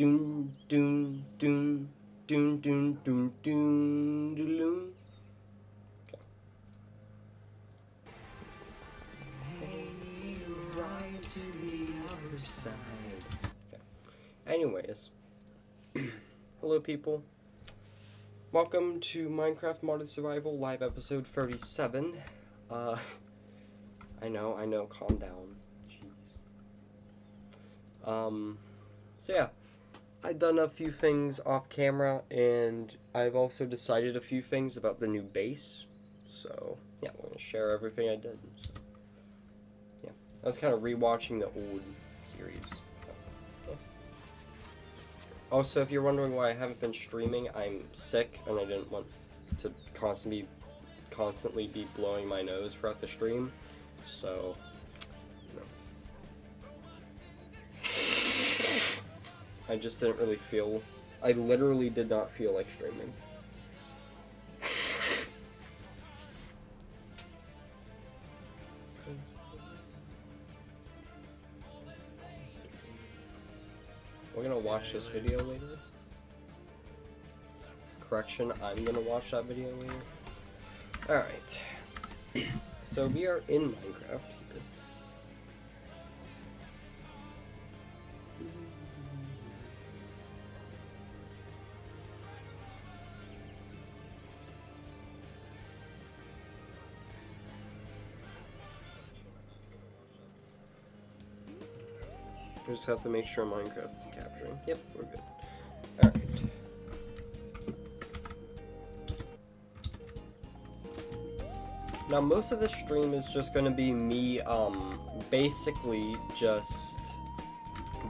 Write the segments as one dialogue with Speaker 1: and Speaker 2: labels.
Speaker 1: Doon, doon, doon, doon, doon, doon, doon, doon. Okay. Anyways, hello people. Welcome to Minecraft Modded Survival live episode 37. I know, calm down. Jeez. So yeah, I've done a few things off camera, and I've also decided a few things about the new base. So yeah, I'm gonna share everything I did. So, yeah, I was kind of rewatching the old series. Also, if you're wondering why I haven't been streaming, I'm sick and I didn't want to constantly be blowing my nose throughout the stream. So, I just didn't really feel. I literally did not feel like streaming. We're gonna watch this video later. Correction, I'm gonna watch that video later. Alright. So we are in Minecraft here. We just have to make sure Minecraft is capturing. Yep, we're good. Alright. Now, most of the stream is just going to be me, basically just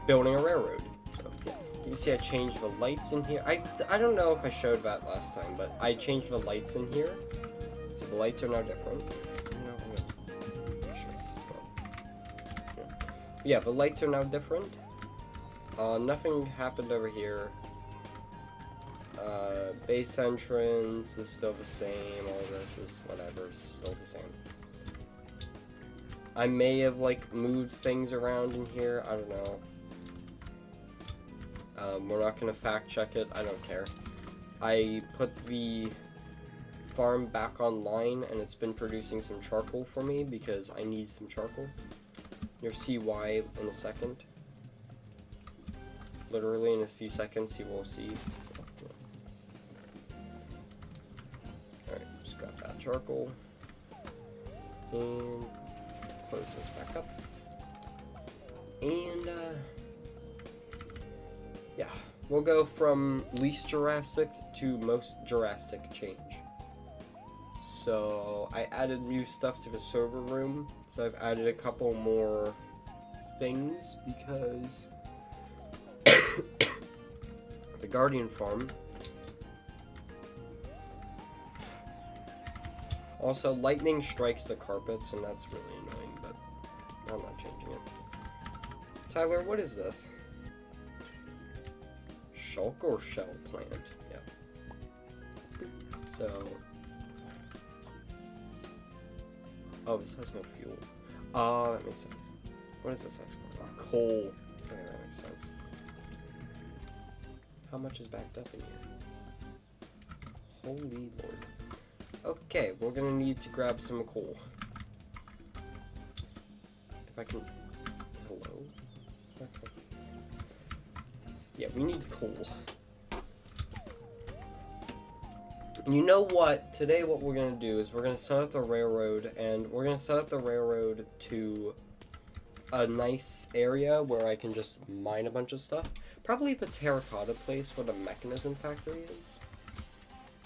Speaker 1: building a railroad. So, yeah. You can see I changed the lights in here. I don't know if I showed that last time, but I changed the lights in here. So the lights are now different. Yeah, the lights are now different. Nothing happened over here. Base entrance is still the same. All this is whatever. It's still the same. I may have like moved things around in here. I don't know. We're not gonna fact check it. I don't care. I put the farm back online, and it's been producing some charcoal for me because I need some charcoal. You'll see why in a second. Literally in a few seconds you will see. Alright, just grab that charcoal. And close this back up. And yeah, we'll go from least Jurassic to most Jurassic change. So I added new stuff to the server room. So I've added a couple more things because the Guardian farm. Also, lightning strikes the carpets, and that's really annoying, but I'm not changing it. Tyler, what is this? Shulk or shell plant? Yeah. So. Oh, this has no fuel. Oh, that makes sense. What is this export? Coal. Okay, that makes sense. How much is backed up in here? Holy Lord. Okay, we're gonna need to grab some coal. If I can... Hello? Okay. Yeah, we need coal. You know what? Today what we're going to do is we're going to set up the railroad, and we're going to set up the railroad to a nice area where I can just mine a bunch of stuff. Probably the terracotta place where the mechanism factory is.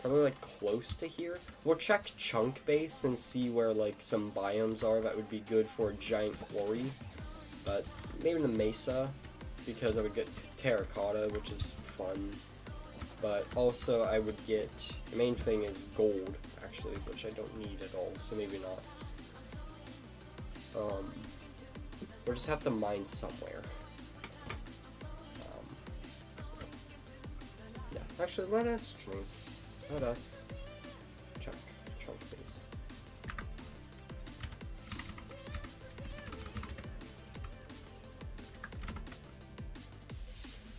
Speaker 1: Probably like close to here. We'll check Chunk Base and see where like some biomes are that would be good for a giant quarry. But maybe the mesa, because I would get terracotta, which is fun. But also I would get, the main thing is gold, actually, which I don't need at all, so maybe not. We'll just have to mine somewhere. Yeah, actually, let us check Chunk Base.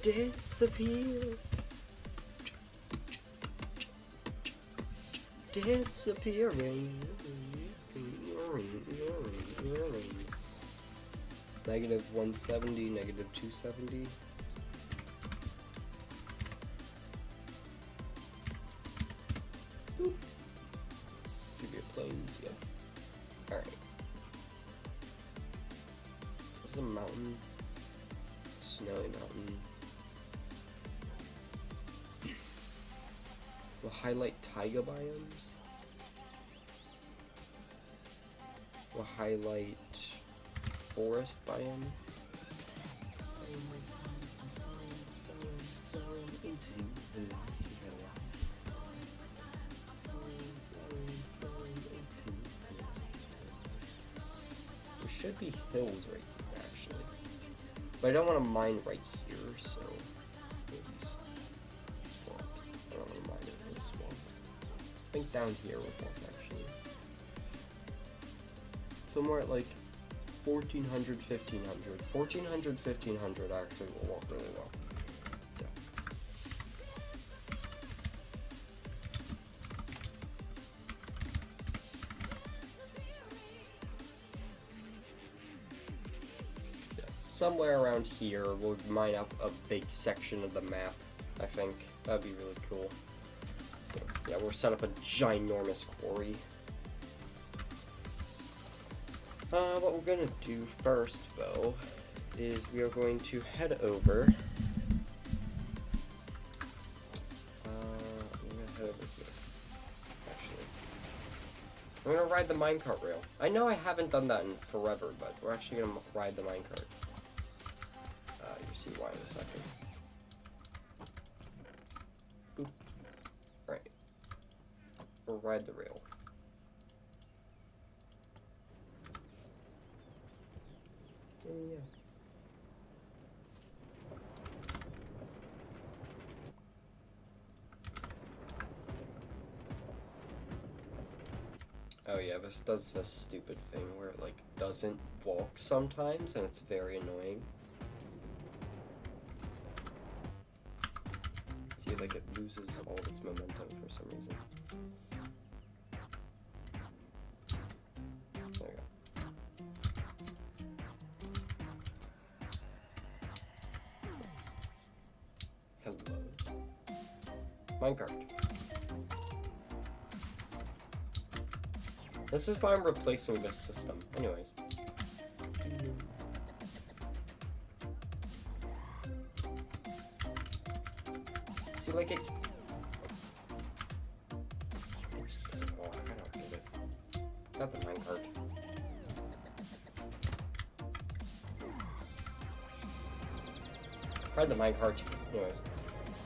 Speaker 1: Disappear. Disappearing. Negative 170, negative 270. Boop. Give you planes, yeah. Alright. This is a mountain. Snowy mountain. We'll highlight taiga biomes. We'll highlight forest biome. There should be hills right here, actually. But I don't want to mine right here, so maybe swamps. I don't want to mine it in the swamp. I think down here would work, actually. Somewhere at like 1400, 1500. 1400, 1500 actually will work really well. So. Yeah. Somewhere around here, we'll mine up a big section of the map, I think. That'd be really cool. So, yeah, we'll set up a ginormous quarry. What we're gonna do first, though, is we are going to head over. I'm gonna head over here. Actually, I'm gonna ride the minecart rail. I know I haven't done that in forever, but we're actually gonna ride the minecart. You'll see why in a second. Boop. Right. We'll ride the rail. Yeah. Oh yeah, this does this stupid thing where it like doesn't walk sometimes and it's very annoying. See, like it loses all of its momentum for some reason. There we go. Hello. Minecart. This is why I'm replacing this system. Anyways. See, like it just doesn't walk. I don't get it. Got the minecart. Ride the minecart. Anyways.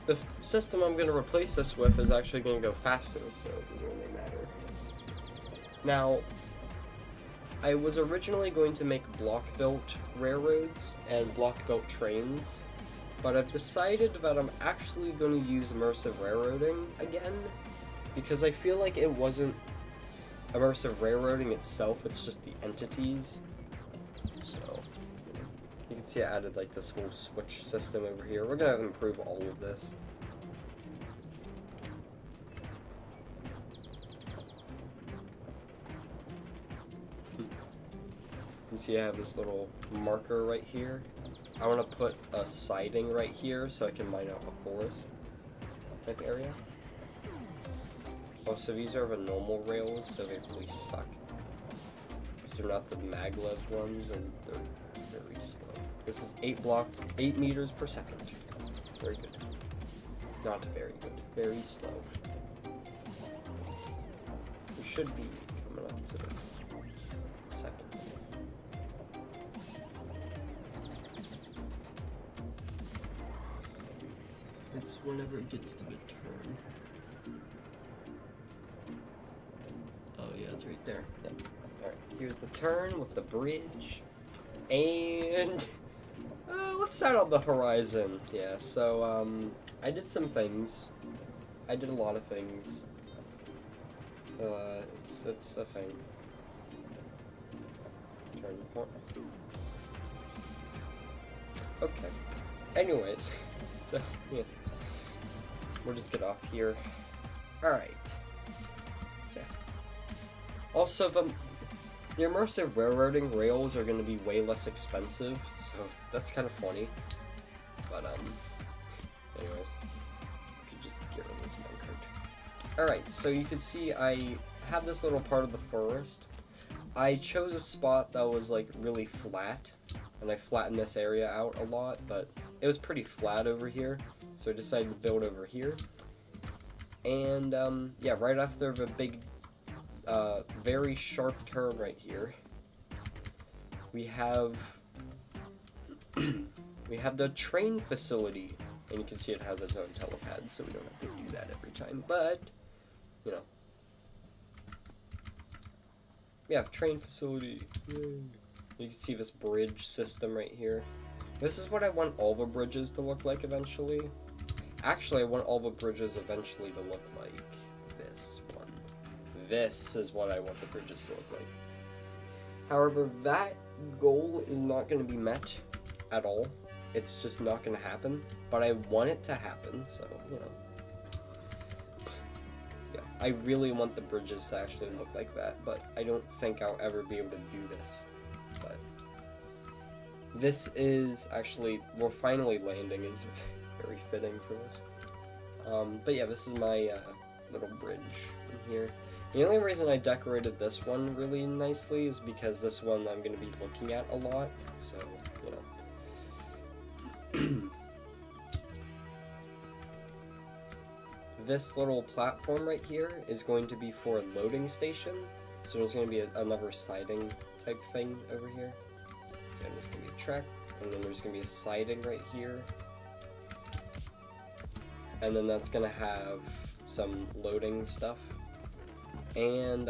Speaker 1: The system I'm going to replace this with is actually going to go faster, so it doesn't really matter. Now, I was originally going to make block-built railroads and block-built trains, but I've decided that I'm actually going to use immersive railroading again, because I feel like it wasn't immersive railroading itself, it's just the entities. So, you can see I added like this whole switch system over here. We're going to improve all of this. You see I have this little marker right here. I want to put a siding right here so I can mine out a forest type area. Also, these are the normal rails, so they really suck. Because they're not the maglev ones, and they're very slow. This is 8 meters per second. Very good. Not very good. Very slow. We should be coming up to this second. It's whenever it gets to the turn. Oh yeah, it's right there. Yep. Alright, here's the turn with the bridge. And let's start on the horizon. Yeah, so I did some things. I did a lot of things. It's a thing. Turn the corner. Okay. Anyways. So, yeah. We'll just get off here. Alright. So, also, the immersive railroading rails are going to be way less expensive, so that's kind of funny. But, anyways. We could just get rid of this minecart. Alright, so you can see I have this little part of the forest. I chose a spot that was, like, really flat, and I flattened this area out a lot, but it was pretty flat over here, so I decided to build over here. And, yeah, right after the big, very sharp turn right here, we have, we have the train facility, and you can see it has its own telepad, so we don't have to do that every time, but, you know. We have train facility. Yay. You can see this bridge system right here. This is what I want all the bridges to look like eventually. Actually, I want all the bridges eventually to look like this one. This is what I want the bridges to look like. However, that goal is not going to be met at all. It's just not going to happen. But I want it to happen, so, you know. Yeah, I really want the bridges to actually look like that, but I don't think I'll ever be able to do this. But this is actually, we're finally landing is very fitting for this. But yeah, this is my little bridge in here. The only reason I decorated this one really nicely is because this one I'm going to be looking at a lot, so, you know. This little platform right here is going to be for a loading station, so there's going to be another siding type thing over here. So there's going to be a track, and then there's going to be a siding right here. And then that's going to have some loading stuff. And,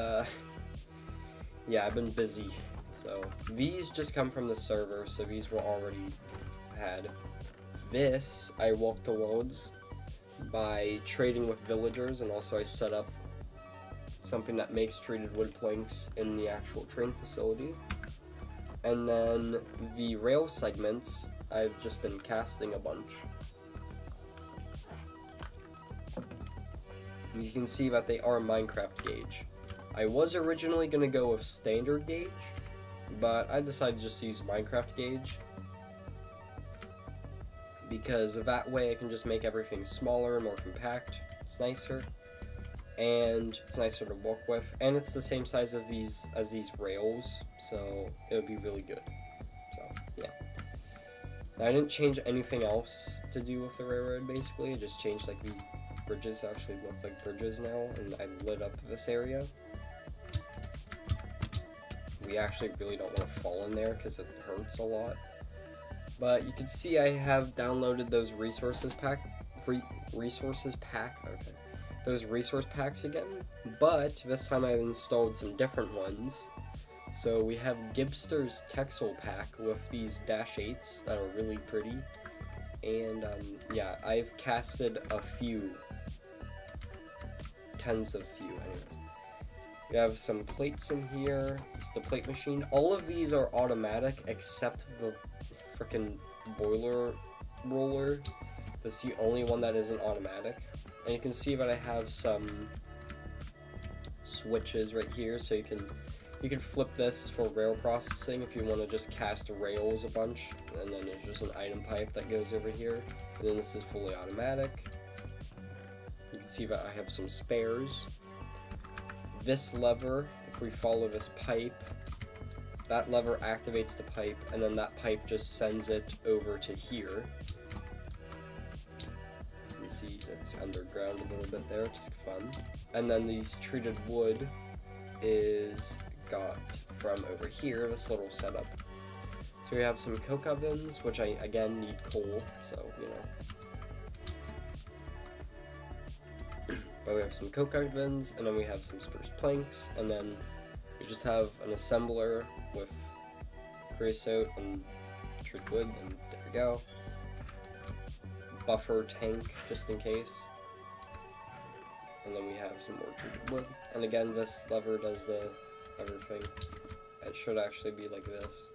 Speaker 1: yeah, I've been busy. So, these just come from the server, so these were already had. This, I walked towards by trading with villagers, and also I set up something that makes treated wood planks in the actual train facility. And then the rail segments, I've just been casting a bunch. You can see that they are Minecraft gauge. I was originally going to go with standard gauge, but I decided just to use Minecraft gauge, because that way I can just make everything smaller and more compact. It's nicer, and it's nicer to walk with, and it's the same size of these as these rails, so it would be really good. So yeah, now, I didn't change anything else to do with the railroad. Basically, I just changed like these bridges actually look like bridges now, and I lit up this area. We actually really don't want to fall in there because it hurts a lot. But you can see I have downloaded those resource packs again, but this time I've installed some different ones. So we have Gibster's Texel pack with these -8s that are really pretty, and yeah, I've casted a few, tens of few anyway. We have some plates in here. It's the plate machine. All of these are automatic except the frickin' boiler roller. That's the only one that isn't automatic. And you can see that I have some switches right here, so you can flip this for rail processing if you want to just cast rails a bunch, and then there's just an item pipe that goes over here, and then this is fully automatic. You can see that I have some spares. This lever, if we follow this pipe, that lever activates the pipe, and then that pipe just sends it over to here. You see it's underground a little bit there, just fun. And then these treated wood is got from over here, this little setup. So we have some coke ovens, which I again need coal, so you know. But we have some coke ovens, and then we have some spruce planks, and then we just have an assembler with creosote and treated wood, and there we go. Buffer tank, just in case. And then we have some more treated wood. And again, this lever does the everything. It should actually be like this.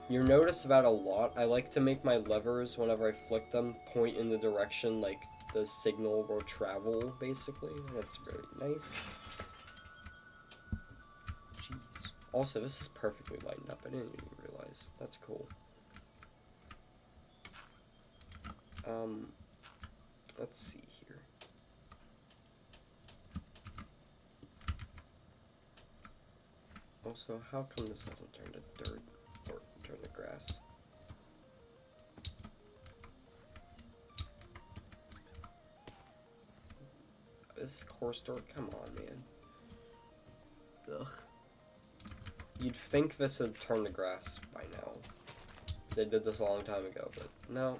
Speaker 1: You notice that a lot. I like to make my levers, whenever I flick them, point in the direction like the signal will travel, basically. That's very nice. Jeez. Also, this is perfectly lined up. I didn't even realize. That's cool. Let's see here. Also, how come this hasn't turned to dirt or turned to grass? This is coarse dirt? Come on, man. Ugh. You'd think this would turn to grass by now. They did this a long time ago, but no.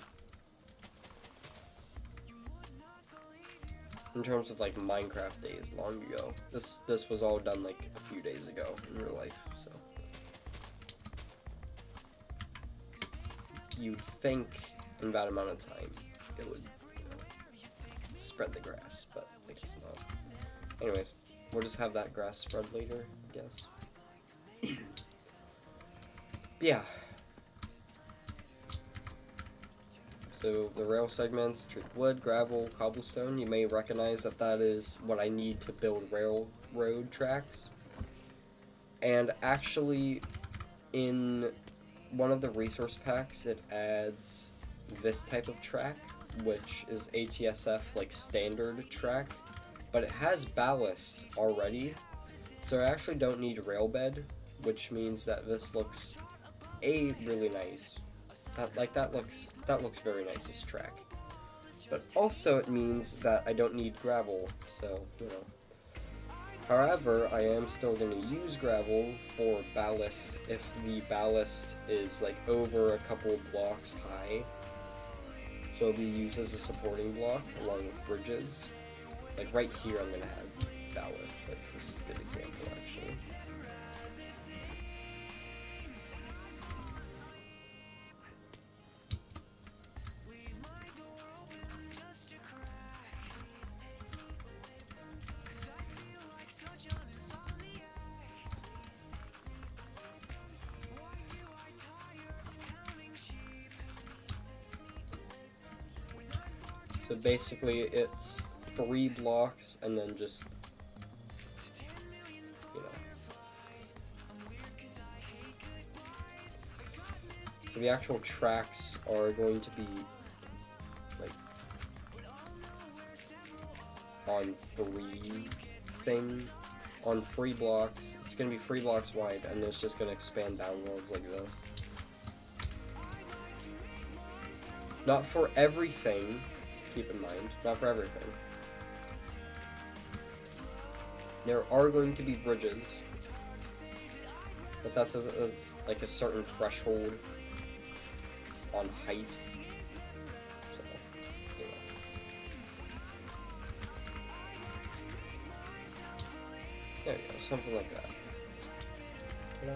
Speaker 1: In terms of like Minecraft days long ago. This was all done like a few days ago in real life, so. You'd think in that amount of time it would, you know, spread the grass, but I guess not. Anyways, we'll just have that grass spread later, I guess. Yeah. So the rail segments, treated wood, gravel, cobblestone. You may recognize that that is what I need to build railroad tracks. And actually, in one of the resource packs, it adds this type of track, which is ATSF, like standard track. But it has ballast already, so I actually don't need rail bed, which means that this looks really nice. That looks very nice, this track. But also it means that I don't need gravel, so, you know. However, I am still going to use gravel for ballast if the ballast is like over a couple blocks high. So it'll be used as a supporting block along with bridges. Like right here I'm going to have ballast, but this is a good example actually. So basically it's 3 blocks and then just, you know. So the actual tracks are going to be like on 3 blocks. It's going to be 3 blocks wide and it's just going to expand downwards like this. Not for everything. Keep in mind, not for everything. There are going to be bridges, but that's like a certain threshold on height. So, you know. There you go, something like that. Ta-da.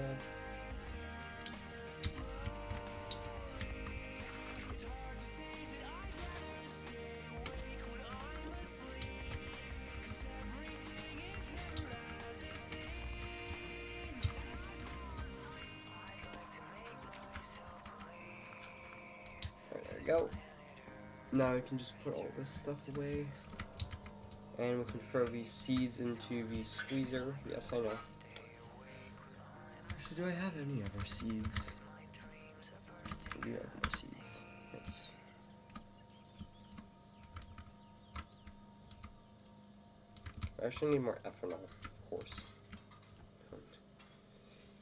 Speaker 1: Go. Now I can just put all this stuff away. And we can throw these seeds into the squeezer. Yes, I know. Actually, do I have any other seeds? I do have more seeds. Yes. I actually need more ethanol, of course.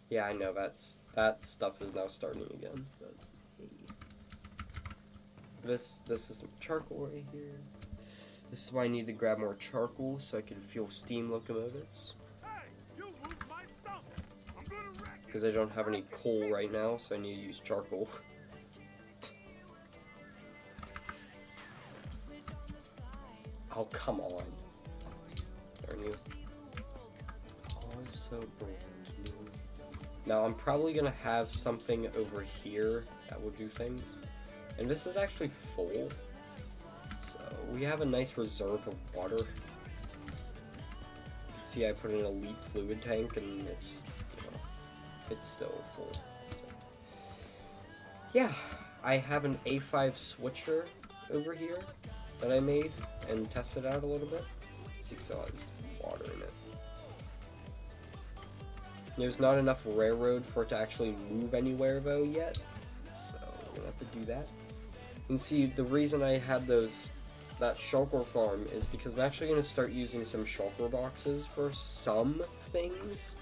Speaker 1: Yeah, I know that stuff is now starting again. But hey. This is some charcoal right here. This is why I need to grab more charcoal so I can fuel steam locomotives. Because I don't have any coal right now, so I need to use charcoal. Oh, come on. Darn you. Also brand new. Now, I'm probably going to have something over here that will do things. And this is actually full. So, we have a nice reserve of water. You can see I put in an elite fluid tank and it's, you know, it's still full. yeah, I have an A5 switcher over here that I made and tested out a little bit. See, still has water in it. There's not enough railroad for it to actually move anywhere though yet, so we're gonna have to do that. And see, the reason I had that shulker farm is because I'm actually gonna start using some shulker boxes for some things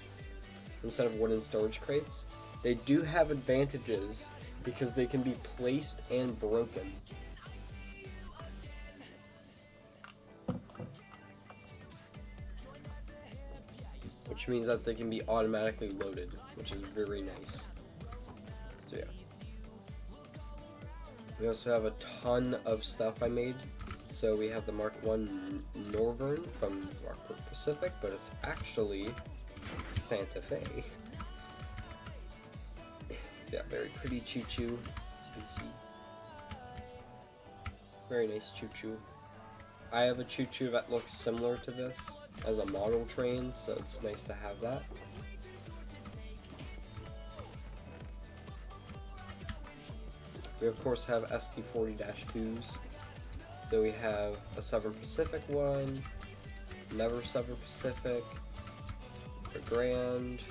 Speaker 1: instead of wooden storage crates. They do have advantages because they can be placed and broken. Which means that they can be automatically loaded, which is very nice. So yeah. We also have a ton of stuff I made. So we have the Mark I Northern from Rockport Pacific, but it's actually Santa Fe. So yeah, very pretty choo-choo, as you can see. Very nice choo-choo. I have a choo-choo that looks similar to this as a model train, so it's nice to have that. We of course have ST40-2s. So we have a Southern Pacific one, Never Southern Pacific, the Grand,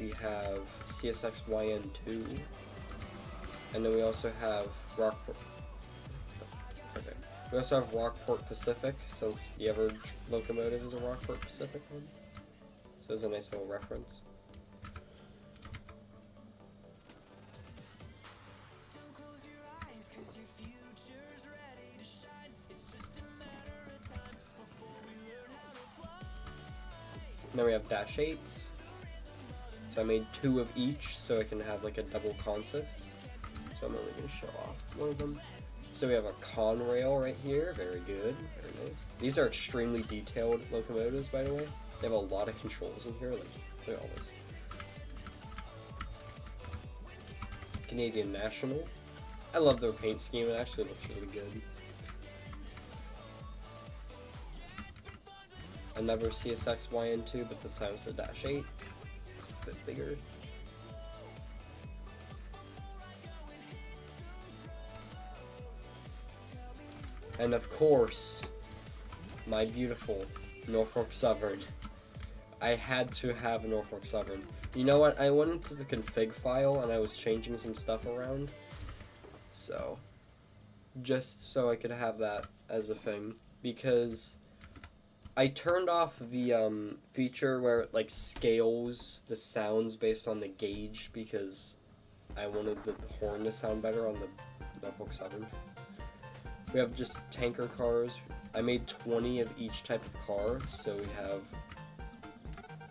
Speaker 1: we have CSX YN2, and then we also have Rockport. Okay. We also have Rockport Pacific, since the average locomotive is a Rockport Pacific one. So it's a nice little reference. Then we have dash 8s. So I made 2 of each so I can have like a double consist. So I'm only going to show off one of them. So we have a Conrail right here. Very good. Very nice. These are extremely detailed locomotives, by the way. They have a lot of controls in here. Like, look at all this. Canadian National. I love their paint scheme. It actually looks really good. Another CSX YN2, but this time it's a dash 8. It's a bit bigger. And of course, my beautiful Norfolk Southern. I had to have a Norfolk Southern. You know what? I went into the config file and I was changing some stuff around. So, just so I could have that as a thing. Because I turned off the feature where it like scales the sounds based on the gauge because I wanted the horn to sound better on the Norfolk Southern. We have just tanker cars. I made 20 of each type of car, so we have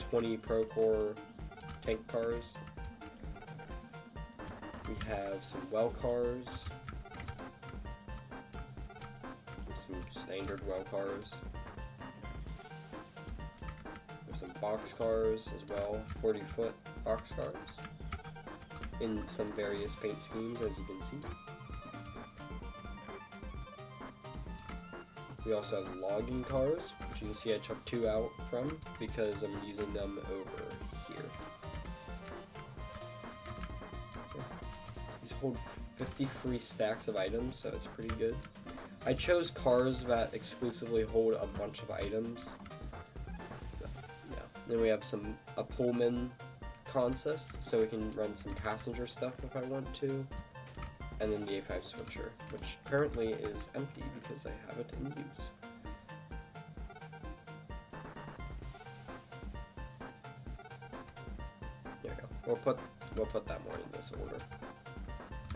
Speaker 1: 20 Procore tank cars. We have some well cars, some standard well cars. Some box cars as well, 40-foot box cars in some various paint schemes, as you can see. We also have logging cars, which you can see I took 2 out from because I'm using them over here. So, these hold 50 free stacks of items, so it's pretty good. I chose cars that exclusively hold a bunch of items. Then we have a Pullman consist, so we can run some passenger stuff if I want to. And then the A5 switcher, which currently is empty because I have it in use. There we go. We'll put that more in this order.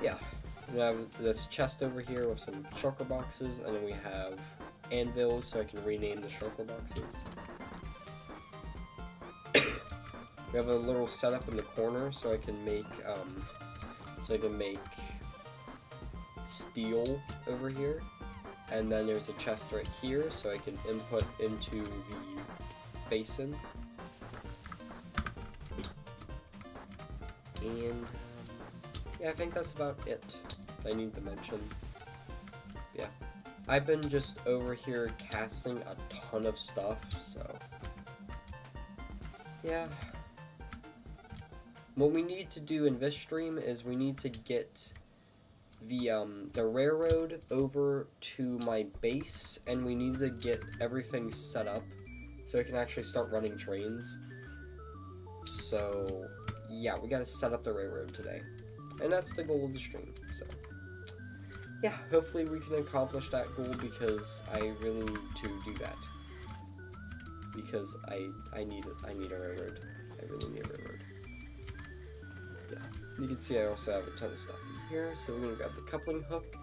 Speaker 1: Yeah. We have this chest over here with some shulker boxes, and then we have anvils, so I can rename the shulker boxes. We have a little setup in the corner so I can make steel over here, and then there's a chest right here so I can input into the basin. And yeah, I think that's about it I need to mention. Yeah, I've been just over here casting a ton of stuff, so yeah. What we need to do in this stream is we need to get the railroad over to my base, and we need to get everything set up so I can actually start running trains. So yeah, we gotta set up the railroad today, and that's the goal of the stream. So yeah, hopefully we can accomplish that goal, because I really need to do that, because I need a railroad. I really need a railroad. Yeah, you can see I also have a ton of stuff in here, so we're gonna grab the coupling hook,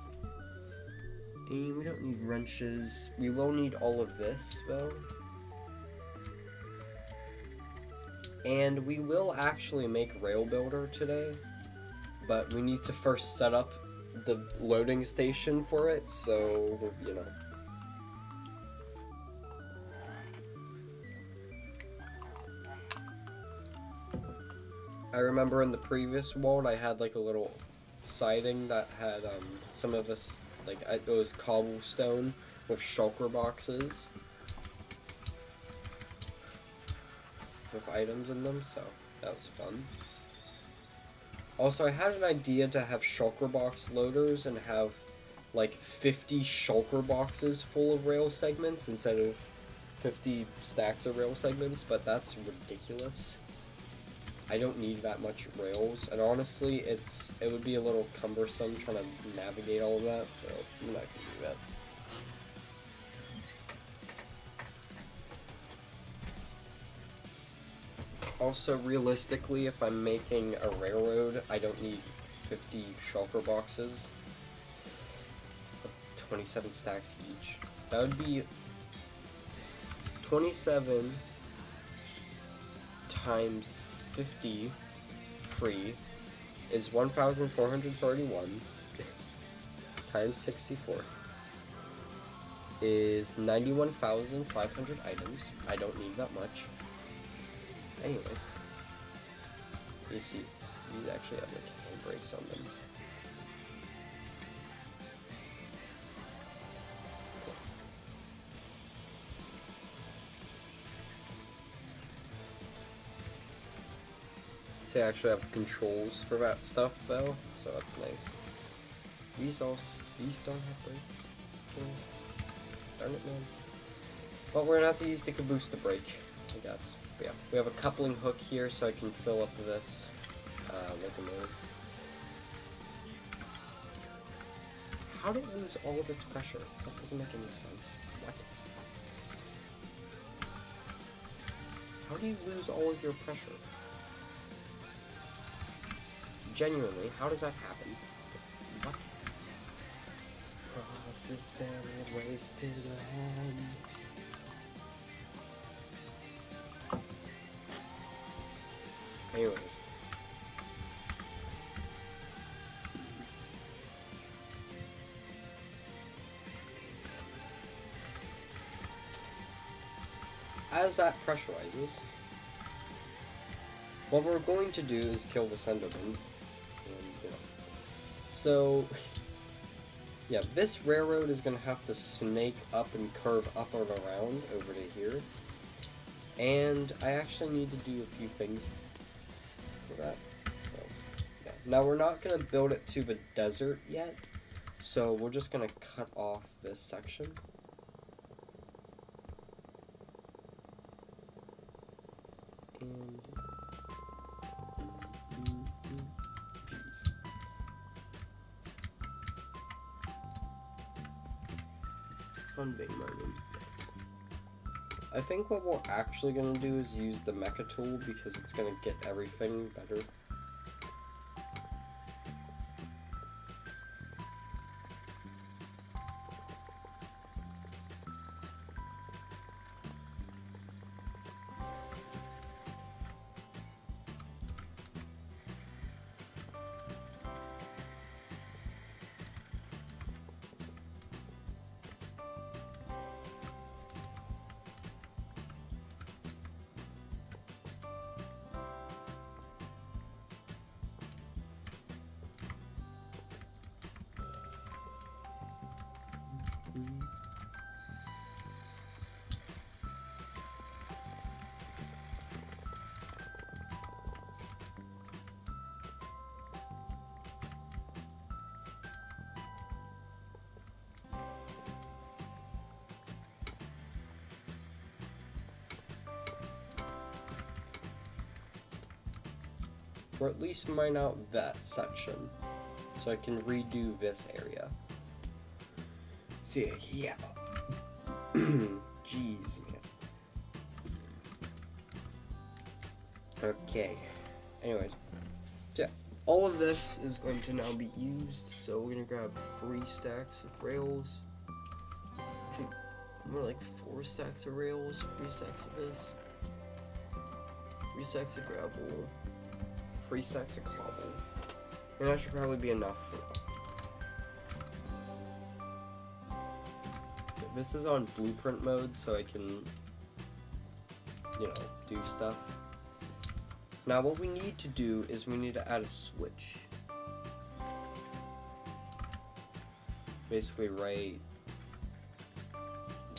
Speaker 1: and we don't need wrenches. We will need all of this though, and we will actually make Rail Builder today, but we need to first set up the loading station for it, so you know. I remember in the previous world I had like a little siding that had some of us, like it was cobblestone with shulker boxes with items in them, so that was fun. Also, I had an idea to have shulker box loaders and have like 50 shulker boxes full of rail segments instead of 50 stacks of rail segments, but that's ridiculous. I don't need that much rails, and honestly, it would be a little cumbersome trying to navigate all of that, so I'm not gonna do that. Also, realistically, if I'm making a railroad, I don't need 50 shulker boxes of 27 stacks each. That would be 27 times 50 free is 1,431 times 64 is 91,500 items. I don't need that much. Anyways, you see, these actually have like handbrakes on them. So I actually have controls for that stuff though, so that's nice. These don't have brakes. Okay. Darn it, man. But we're gonna have to use the caboose to brake, I guess. But yeah, we have a coupling hook here so I can fill up this locomotive. How did it lose all of its pressure? That doesn't make any sense. What? How do you lose all of your pressure? Genuinely, how does that happen? What? Process buried, wasted land. Anyways. As that pressurizes, what we're going to do is kill this Enderman. And, you know. So, yeah, this railroad is going to have to snake up and curve up and around over to here. And I actually need to do a few things for that. So, yeah. Now, we're not going to build it to the desert yet, so we're just going to cut off this section. And sunbeam mining. I think what we're actually gonna do is use the mecha tool because it's gonna get everything better. or at least mine out that section, so I can redo this area. So yeah. Jeez, man. Okay. Anyways, so yeah, all of this is going to now be used. So we're gonna grab 3 stacks of rails. Actually, more like 4 stacks of rails. 3 stacks of this. 3 stacks of gravel. 3 stacks of cobble. And that should probably be enough for. So this is on blueprint mode, so I can, do stuff. Now what we need to do is we need to add a switch. Basically right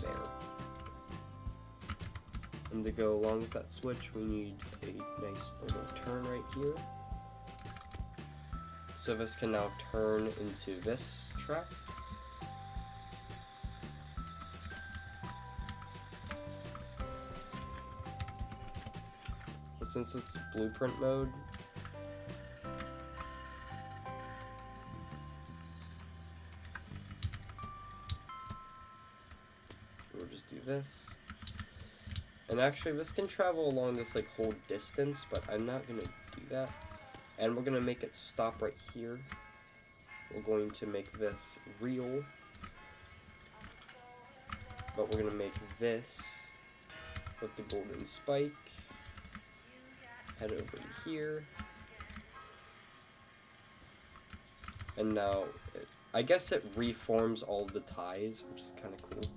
Speaker 1: there. And to go along with that switch, we need a nice little turn right here. So this can now turn into this track. Since it's blueprint mode, we'll just do this. And actually this can travel along this like whole distance, but I'm not gonna do that. And we're gonna make it stop right here. We're going to make this real, but we're gonna make this with the golden spike. Head over to here, and now I guess it reforms all the ties, which is kind of cool.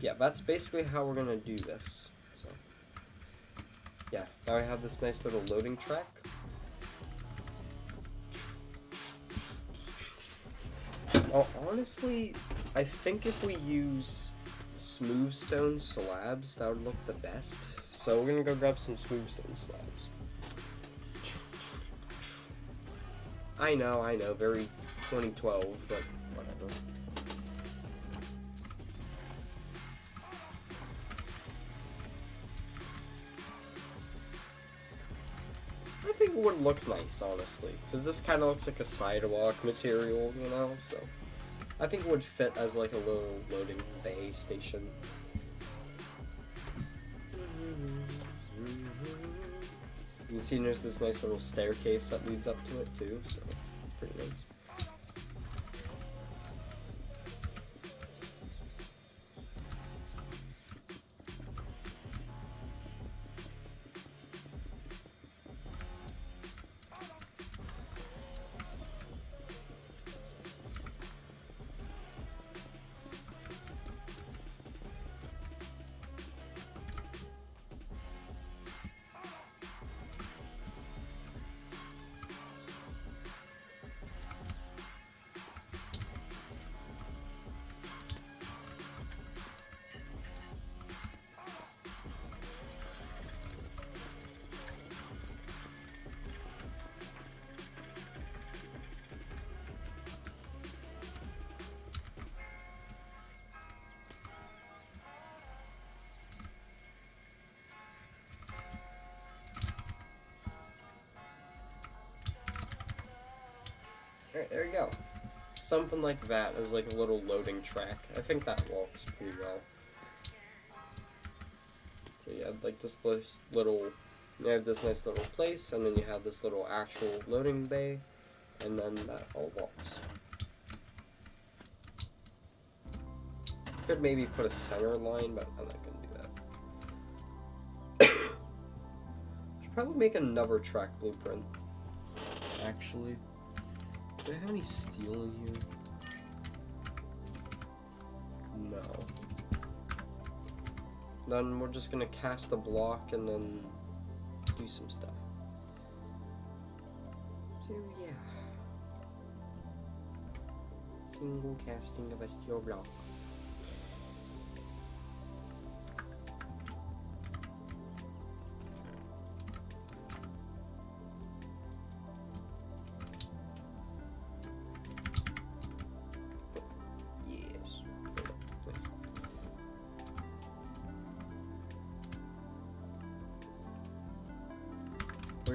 Speaker 1: Yeah, that's basically how we're gonna do this. So, yeah, now I have this nice little loading track. Oh, honestly, I think if we use smooth stone slabs, that would look the best. So we're gonna go grab some smooth stone slabs. I know, very 2012, but whatever. I think it would look nice, honestly, because this kind of looks like a sidewalk material, so I think it would fit as like a little loading bay station. You can see there's this nice little staircase that leads up to it too, so pretty nice. Alright, there you go. Something like that as like a little loading track. I think that works pretty well. So you have like this little, you have this nice little place, and then you have this little actual loading bay, and then that all walks. Could maybe put a center line, but I'm not gonna do that. Should probably make another track blueprint. Actually. Do I have any steel in here? No. Then we're just gonna cast a block and then do some stuff. So yeah. Single casting of a steel block.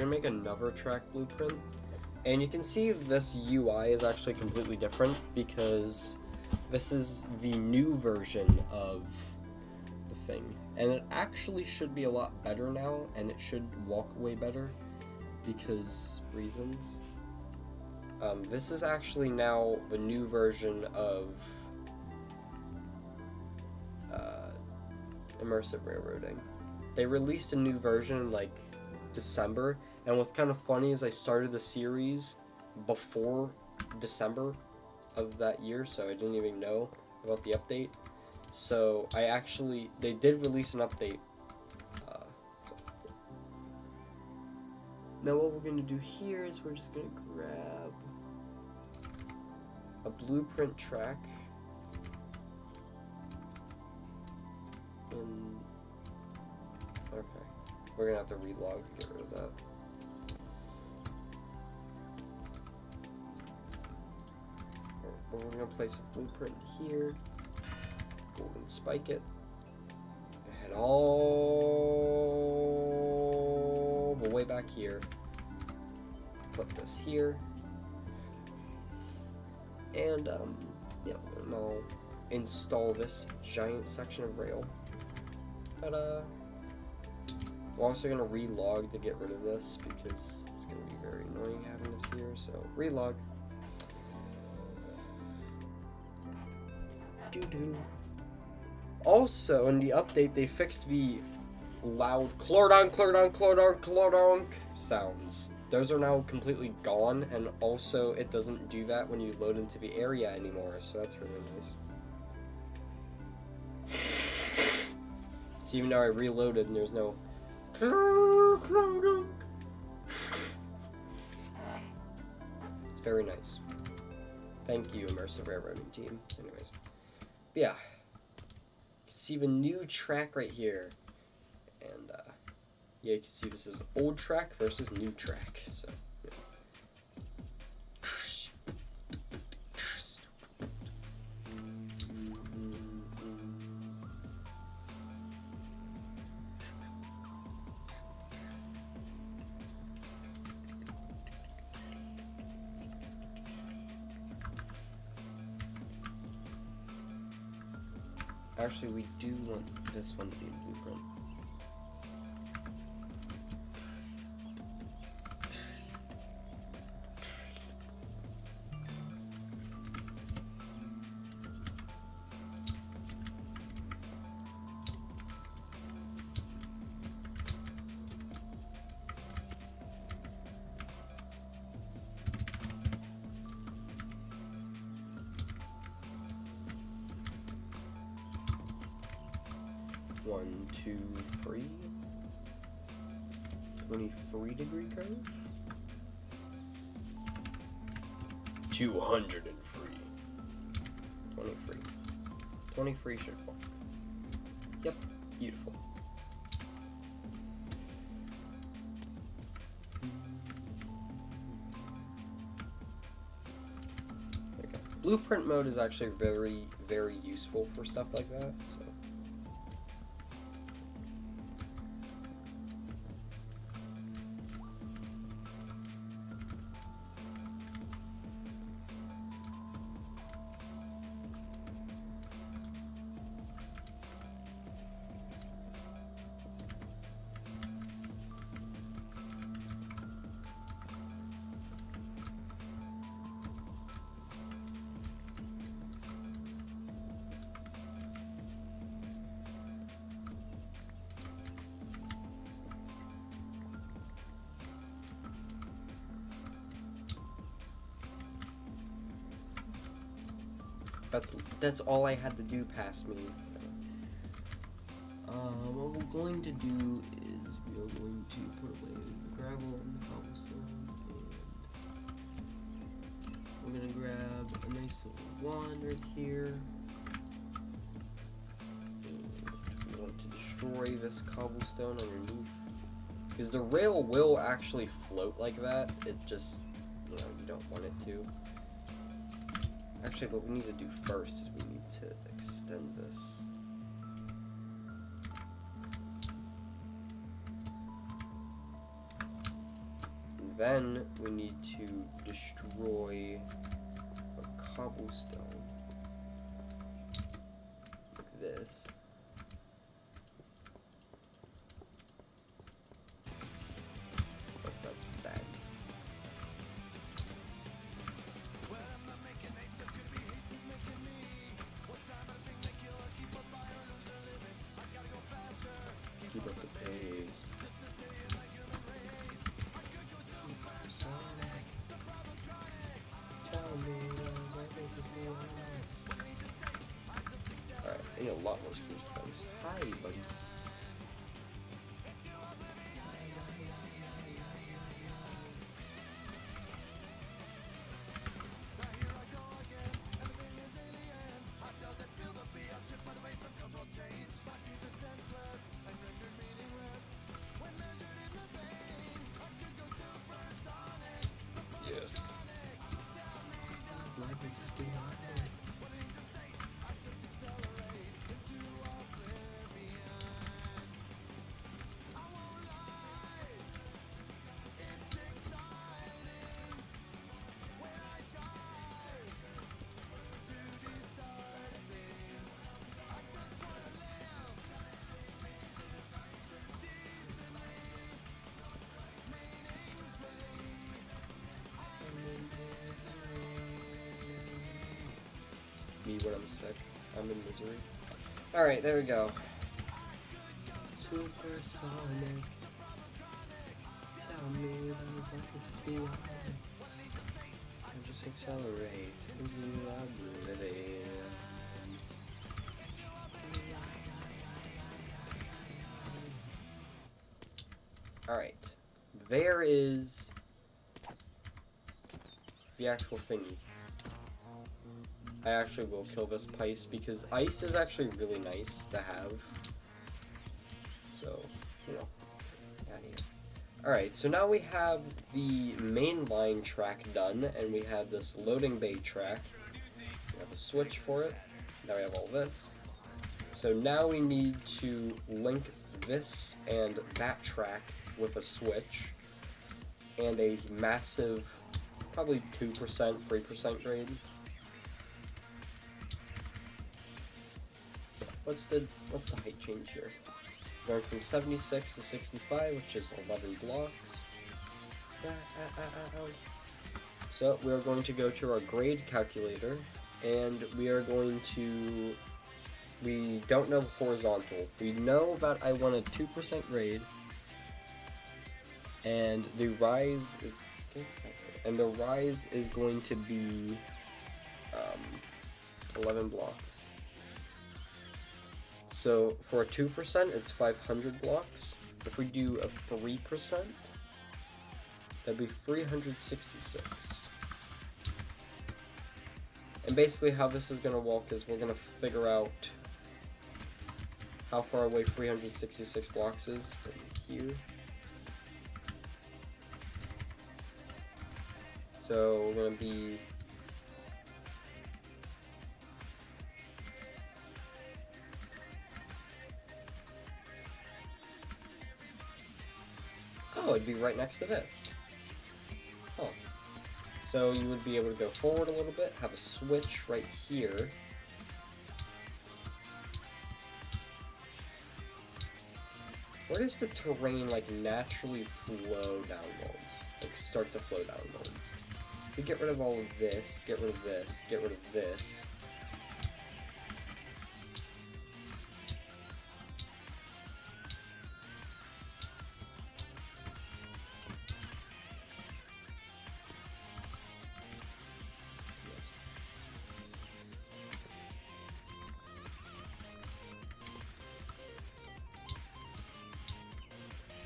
Speaker 1: gonna make another track blueprint. And you can see this UI is actually completely different because this is the new version of the thing. And it actually should be a lot better now, and it should walk way better because reasons. This is actually now the new version of immersive railroading. They released a new version in like December, and what's kind of funny is I started the series before December of that year, so I didn't even know about the update. So they did release an update. Now what we're gonna do here is we're just gonna grab a blueprint track and okay, we're gonna have to relog to get rid of that. But we're gonna place a blueprint here. We'll spike it and all the way back here. Put this here, and yeah, and I'll install this giant section of rail. Ta-da! We're also gonna relog to get rid of this because it's gonna be very annoying having this here. So relog. Doo-doo. Also, in the update, they fixed the loud clordonk, clordonk, clordonk, clordonk sounds. Those are now completely gone, and also it doesn't do that when you load into the area anymore, so that's really nice. So even though I reloaded and there's no clordonk, it's very nice. Thank you, Immersive Railroading team. Anyways, but yeah. See the new track right here, and yeah, you can see this is old track versus new track. So yeah. Actually, we do want this one to be a blueprint. One, two, three. 23-degree curve. 203. 23. 23 should work. Yep, beautiful. Okay. Blueprint mode is actually very, very useful for stuff like that. So. That's all I had to do past me. What we're going to do is we are going to put away the gravel and the cobblestone, and we're gonna grab a nice little wand right here. And we want to destroy this cobblestone underneath, because the rail will actually float like that. It just, you don't want it to. Actually, what we need to do first is we need to extend this. Then we need to destroy a cobblestone. Like this. Oh, that's bad. Keep up the pace. Alright, I need a lot more spruce buttons. Hi, buddy. Yes. Me when I'm sick. I'm in misery. Alright, there we go. Supersonic. Tell me those lights be on. And just accelerate into oblivion. Alright. There is the actual thingy. I actually will kill this Pice because ice is actually really nice to have. So, you know, out here. Alright, so now we have the main line track done, and we have this loading bay track. We have a switch for it. Now we have all this. So now we need to link this and that track with a switch and a massive, probably 2%, 3% grade. What's the height change here? Going from 76 to 65, which is 11 blocks. So we are going to go to our grade calculator, and we are going to. We don't know horizontal. We know that I want a 2% grade, and the rise is going to be 11 blocks. So for a 2%, it's 500 blocks. If we do a 3%, that'd be 366. And basically how this is going to walk is we're going to figure out how far away 366 blocks is from here. So we're going to be... Oh, it'd be right next to this. Oh. So you would be able to go forward a little bit, have a switch right here. Where does the terrain like naturally flow downwards? Like start to flow downwards. We get rid of all of this, get rid of this, get rid of this.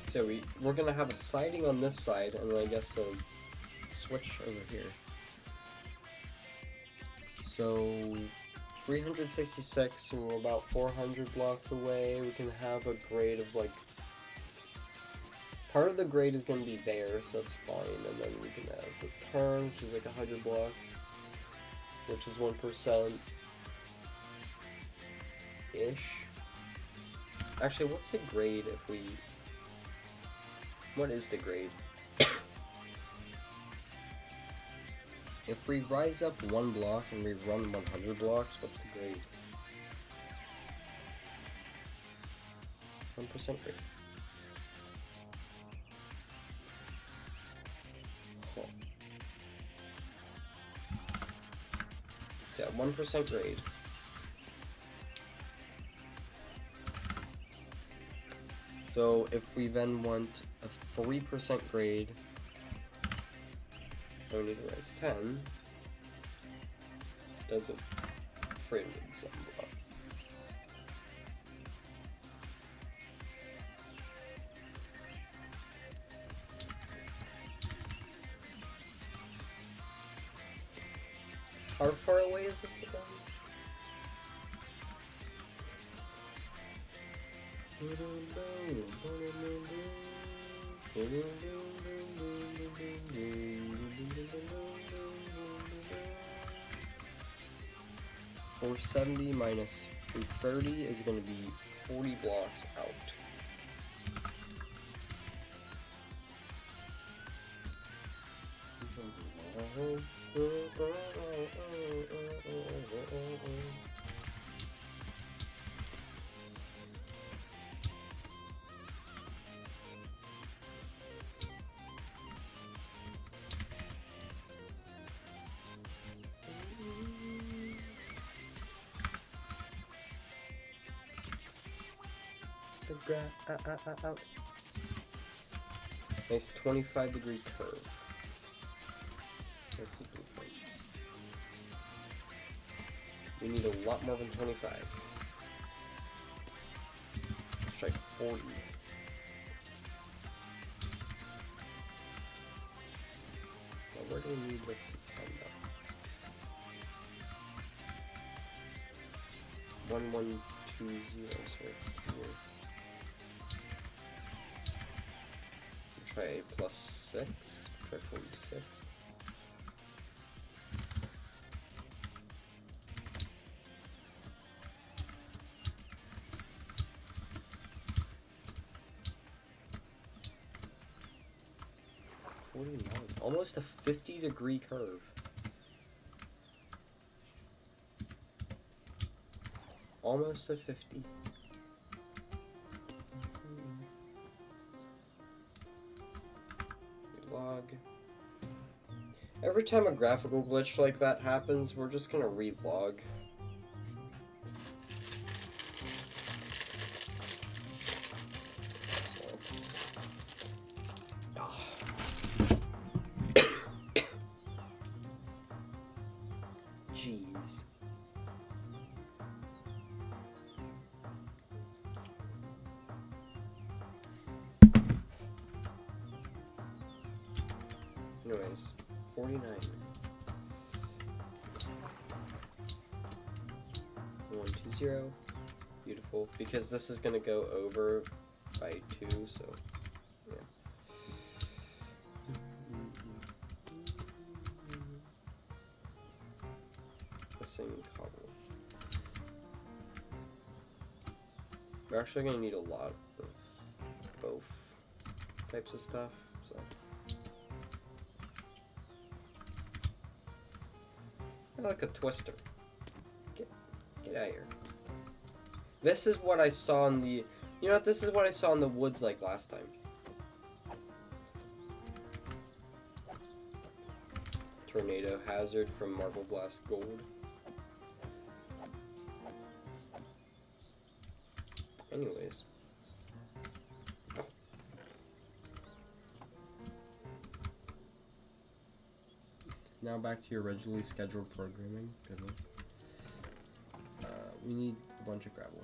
Speaker 1: So we're gonna have a siding on this side, and then I guess a switch over here. So 366, so we're about 400 blocks away. We can have a grade of like, part of the grade is gonna be there, so it's fine. And then we can have the turn, which is like 100 blocks, which is 1% ish. Actually, what's the grade if we? What is the grade? If we rise up 1 block and we run 100 blocks, what's the grade? 1% grade. Huh. Yeah, 1% grade. So if we then want a 3% grade, I need to rise 10. Does it frame with some blocks? How far away is this again? $470 minus $330 is going to be 40 blocks out. Out. Nice 25-degree curve. This is the point. We need a lot more than 25. Let's try 40. Now where do we need this to end up? 1120, so here. Try plus 6. Try 46. Almost a 50-degree curve. Almost a 50. Log. Every time a graphical glitch like that happens, we're just gonna relog. Jeez. Anyways, 49. 120. Beautiful. Because this is gonna go over by 2, so yeah. Missing cobble. We're actually gonna need a lot of both types of stuff, so. I like a twister. Get out of here. This is what I saw in the... You know what? This is what I saw in the woods like last time. Tornado hazard from Marble Blast Gold. Anyways. Now back to your originally scheduled programming. Goodness. We need a bunch of gravel.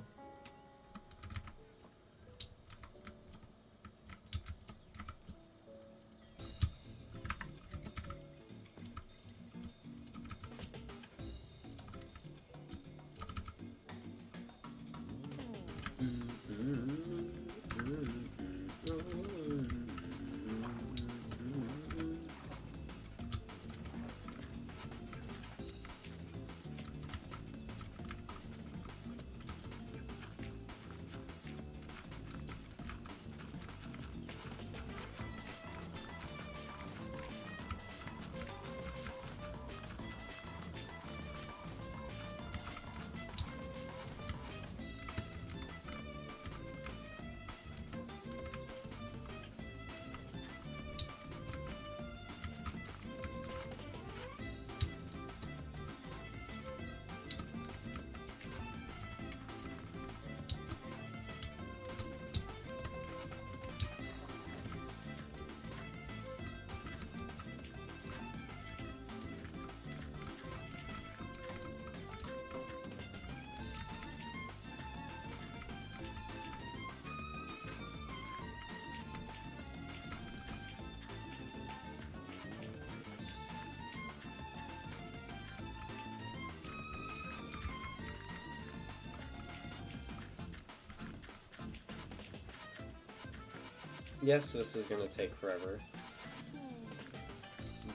Speaker 1: Yes, this is gonna take forever.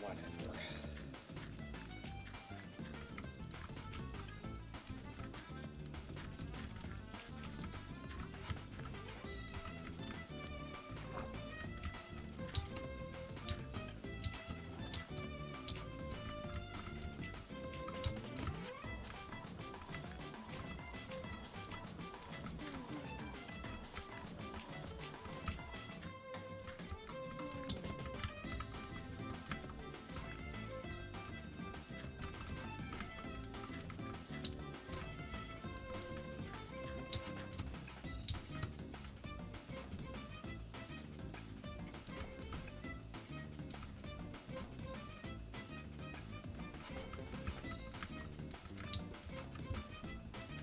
Speaker 1: Whatever.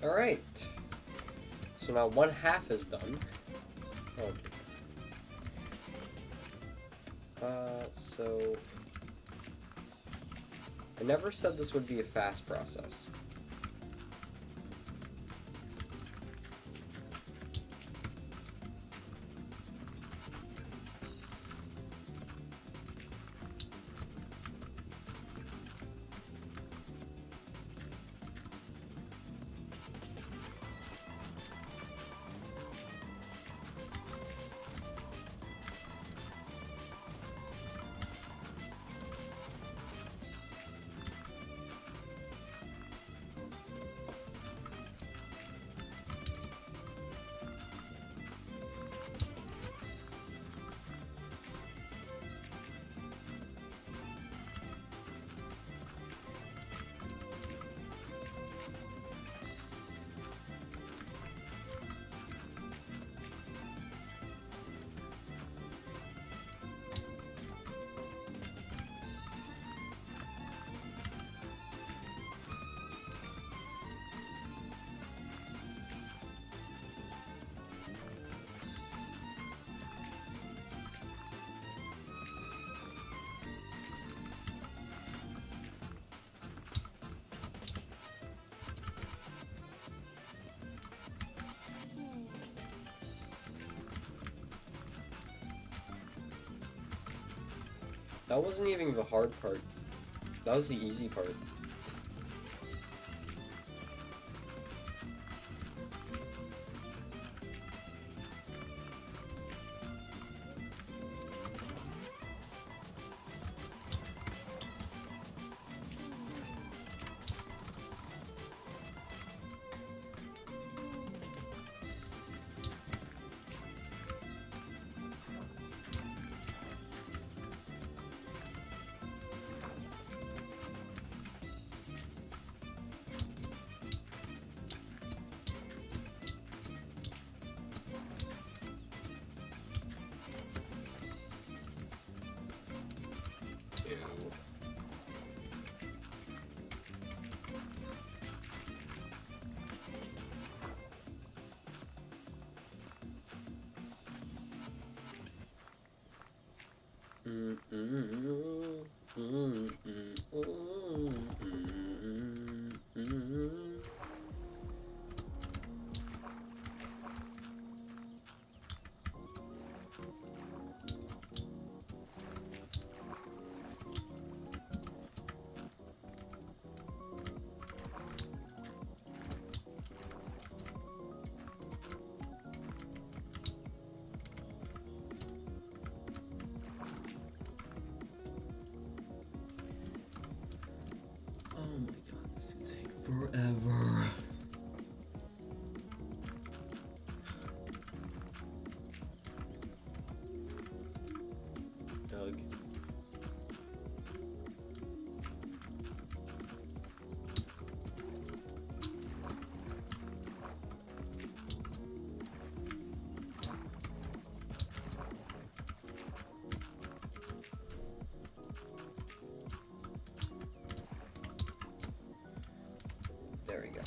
Speaker 1: Alright. So now 1/2 is done. Oh, so... I never said this would be a fast process. That wasn't even the hard part. That was the easy part. Oh my god, this is taking forever. Doug. There we go.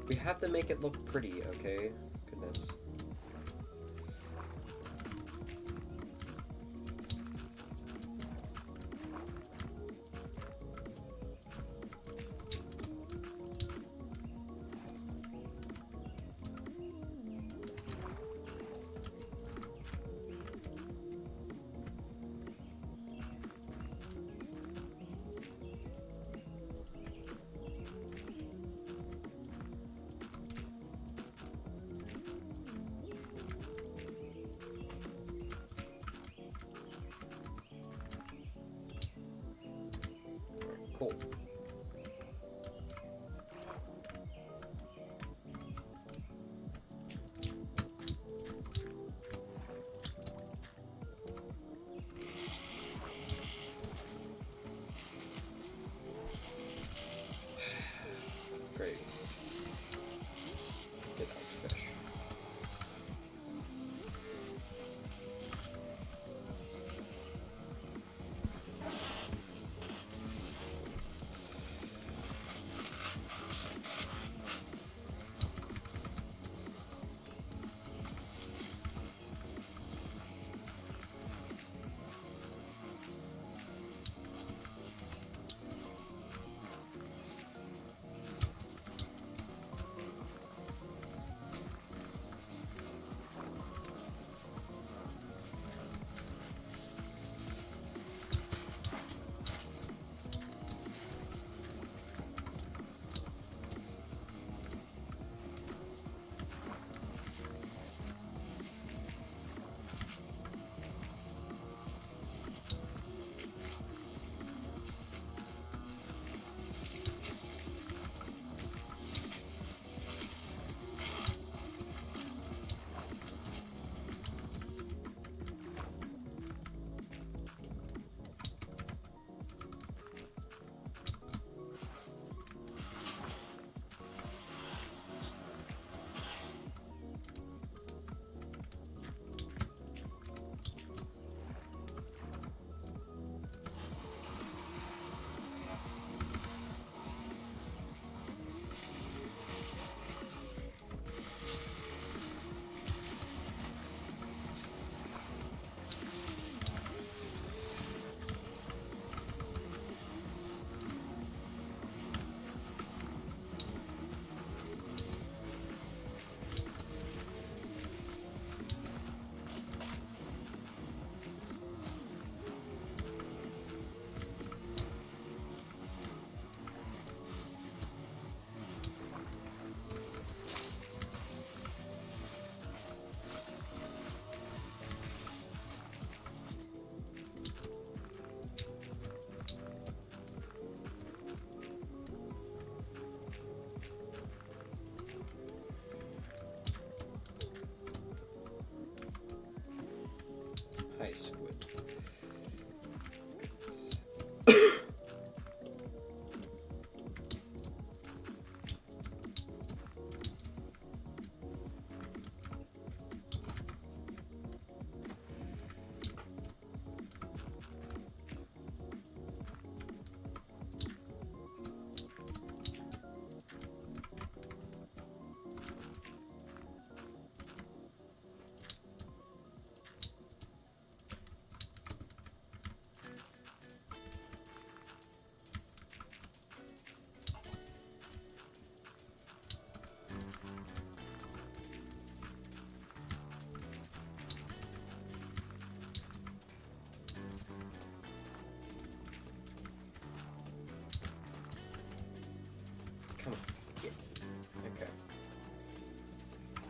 Speaker 1: We have to make it look pretty, okay? Goodness.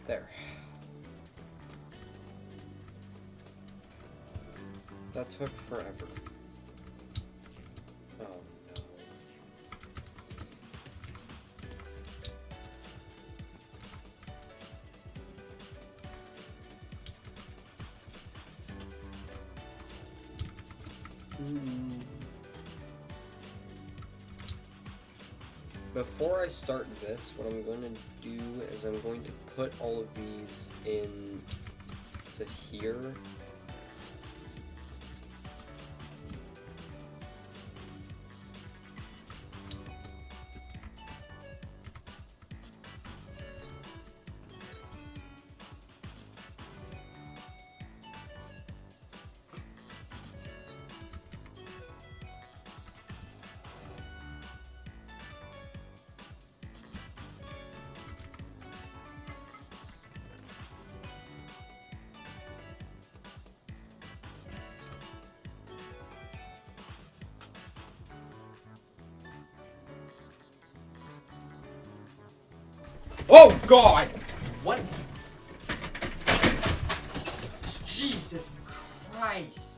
Speaker 1: There. That took forever. Oh no. Before I start this, what I'm going to do is I'm going to put all of these in to here. Oh God! What? Jesus Christ!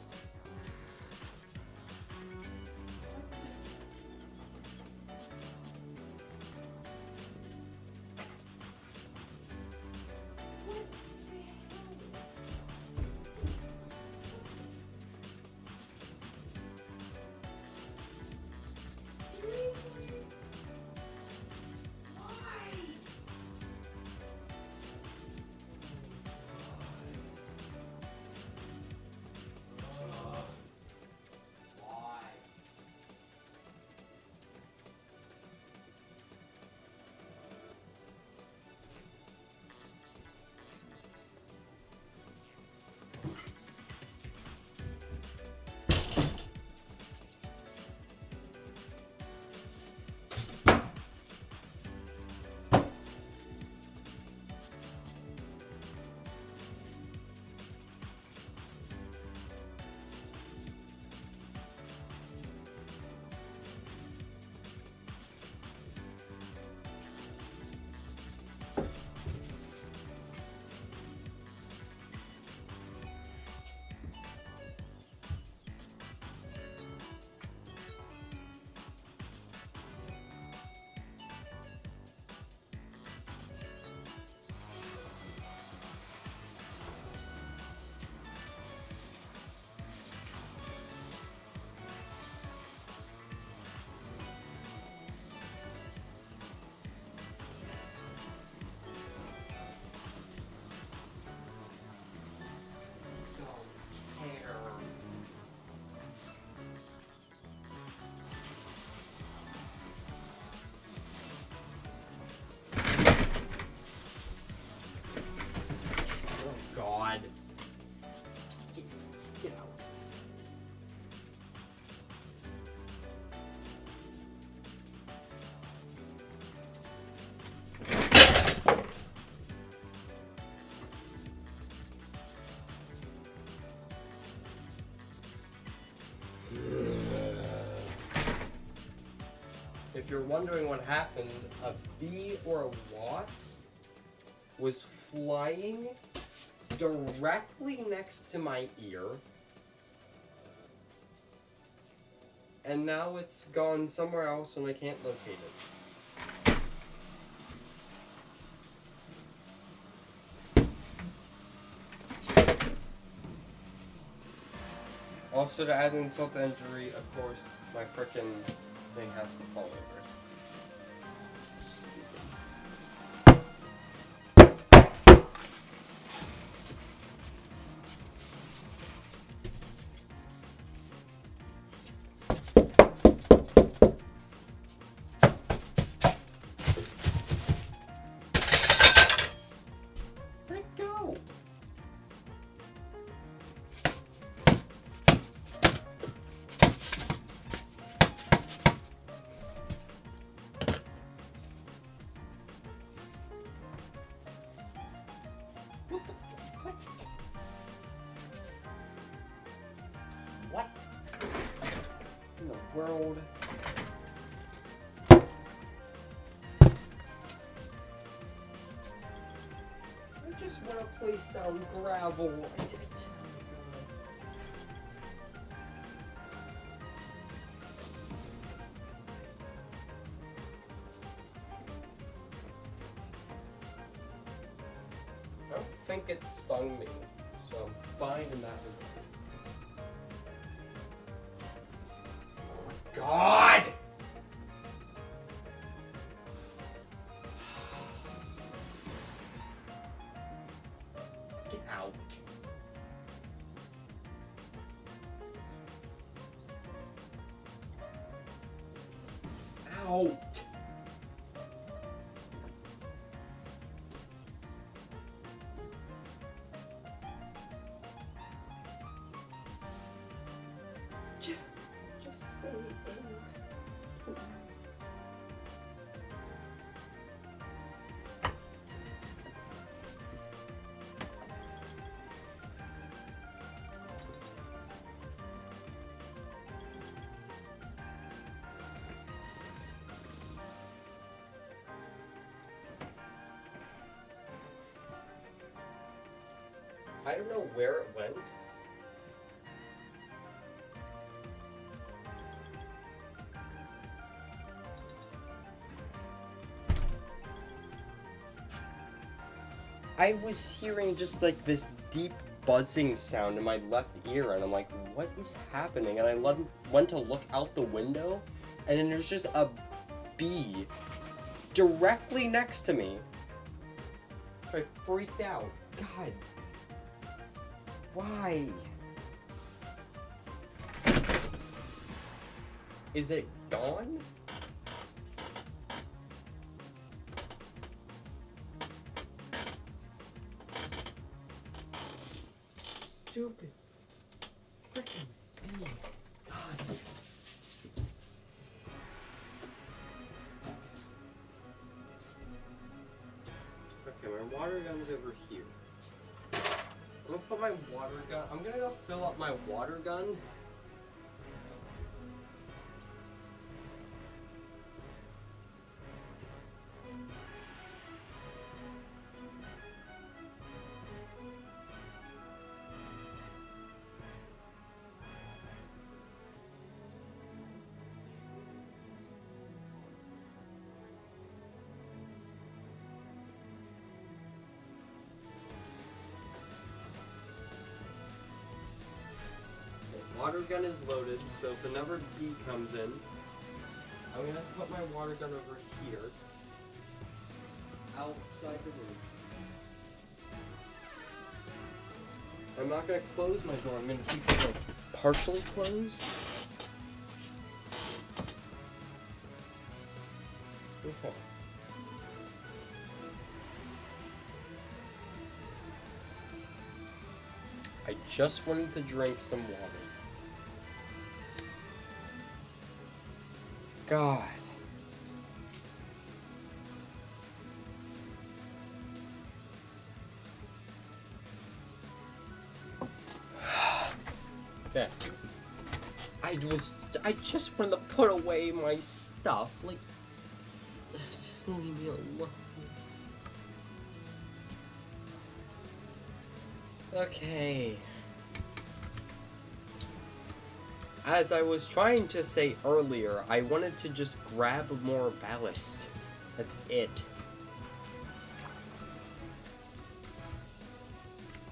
Speaker 1: If you're wondering what happened, a bee or a wasp was flying directly next to my ear, and now it's gone somewhere else and I can't locate it. Also, to add insult to injury, of course, my frickin' thing has to fall over. Where'd it go? What in the world? just want to place down gravel. I don't think it stung me, so I'm fine in that regard. Oh my god! Get out. Out! Just stay in, please. I don't know where it went. I was hearing just like this deep buzzing sound in my left ear, and I'm like, what is happening? And I went to look out the window, and then there's just a bee directly next to me. So I freaked out. God. Why? Is it gone? Stupid freaking bee. God. Okay, my water gun's over here. I'm gonna put my water gun. I'm gonna go fill up my water gun. Water gun is loaded, so if another bee comes in, I'm gonna put my water gun over here, outside the room. I'm not gonna close my door. I'm gonna keep it like partially closed. Okay. I just wanted to drink some water. God. Okay. I just wanted to put away my stuff. Like, just leave me alone. Okay. As I was trying to say earlier, I wanted to just grab more ballast. That's it.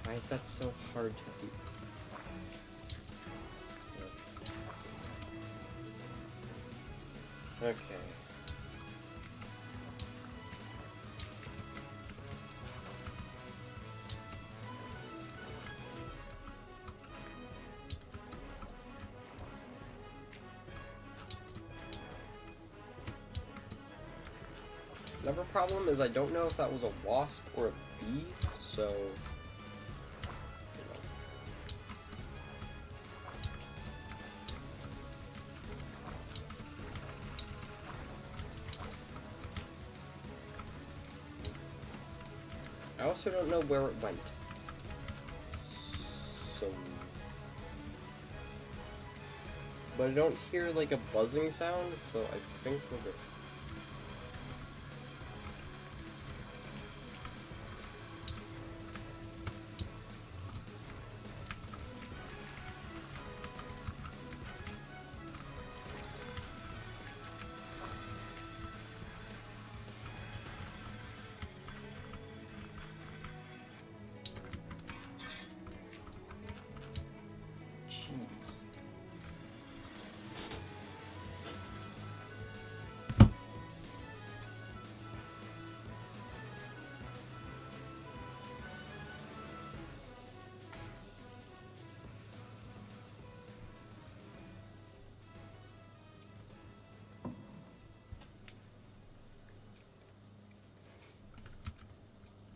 Speaker 1: Why is that so hard to do? Okay. Another problem is I don't know if that was a wasp or a bee, so... I also don't know where it went. So... But I don't hear like a buzzing sound, so I think we're good.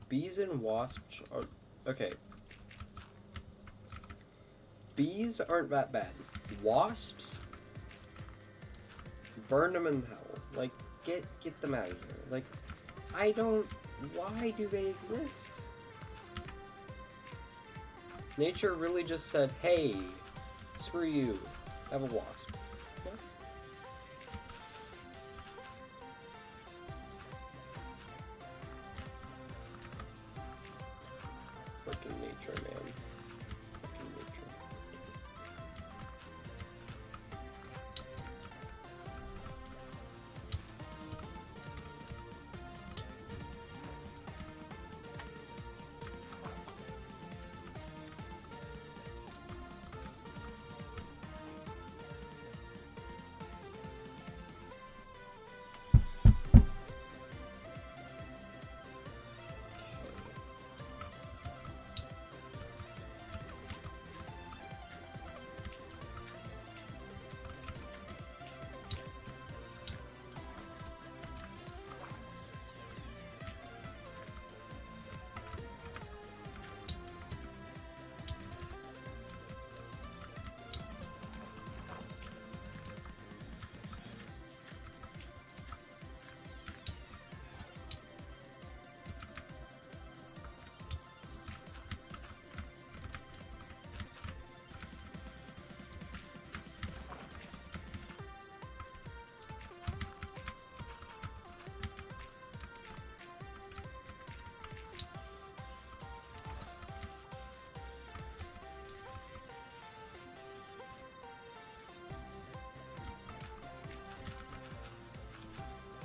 Speaker 1: Bees and wasps are... Okay. Bees aren't that bad. Wasps? Burn them in hell. Like, get them out of here. Like, I don't... Why do they exist? Nature really just said, hey, screw you. Have a wasp. What? Fucking nature, man. Fucking nature.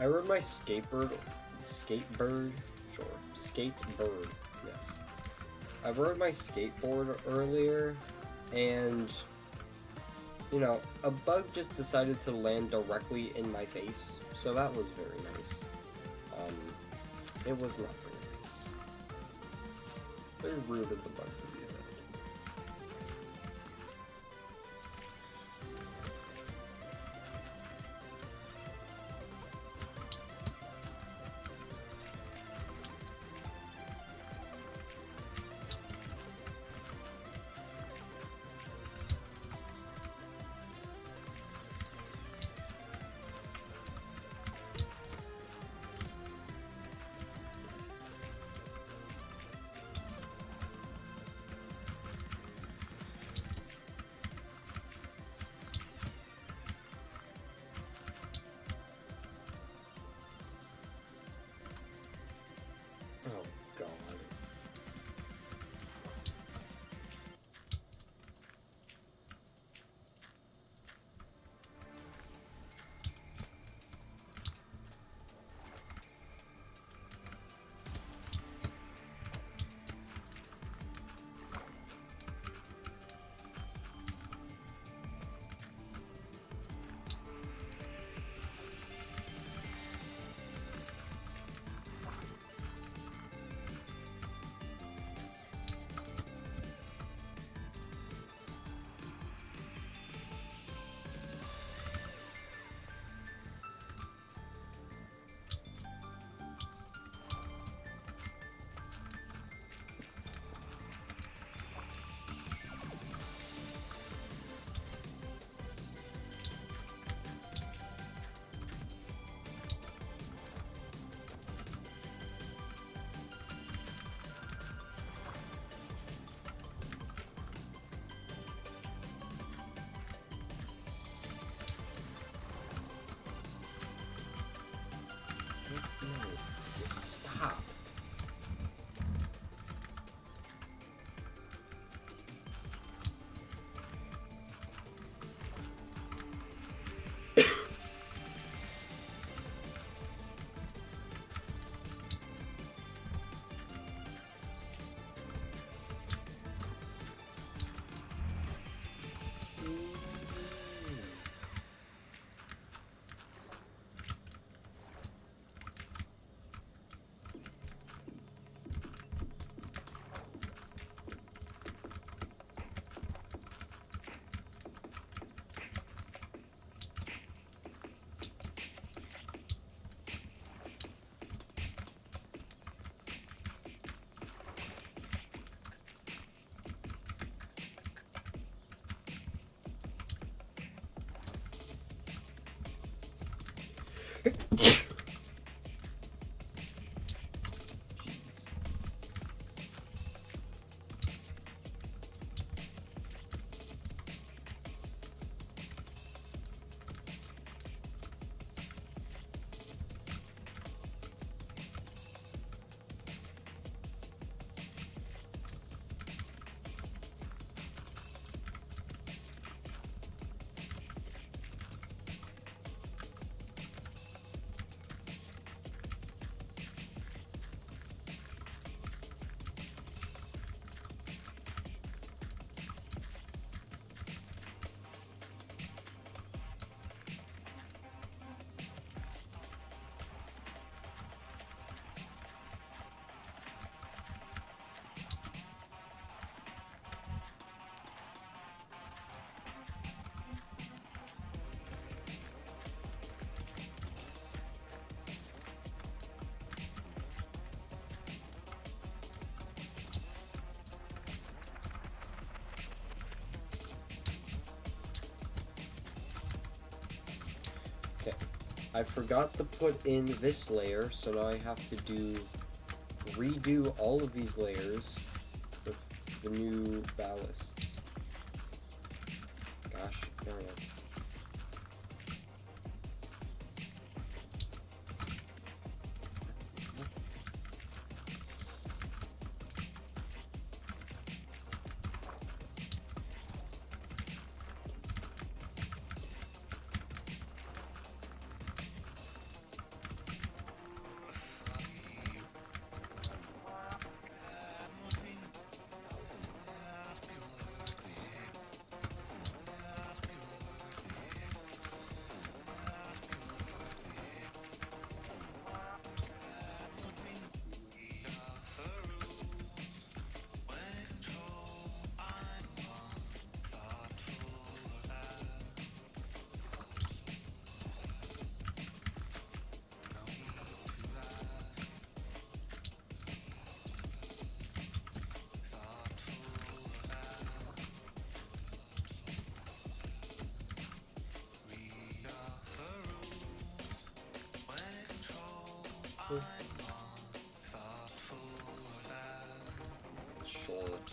Speaker 1: I rode my skatebird, sure, skatebird, yes. I rode my skateboard earlier, and, you know, a bug just decided to land directly in my face, so that was very nice. It was not very nice. Very rude of the bug to do that. Okay, I forgot to put in this layer, so now I have to redo all of these layers with the new ballast. Gosh, darn it. Short.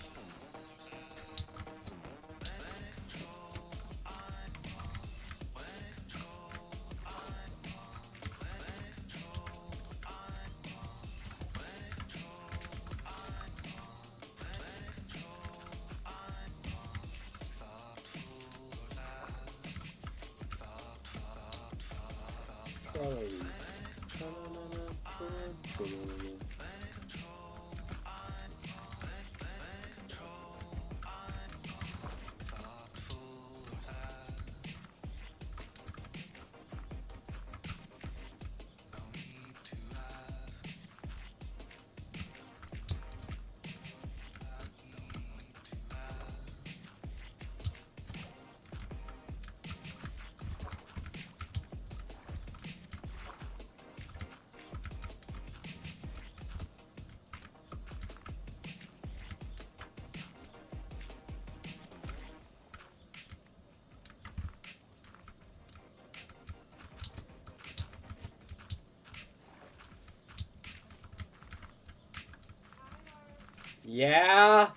Speaker 1: Yeah.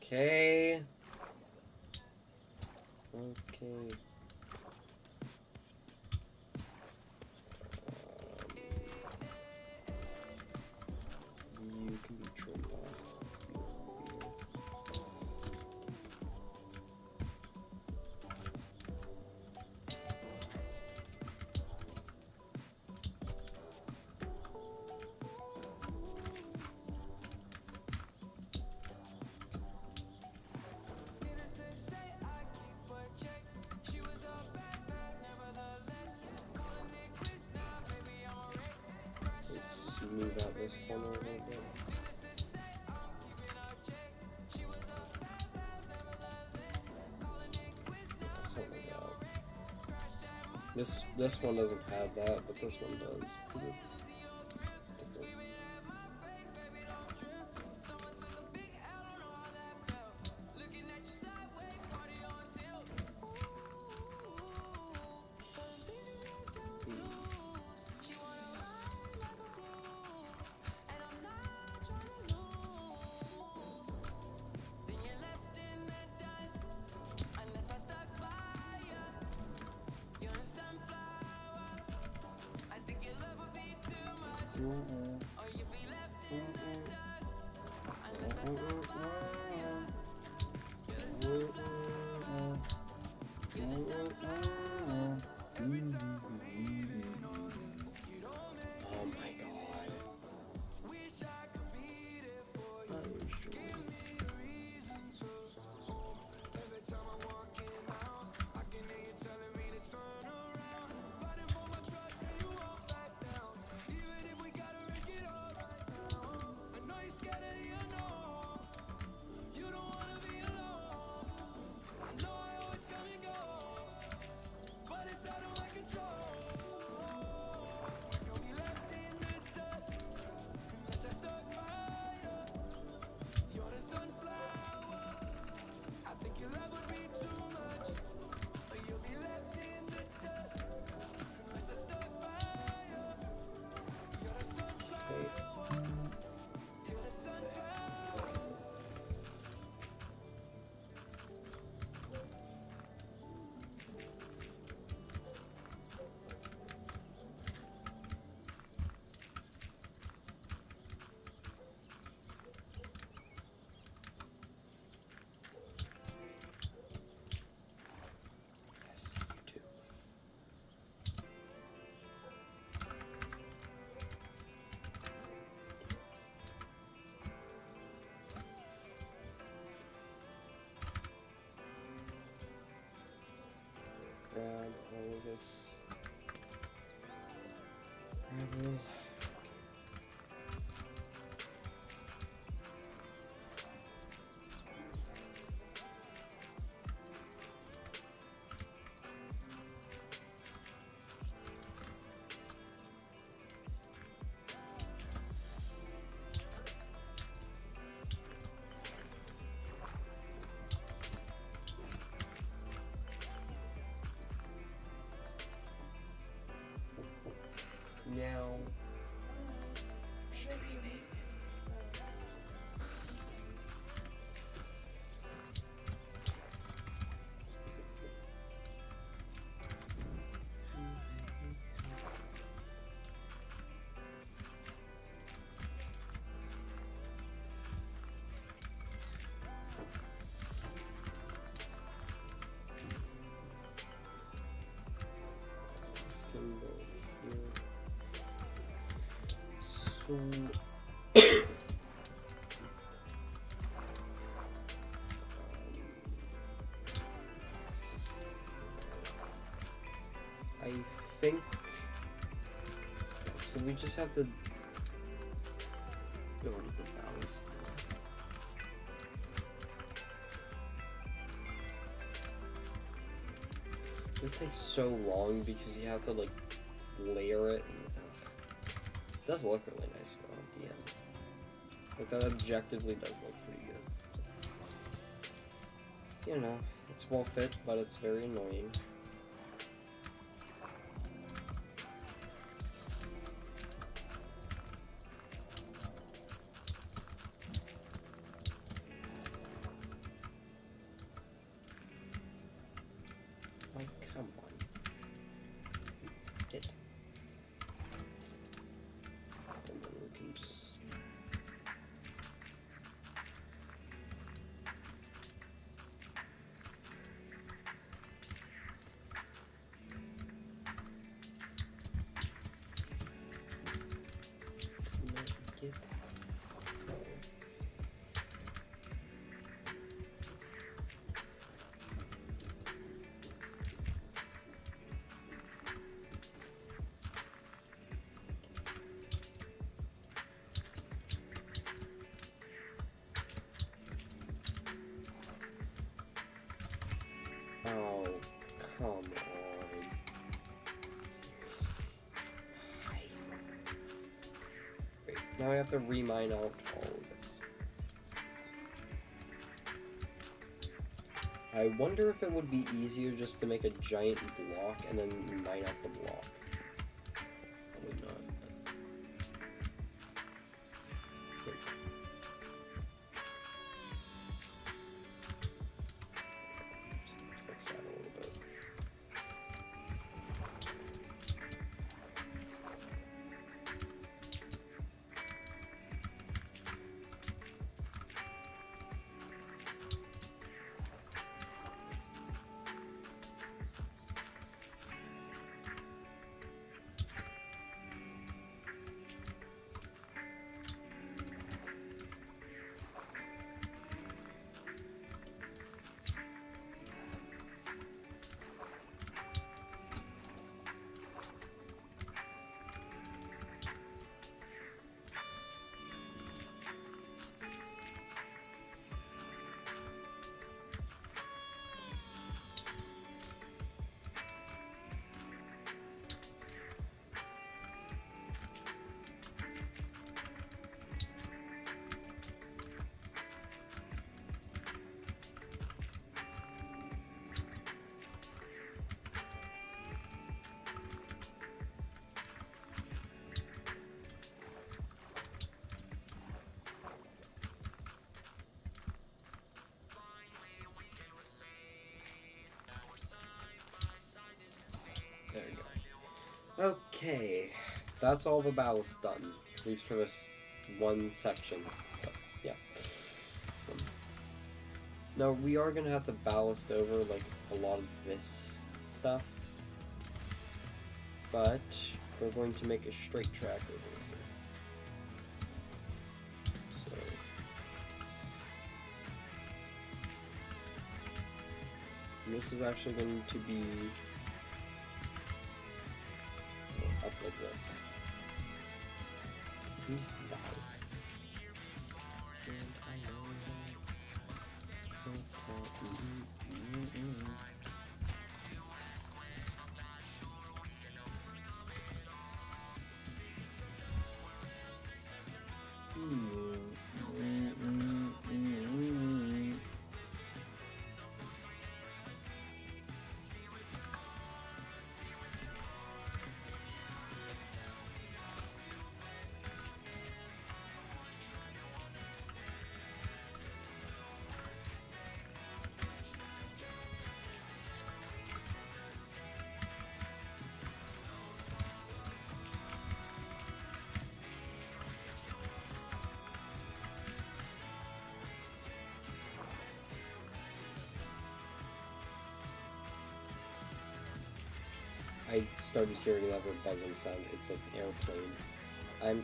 Speaker 1: Okay. Okay. You can be trimmed off. Smooth out this corner a little bit. Something like that. This one doesn't have that, but this one does. It's different. this gravel. Now, should be amazing. This can go here. So I think so. We just have to go to the ballast. This takes so long because you have to like layer it. And, it does look really nice though at the end. Like that objectively does look pretty good. You know, it's well fit, but it's very annoying. Like, come on. It. And then we can just... Get... Oh, come on. Seriously. Why? Wait, now I have to remine out all of this. I wonder if it would be easier just to make a giant block and then mine out the block. Probably not. But... Here we go. Fix that a little bit. There you go. Okay, that's all the ballast done, at least for this one section. So, yeah. This one. Now, we are going to have to ballast over, like, a lot of this stuff. But, we're going to make a straight track over here. So... And this is actually going to be... Please die. I started hearing another buzzing sound. It's an airplane. I'm...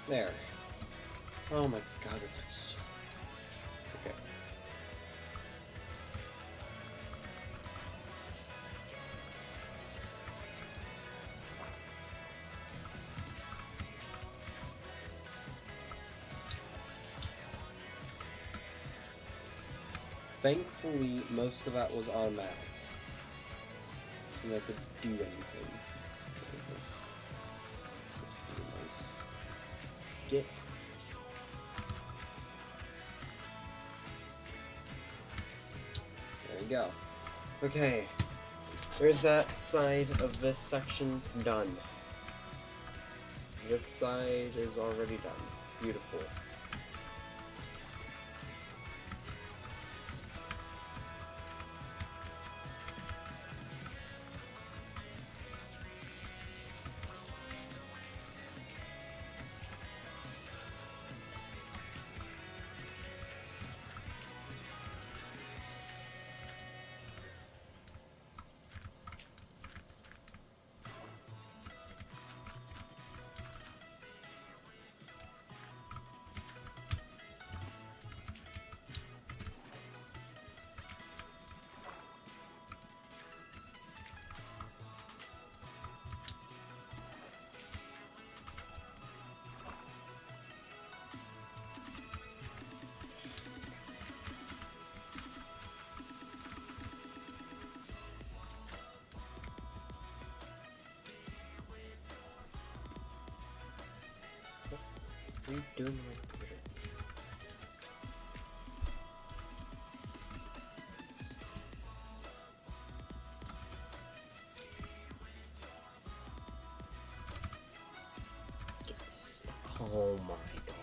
Speaker 1: There. Oh my god, that's so... Okay. Thankfully, most of that was automatic. You didn't have to do anything. That's pretty nice. Get. There we go. Okay. There's that side of this section done. This side is already done. Beautiful. What are you doing with Twitter? Oh my god.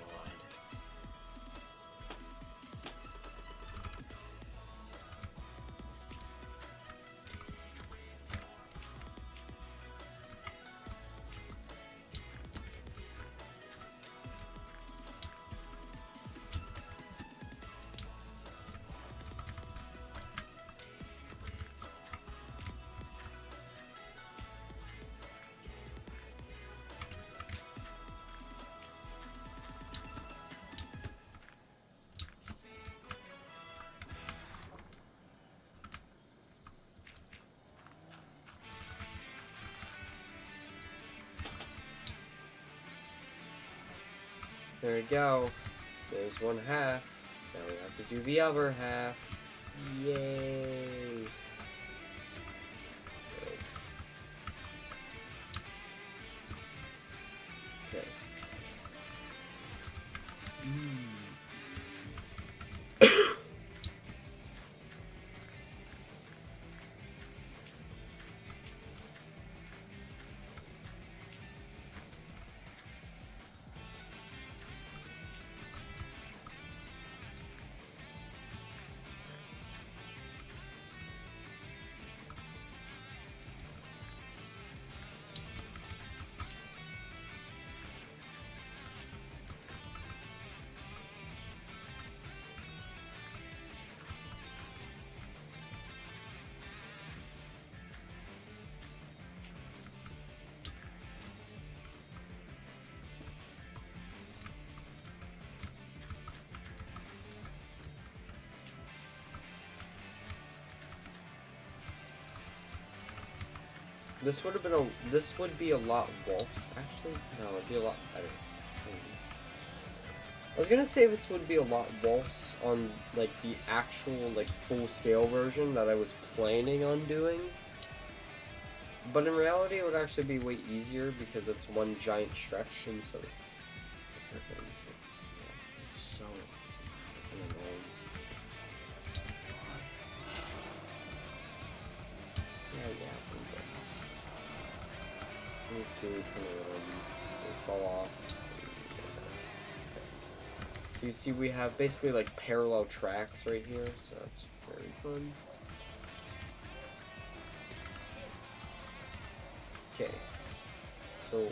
Speaker 1: There we go. There's one half. Now we have to do the other half. Yay! Good. Okay. This would have been this would be a lot worse. Actually, no, it'd be a lot better. I was gonna say this would be a lot worse on like the actual like full scale version that I was planning on doing. But in reality, it would actually be way easier because it's one giant stretch instead of things. Yeah, so annoying. Turn around, fall off. Okay. You see we have basically like parallel tracks right here, so that's very fun. Okay. So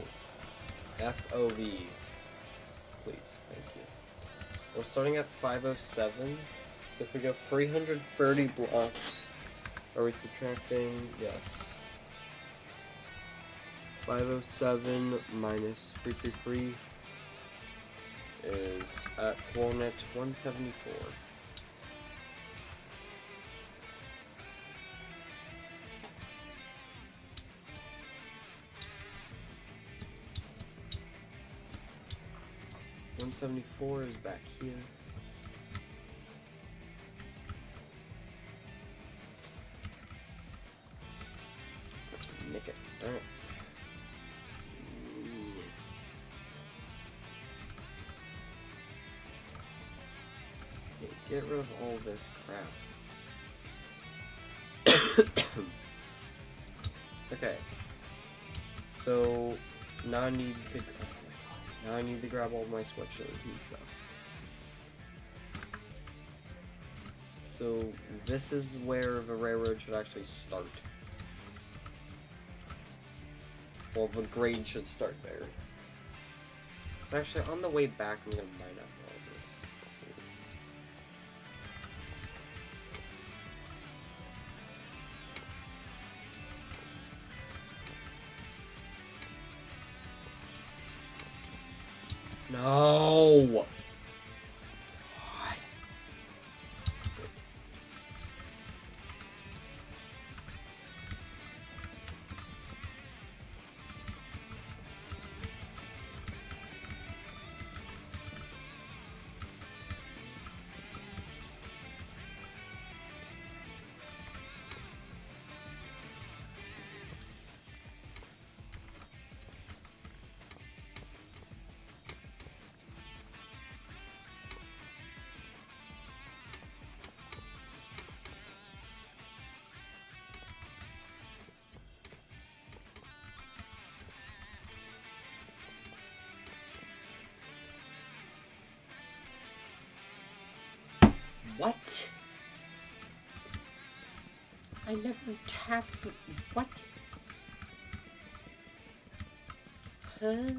Speaker 1: FOV, please, thank you. We're starting at 507. So if we go 330 blocks, are we subtracting? Yes. 507 minus 333 is at coordinate 174. Is back here. Nick it. Darn it. Get rid of all this crap. Okay. So now I need to grab all my switches and stuff. So this is where the railroad should actually start. Well, the grade should start there. Actually, on the way back, I'm gonna mine up all this. No! God. What? I never tapped. What? Huh?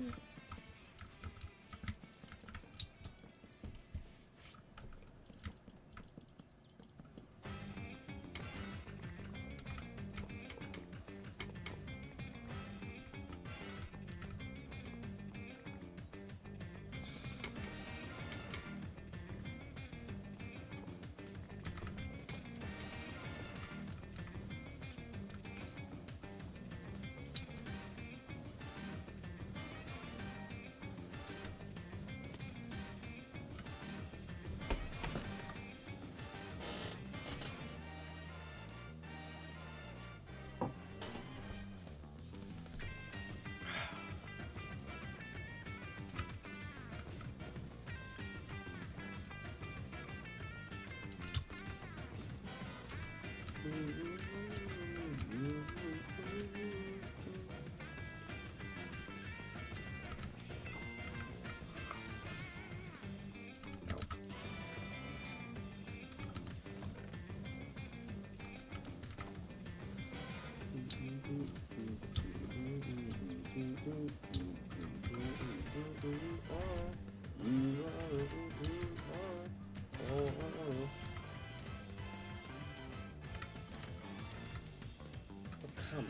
Speaker 1: Come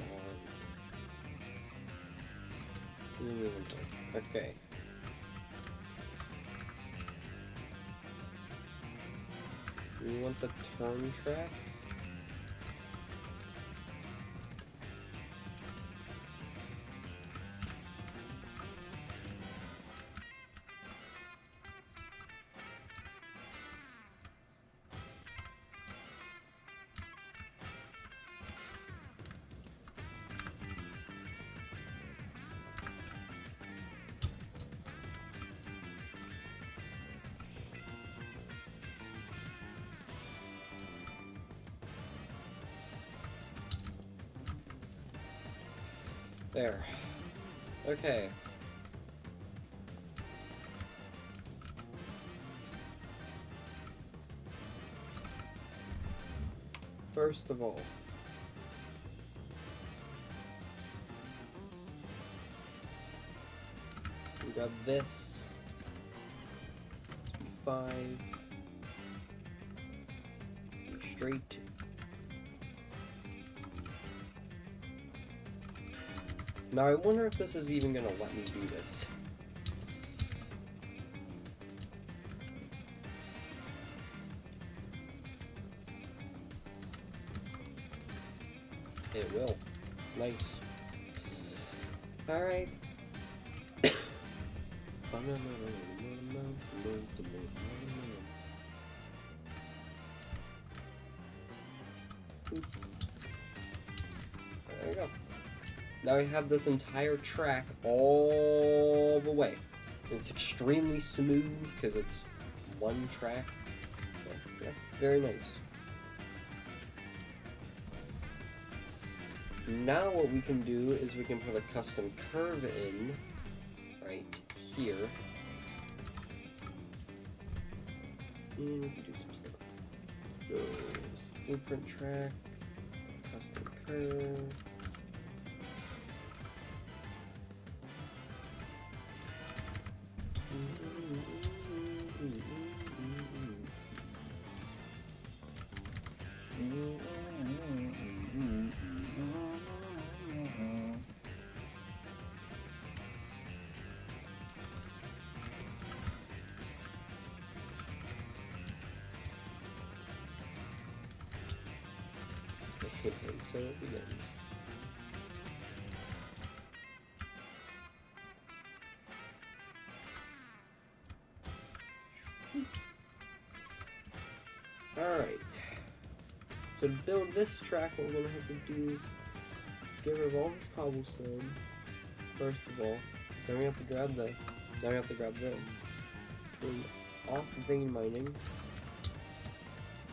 Speaker 1: on. Okay. We want the turn track. There. Okay. First of all, we got this. Let's be 5. Let's be straight. Now I wonder if this is even gonna let me do this. It will. Nice. Alright. There we go. Now we have this entire track all the way. It's extremely smooth because it's one track. So, yeah, very nice. Now what we can do is we can put a custom curve in right here. And we can do some stuff. So, blueprint track, custom curve. Okay, so it begins. Alright. So to build this track, what we're gonna have to do is get rid of all this cobblestone, first of all. Then we have to grab this. Then we have to grab this. Turn off vein mining.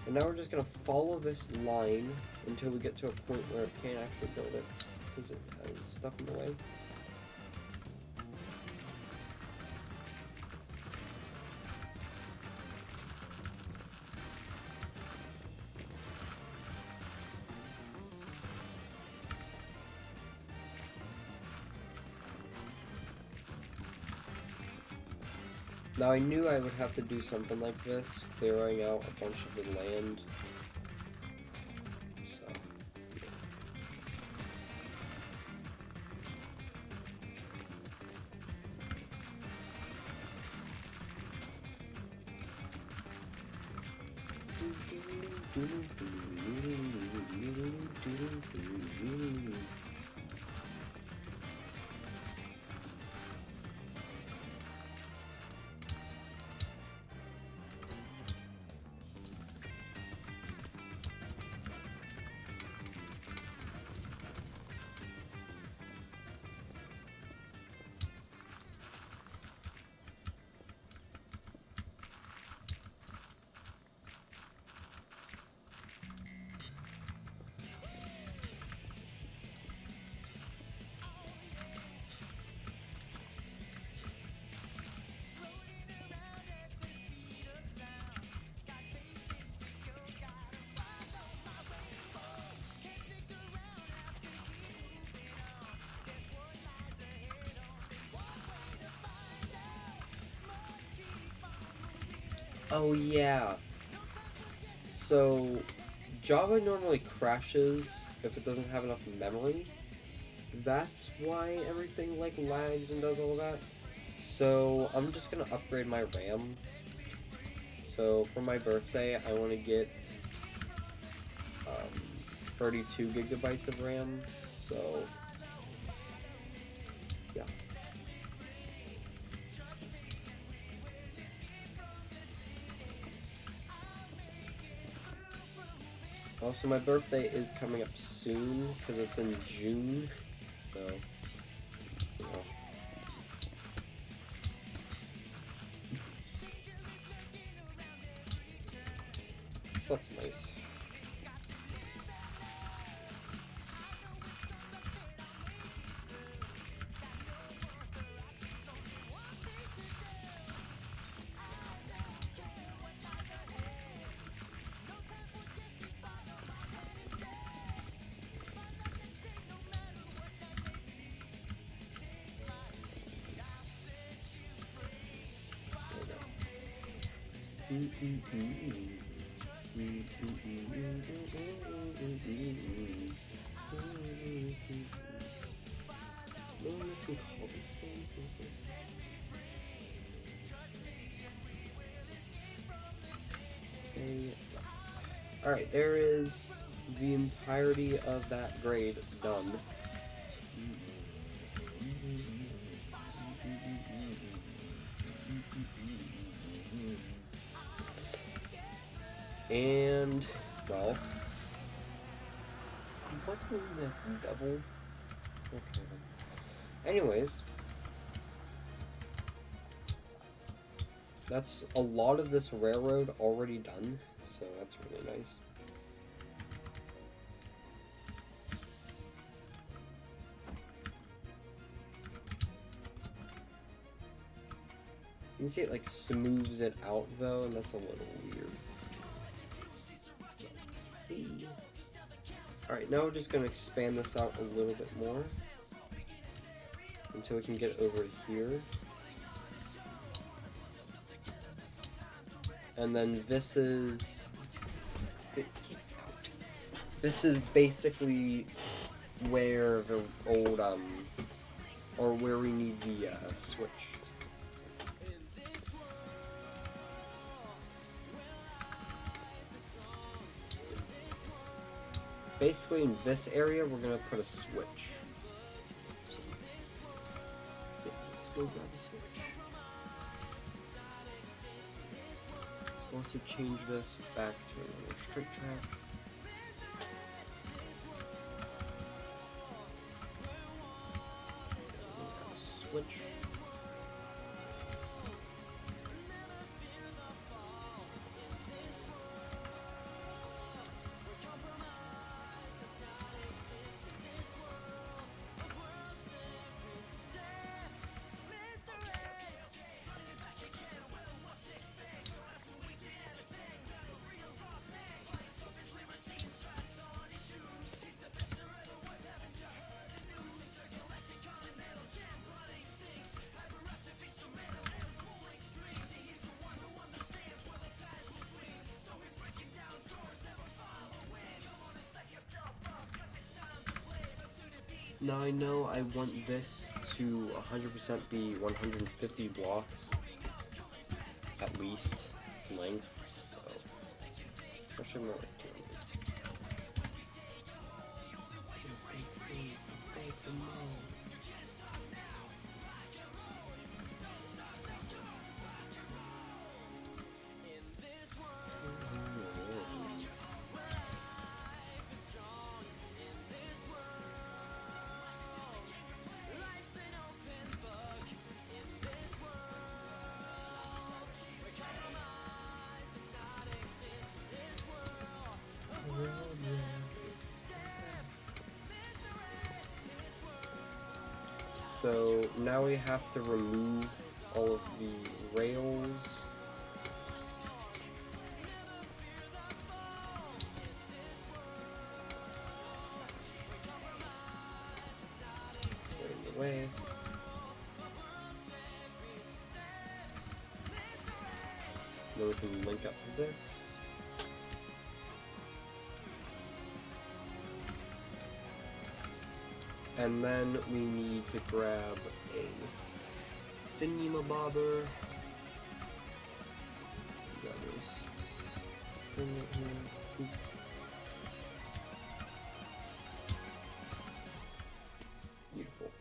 Speaker 1: And now we're just gonna follow this line until we get to a point where it can't actually build it because it has stuff in the way. Now I knew I would have to do something like this, clearing out a bunch of the land. So, oh yeah. So Java normally crashes if it doesn't have enough memory. That's why everything like lags and does all that. So I'm just gonna upgrade my RAM. So for my birthday, I want to get 32 gigabytes of RAM. So yeah. Also, my birthday is coming up soon because it's in June. So, you know. So that's nice. Say yes. Alright, there is the entirety of that grade done. And, well, what in the devil? Okay. Anyways, that's a lot of this railroad already done, so that's really nice. You can see it like smooths it out though, and that's a little weird. Alright, now we're just going to expand this out a little bit more until we can get over here. And then this is basically where the old or where we need the switch. Basically in this area we're gonna put a switch. Yeah, let's go grab a switch. Also change this back to a straight track. Switch. Now I know I want this to 100% be 150 blocks, at least, length, so, actually more like 200. So now we have to remove all of the rails. Get in the way. Then we can link up to this. And then we need to grab a thingamabobber. Got this thing right here. Oop. Beautiful.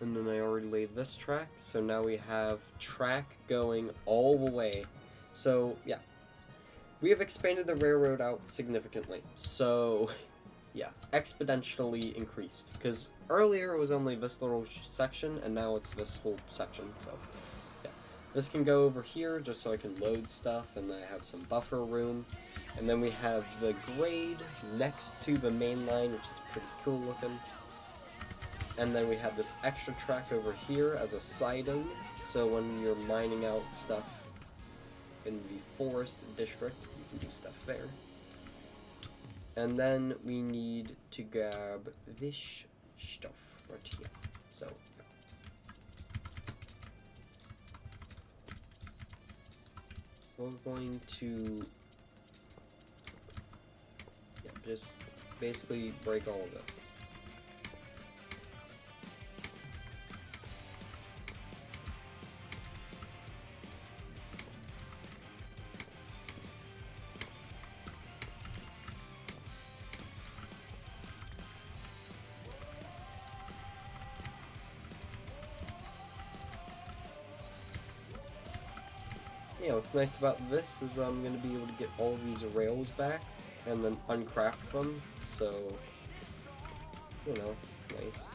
Speaker 1: And then I already laid this track, so now we have track going all the way. So yeah, we have expanded the railroad out significantly. So yeah, exponentially increased, because earlier it was only this little section, and now it's this whole section, so yeah. This can go over here, just so I can load stuff, and I have some buffer room, and then we have the grade next to the main line, which is pretty cool looking, and then we have this extra track over here as a siding, so when you're mining out stuff in the forest district, you can do stuff there. And then we need to grab this stuff right here. So, we're going to just basically break all of this. What's nice about this is I'm going to be able to get all of these rails back and then uncraft them, so, it's nice.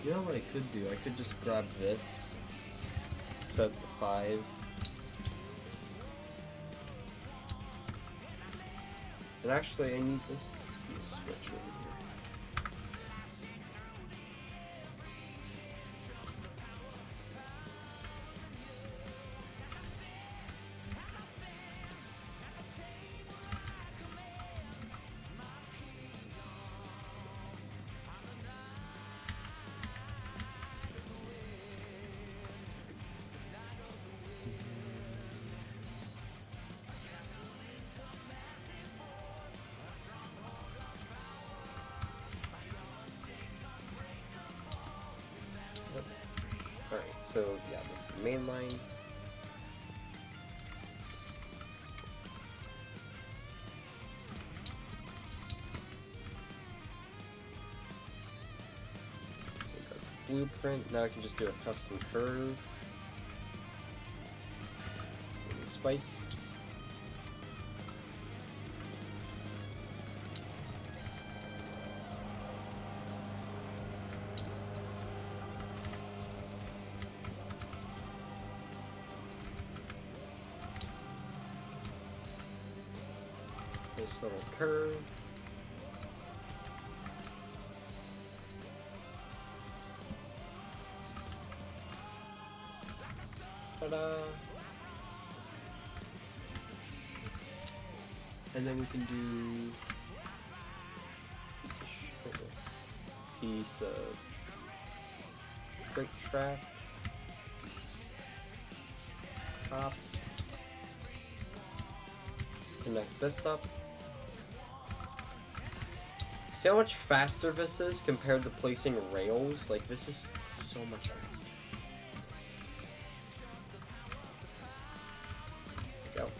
Speaker 1: You know what I could do? I could just grab this, set the 5, and actually I need this to be a switch over here. Alright, so yeah, this is the main line. We got the blueprint. Now I can just do a custom curve. And spike. This little curve. Ta-da! And then we can do piece of straight track, top, connect this up. See how much faster this is compared to placing rails? Like, this is so much faster. There we go.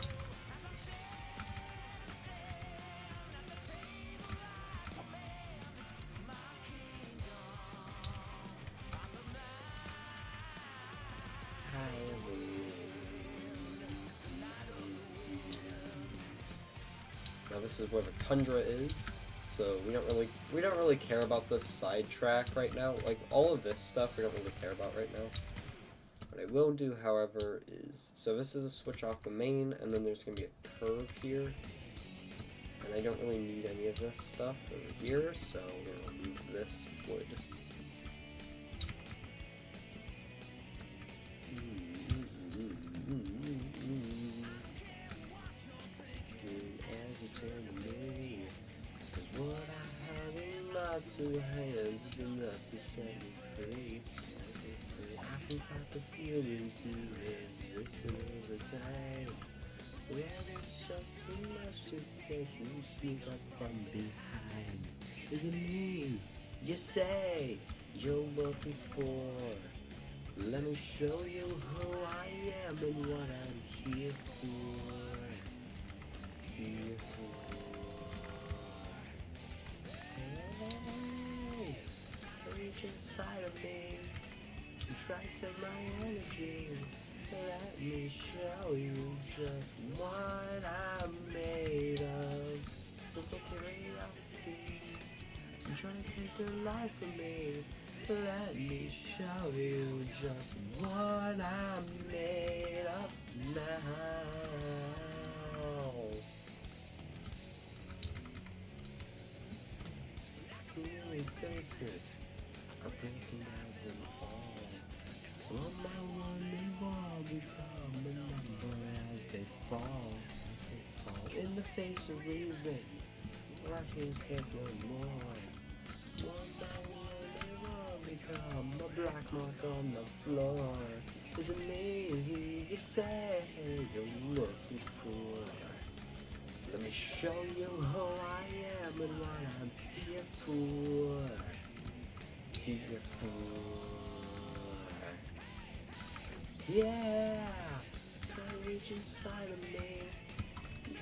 Speaker 1: Now this is where the tundra is. So we don't really care about this side track right now. Like, all of this stuff we don't really care about right now. What I will do, however, is, so this is a switch off the main, and then there's gonna be a curve here. And I don't really need any of this stuff over here, so we're gonna remove this wood. Two hands is enough to set me free. I can fight the feeling to resist another time. When it's just too much to take, you sneak up from behind. Is it me you say you're looking for? Let me show you who I am and what I'm here for. Here for. Inside of me, subtract my energy. Let me show you just what I'm made of. Simple curiosity. I'm trying to take your life from me. Let me show you just what I'm made of now. Clearly faces are breaking as an all. One by one they all become a number as they fall. In the face of reason, I can't take no more. One by one they all become a black mark on the floor. Is it me you say you're looking for? Let me show you who I am and what I'm here for. Here for. Yeah, try to reach inside of me.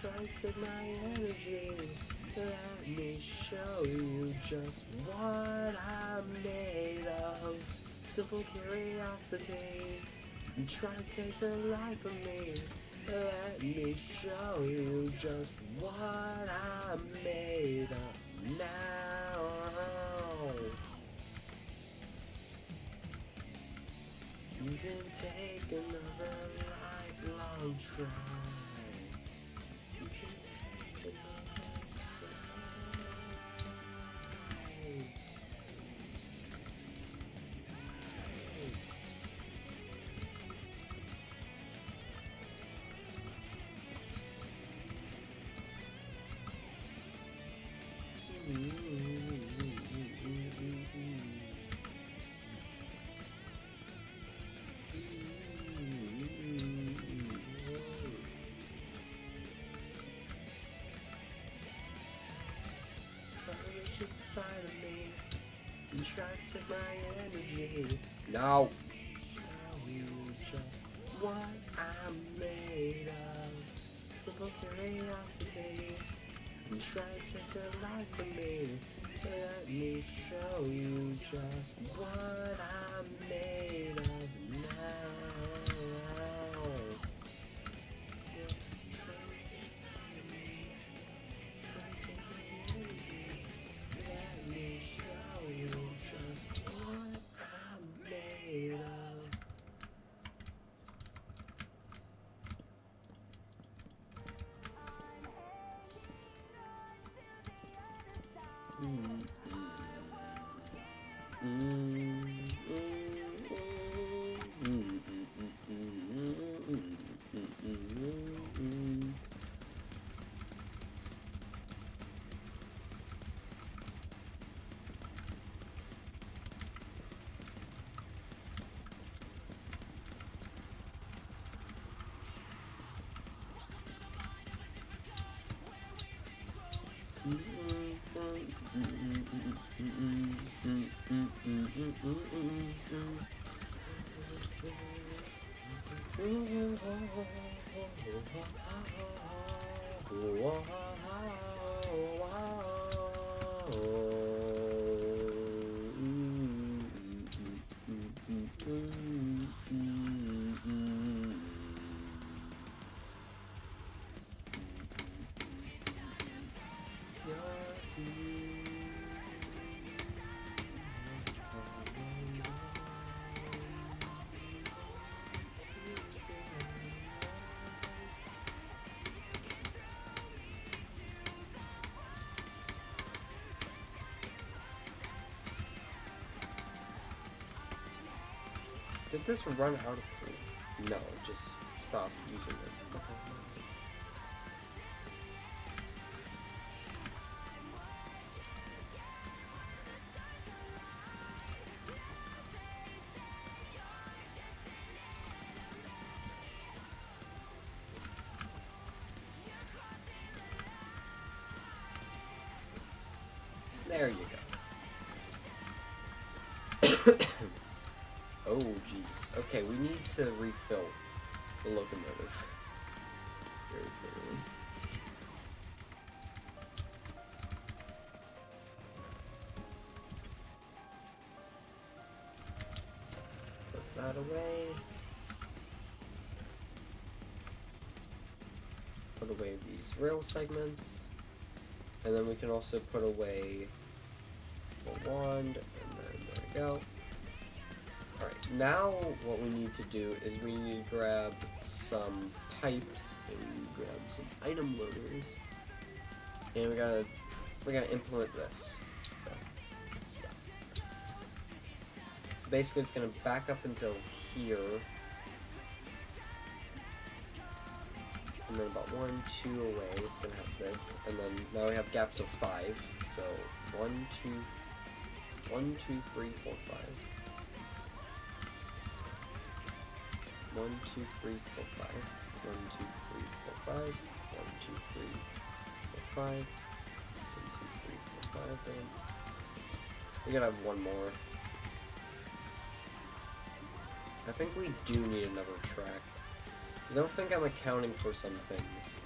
Speaker 1: Try to take my energy. Let me show you just what I'm made of. Simple curiosity. Try to take the life of me. Let me show you just what I'm made of now. You can take another lifelong try. You can take another try. Inside of me and try to take my energy. No. Show you just what I'm made of. Simple curiosity and try to take the life from me. Let me show you just what I'm made of now. Did this run out of food? No, just stop using it. There you go. Oh, jeez. Okay, we need to refill the locomotive. Very clearly. Put that away. Put away these rail segments. And then we can also put away the wand, and then there we go. Alright, now what we need to do is we need to grab some pipes and grab some item loaders. And we gotta implement this. So basically it's gonna back up until here. And then about 1, 2 away, it's gonna have this. And then now we have gaps of 5. So 1, 2, 1, 2, 3, 4, 5. 1, 2, 3, 4, 5. 1, 2, 3, 4, 5. 1, 2, 3, 4, 5. 1, 2, 3, 4, 5. And we gotta have one more. I think we do need another track. Because I don't think I'm accounting for some things.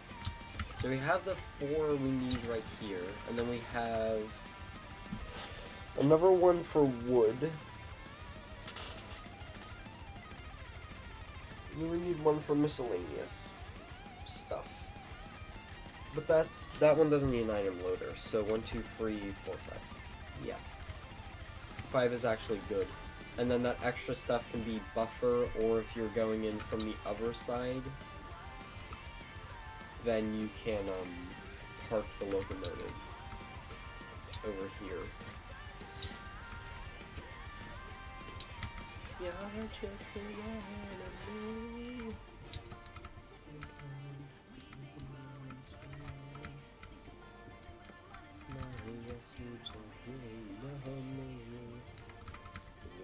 Speaker 1: So we have the 4 we need right here. And then we have another one for wood. And then we need one for miscellaneous stuff. But that one doesn't need an item loader. So 1, 2, 3, 4, 5. Yeah. 5 is actually good. And then that extra stuff can be buffer, or if you're going in from the other side, then you can park the locomotive over here. You're just an enemy.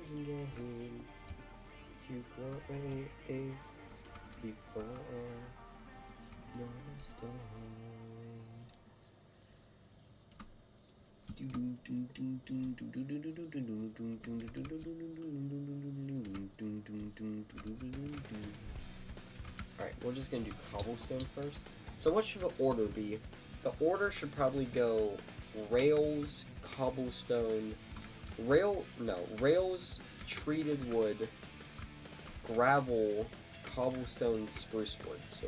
Speaker 1: You before Alright, we're just gonna do cobblestone first. So what should the order be? The order should probably go rails, cobblestone, rails, treated wood, gravel, cobblestone, spruce wood. So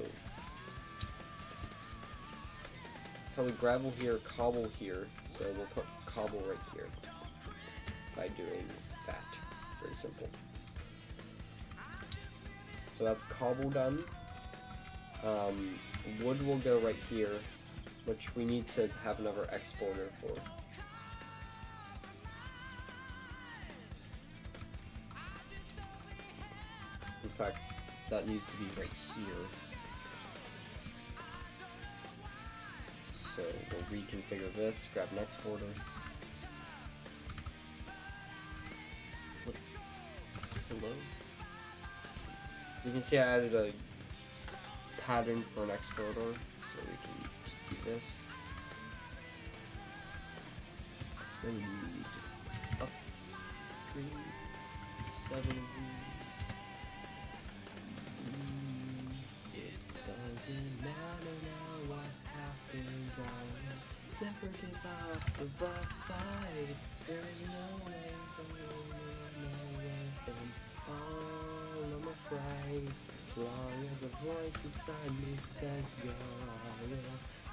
Speaker 1: probably gravel here, cobble here. So we'll put cobble right here by doing that. Very simple. So that's cobble done. Wood will go right here, which we need to have another exporter for. In fact, that needs to be right here. So we'll reconfigure this, grab an exporter. What? Hello? You can see I added a pattern for an exporter, so we can just do this. Then we need upgrade 7 of these. It doesn't matter now what happens, I'll never give up the fight. There's no way from all of my frights. Long as a voice inside me says go,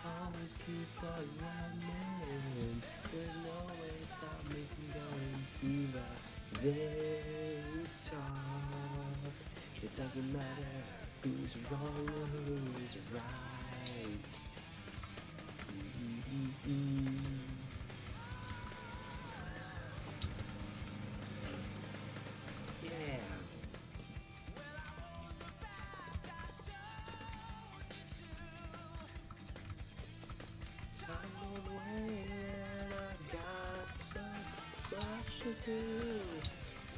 Speaker 1: I'll always keep on running. There's no way to stop me from going to the very top. It doesn't matter who's wrong or who's right. Yeah. I'm away and I got so much to do.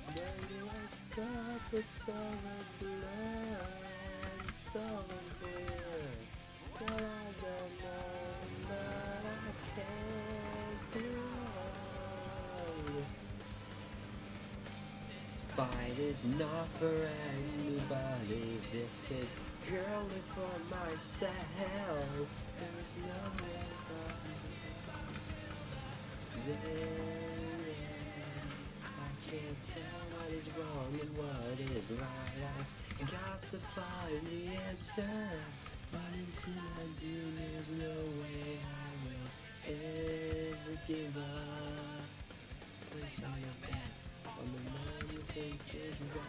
Speaker 1: When I stop, it's all a blur and so unclear. But I don't know that I can't do it. This fight is not for anybody. This is purely for myself. There's no way I can't tell what is wrong and what is right. I got to find the answer. But until I do, there's no way I will ever give up. Place on your bets
Speaker 2: is right.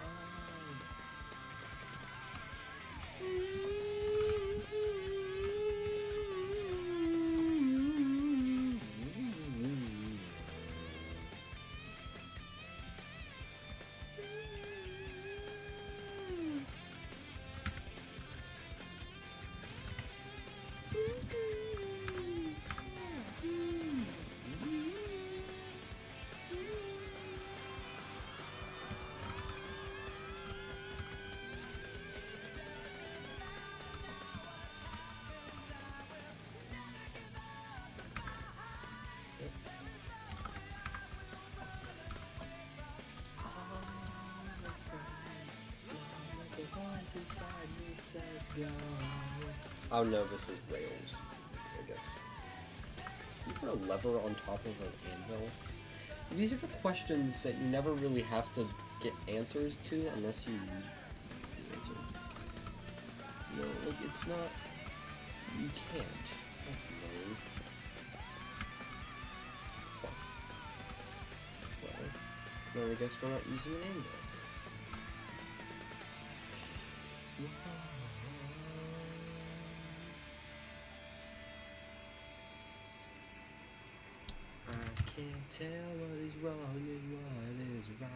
Speaker 2: Inside me says go.
Speaker 1: Oh no, this is rails, I guess. You put a lever on top of an anvil? These are the questions that you never really have to get answers to unless you need the answer. No, like, it's not... You can't. That's lame. Well, then I guess we're not using an anvil. I can't tell what is wrong and what is right.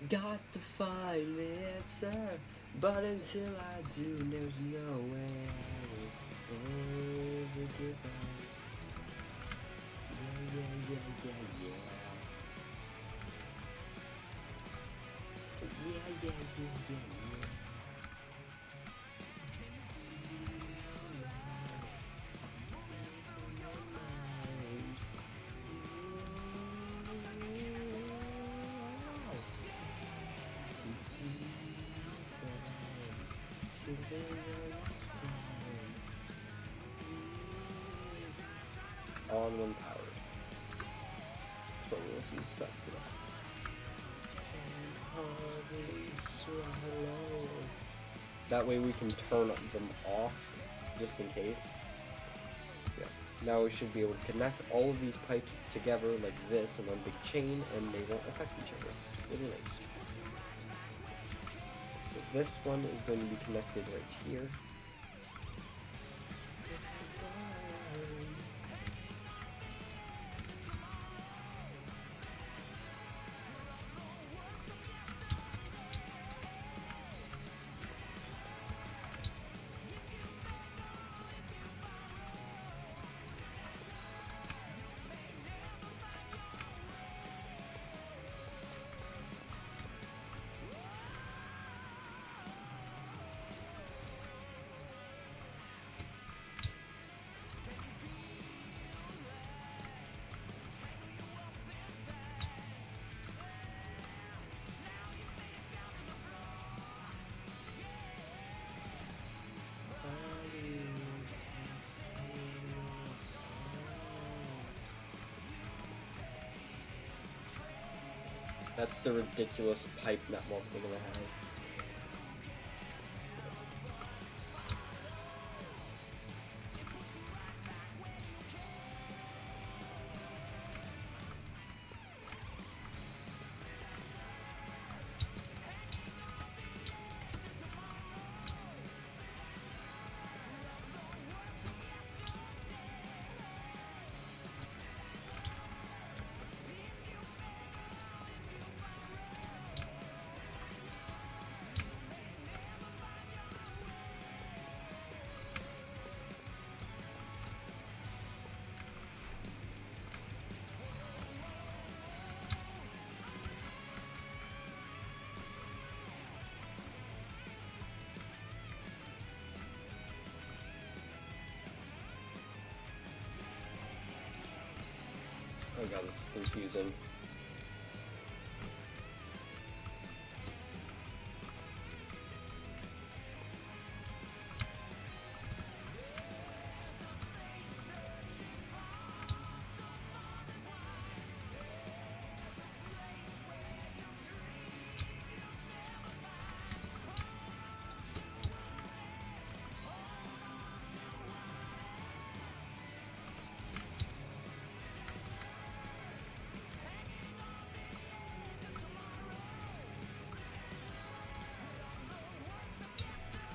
Speaker 1: I got to find the answer, but until I do, there's no way I will ever give up. Yeah. On when powered. That's what we'll be set to that. That way we can turn them off just in case. So yeah. Now we should be able to connect all of these pipes together like this in one big chain and they won't affect each other. Really nice. So this one is going to be connected right here. That's the ridiculous pipe network we're gonna have. Oh god, this is confusing.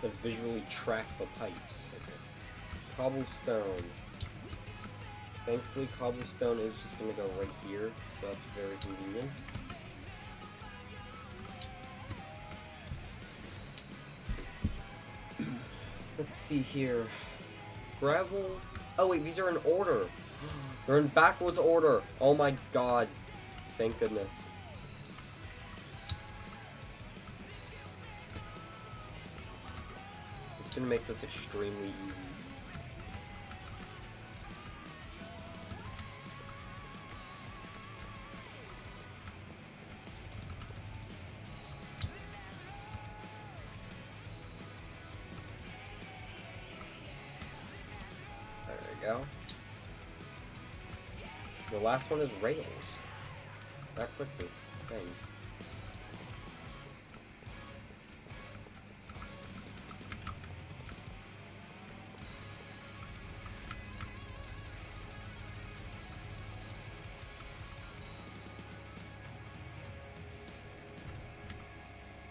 Speaker 1: to visually track the pipes. Okay. Cobblestone. Thankfully, cobblestone is just gonna go right here, so that's very convenient. Let's see here. Gravel. Oh wait, these are in order. They're in backwards order. Oh my god. Thank goodness. It's gonna make this extremely easy. There we go. The last one is rails. That quickly. Dang.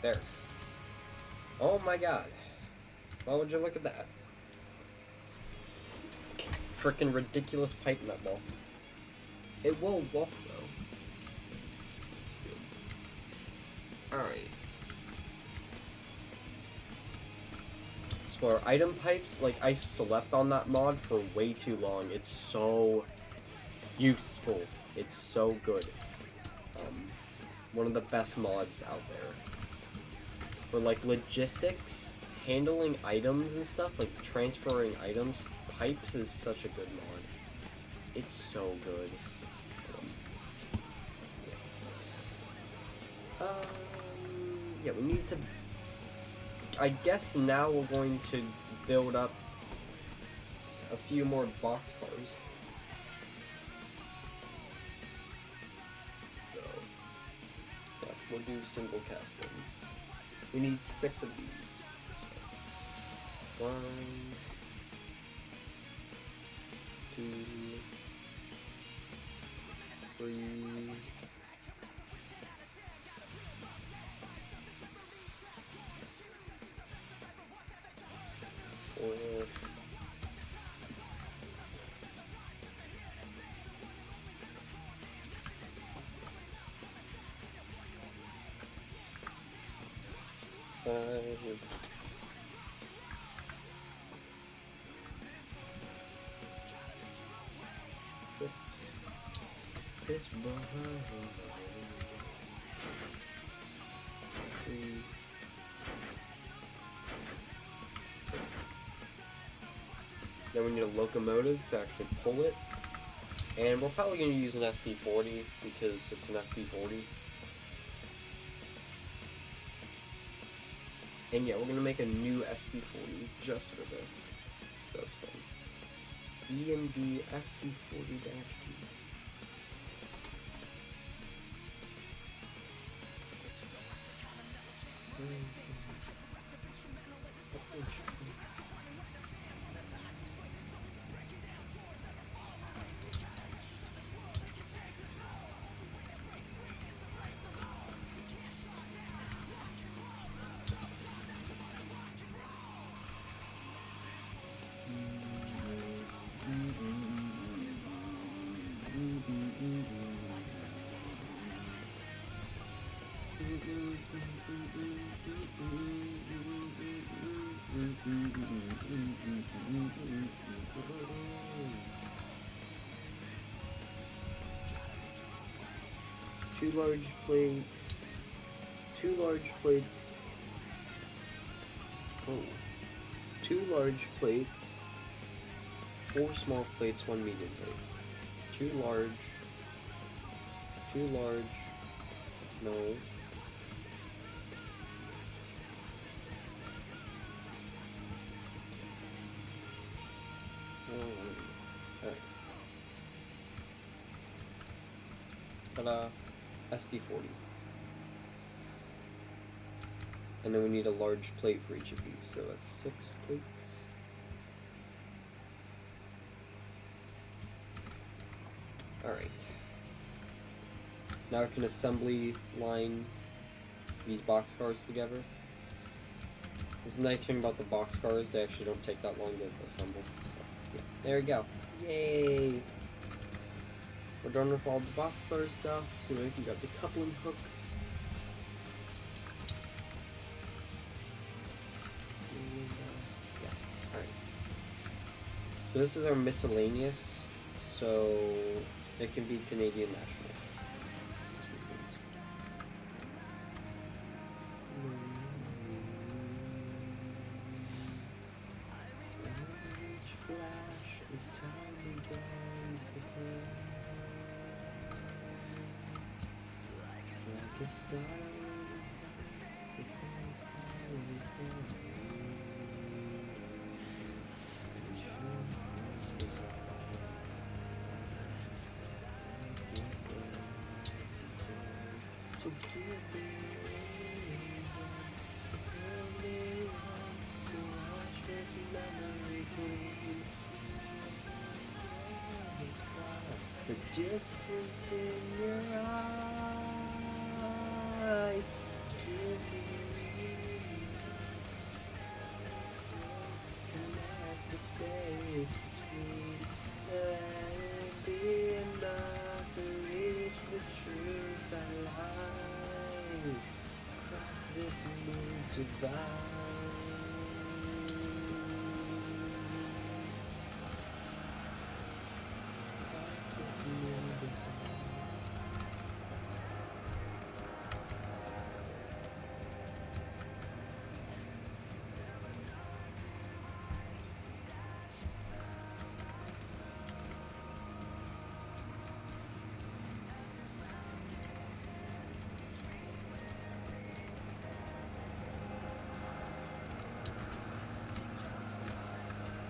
Speaker 1: There. Oh my god. Why would you look at that? Frickin' ridiculous pipe netball. It will walk though. Alright. So for item pipes, like I slept on that mod for way too long. It's so useful. It's so good. One of the best mods out there. For like logistics, handling items and stuff, like transferring items, pipes is such a good mod. It's so good. Yeah, we need to. I guess now we're going to build up a few more boxcars. So, yeah, we'll do single castings. We need 6 of these. So, 1, 2, 3. 4. 5. 6. This behind 3. 6. Then we need a locomotive to actually pull it. And we're probably going to use an SD40 because it's an SD40. And yeah, we're going to make a new SD40 just for this. So that's fun. EMD SD40-D. Two large plates. 2 large plates. Oh. 2 large plates. 4 small plates, 1 medium plate. 2 large. 2 large. No. Alright. Ta-da. SD40. And then we need a large plate for each of these, so that's 6 plates. Alright. Now I can assembly line these boxcars together. This is the nice thing about the boxcars, they actually don't take that long to assemble. So, yeah, there you go. Yay! We're done with all the boxcar stuff, so we can grab the coupling hook. And, yeah, alright. So this is our miscellaneous, so it can be Canadian national. The distance in your eyes give me connect the space between and be enough to reach the truth that lies across this new divide.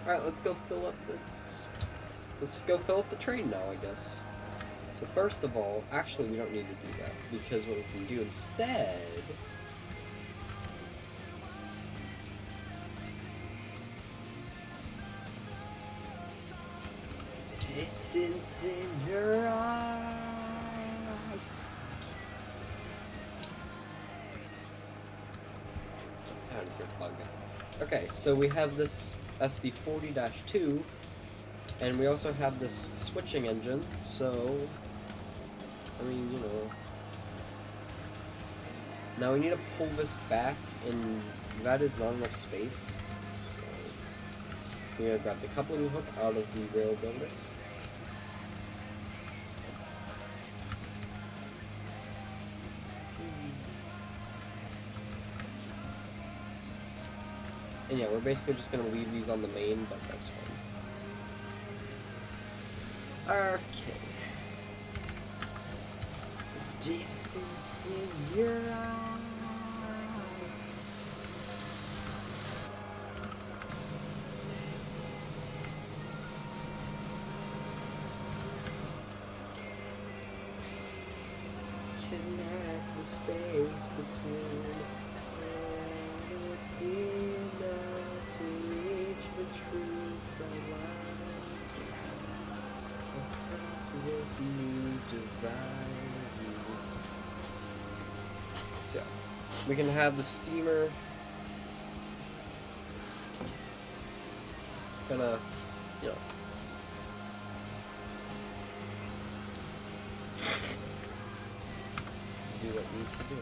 Speaker 1: Alright, let's go fill up this. Let's go fill up the train now, I guess. So first of all, actually we don't need to do that, because what we can do instead distance in your eyes. Out of here, bug. Okay, so we have this SD40-2, and we also have this switching engine, so, I mean, you know. Now we need to pull this back, and that is not enough space. So we're going to grab the coupling hook out of the rail builder. And yeah, we're basically just going to leave these on the main, but that's fine. Okay. Distance in your eyes. Connect the space between. Be enough to reach the truth that lies across this new divide. So, we can have the steamer kinda, you know, do what it needs to do.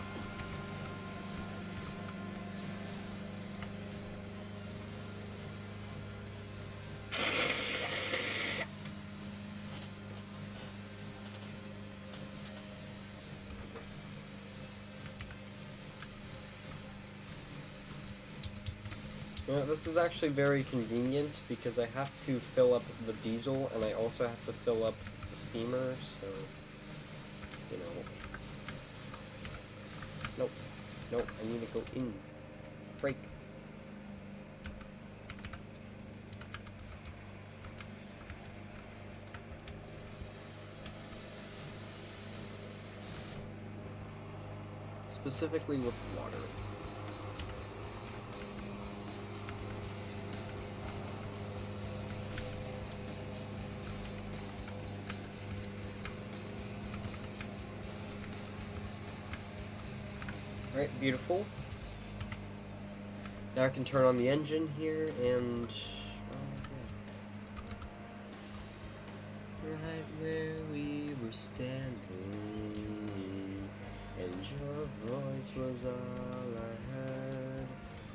Speaker 1: This is actually very convenient because I have to fill up the diesel and I also have to fill up the steamer, so, you know. Nope. Nope, I need to go in. Break. Specifically with water. Alright, beautiful. Now I can turn on the engine here and... Right where we were standing, and your voice was all I heard,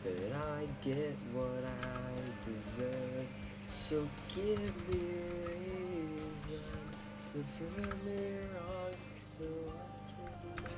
Speaker 1: but I get what I deserve, so give me a reason to prove me wrong, to watch me.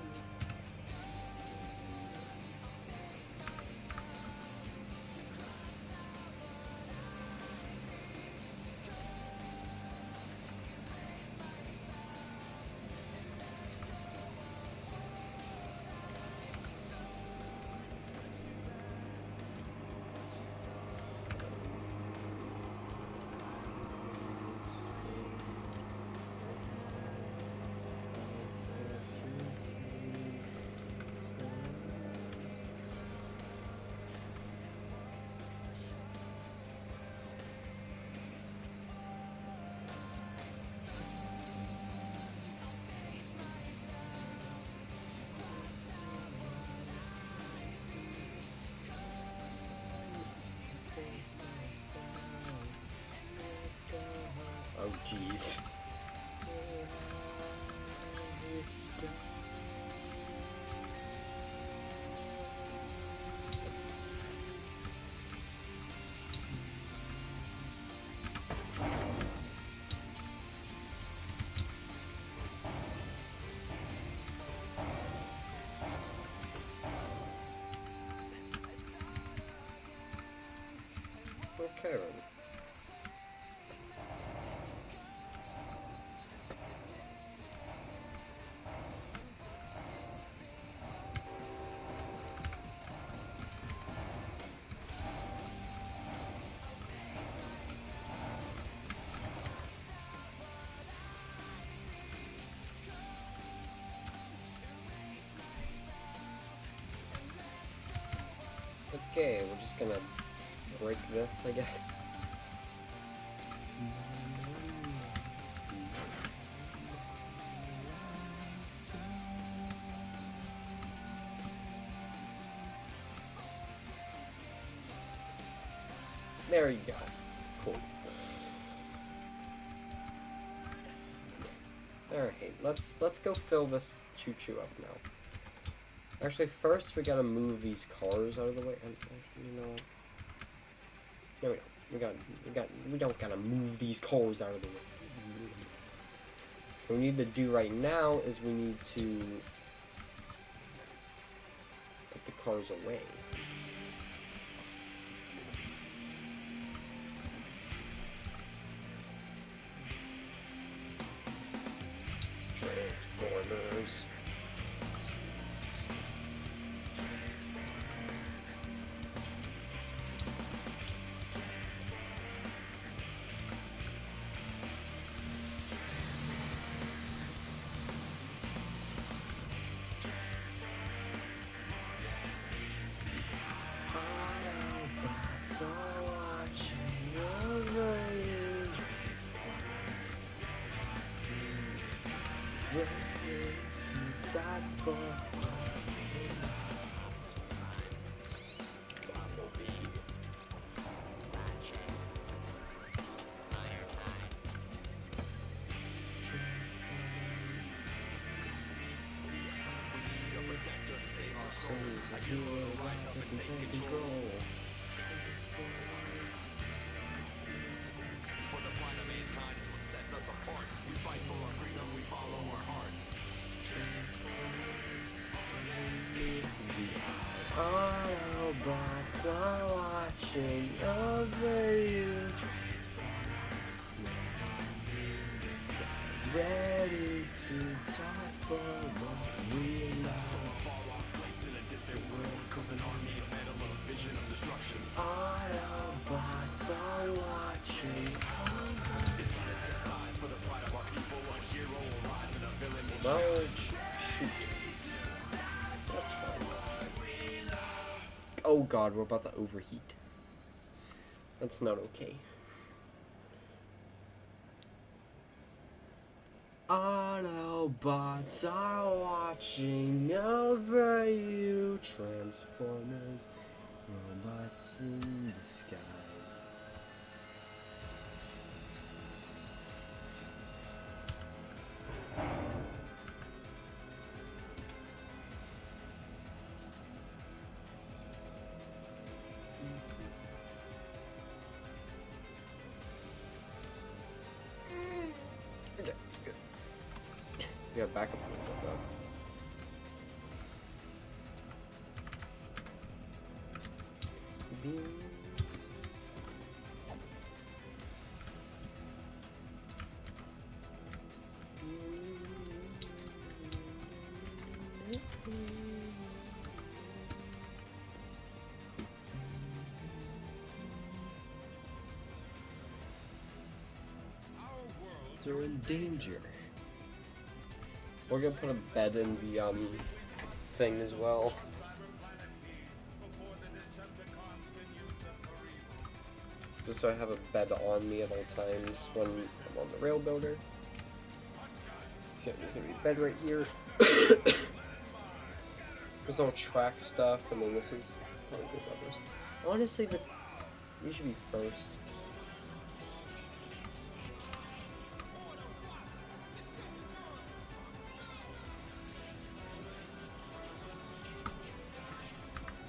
Speaker 1: Oh, jeez. Okay, then. Okay, we're just gonna break this, I guess. There you go. Cool. Alright, let's go fill this choo-choo up now. Actually, first we gotta move these cars out of the way. And, you know, no, we don't gotta move these cars out of the way. What we need to do right now is we need to put the cars away. Transformers. Autobots are watching over you. Ready to die for. Control. Autobots are watching over you. Ready to die for what we love. Autobots are watching. Well, shoot. That's fine. Oh god, we're about to overheat. That's not okay. Autobots are watching over you, Transformers. Robots in disguise. Okay, good. We got backup though. They're in danger. We're gonna put a bed in the thing as well. Just so I have a bed on me at all times when I'm on the rail builder. So there's gonna be a bed right here. There's all track stuff, and then this is probably good levers. Honestly, you should be first.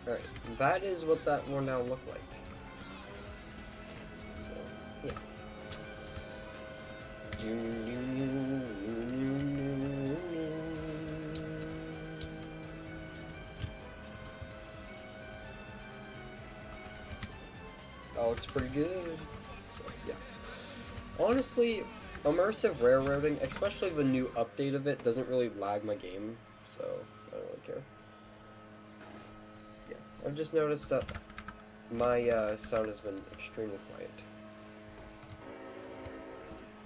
Speaker 1: Alright, that is what that will now look like. So, yeah. That looks pretty good. So, yeah. Honestly, immersive railroading, especially the new update of it, doesn't really lag my game, so I don't really care. I've just noticed that my sound has been extremely quiet.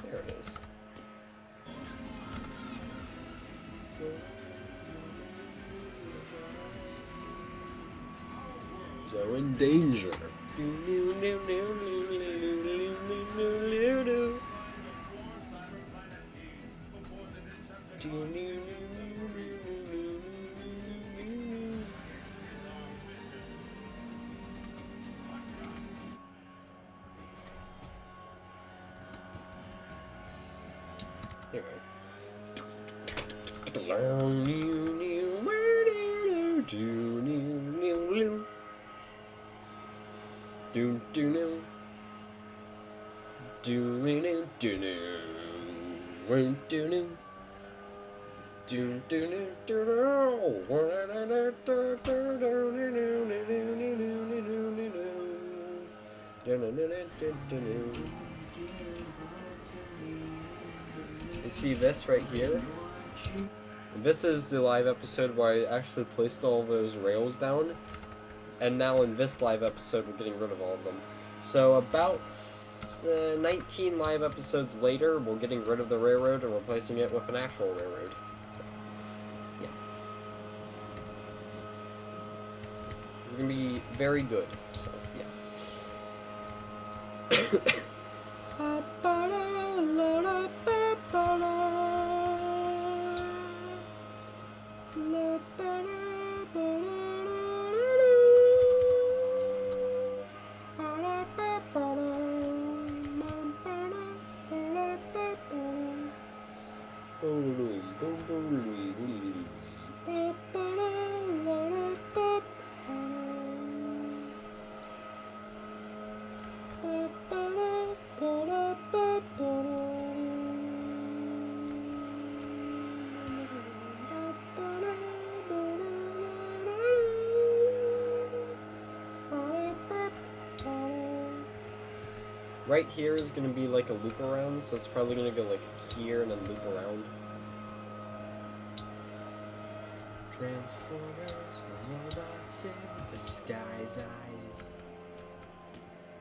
Speaker 1: There it is. So in danger. Here it goes. You see this right here? This is the live episode where I actually placed all those rails down. And now in this live episode, we're getting rid of all of them. So about 19 live episodes later, we're getting rid of the railroad and replacing it with an actual railroad. So, yeah. It's going to be very good. So, yeah. Right here is going to be like a loop around, so it's probably going to go like here and then loop around. Transformers, robots in disguise eyes.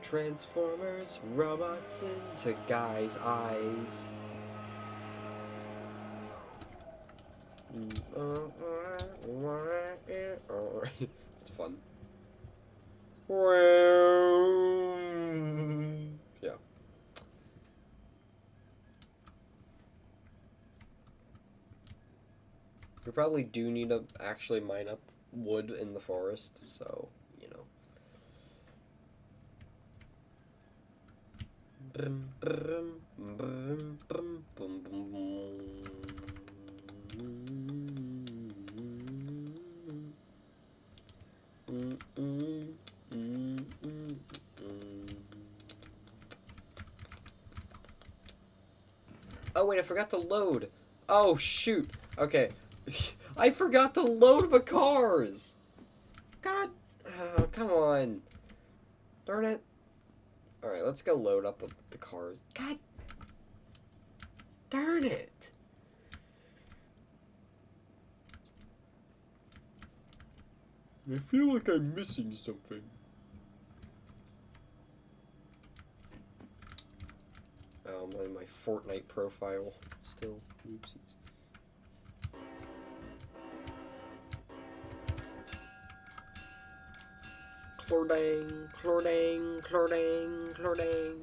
Speaker 1: Transformers, robots into guys' eyes. It's fun. Yeah. We probably do need to actually mine up wood in the forest, so, you know. Brum, brum, brum, brum, brum, brum. Mm, mm, mm, mm, mm. Oh wait, I forgot to load. Oh shoot. Okay. I forgot to load the cars. God. Oh, come on. Darn it. Alright, let's go load up the cars. God. Darn it. I feel like I'm missing something. Oh, my Fortnite profile still. Oopsies. Clordang, clordang, clordang, clordang.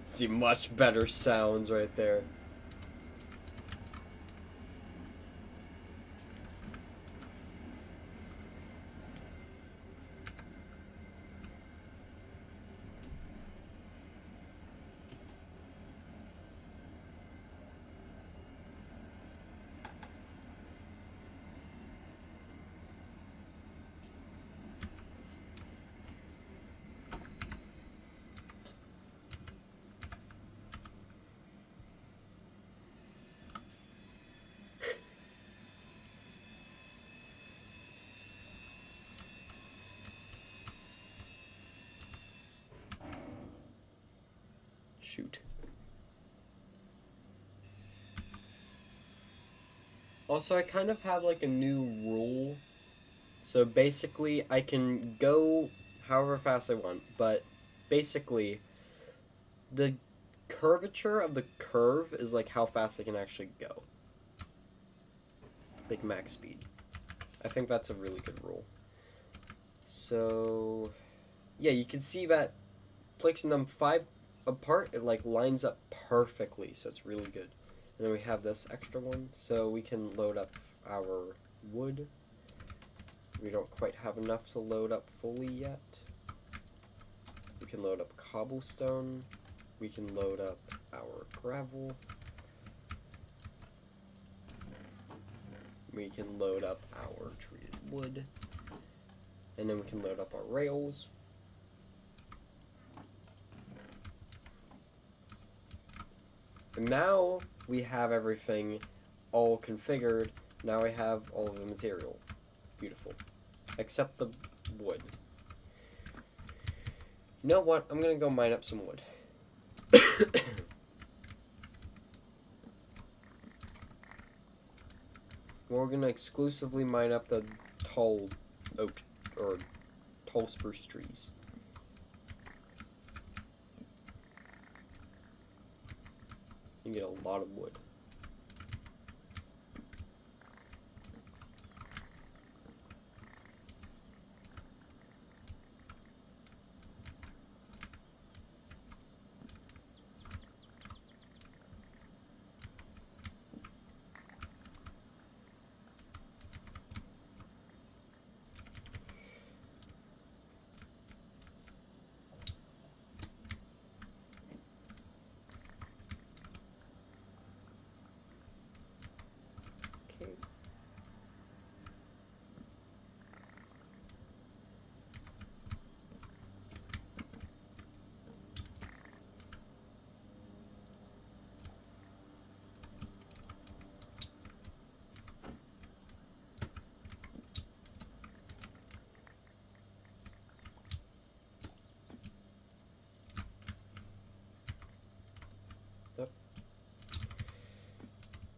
Speaker 1: See, much better sounds right there. Shoot. Also, I kind of have like a new rule. So basically, I can go however fast I want, but basically, the curvature of the curve is like how fast I can actually go. Like max speed. I think that's a really good rule. So, yeah, you can see that placing them 5 apart, it like lines up perfectly, so it's really good. And then we have this extra one, so we can load up our wood. We don't quite have enough to load up fully yet. We can load up cobblestone. We can load up our gravel. We can load up our treated wood. And then we can load up our rails. And now we have everything all configured. Now I have all of the material. Beautiful. Except the wood. You know what? I'm gonna go mine up some wood. We're gonna exclusively mine up the tall oak or tall spruce trees. You get a lot of wood.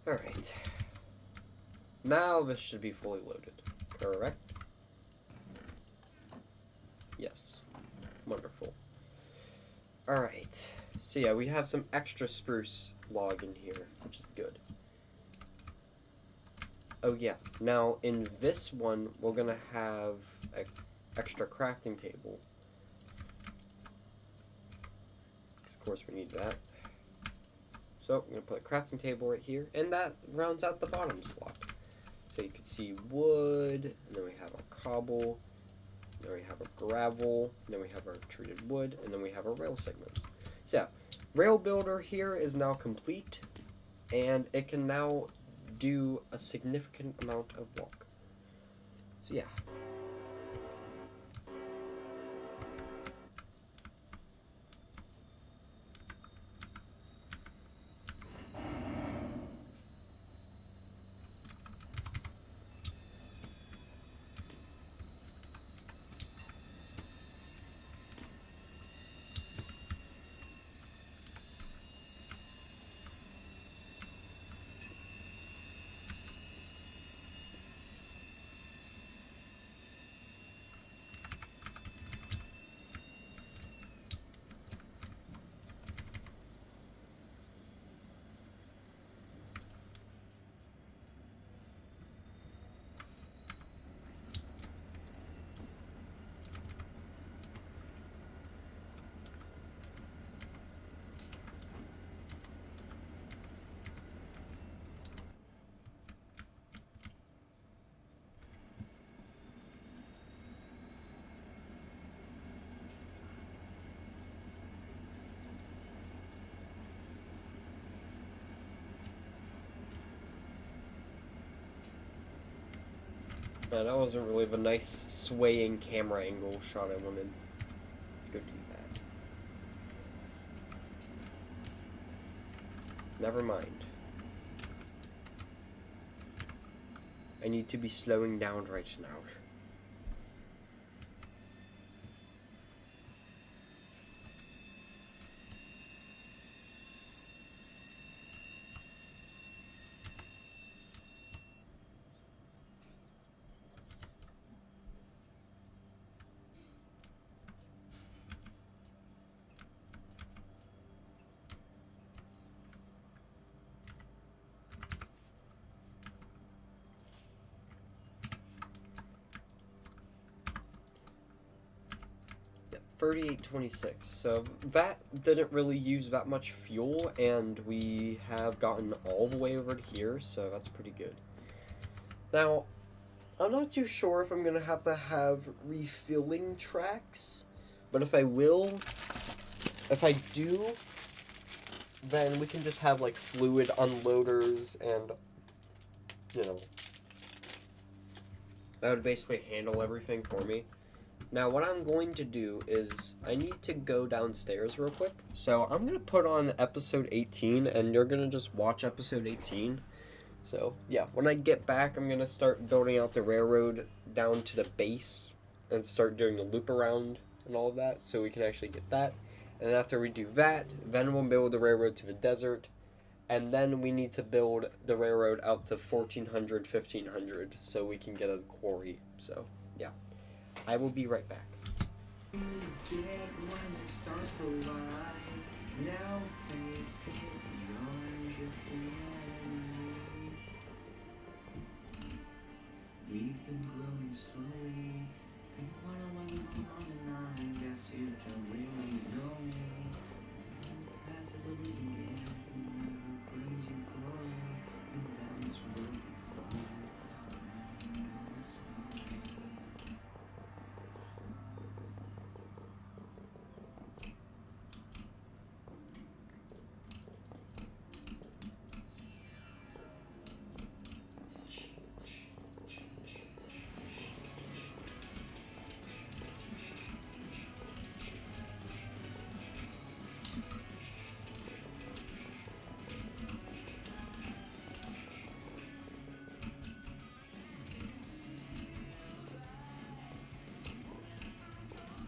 Speaker 1: Alright. Now this should be fully loaded, correct? Yes. Wonderful. Alright. So yeah, we have some extra spruce log in here, which is good. Oh yeah, now in this one, we're gonna have an extra crafting table. Of course we need that. So I'm gonna put a crafting table right here, and that rounds out the bottom slot. So you can see wood, and then we have our cobble, then we have our gravel, then we have our treated wood, and then we have our rail segments. So, Rail Builder here is now complete, and it can now do a significant amount of work. So yeah. That wasn't really the nice swaying camera angle shot I wanted. Let's go do that. Never mind. I need to be slowing down right now. Yep, 3826. So that didn't really use that much fuel, and we have gotten all the way over to here, so that's pretty good. Now, I'm not too sure if I'm going to have refilling tracks, but if I do, then we can just have like fluid unloaders, and you know, that would basically handle everything for me. Now what I'm going to do is I need to go downstairs real quick, so I'm going to put on episode 18, and you're going to just watch episode 18. So yeah, when I get back, I'm going to start building out the railroad down to the base and start doing the loop around and all of that, so we can actually get that. And after we do that, then we'll build the railroad to the desert, and then we need to build the railroad out to 1400, 1500, so we can get a quarry. So yeah, I will be right back.
Speaker 2: Dead when the stars collide. Now face it, you're just an enemy. We've been glowing slowly. You wanna love me on and I guess you don't really know me. Passes the losing game, who never brings you glory, and that is where you fall.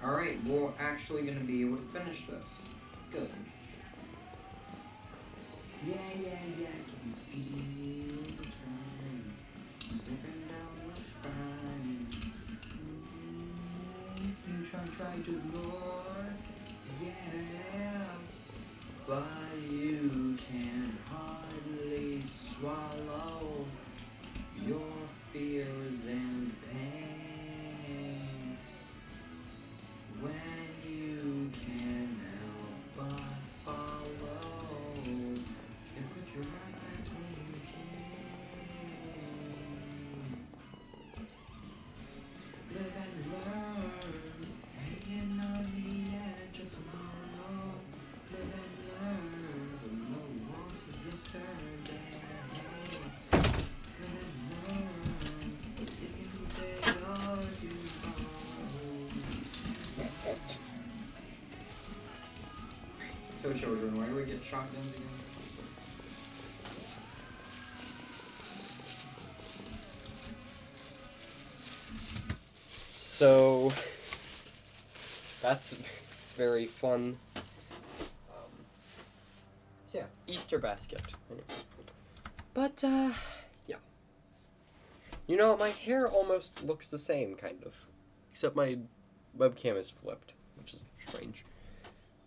Speaker 2: Alright, we're actually going to be able to finish this. Good. Yeah, can you feel the time slipping down my spine? You try to ignore, yeah. but you can hardly swallow your fears and pain when you can't help but follow and put your right back where you came. Live and learn, hanging on the edge of tomorrow. Live and learn from the walls of yesterday. Live and learn, if you beg or you borrow. So, children, why do we get shotguns again?
Speaker 1: So that's it's very fun. So yeah, Easter basket. But yeah. You know, my hair almost looks the same, kind of, except my webcam is flipped, which is strange.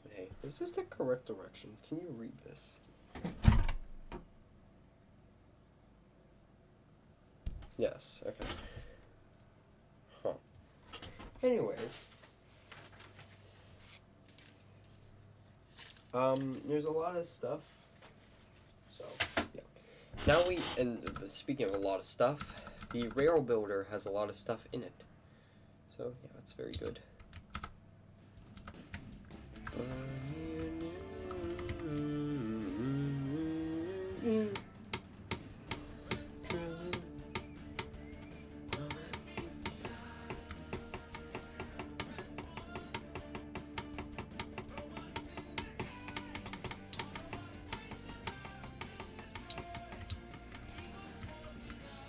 Speaker 1: But hey, is this the correct direction? Can you read this? Yes. Okay. Huh. Anyways, there's a lot of stuff. So, yeah. Now speaking of a lot of stuff, the Rail Builder has a lot of stuff in it. So, yeah, that's very good.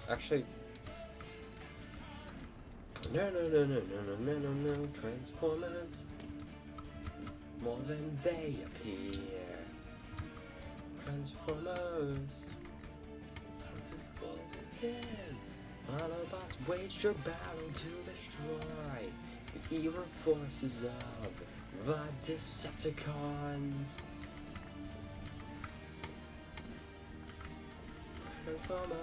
Speaker 1: Actually, no, Transformers, more than they appear. Transformers, Autobots wage your battle to destroy the evil forces of the Decepticons. Transformers.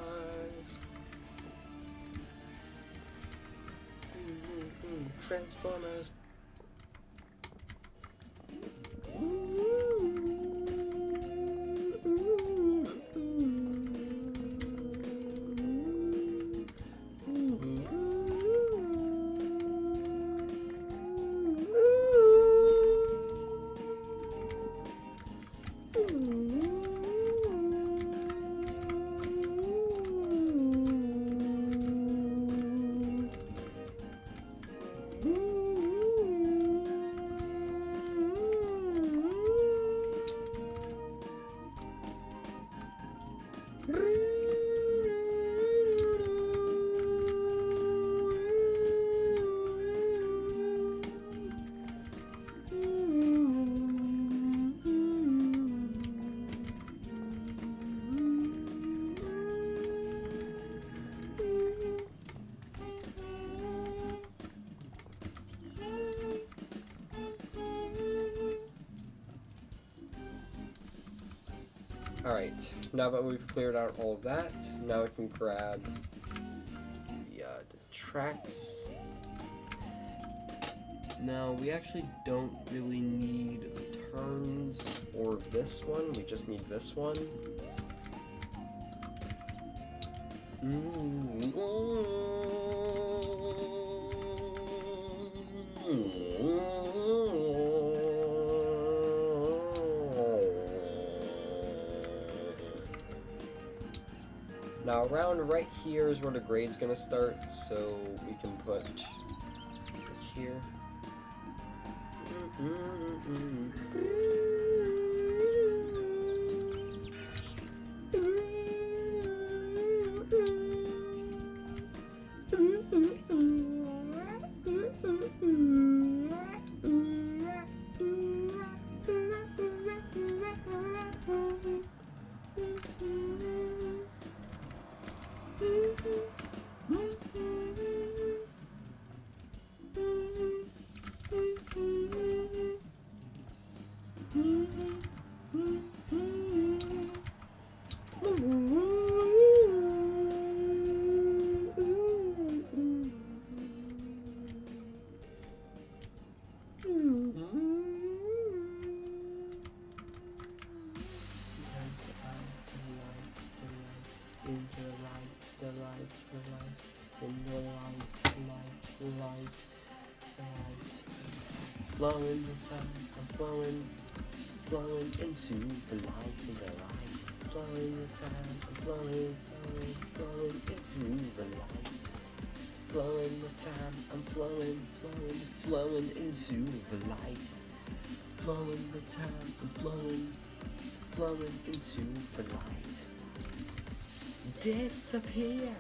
Speaker 1: Transformers. Alright, now that we've cleared out all of that, now we can grab the tracks. Now, we actually don't really need turns or this one, we just need this one. Now around right here is where the grade's gonna start, so we can put this here. Into the light, the light, the light, in the light, light, light, light. Flowing the time, I'm flowing, flowing into the light, in the light. Flowing the time, I'm flowing, flowing, flowing into the light. Flowing the time, I'm flowing, flowing, flowing into the light. Flowing the time, I'm flowing, flowing into the light. Disappear.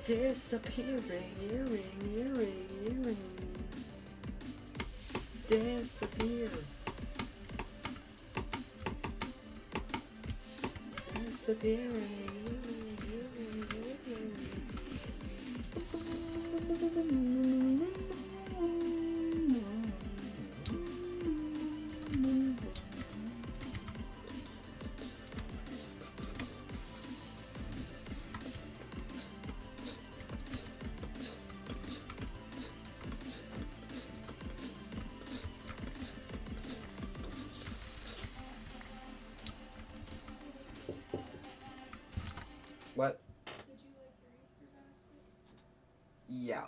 Speaker 1: Disappearing, earring. Disappear. Disappearing. What? Yeah.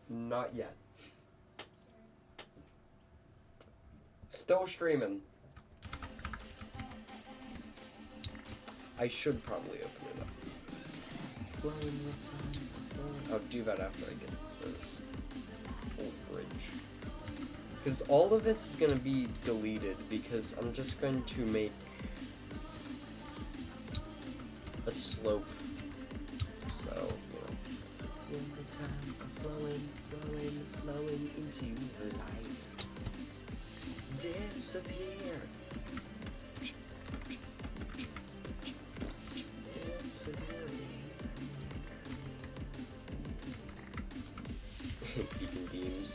Speaker 1: Not yet. Still streaming. I should probably open it up. I'll do that after I get this old bridge. Because all of this is going to be deleted because I'm just going to make a slope. So, you know. Flowing into the light. Disappear. Beacon beams.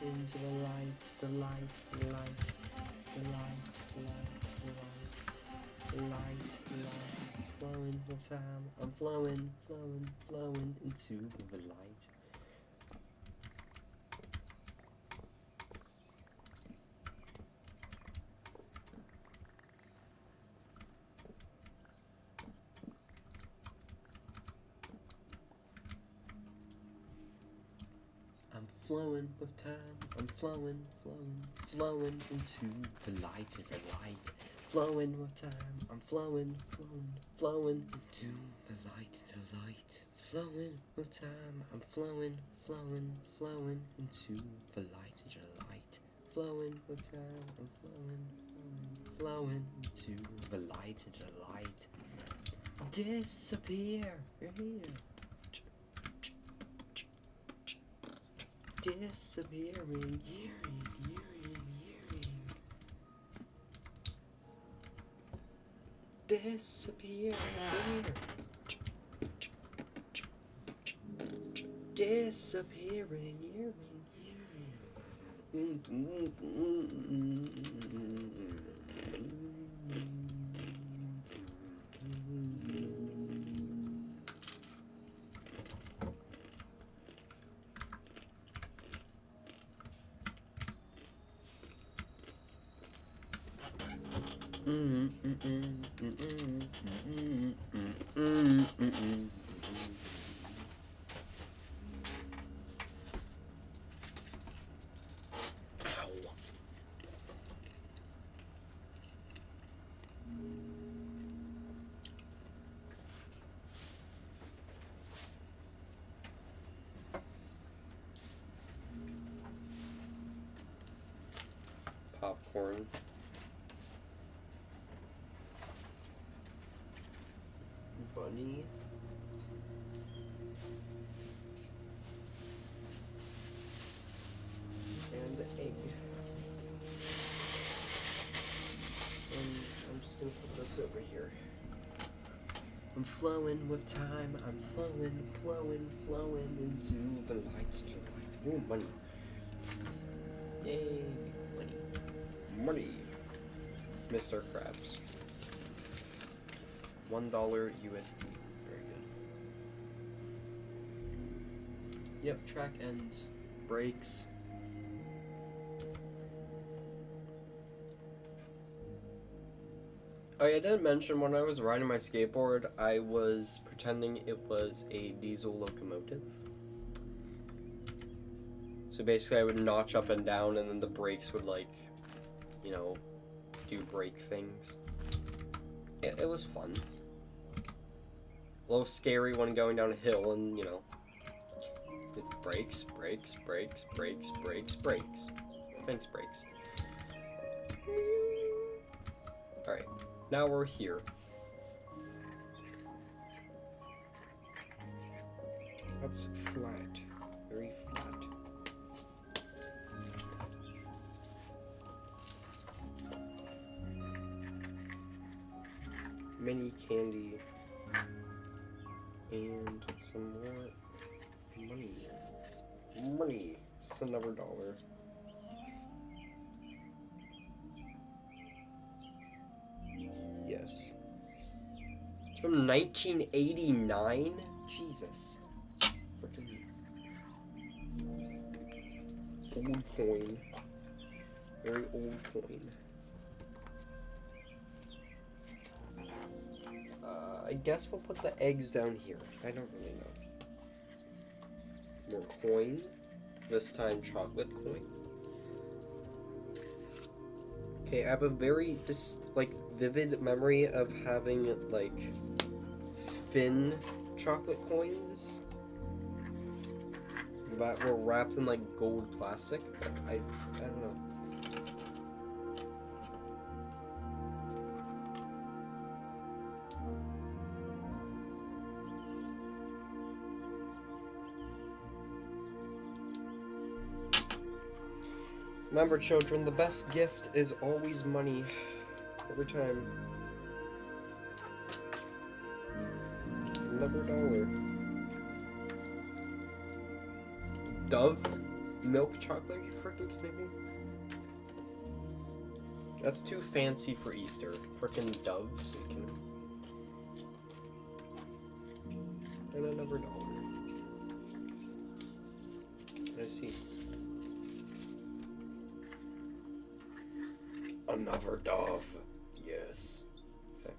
Speaker 1: Into the light, the light, flowing for time, I'm flowing into the light. I'm flowing with time, I'm flowing into the light of the light. Flowing with time, I'm flowing into the light of the light. Flowing with time, I'm flowing into the light of the light. Flowing with time, I'm flowing into the light of the light. Disappear, you're here. Disappearing, hearing. Disappearing, disappearing, Popcorn. money. And the egg. And I'm just gonna put this over here. I'm flowing with time. I'm flowing, flowing, flowing into the light. Ooh, money. Yay, money. Money. Mr. Krabs. $1 USD. Very good. Yep, track ends. Brakes. Oh yeah, I didn't mention when I was riding my skateboard, I was pretending it was a diesel locomotive. So basically I would notch up and down and then the brakes would like, you know, do brake things. It was fun. A little scary when going down a hill and, you know, brakes, brakes, brakes, brakes, brakes, brakes. Thanks, brakes. Alright, now we're here. That's flat. Very flat. Mini candy. And some more money. Money. It's another $1. Yes. It's from 1989? Jesus. Freaking old coin. Very old coin. I guess we'll put the eggs down here. I don't really know. More coin. This time chocolate coin. Okay, I have a very vivid memory of having like thin chocolate coins that were wrapped in like gold plastic. But I don't know. Remember, children, the best gift is always money. Every time. Another $1. Dove milk chocolate? Are you freaking kidding me? That's too fancy for Easter. Freaking doves. And another $1. I see. Another dove. Yes. Okay.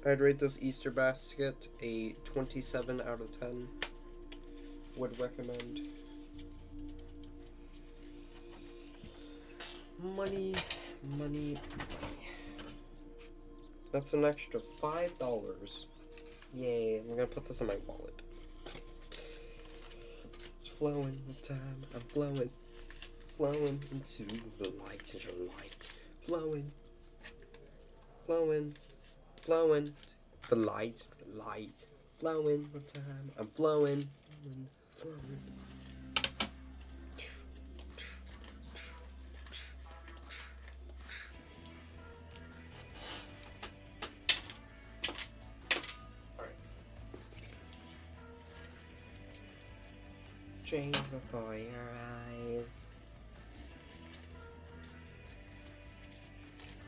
Speaker 1: I'd rate this Easter basket a 27 out of 10. Would recommend. Money, money, money. That's an extra $5. Yay, I'm gonna put this in my wallet. It's flowing with time. I'm flowing. Flowing into the light, into the light. Flowing. Flowing. Flowing. The light, the light. Flowing with time. I'm flowing. Flowing. Change before your eyes.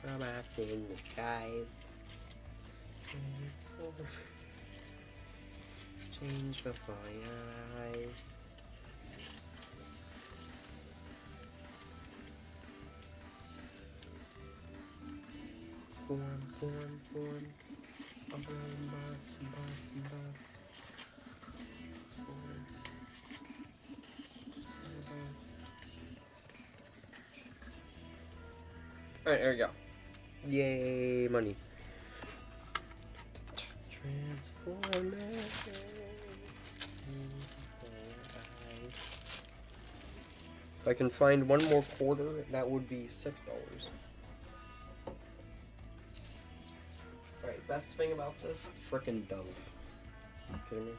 Speaker 1: From up in the skies. Change before your eyes. Form, form, form. I'm blowing bots and bots and bots. Form. Alright, there we go. Yay, money. Transform If I can find one more quarter, that would be $6. best thing about this? Frickin' dove. You kidding me?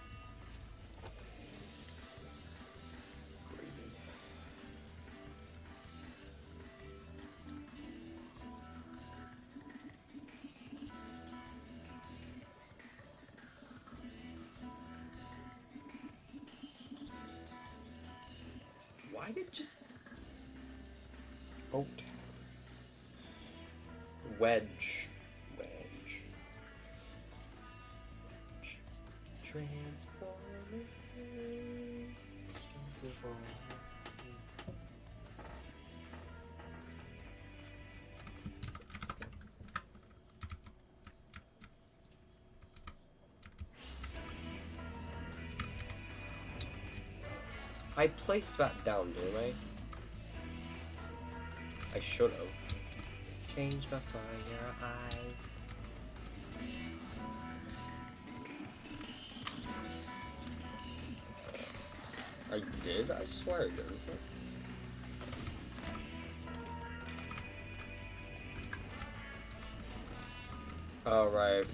Speaker 1: Gravy. Why did just... Oh. Wedge. Transformers. I placed that down, didn't I? I should have. Change my fire eyes. I did? I swear I did. Alright.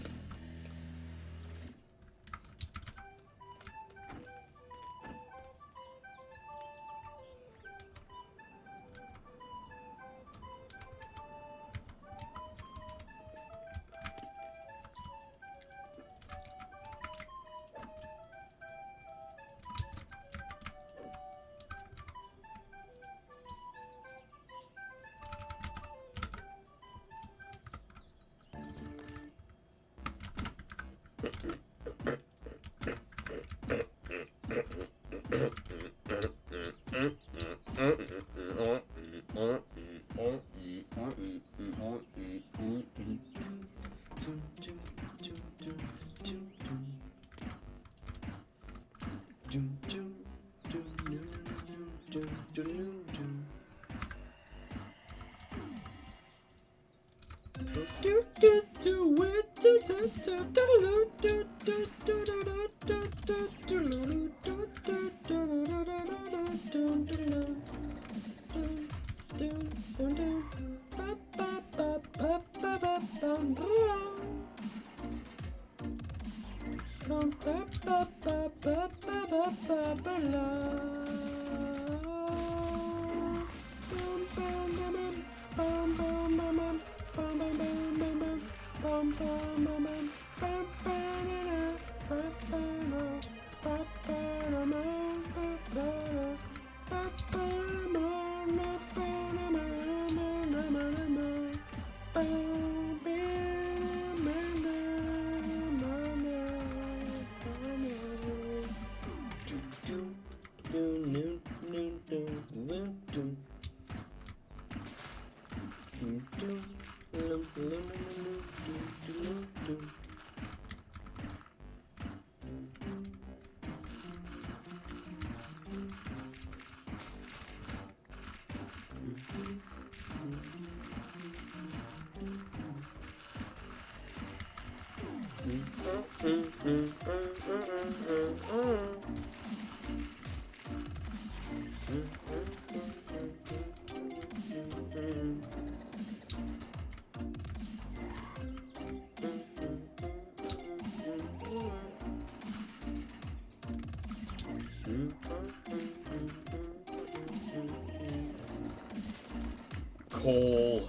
Speaker 1: Coal.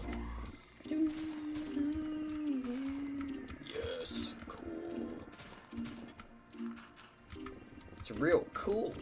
Speaker 1: Yes, cool. It's real cool.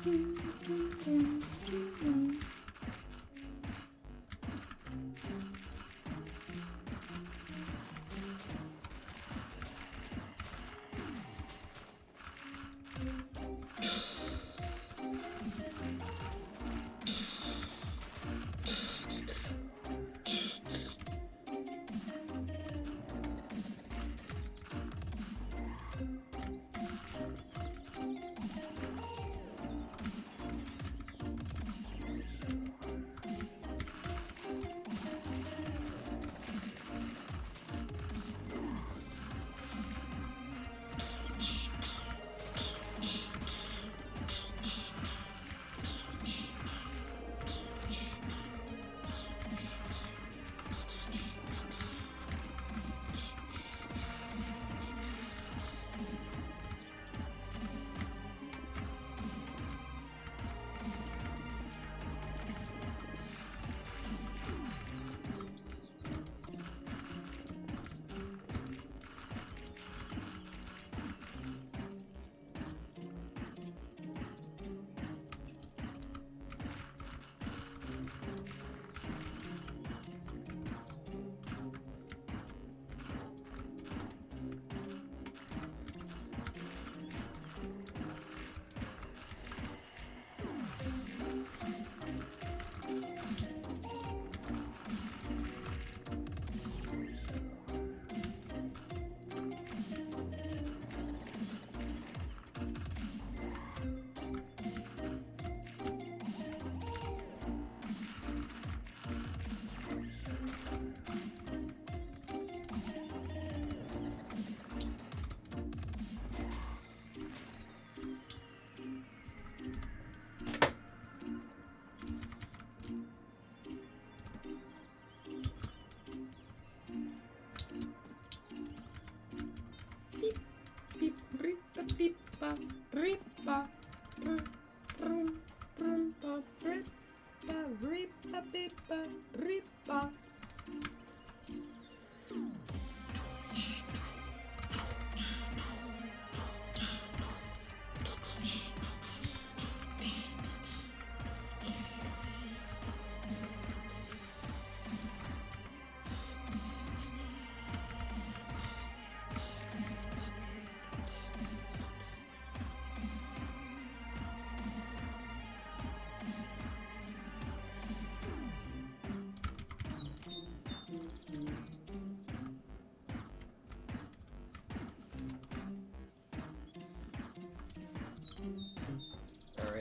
Speaker 1: Alright,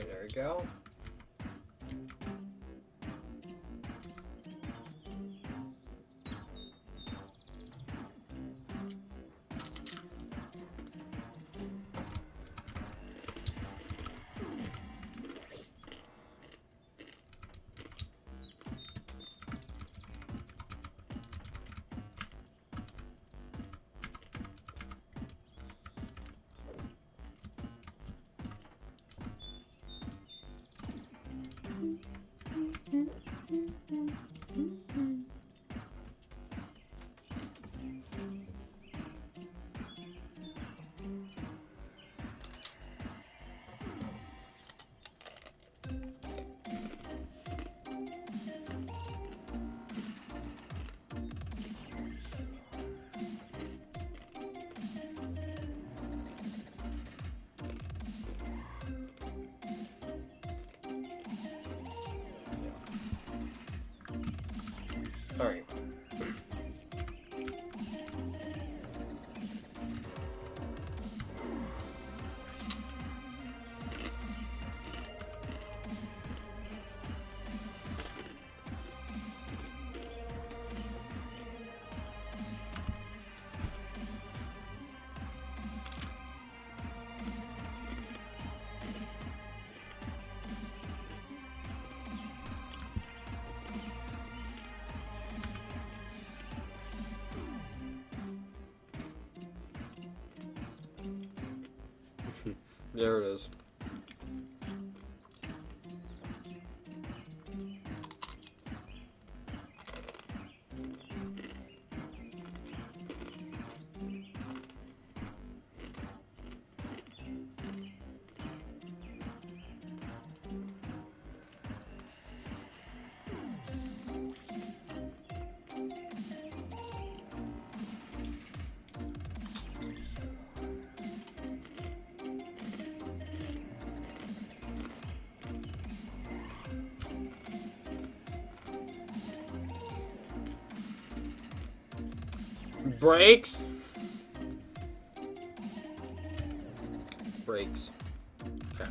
Speaker 1: there we go. Alright. There it is. Brakes. Brakes. Okay.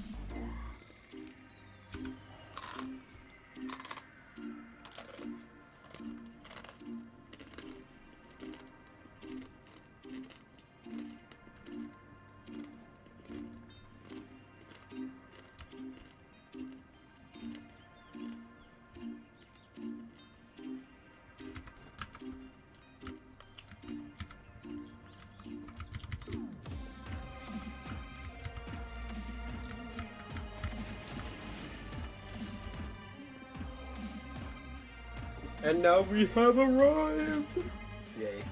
Speaker 1: And now we have arrived! Yay.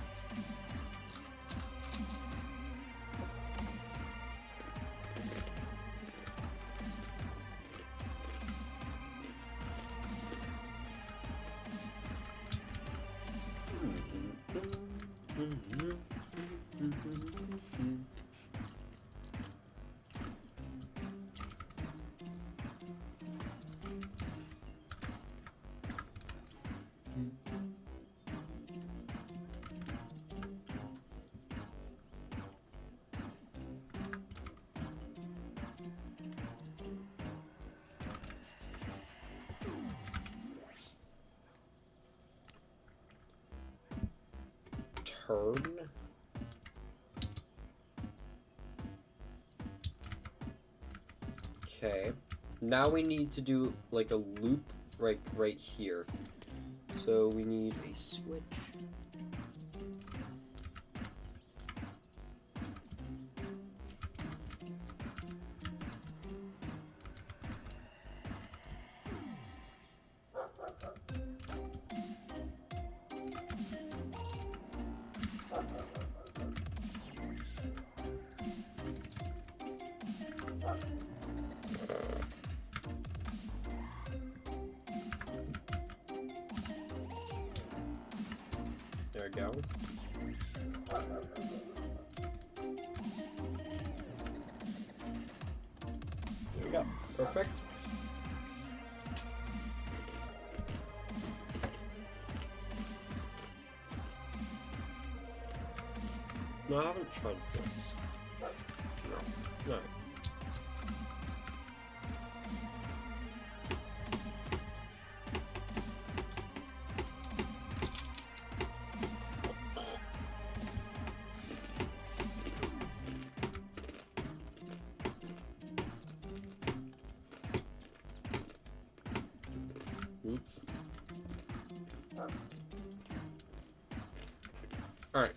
Speaker 1: Turn. Okay. Now we need to do like a loop right here. So we need a switch. There we go. There we go. Perfect. No, I haven't tried this. No. No. All right.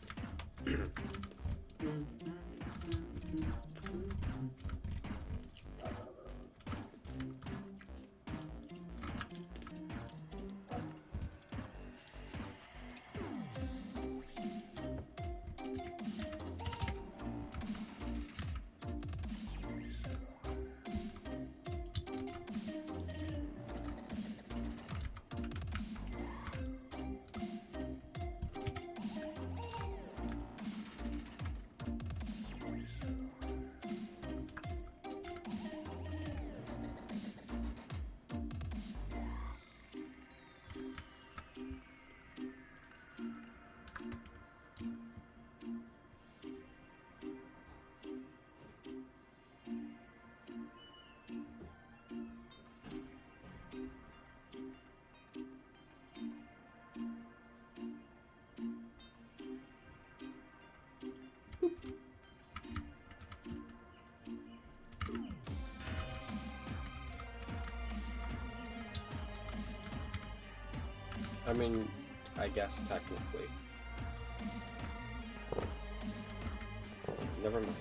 Speaker 1: I mean, I guess technically. Never mind.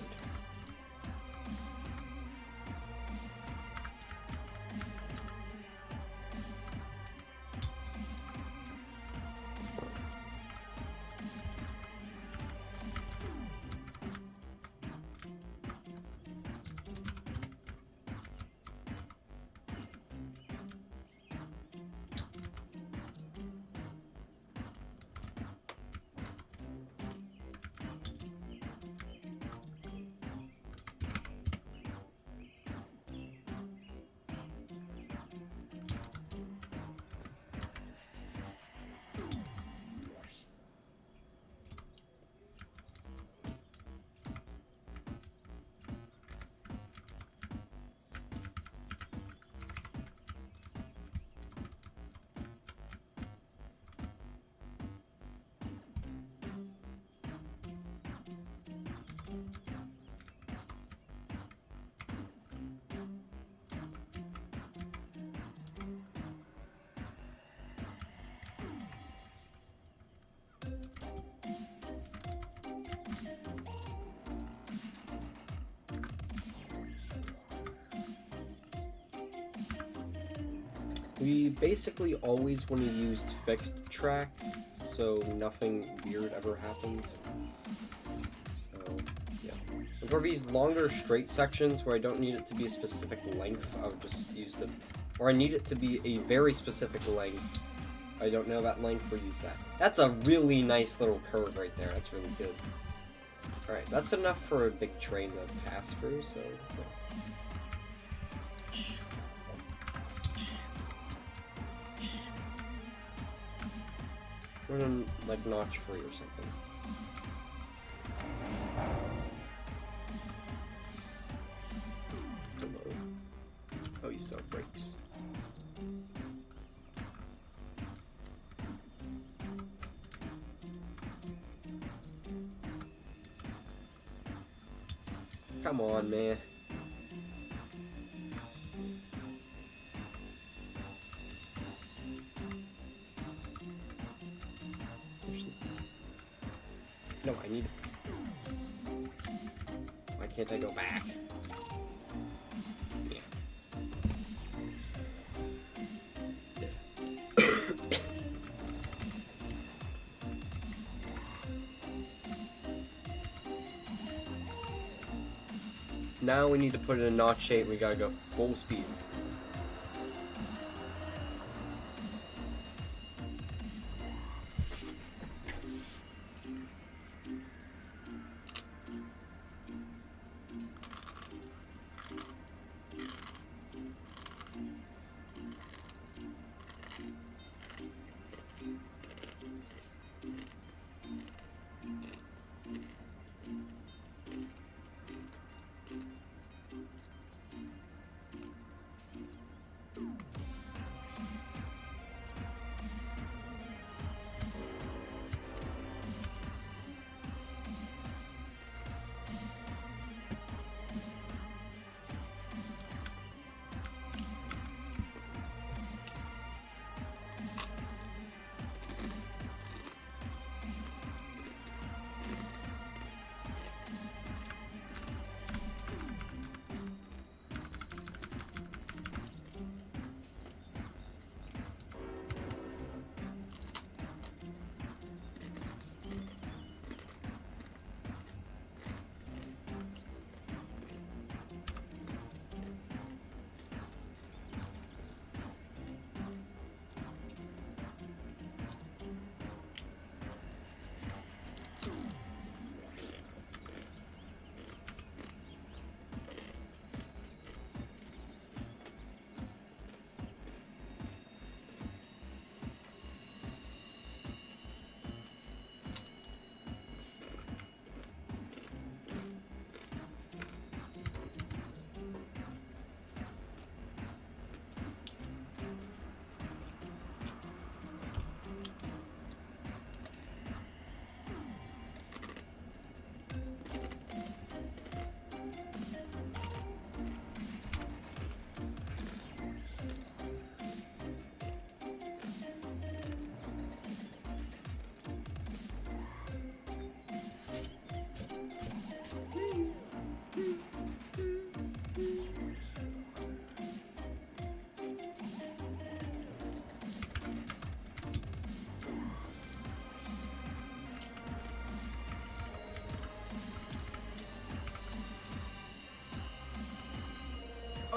Speaker 1: We basically always want to use fixed track, so nothing weird ever happens. So, yeah. And for these longer straight sections where I don't need it to be a specific length, I'll just use the... Or I need it to be a very specific length. I don't know that length, we'll use that. That's a really nice little curve right there. That's really good. Alright, that's enough for a big train to pass through, so... Yeah. We're gonna, like, notch free or something. Hello. Oh, you still have brakes. Come on, man. No, I need... Why can't I go back? Yeah. Now we need to put it in notch shape. We gotta go full speed.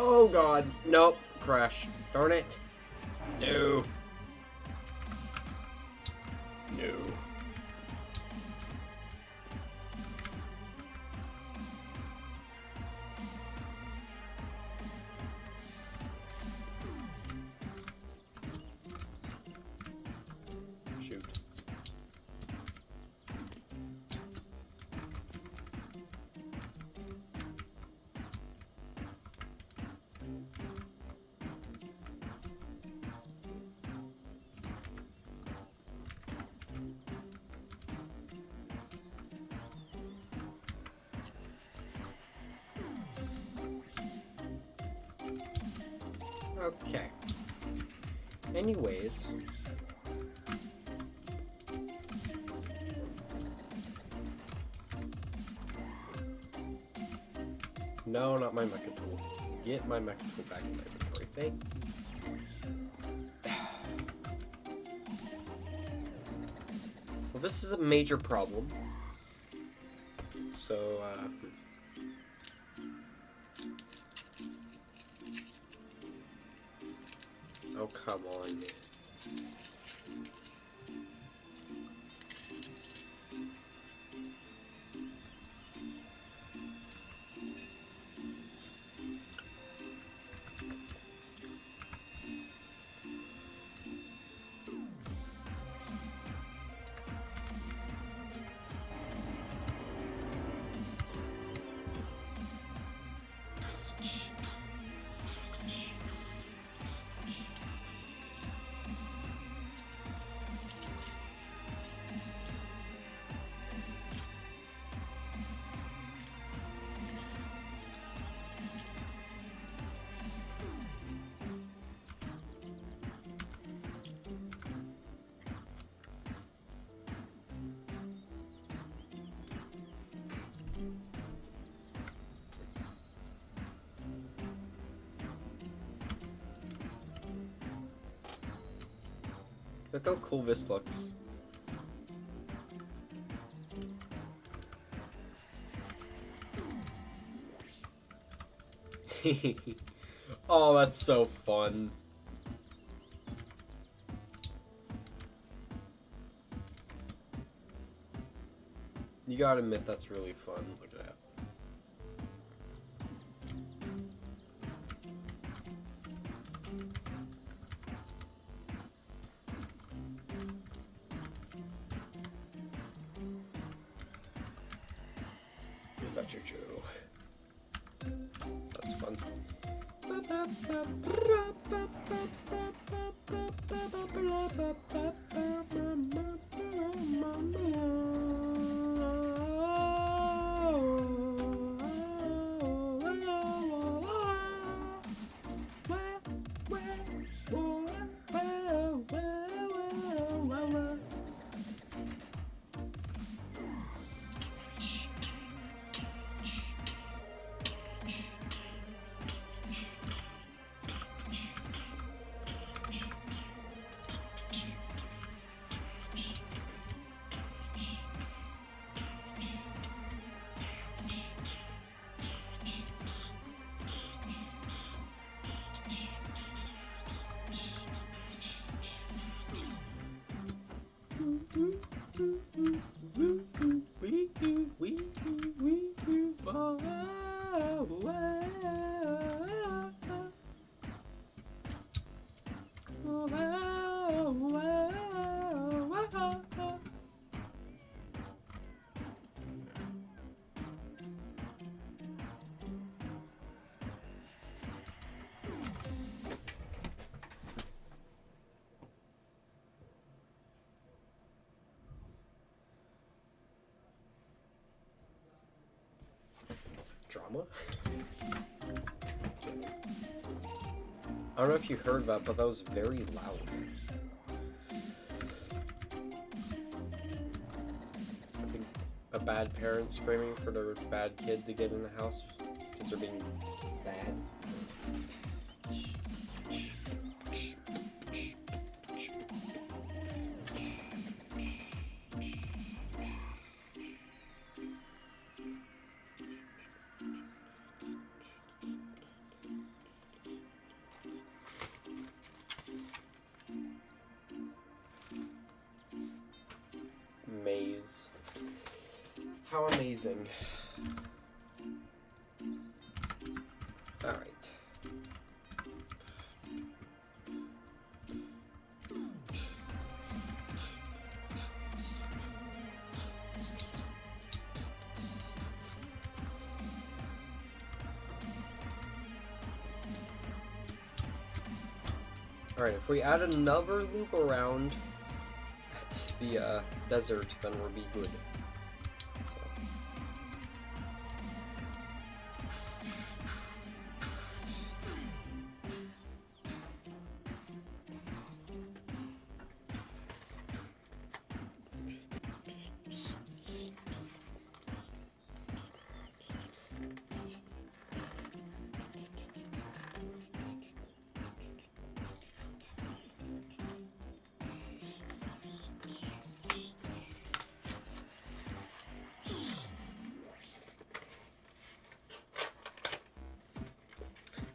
Speaker 1: Oh god. Nope. Crash. Darn it. No. No. Shoot. Okay. Anyways. No, not my mecha tool. Get my mecha tool back in my inventory. Thank you. Well, this is a major problem. So, oh, come on. Look how cool this looks. Oh, that's so fun. You gotta admit, that's really fun. Look at that. Is that Choo Choo? That's fun. Drama? I don't know if you heard that, but that was very loud. I think a bad parent screaming for their bad kid to get in the house because they're being bad. Maze. How amazing. Alright. Alright, if we add another loop around the desert, then we'll be good.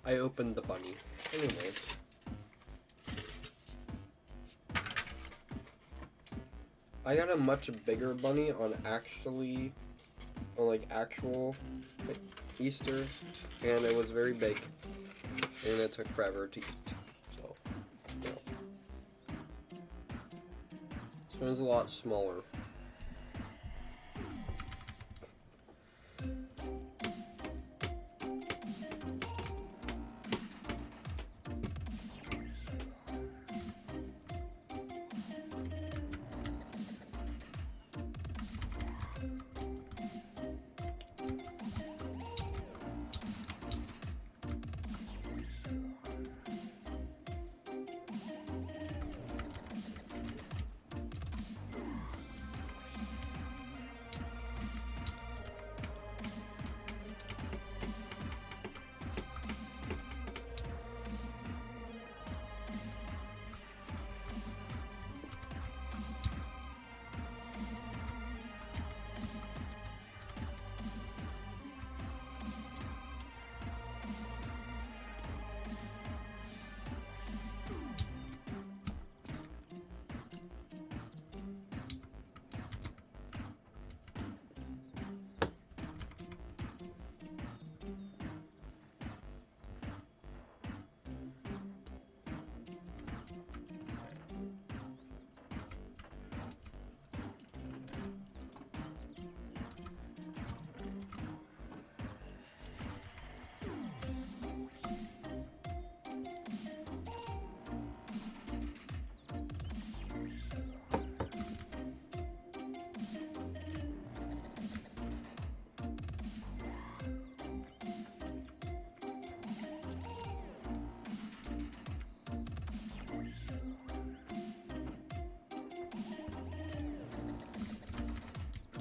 Speaker 1: I opened the bunny. Anyways. I got a much bigger bunny on actual like, Easter, and it was very big, and it took forever to eat. So, yeah. This one's a lot smaller.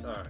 Speaker 1: Alright.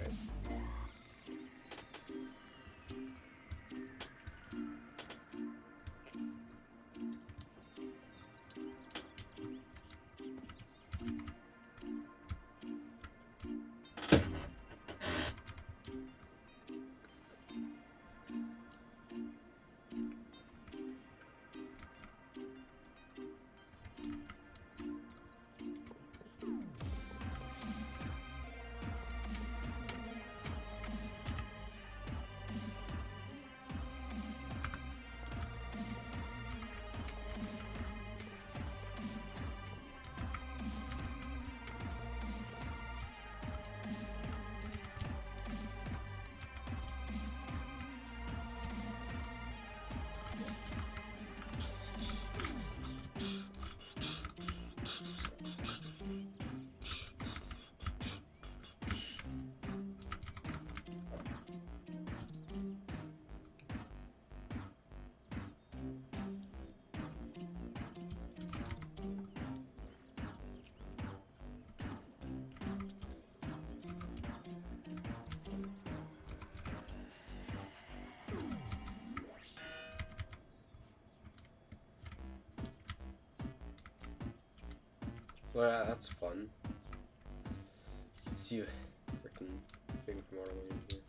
Speaker 1: Well, yeah, that's fun. You can see a freaking thing from our way in here.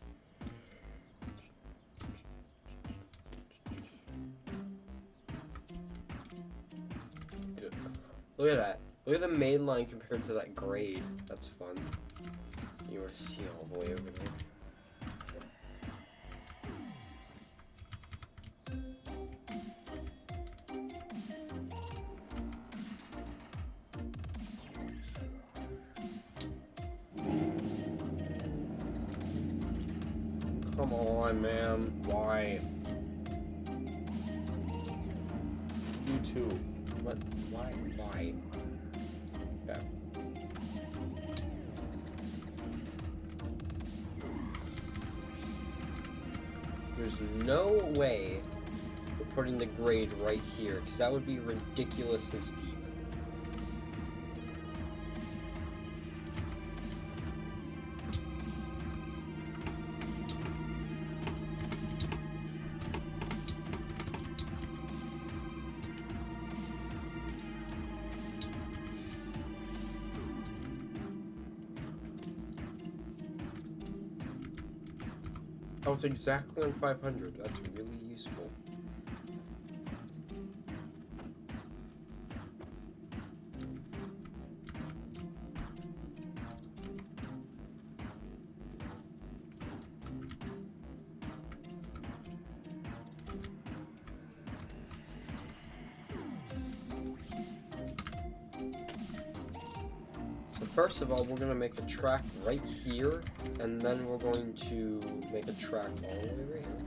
Speaker 1: Dude, look at that. Look at the main line compared to that grade. That's fun. You want to see all the way over there. Come on, man. Why? You too. What? Why? Why? Yeah. There's no way we're putting the grade right here, because that would be ridiculously steep. Oh, it's exactly on 500. That's really useful. first of all, we're going to make a track right here, and then we're going to make a track all the way right here.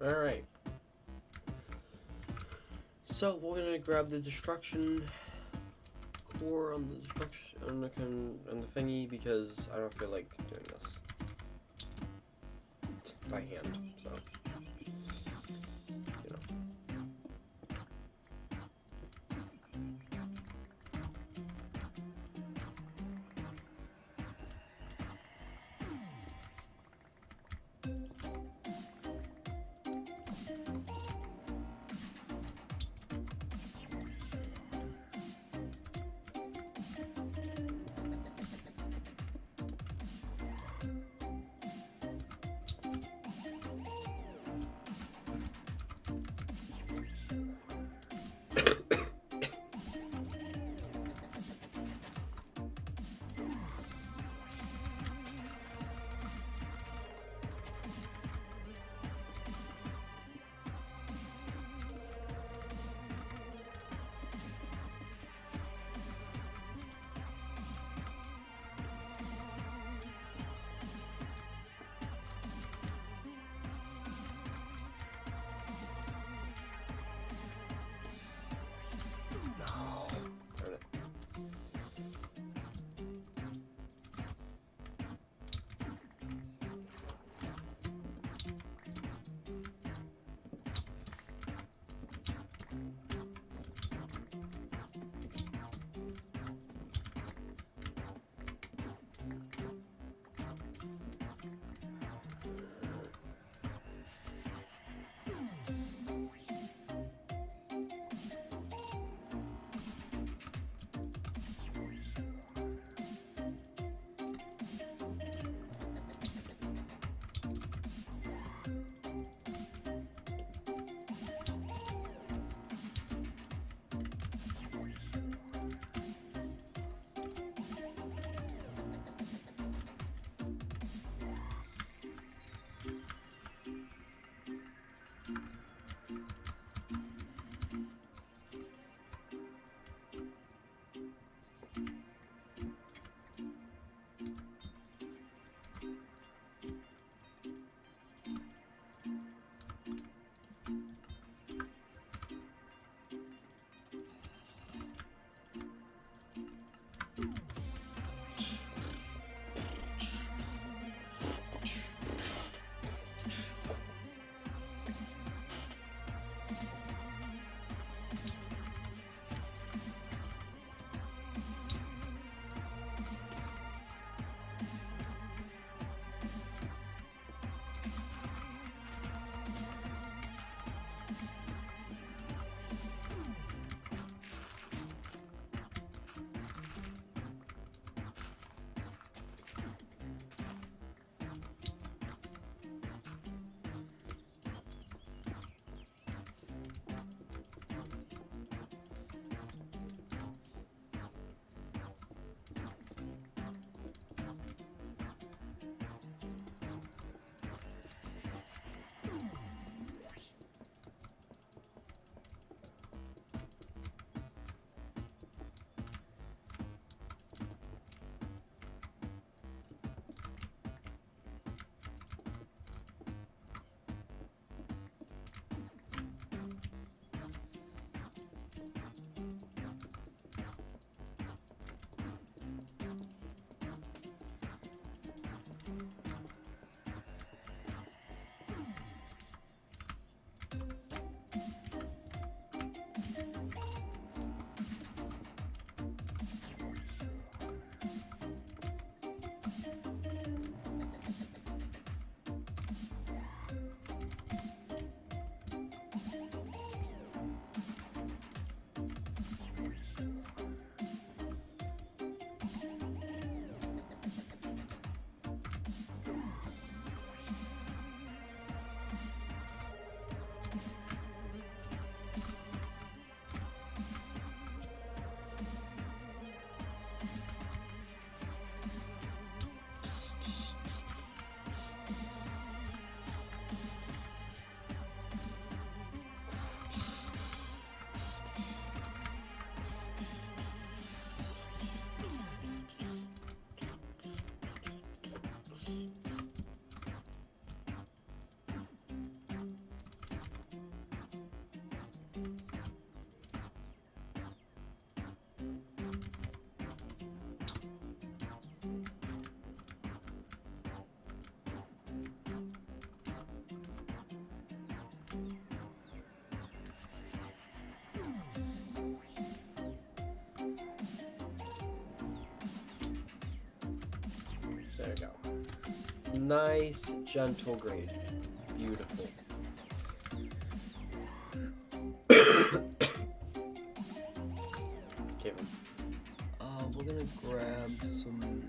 Speaker 1: Alright. So we're gonna grab the destruction core on the destruction on the thingy because I don't feel like doing this by hand, so you know. There you go. Nice, gentle grade. Beautiful. Kevin. We're gonna grab some.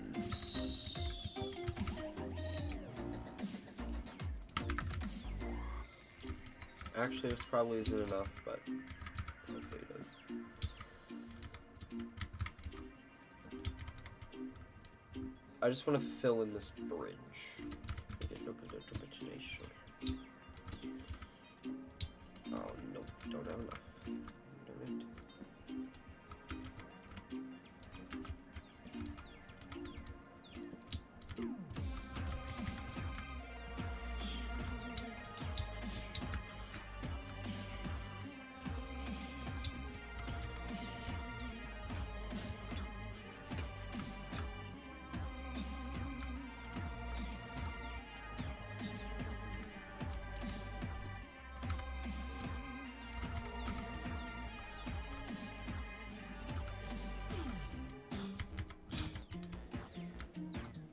Speaker 1: Actually, this probably isn't enough, but hopefully it is. I just want to fill in this bridge. Look at the imagination. Oh no, don't have enough. Damn it.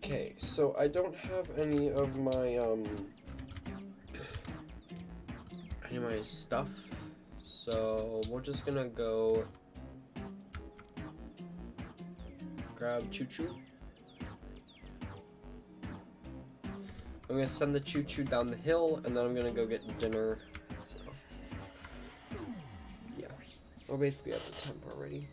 Speaker 1: Okay, so I don't have any of my stuff, so we're just gonna go grab Choo Choo. I'm gonna send the Choo Choo down the hill, and then I'm gonna go get dinner. So yeah, we're basically at the temp already.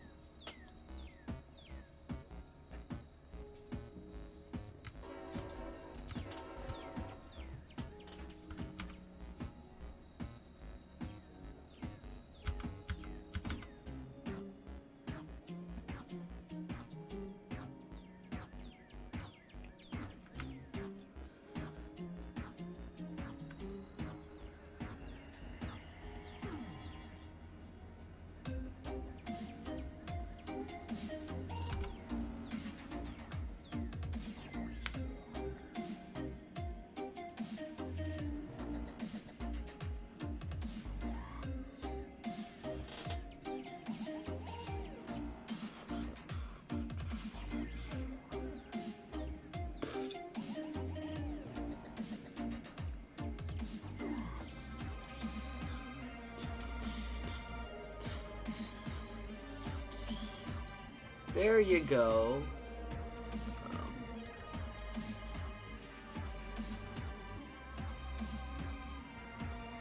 Speaker 1: There you go.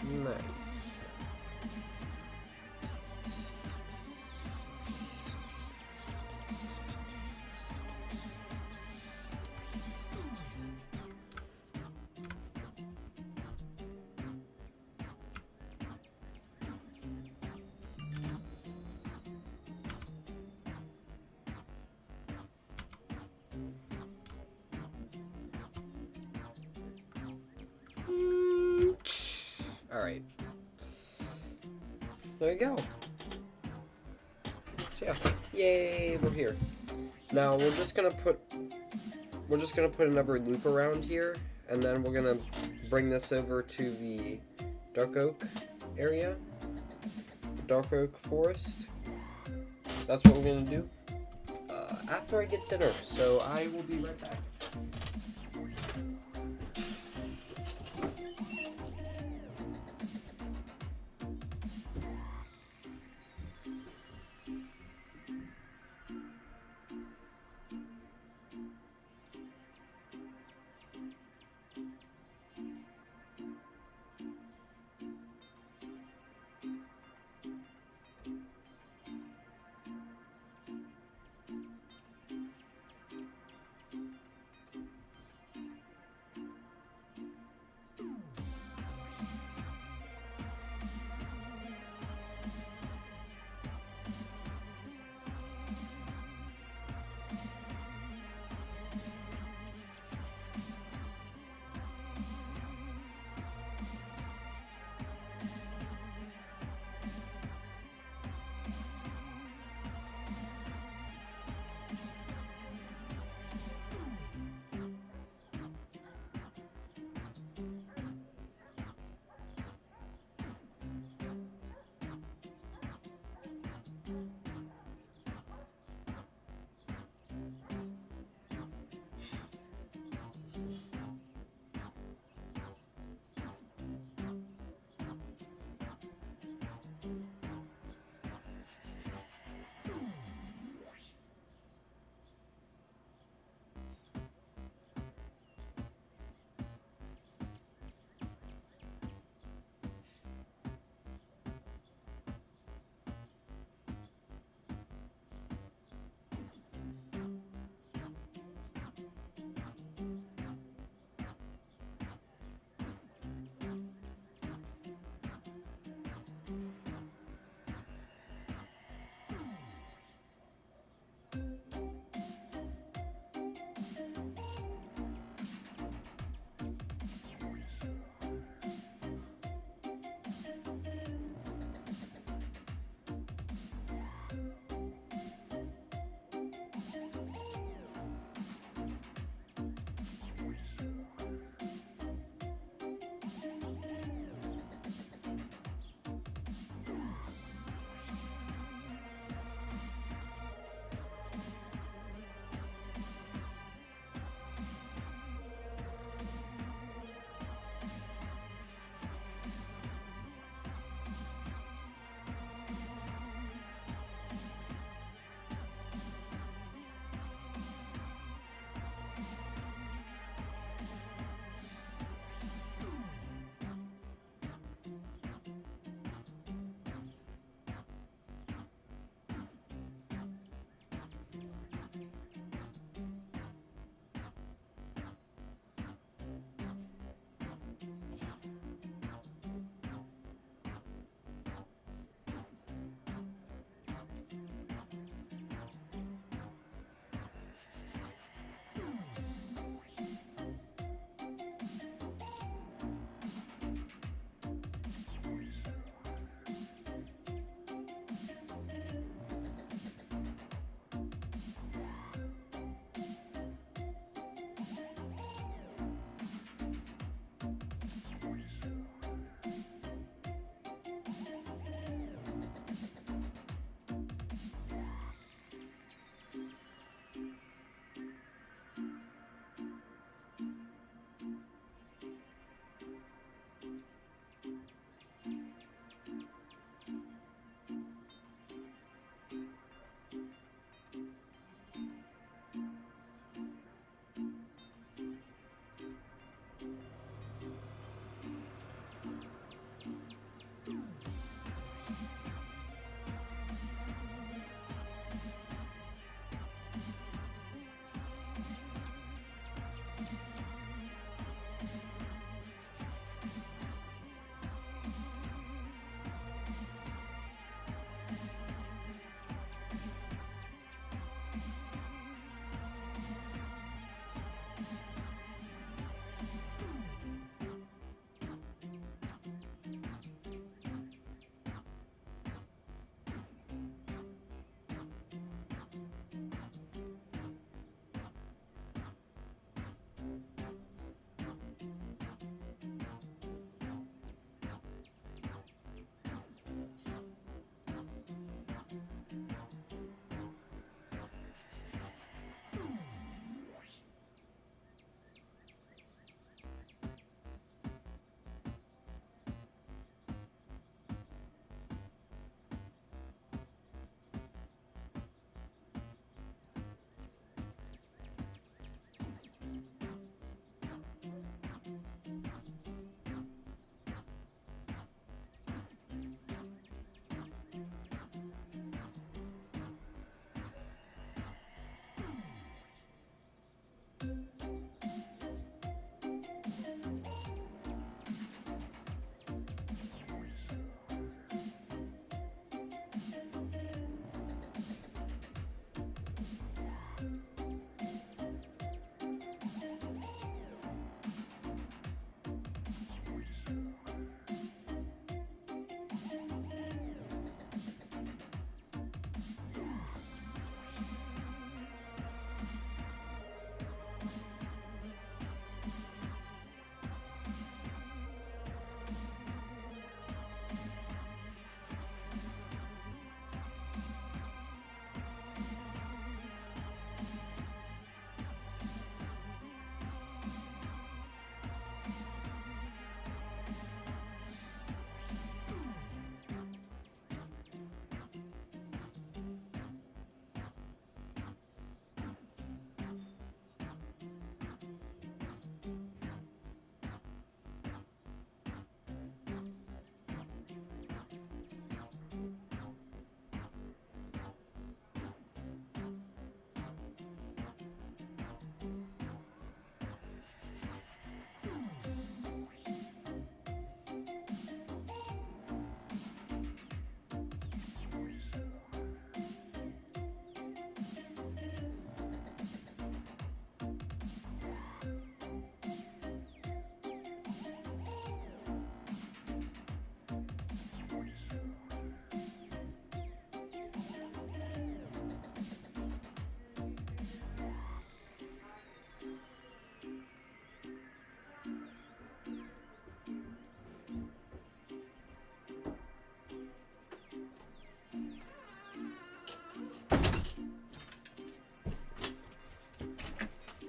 Speaker 1: Nice. Alright. There you go. So yeah. Yay, we're here. Now we're just gonna put another loop around here, and then we're gonna bring this over to the Dark Oak area. Dark Oak Forest. That's what we're gonna do. After I get dinner, so I will be right back.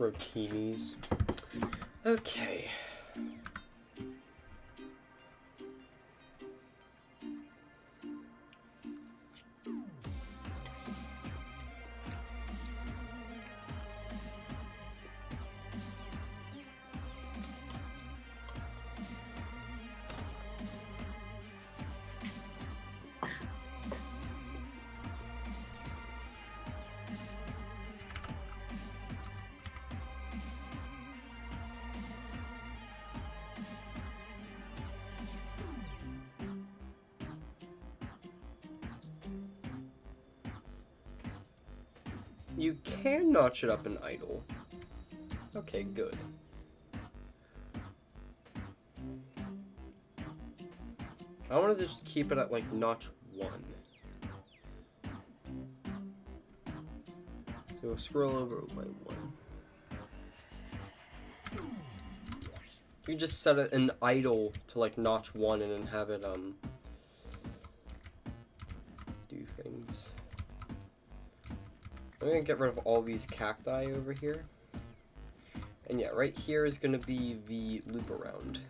Speaker 1: Rotinis. Okay. You can notch it up in idle. Okay, good. I want to just keep it at like notch 1. So we'll scroll over by 1. You just set it in idle to like notch 1 and then have it do things. I'm gonna get rid of all these cacti over here. And yeah, right here is gonna be the loop around.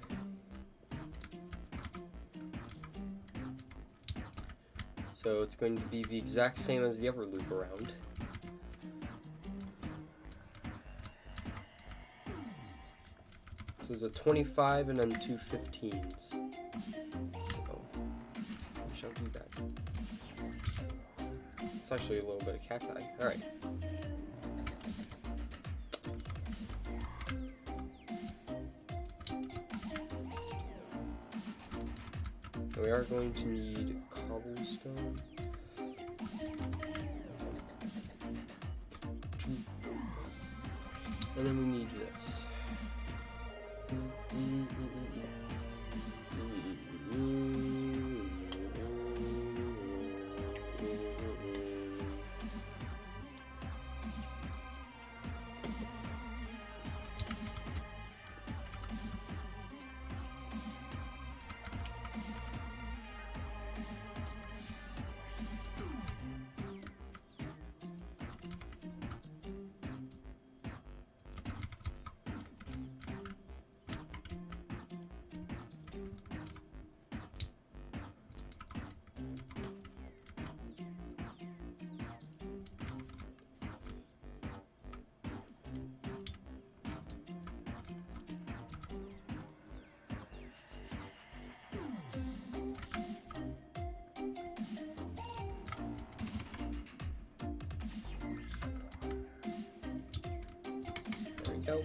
Speaker 1: So it's going to be the exact same as the other loop around. So there's a 25 and then 2 15s. So we shall do that. It's actually a little bit of cacti. Alright. We are going to need cobblestone. And then we need this. Go.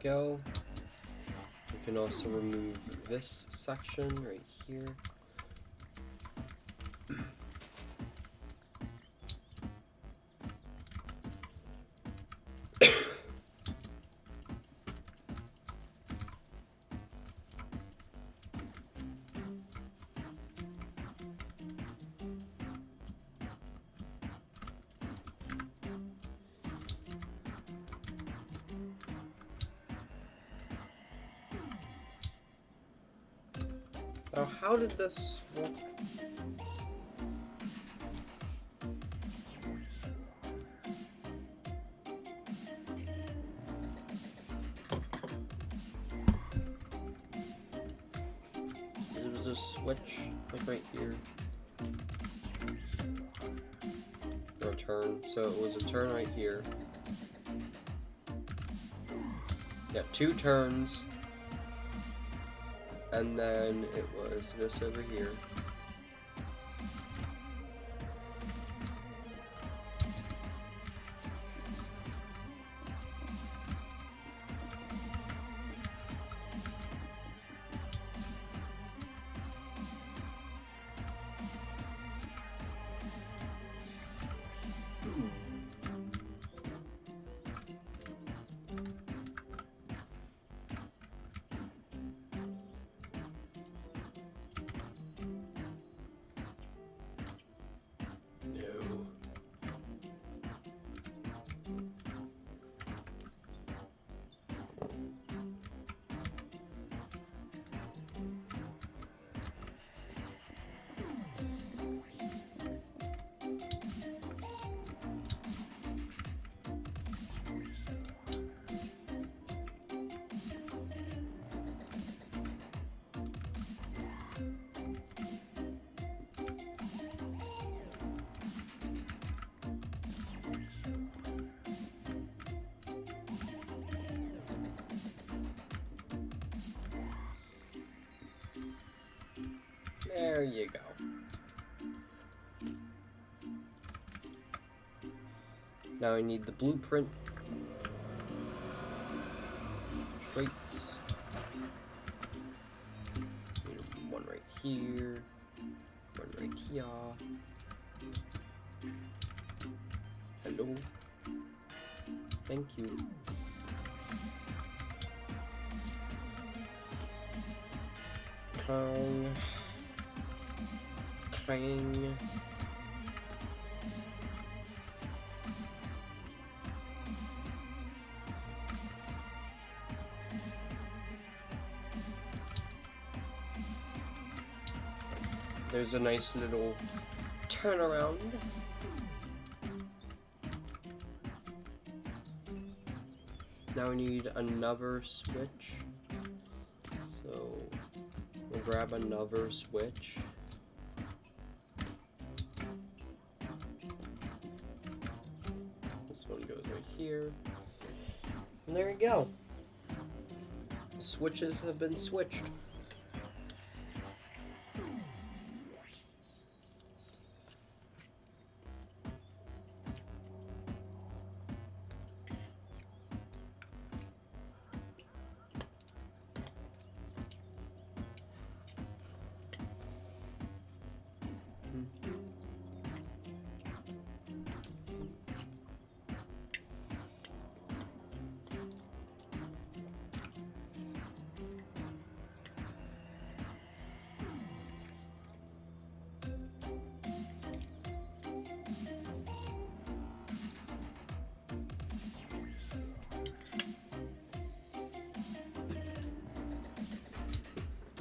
Speaker 1: Go. We can also remove this section right here. Now, how did this work? There was a switch, like right here. Or a turn. So it was a turn right here. Yeah, 2 turns. And then it was this over here. No. There you go. Now I need the blueprint. Straights. Need one right here. One right here. Hello. Thank you. Clown. Clang. There's a nice little turnaround. Now we need another switch. So we'll grab another switch. This one goes right here. And there you go. Switches have been switched.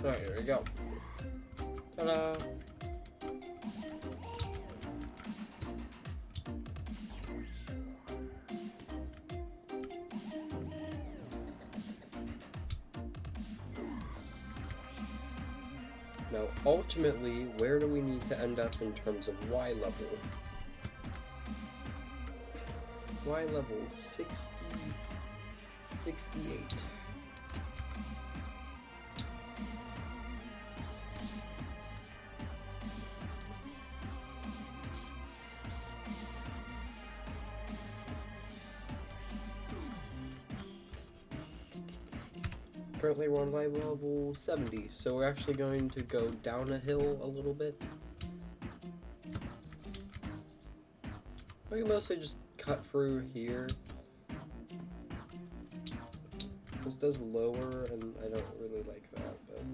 Speaker 1: Alright, here we go. Ta-da! Now, ultimately, where do we need to end up in terms of Y level? Y level 60, 68. Currently we're on live level 70, so we're actually going to go down a hill a little bit. We can mostly just cut through here. This does lower, and I don't really like that, but...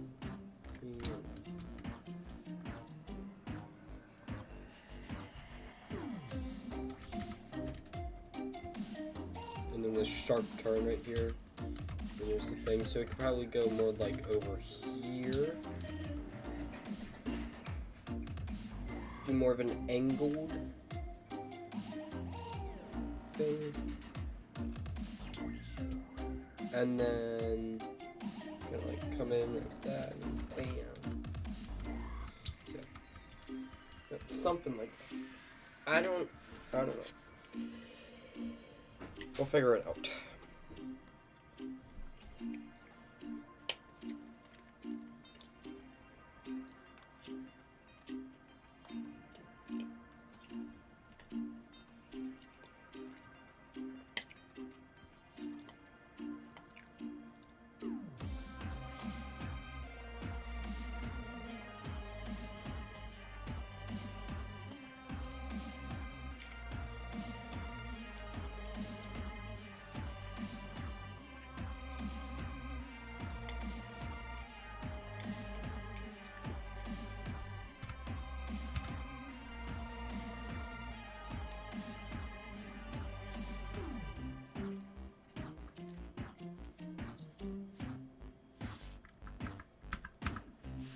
Speaker 1: And then this sharp turn right here. And here's the thing, so it could probably go more like over here. more of an angled thing. And then gonna like come in like that and bam. Yeah. Something like that. I don't know. We'll figure it out.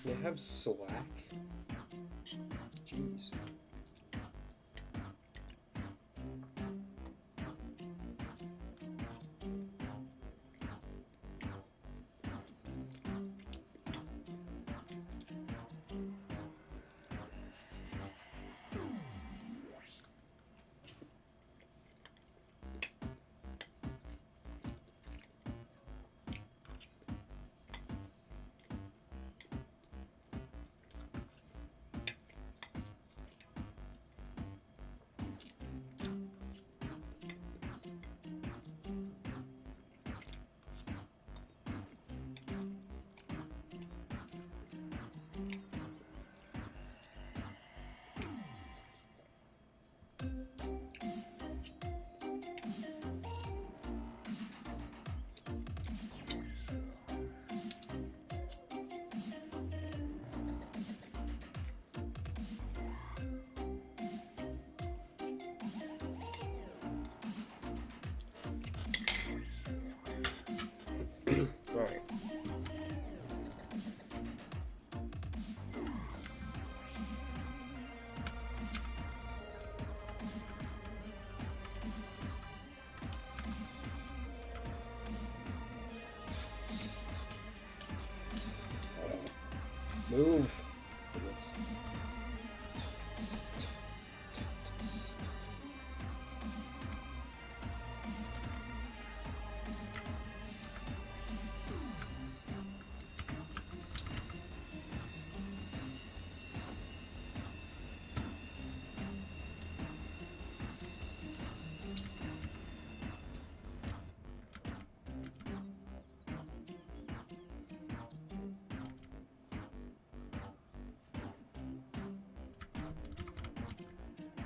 Speaker 1: They have Slack? Jeez. Alright. Move.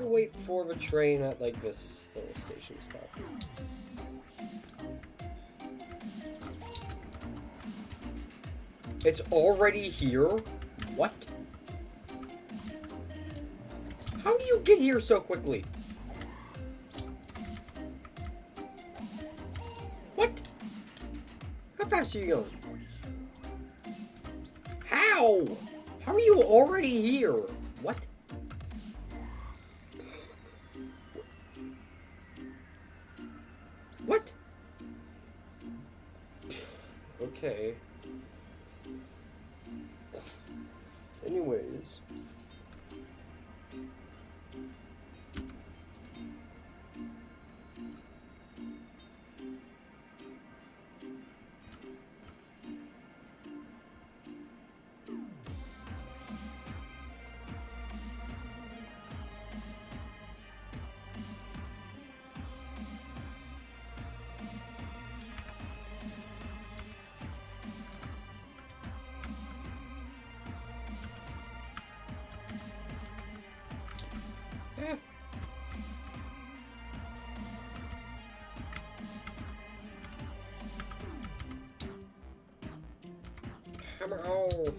Speaker 1: We'll wait for the train at like this little station stop. It's already here? What? How do you get here so quickly? What? How fast are you going? How? How are you already here? What? What? Okay. Anyways. Come on.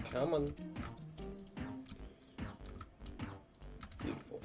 Speaker 1: Come on. Beautiful.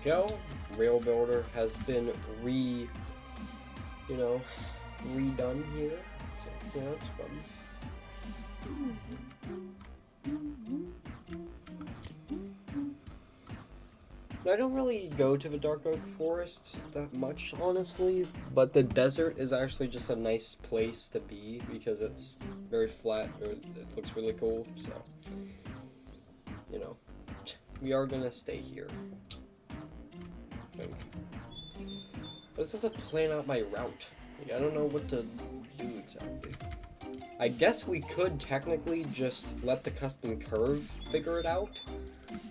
Speaker 1: go. Rail Builder has been redone here. So, yeah, it's fun. I don't really go to the Dark Oak Forest that much, honestly, but the desert is actually just a nice place to be because it's very flat, it looks really cool, so, you know, we are gonna stay here. I think. I just have to plan out my route. Like, I don't know what to do exactly. I guess we could technically just let the custom curve figure it out.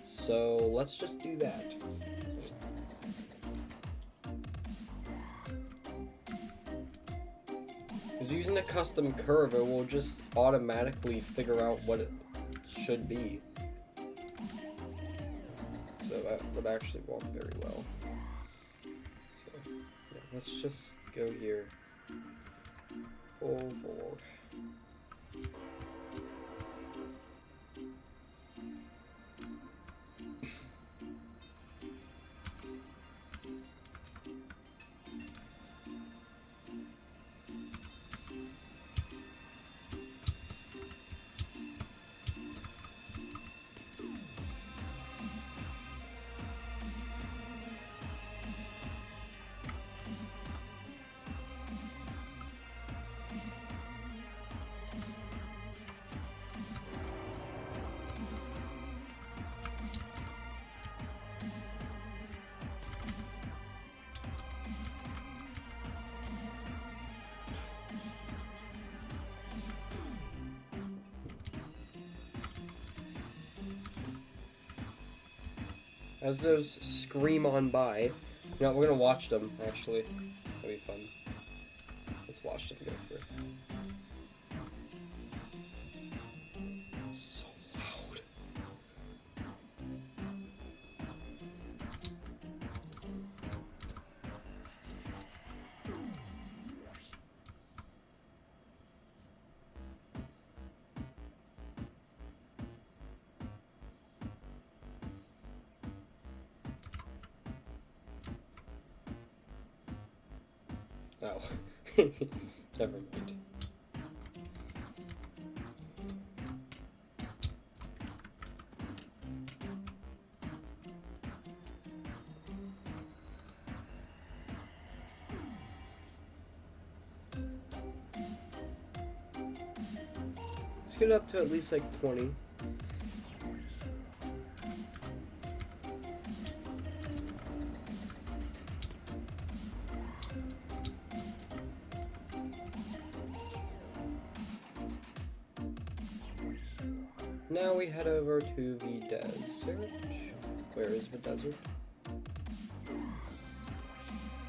Speaker 1: So let's just do that. Because using a custom curve, it will just automatically figure out what it should be. So that would actually work very well. So, yeah, let's just go here. Pull forward. As those scream on by, we're gonna watch them, actually. That'll be fun. Let's watch them go through. So loud. Oh. Never mind. Let's get it up to at least like 20. Now we head over to the desert. Where is the desert?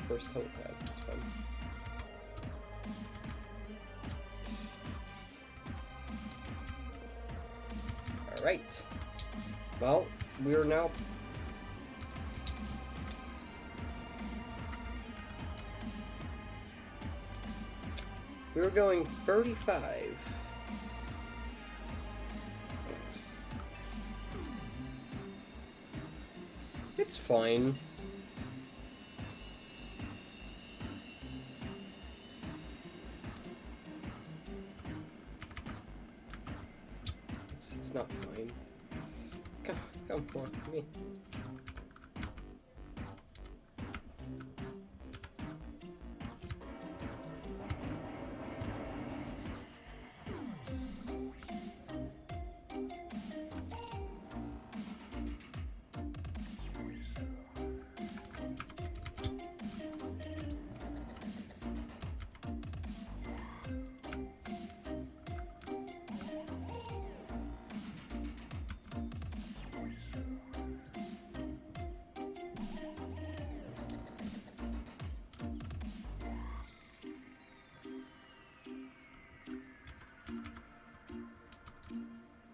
Speaker 1: First helipad, that's fun. Alright. Well, we are now... We're going 35. It's fine. It's not fine. Come for me.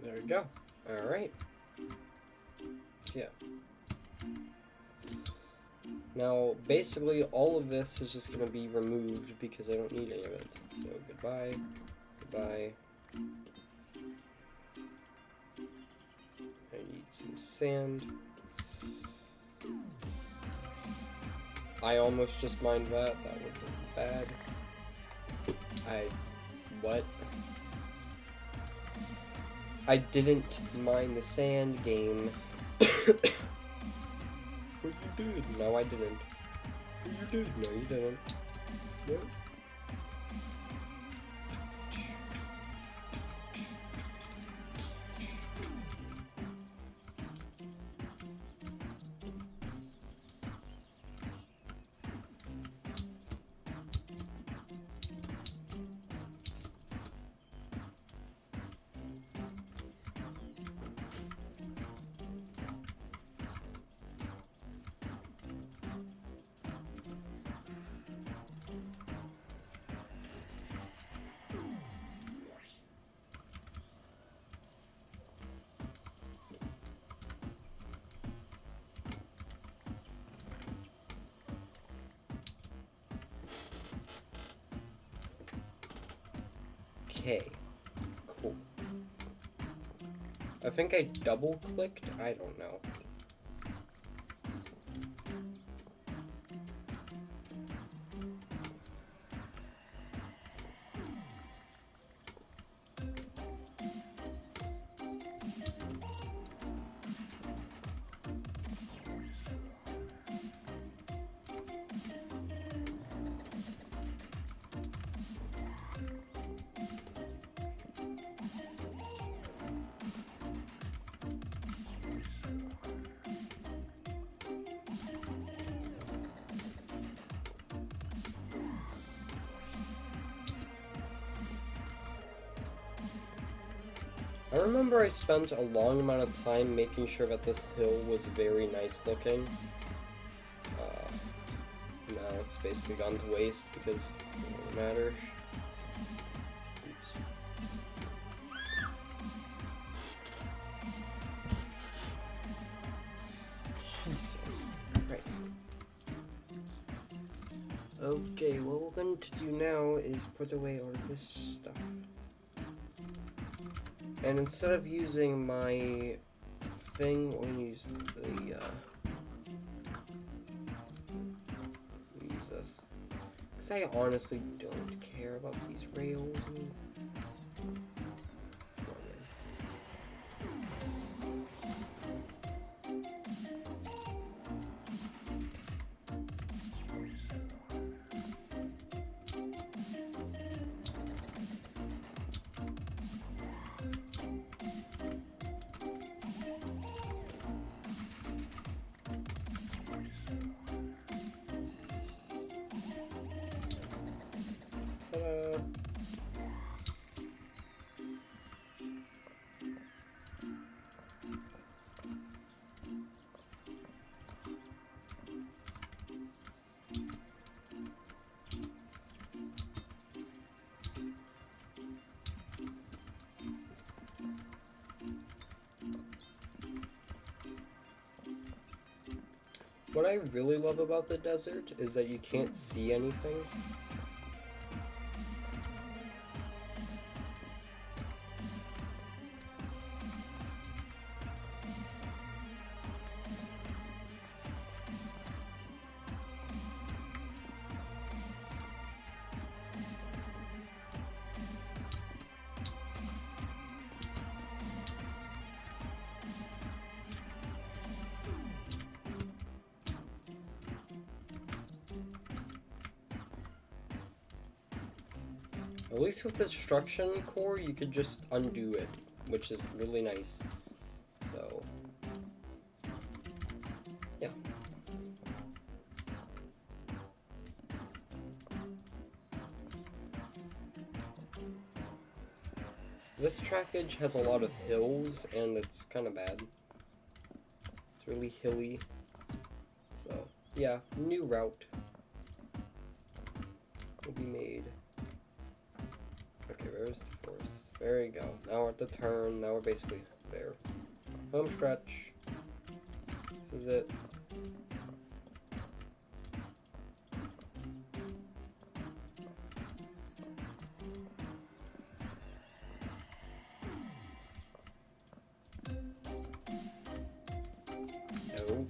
Speaker 1: There we go. Alright. Yeah. Now, basically, all of this is just going to be removed because I don't need any of it. So, goodbye. Goodbye. I need some sand. I almost just mined that. That would be bad. What? I didn't mine the sand game. But you did. No, I didn't. You did. No, you didn't. No. Okay, cool. I think I double clicked. I don't know. I remember I spent a long amount of time making sure that this hill was very nice looking. Now it's basically gone to waste because it doesn't matter. Oops. Jesus Christ. Okay, what we're going to do now is put away all this stuff. And instead of using my thing, we're going to use the, use this. Because I honestly don't care about these rails. What I really love about the desert is that you can't see anything. At least with the destruction core, you could just undo it, which is really nice. So, yeah. This trackage has a lot of hills, and it's kind of bad. It's really hilly. So, yeah, new route will be made. Okay, where's the forest? There you go. Now we're at the turn. Now we're basically there. Home stretch. This is it. No.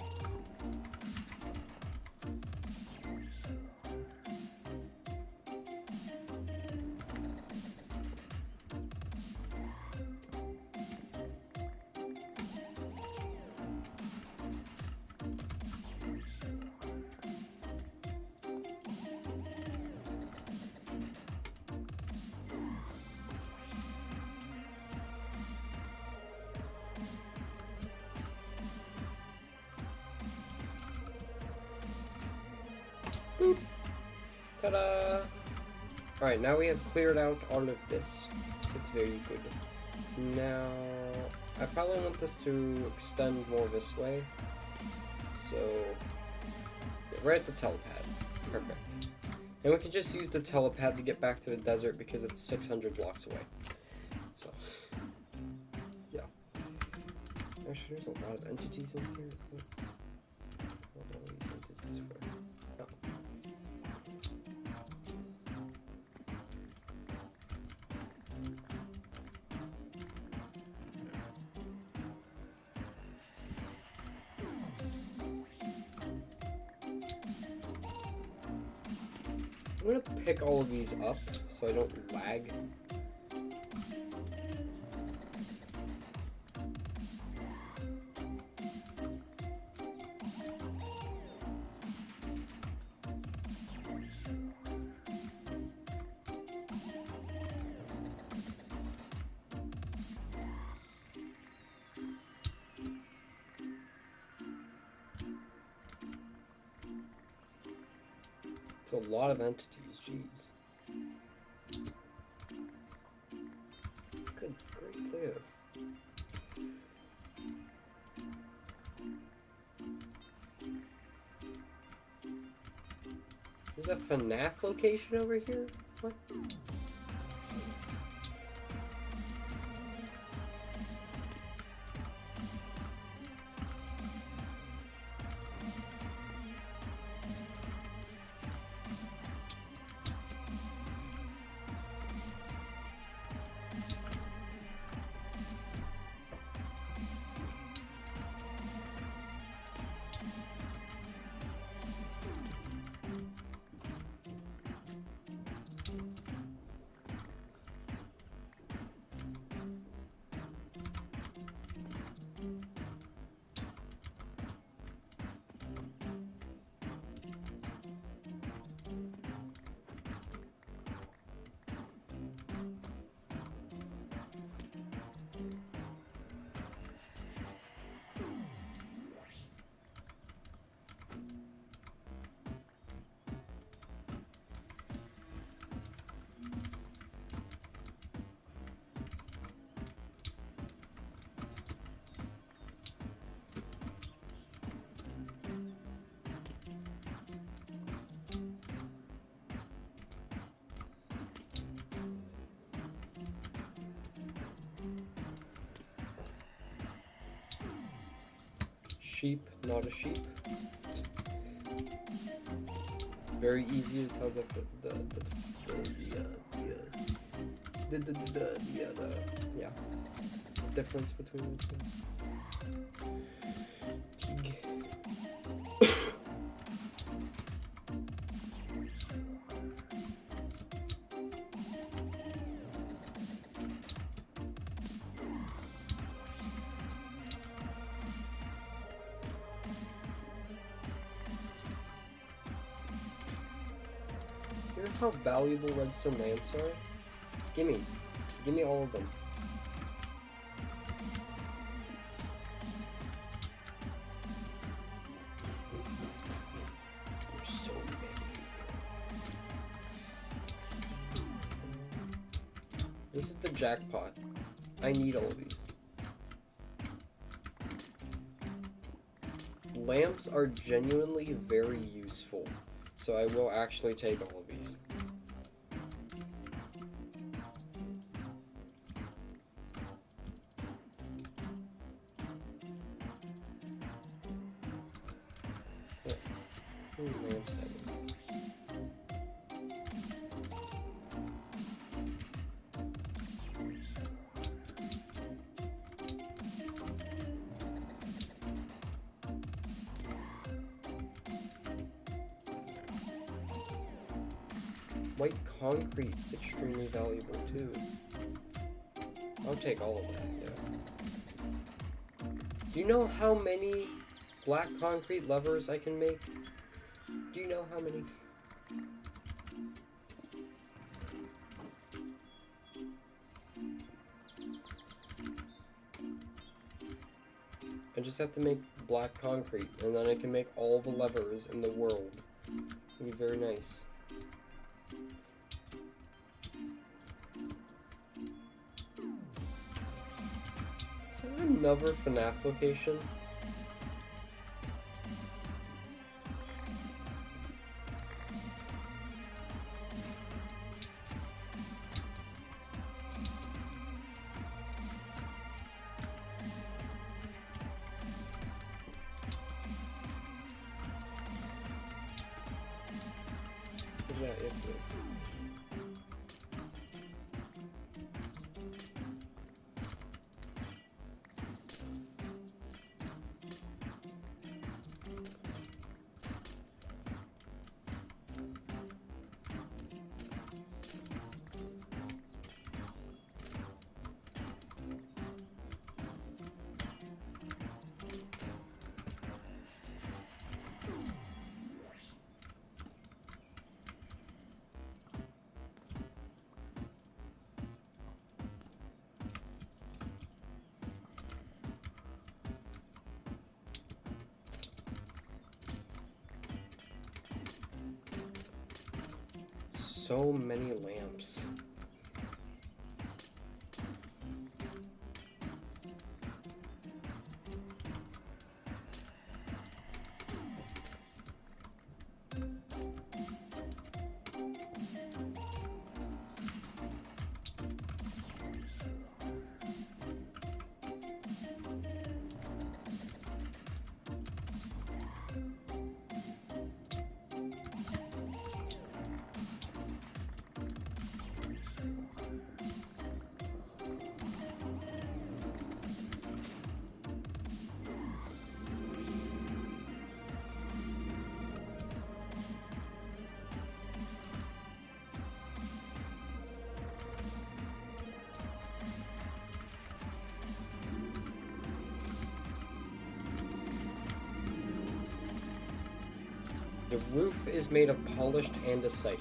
Speaker 1: Ta-da! Alright, now we have cleared out all of this. It's very good. Now, I probably want this to extend more this way. So, yeah, right at the telepad. Perfect. And we can just use the telepad to get back to the desert because it's 600 blocks away. So, yeah. Actually, there's a lot of entities in here. What are all these entities for? Oh. I'm gonna pick all of these up so I don't lag. It's a lot of entities, jeez. Good, great, look at this. There's a FNAF location over here? What? Sheep, not a sheep. Very easy to tell the difference between the two. Pig. You know how valuable redstone lamps are? Gimme all of them. There's so many. This is the jackpot. I need all of these. Lamps are genuinely very useful, so I will actually take all of these. Lamp settings. White concrete is extremely valuable too. I'll take all of that, yeah. Do you know how many black concrete levers I can make? Do you know how many? I just have to make black concrete, and then I can make all the levers in the world. It'll be very nice. another FNAF location? Yeah, yes, it is. So many lamps. The roof is made of polished andesite.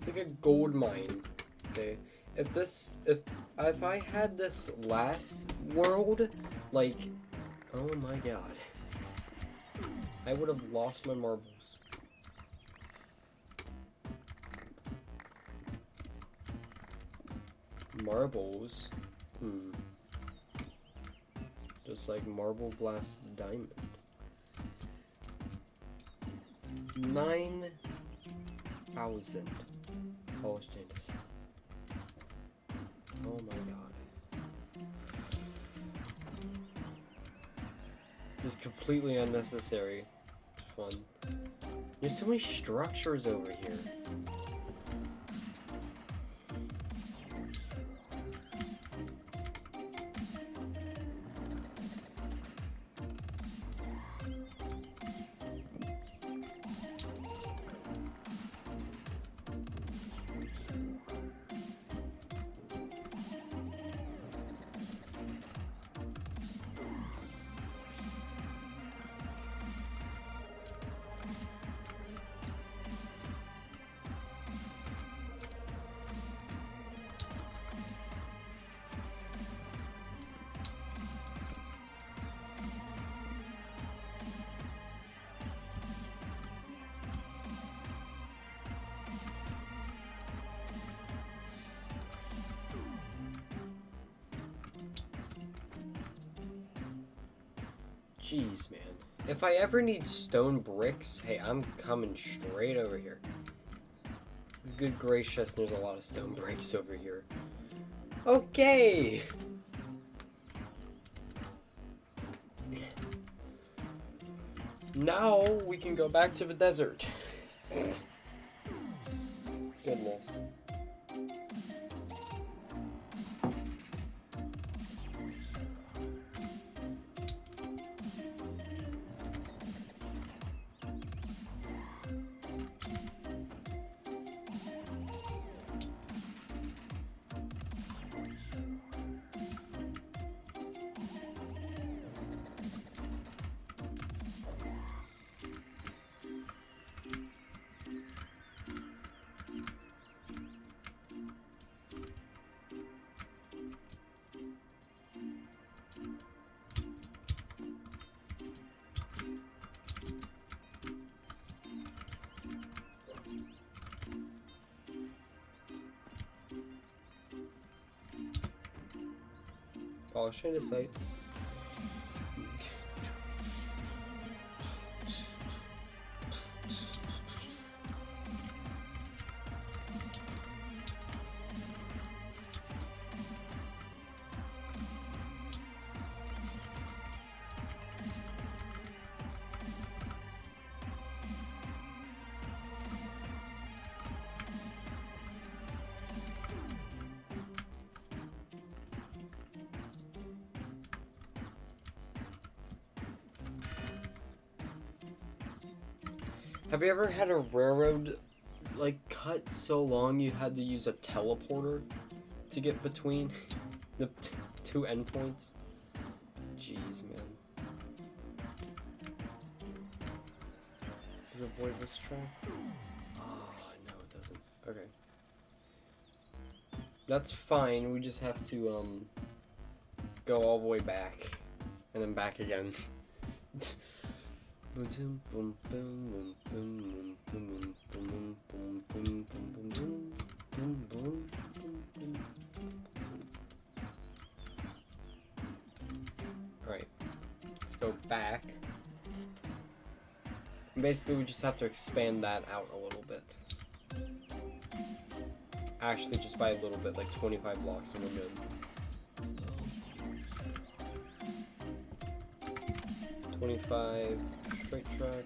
Speaker 1: Like a gold mine. Okay. If I had this last world, like, oh my god, I would have lost my marbles. Marbles? Just like marble glass diamond. 9,000 polished andesite. Oh my god. This is completely unnecessary. It's fun. There's so many structures over here. Jeez, man. If I ever need stone bricks, hey, I'm coming straight over here. Good gracious, there's a lot of stone bricks over here. Okay! Now we can go back to the desert. Goodness. Polish andesite. Have you ever had a railroad like cut so long you had to use a teleporter to get between the two endpoints? Jeez, man. Does it avoid this trap? Oh, no, it doesn't. Okay. That's fine. We just have to go all the way back and then back again. Alright, let's go back. And basically, we just have to expand that out a little bit. Actually, just by a little bit, like 25 blocks, and we're good. 25 straight track.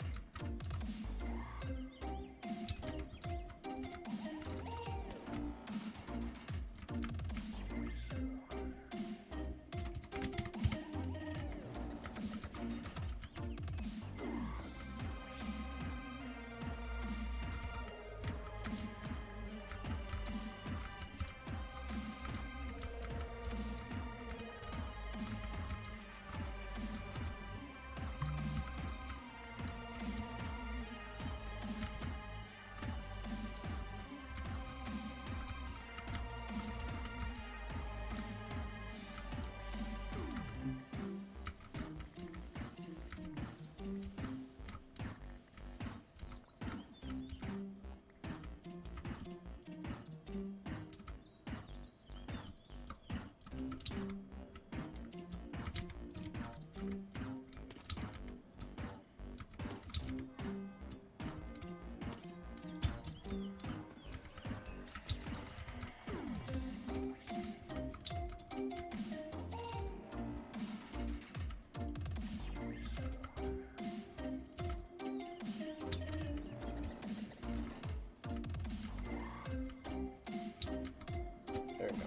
Speaker 1: There we go.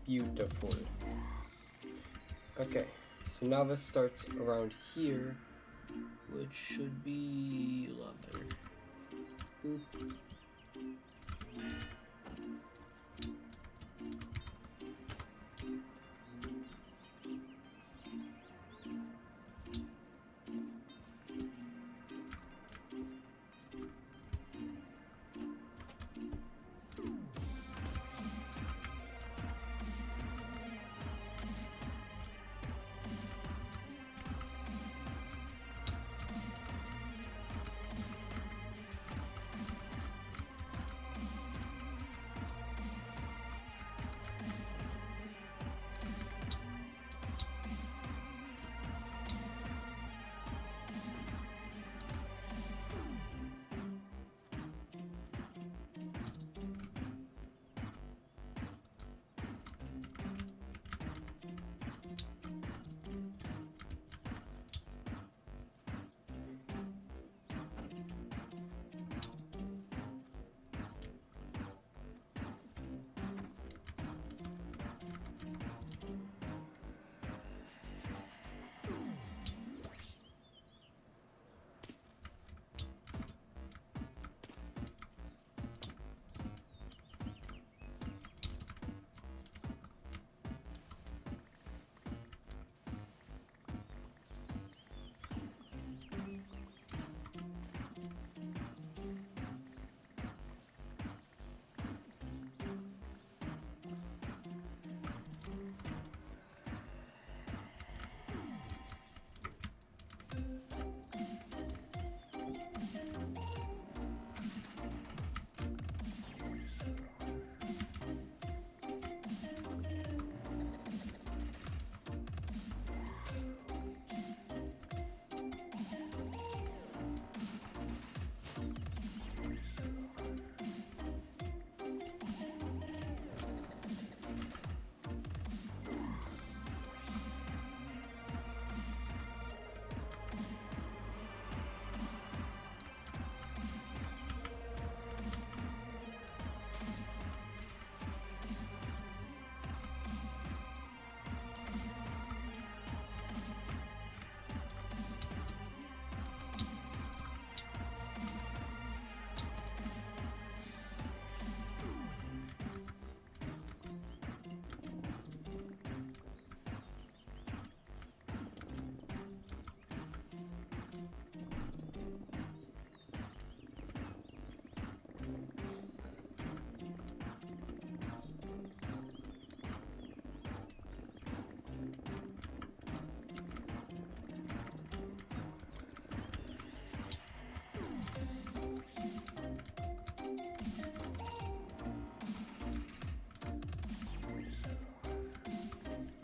Speaker 1: Beautiful. Okay, so now this starts around here, which should be a lot better. Boop.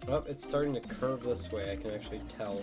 Speaker 1: Oh, it's starting to curve this way, I can actually tell.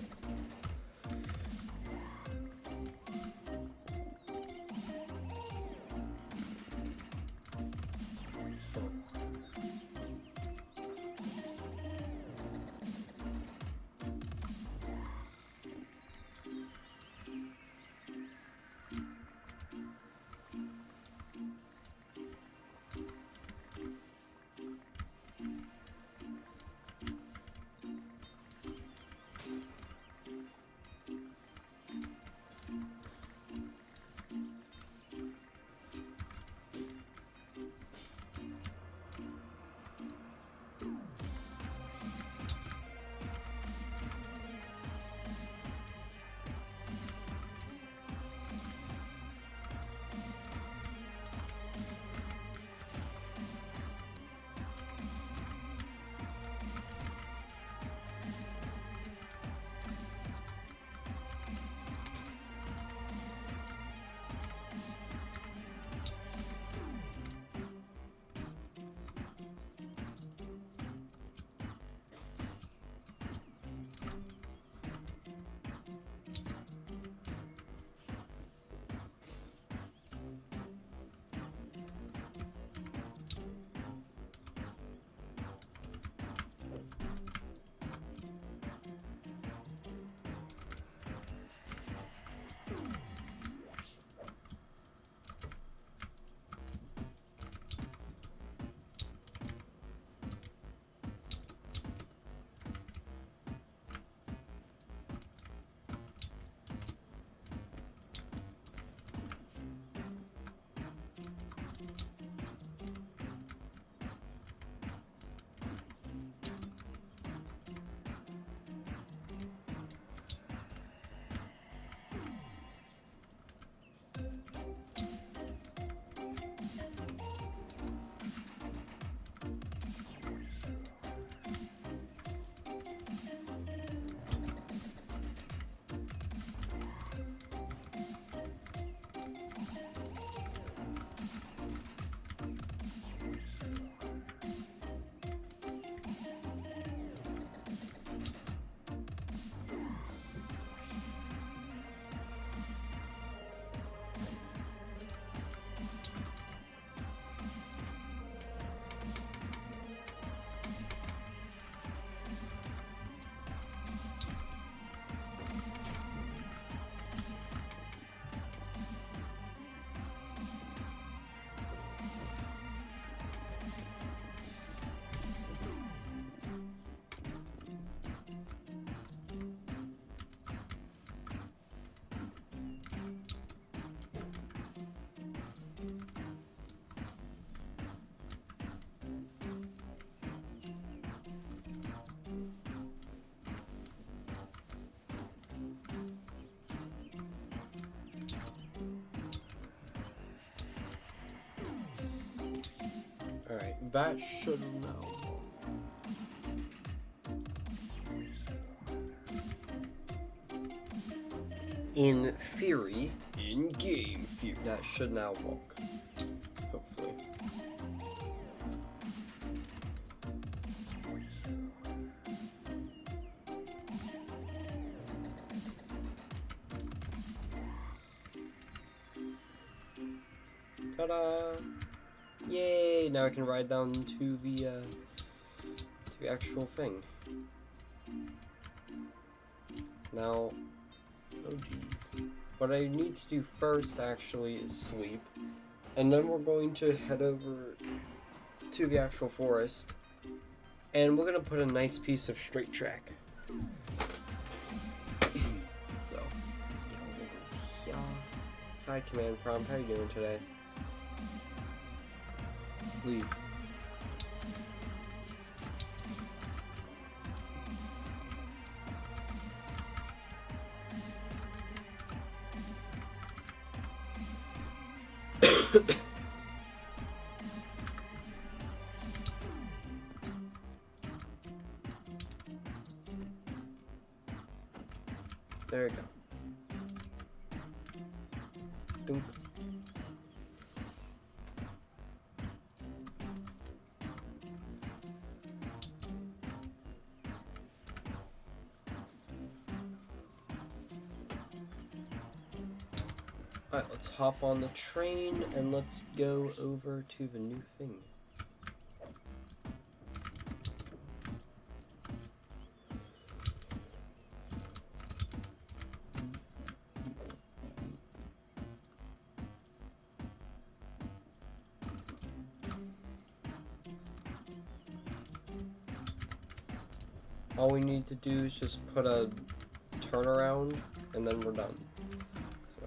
Speaker 1: Alright, that should now. In theory, in game theory, that should now work. Hopefully. Ta-da! Yay! Now I can ride down to the actual thing. Now, oh geez. What I need to do first actually is sleep, and then we're going to head over to the actual forest, and we're gonna put a nice piece of straight track. So, yeah, we're gonna go here. Hi, Command Prompt. How you doing today? Leave. There we go. Dunk. Alright, let's hop on the train and let's go over to the new thing. All we need to do is just put a turnaround and then we're done. So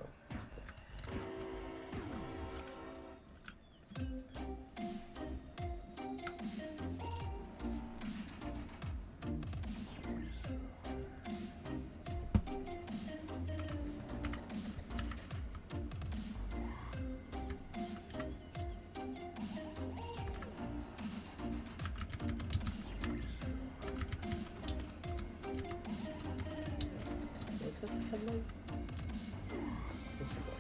Speaker 1: was that the headlight? Yes, it was.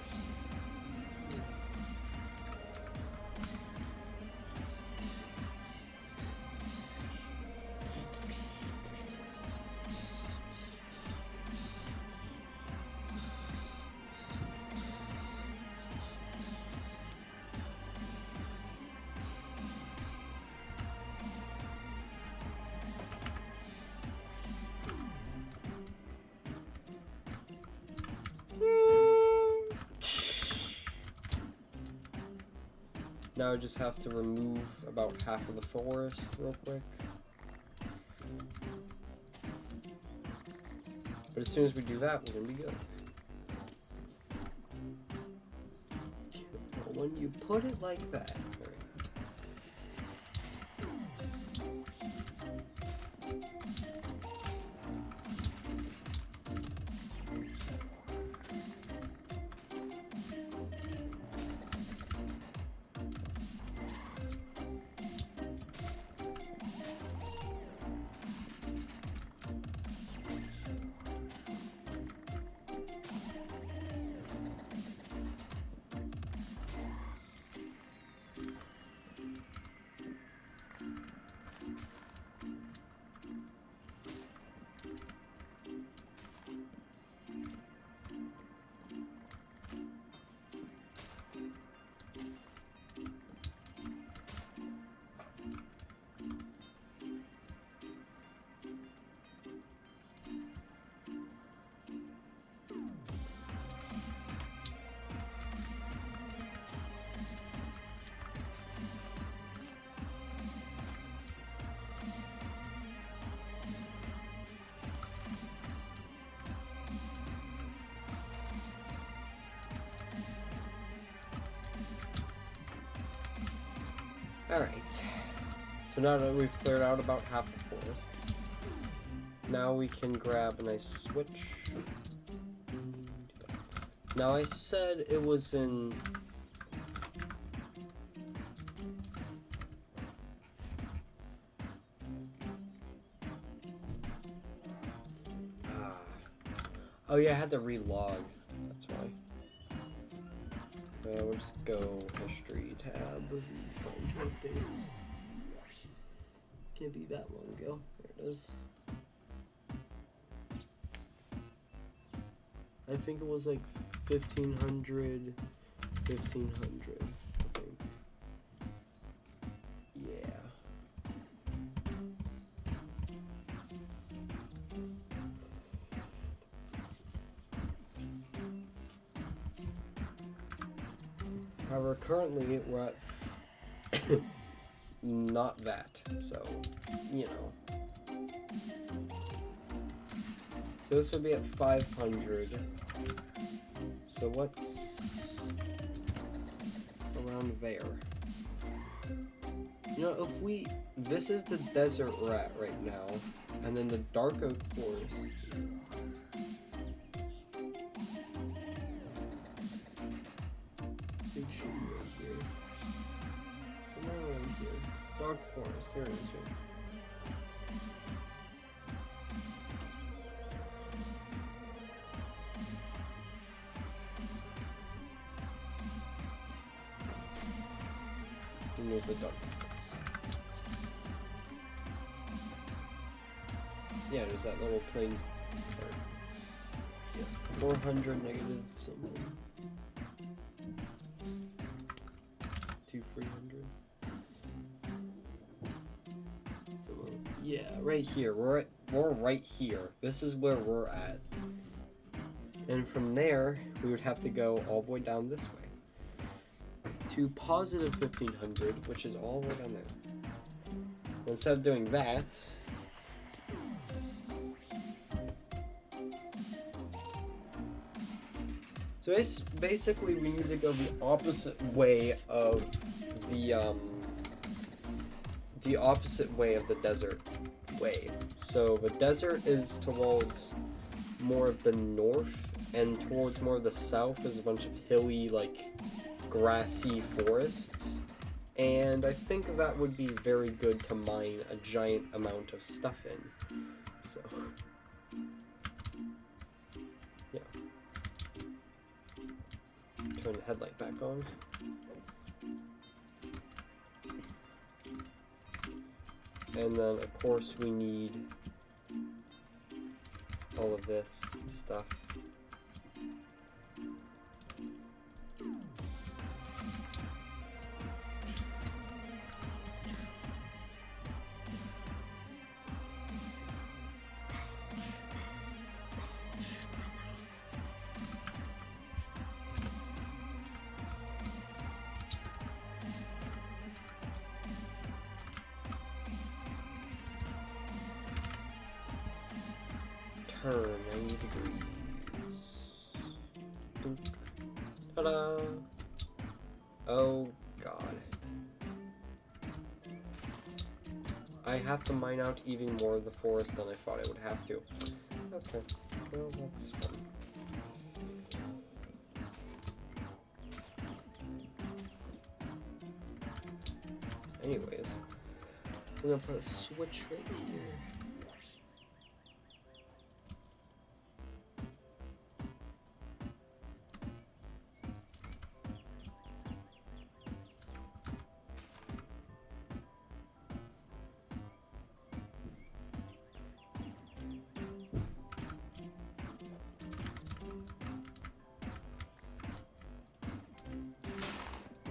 Speaker 1: Now I just have to remove about half of the forest real quick. But as soon as we do that, we're gonna be good. Well, when you put it like that, right? Alright, so now that we've cleared out about half the forest, now we can grab a nice switch. Now I said it was in... Oh yeah, I had to relog, that's why. We'll just go history tab, find your base. Can't be that long ago. There it is. I think it was like 1500, I think. Yeah. However, currently we're at not that, so, you know. So this would be at 500. So what's around there? You know, if we, this is the desert rat right now, and then the dark oak forest. Big tree right here. Somewhere around here. Dark forest, there it is. Right? And there's the dark forest. Yeah, there's that little plains part. Yeah, 400 negative something. Yeah, right here. We're right here. This is where we're at. And from there, we would have to go all the way down this way to positive 1500, which is all the way down there. Instead of doing that, so basically we need to go the opposite way of the opposite way of the desert way. So the desert is towards more of the north, and towards more of the south is a bunch of hilly, like, grassy forests. And I think that would be very good to mine a giant amount of stuff in. So, yeah. Turn the headlight back on. And then, of course, we need all of this stuff. Turn 90 degrees. Dunk. Ta-da! Oh god. I have to mine out even more of the forest than I thought I would have to. Okay, well that's fun. Anyways, we're gonna put a switch right here.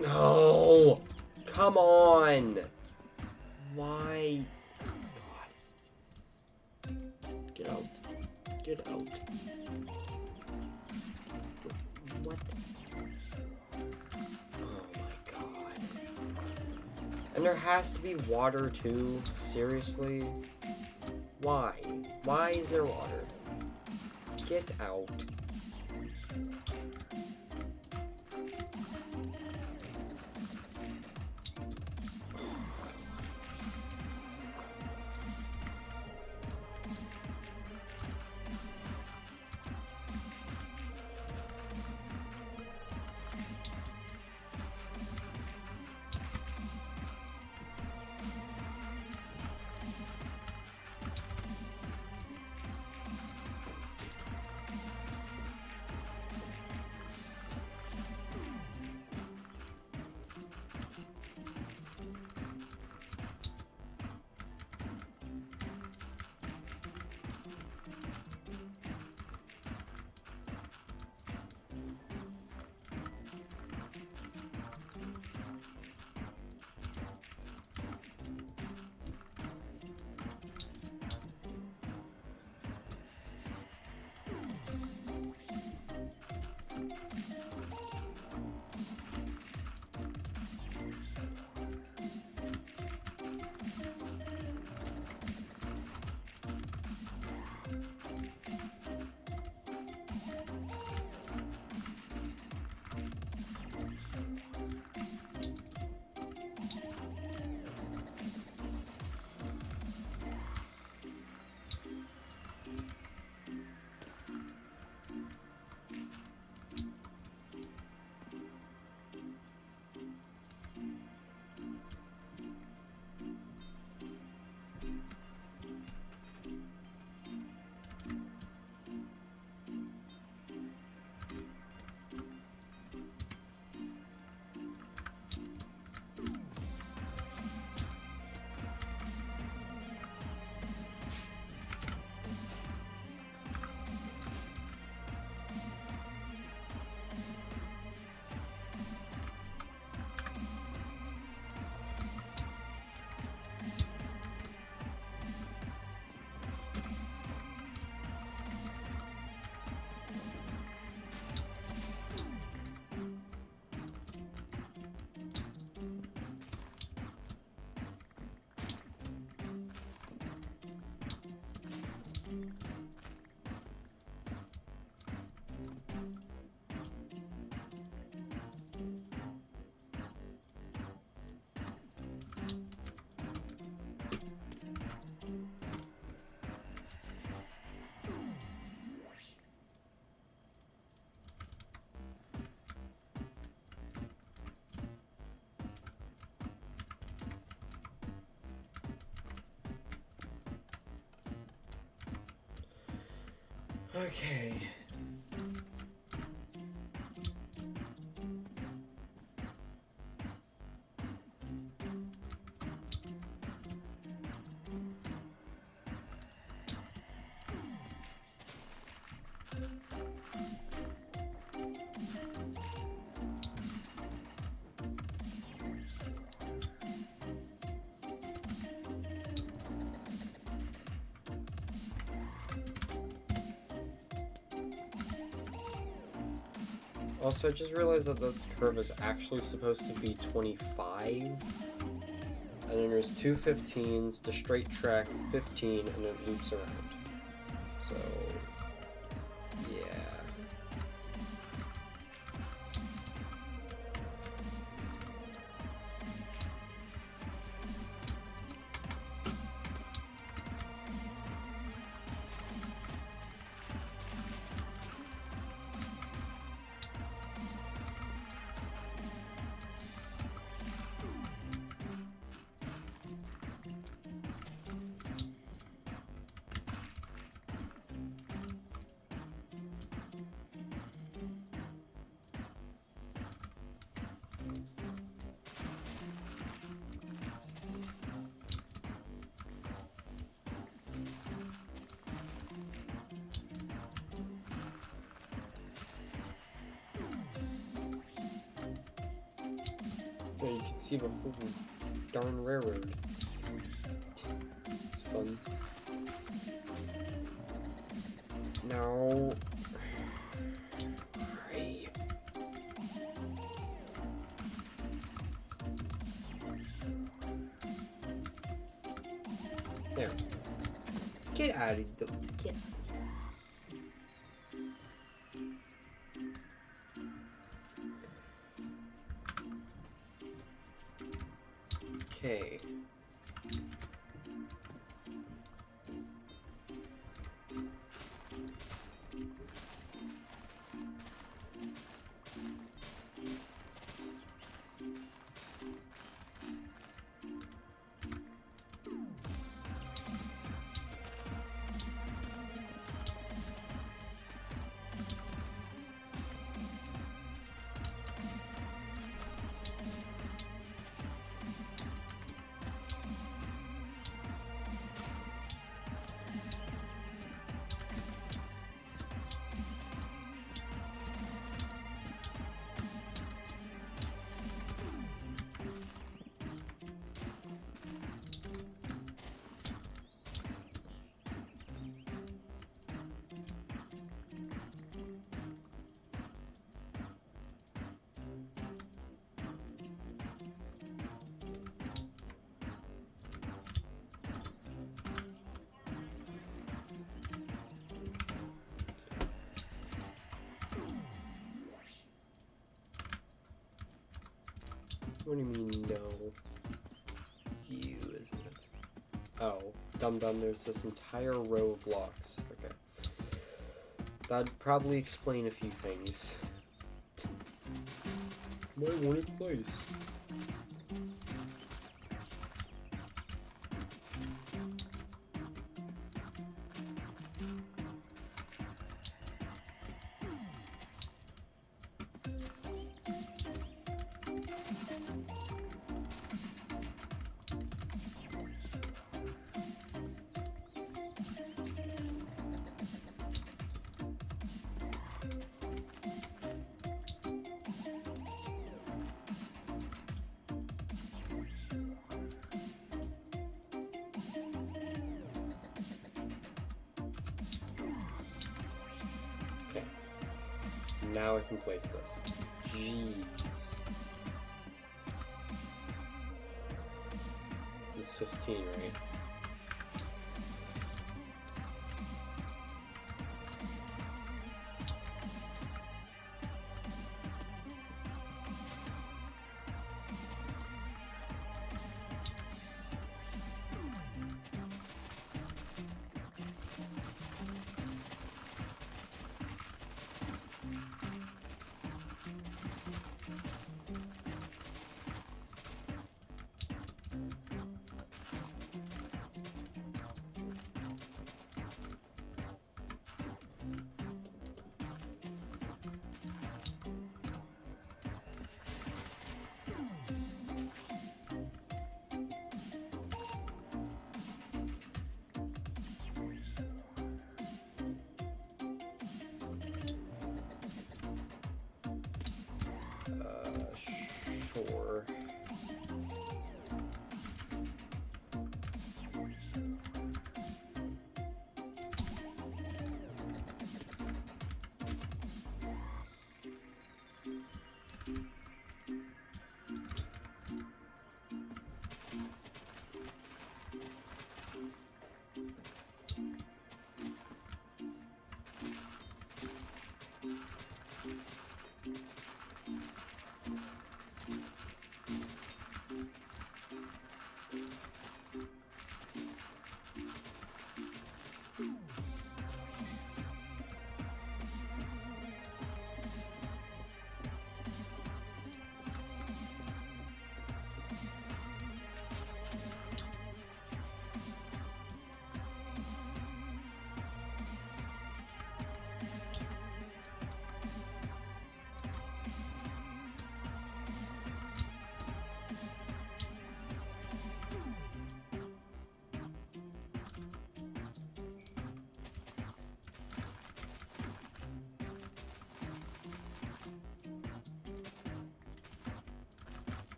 Speaker 1: No! Come on! Why? God. Get out. Get out. What? Oh my god. And there has to be water too? Seriously? Why? Why is there water? Get out. Okay. Also, I just realized that this curve is actually supposed to be 25. And then there's two 15s, the straight track 15, and it loops around. So, yeah. Yeah, you can see the whole darn railroad. It's fun. No. Hurry. There. Get out of the. Get. Okay. What do you mean, no? You, isn't it? Oh, dum-dum, there's this entire row of blocks. Okay. That'd probably explain a few things. Might want it place. Now I can place this. Jeez. This is 15, right?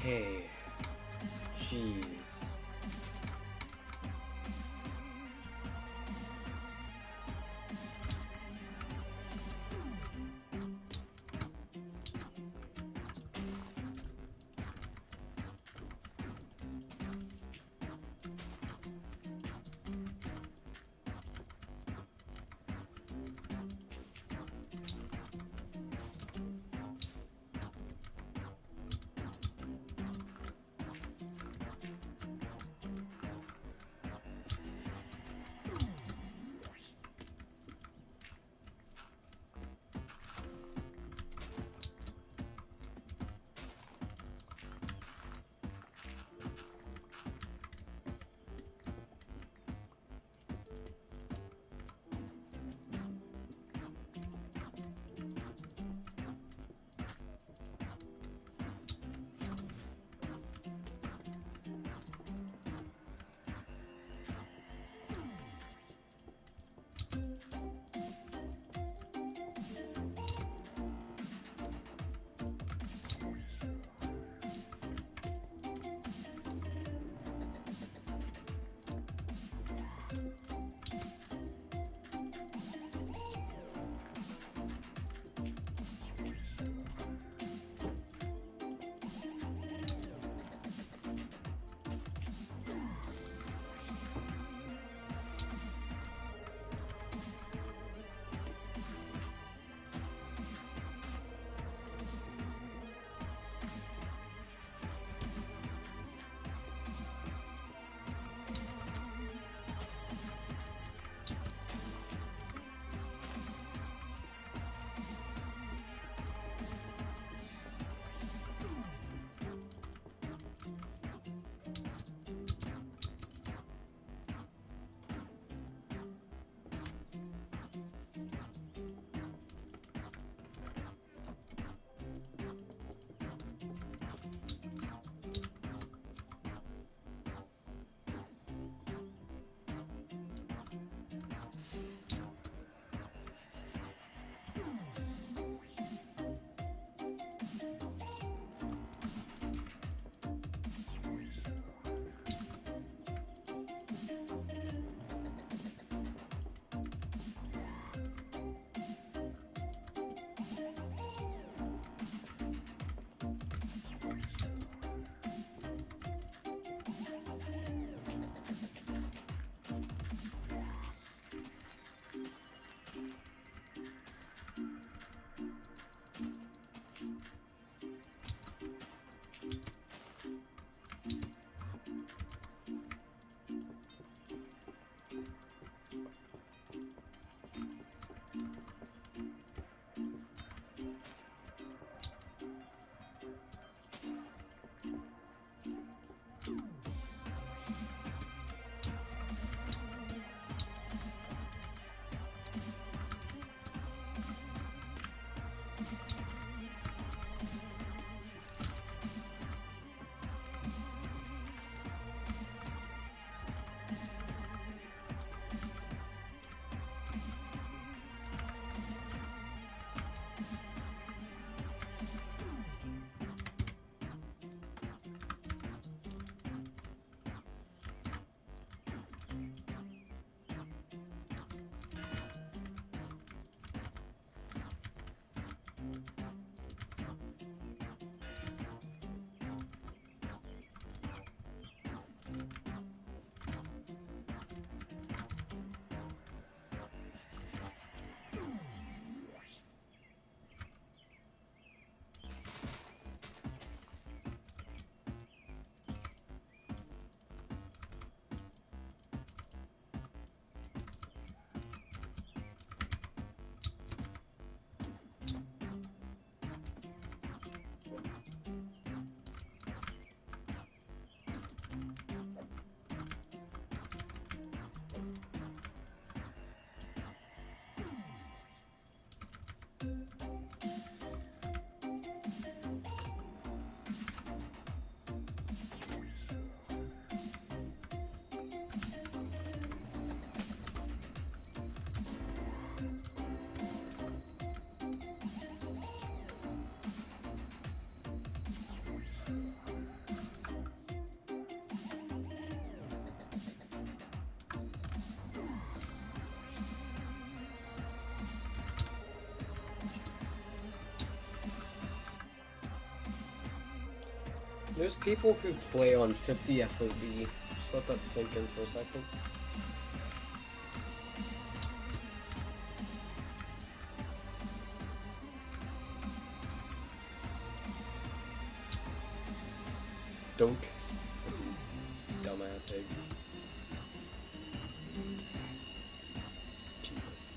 Speaker 1: Okay. Jeez. There's people who play on 50 FOV. Just let that sink in for a second. Dunk. Dumbass pig. Jesus.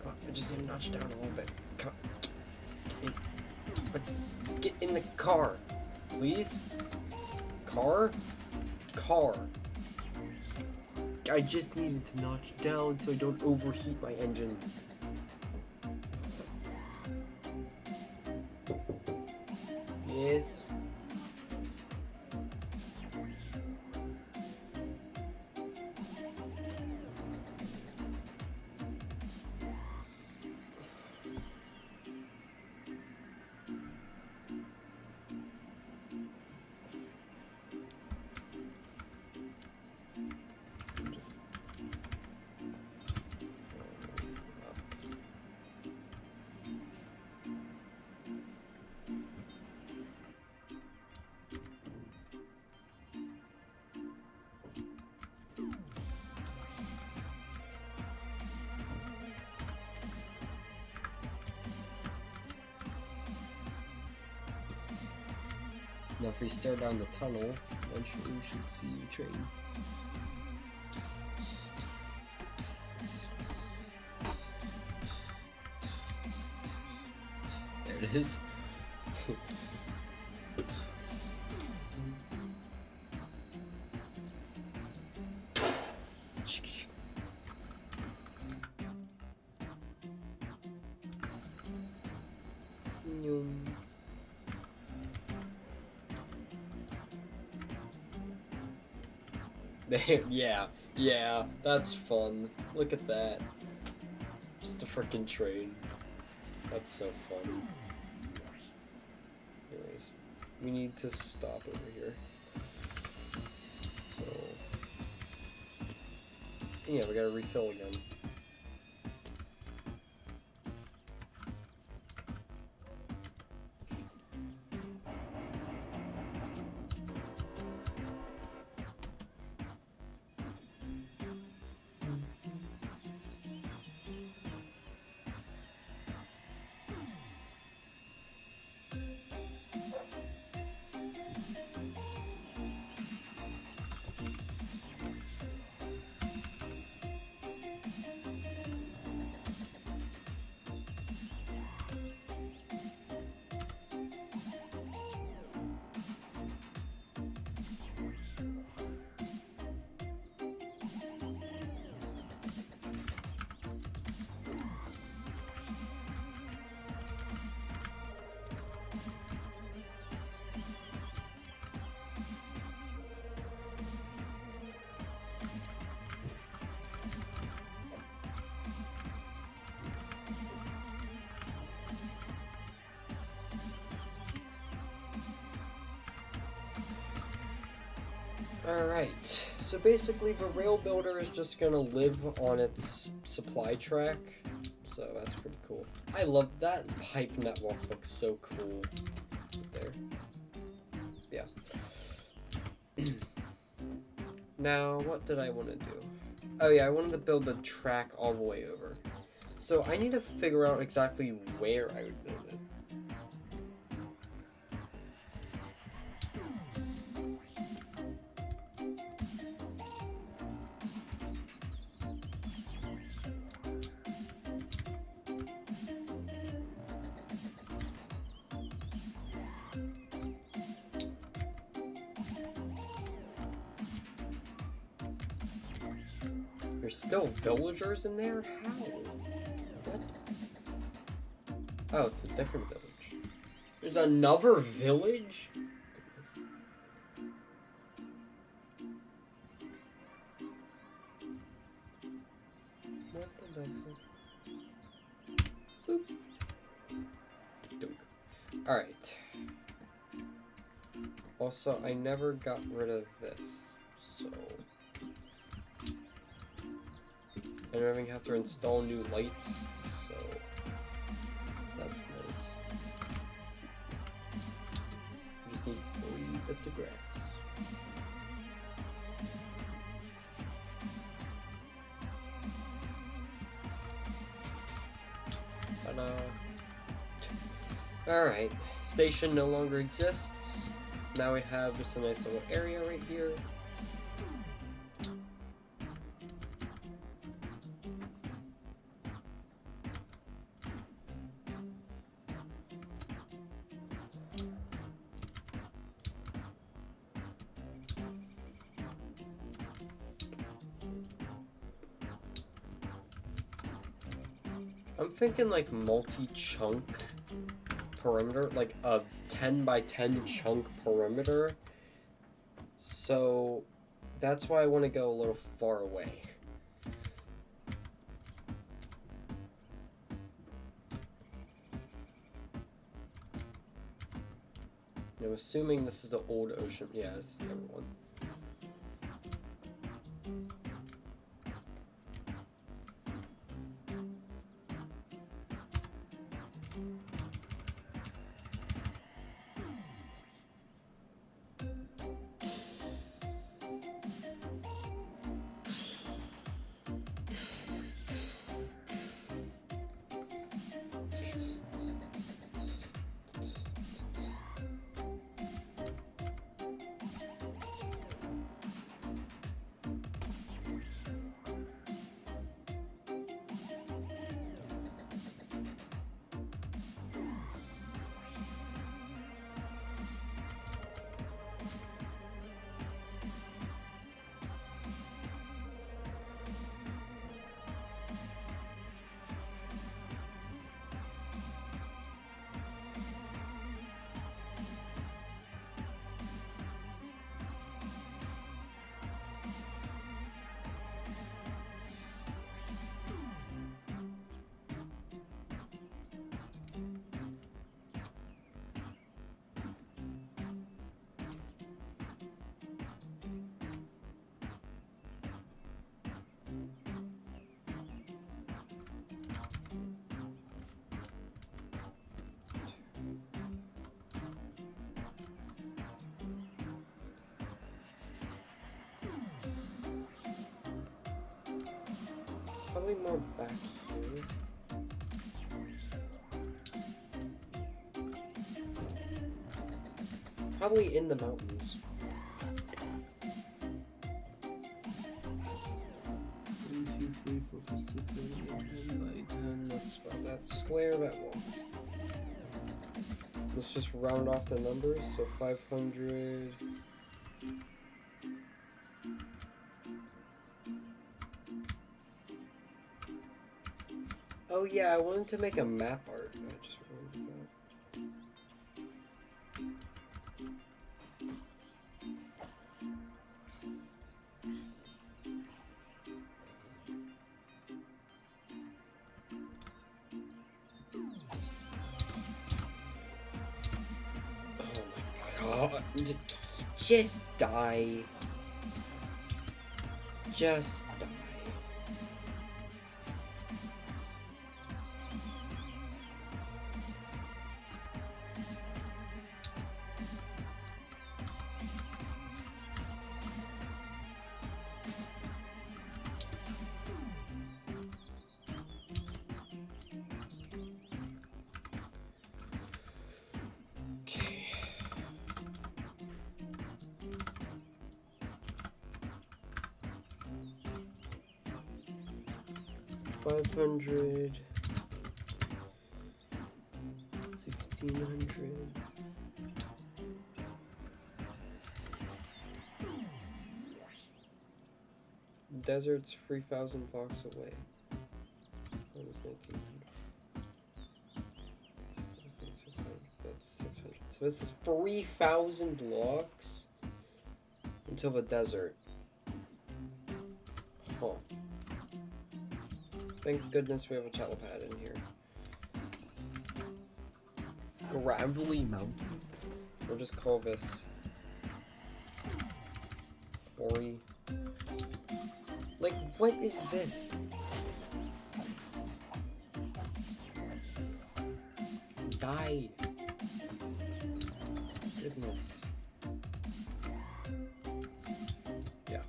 Speaker 1: Oh, I just need to notch down a little bit. Get in the car, please. Car? Car. I just needed to notch down so I don't overheat my engine. Yes. Just now, if we stare down the tunnel, eventually we should see a train. There it is. yeah, that's fun. Look at that. Just a freaking train. That's so fun. Anyways, we need to stop over here. So, yeah, we gotta refill again. Alright, so basically the rail builder is just gonna live on its supply track, so that's pretty cool. I love that pipe network, looks so cool there. Yeah. Now, what did I want to do? Oh yeah, I wanted to build the track all the way over. So I need to figure out exactly where I would build it. There's still villagers in there? How? What? Oh, it's a different village. There's another village? Goodness. What the devil? Boop. Dunk. Alright. Also, I never got rid of this, so I don't even have to install new lights, so that's nice. I just need 3 bits of grass. Ta-da! Alright, station no longer exists. Now we have just a nice little area right here. I'm thinking like multi-chunk perimeter, like a 10 by 10 chunk perimeter. So that's why I want to go a little far away. I'm assuming this is the old ocean. Yeah, this is everyone. Probably more back here. Probably in the mountains. 1, 2, 3, 4, 5, 6, 7, 8, 10 by 10. That's about that square that wall. Let's just round off the numbers. So 500. Oh yeah, I wanted to make a map art. I just remembered that. Oh my god. Just die. Just die. Okay. 500, 1600. Desert's 3,000 blocks away. That was 1900. That's 600. That's 600. So this is 3,000 blocks until the desert. Huh. Thank goodness we have a telepad in here. Gravelly Mountain. We'll just call this Ori. Like, what is this? Die. Goodness. Yeah.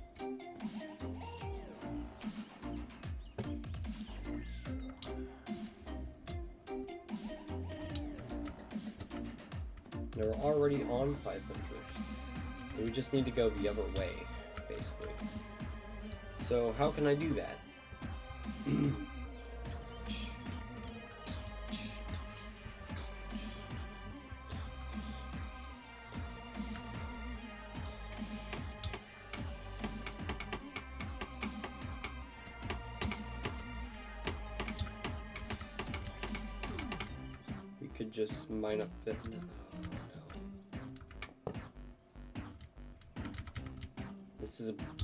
Speaker 1: They're already on 500. We just need to go the other way, basically. So how can I do that? We could just mine up the... Oh, no.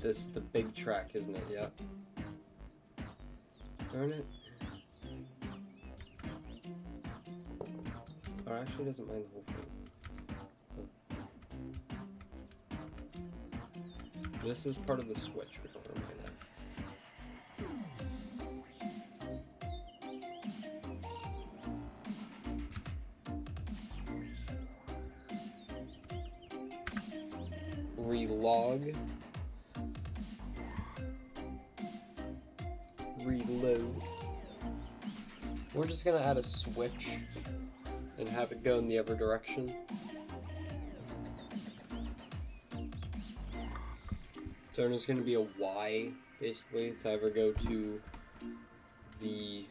Speaker 1: This is the big track, isn't it? Yeah. Darn it. Oh, it actually doesn't mind the whole thing. Oh. This is part of the switch. We don't mind that. Relog. Reload. We're just gonna add a switch and have it go in the other direction. So there's gonna be a Y basically to either go to the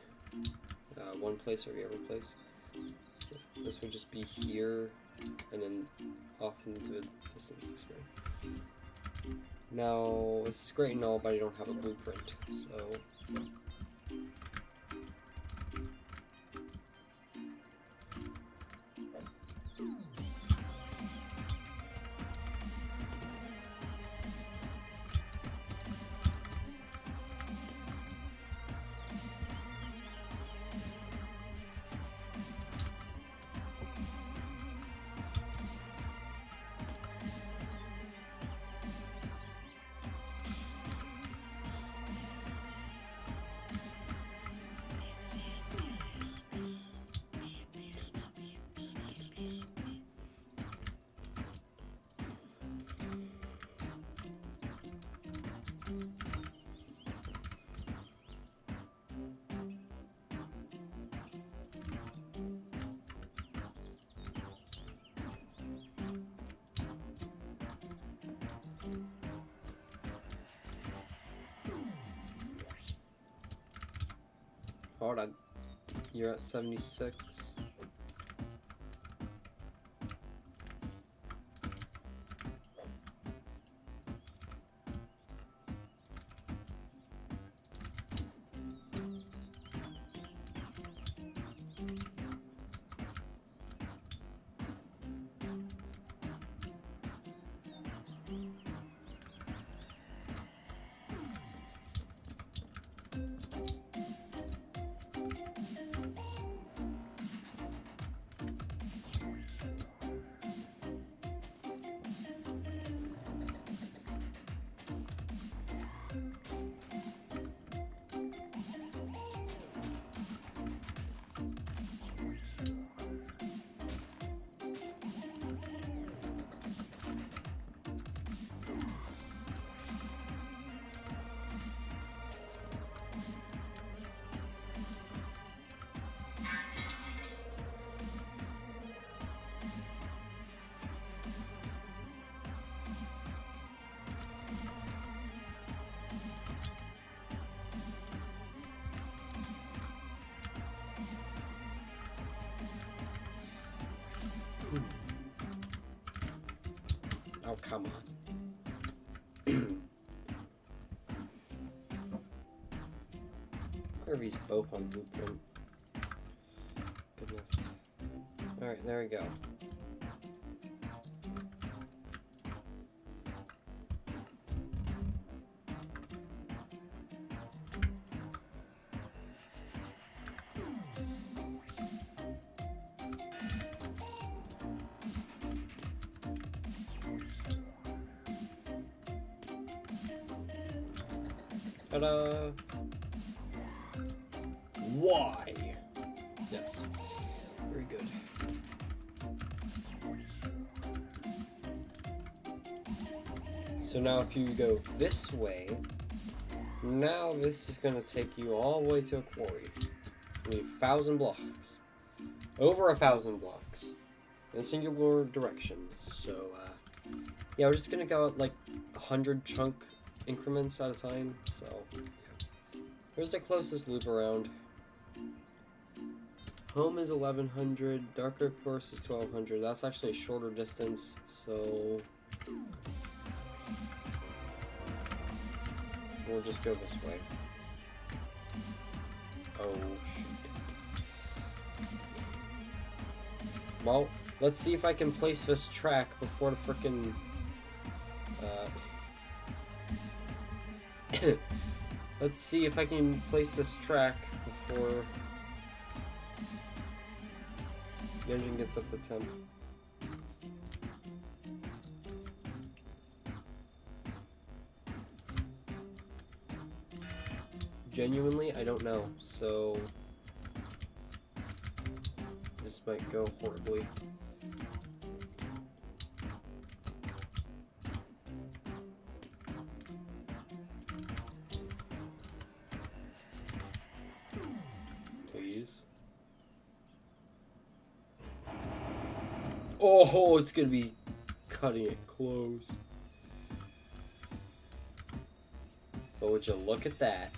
Speaker 1: one place or the other place. So this would just be here and then off into the distance this way. Now, this is great and all, but I don't have a blueprint, so... Hold on. You're at 76. Oh, come on. Why are these both on blueprint? Goodness. Alright, there we go. Ta-da! Y. Yes. Very good. So now if you go this way, now this is going to take you all the way to a quarry. You need 1,000 blocks. Over 1,000 blocks. In a singular direction. So, yeah, we're just going to go at like 100 chunk increments at a time. So, yeah. Here's the closest loop around. Home is 1,100. Dark Oak Forest is 1,200. That's actually a shorter distance. So, we'll just go this way. Oh, shoot. Well, let's see if I can place this track before the frickin'... let's see if I can place this track before the engine gets up to temp. Genuinely, I don't know, so this might go horribly. Please. Oh, it's gonna be cutting it close. But would you look at that?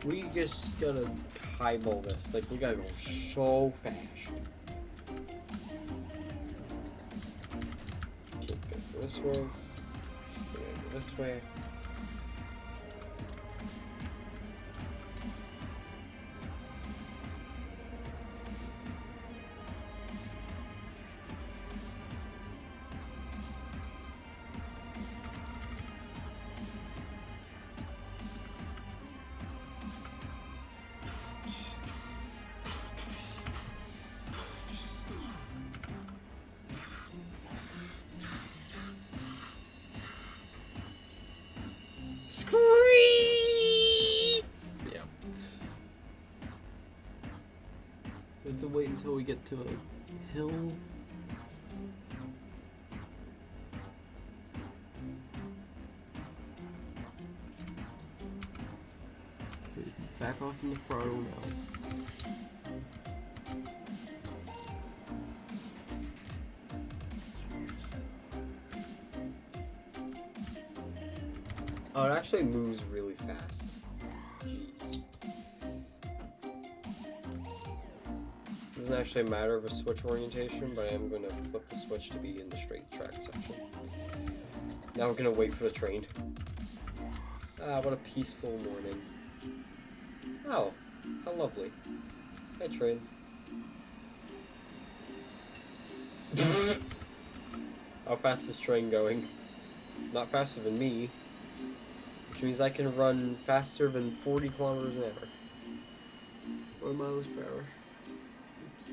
Speaker 1: We just gotta highball this. Like, we gotta go so fast. Okay, go this way. Go this way. Scream! Yeah. We have to wait until we get to a hill. Okay, back off in the throttle now. Oh, it actually moves really fast. Jeez. Doesn't actually matter if a switch orientation, but I am going to flip the switch to be in the straight track section. Now we're going to wait for the train. Ah, what a peaceful morning. Oh, how lovely. Hi, train. How fast is train going? Not faster than me. Which means I can run faster than 40 kilometers an hour. Or miles per hour. Oops.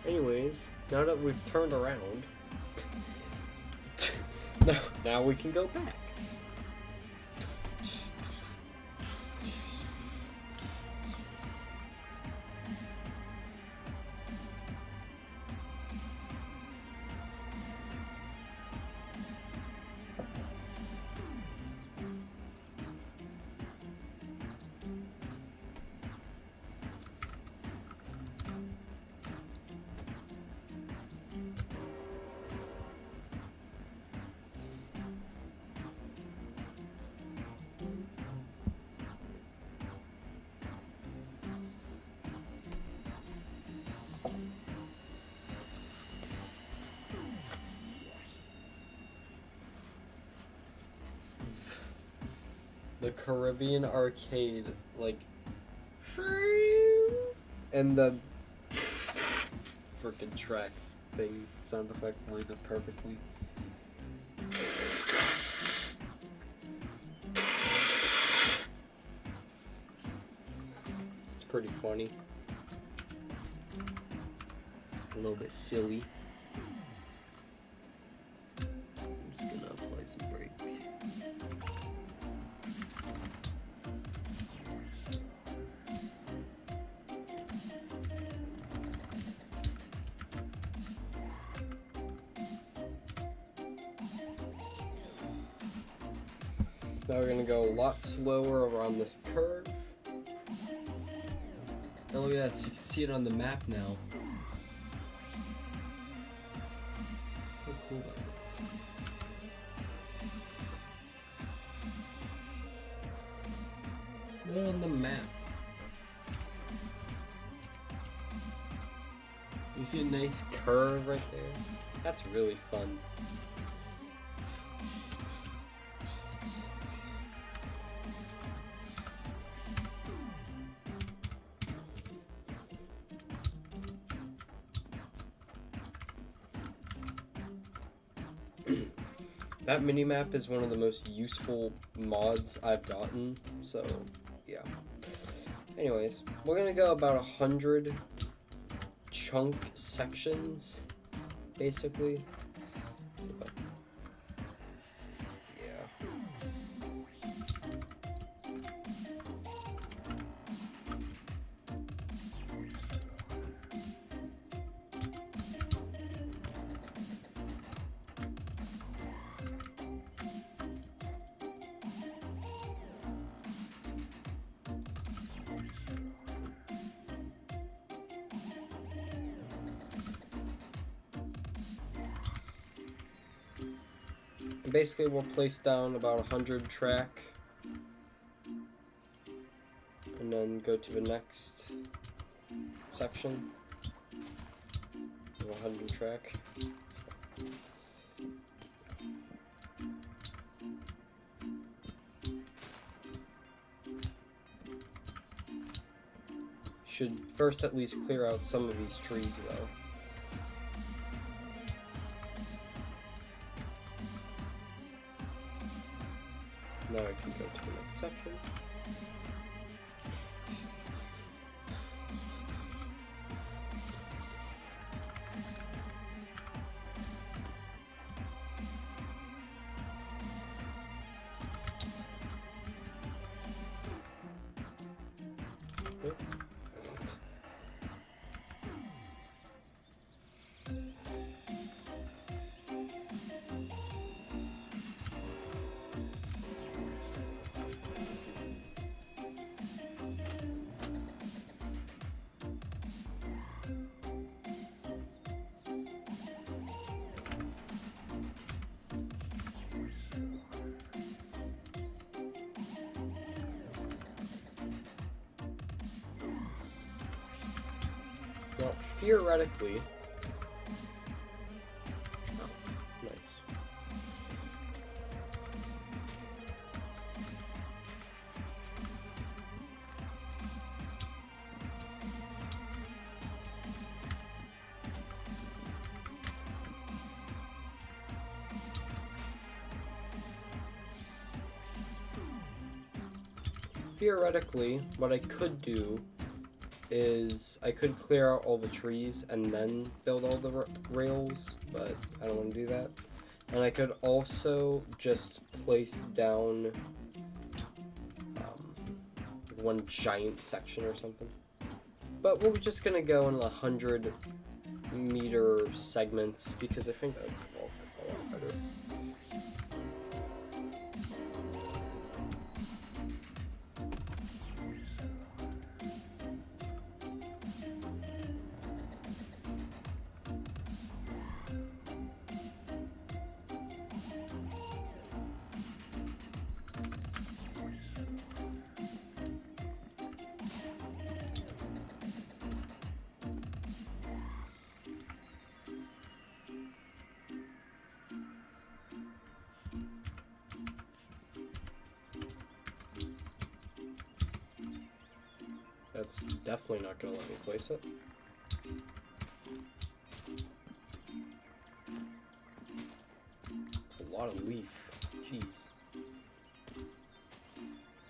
Speaker 1: Anyways, now that we've turned around, now we can go back. the Caribbean arcade, like, and the freaking track thing sound effect lined up perfectly. It's pretty funny. A little bit silly. I'm just gonna apply some brake. Now we're gonna go a lot slower around this curve.
Speaker 3: Oh look at that, so you can see it on the map now. How cool that is. Look on the map.
Speaker 1: You see a nice curve right there? That's really fun. That minimap is one of the most useful mods I've gotten, so yeah. Anyways, we're gonna go about 100 chunk sections, basically. So, yeah. Basically, we'll place down about 100 track, and then go to the next section of 100 track. Should first at least clear out some of these trees, though. Now I can go to the next section. Yep. Now, theoretically, oh, nice. Theoretically, what I could do is I could clear out all the trees and then build all the rails, but I don't want to do that. And I could also just place down one giant section or something. But we're just gonna go in 100-meter segments because I think that would work a lot better. That's definitely not gonna let me place it. It's a lot of leaf. Jeez.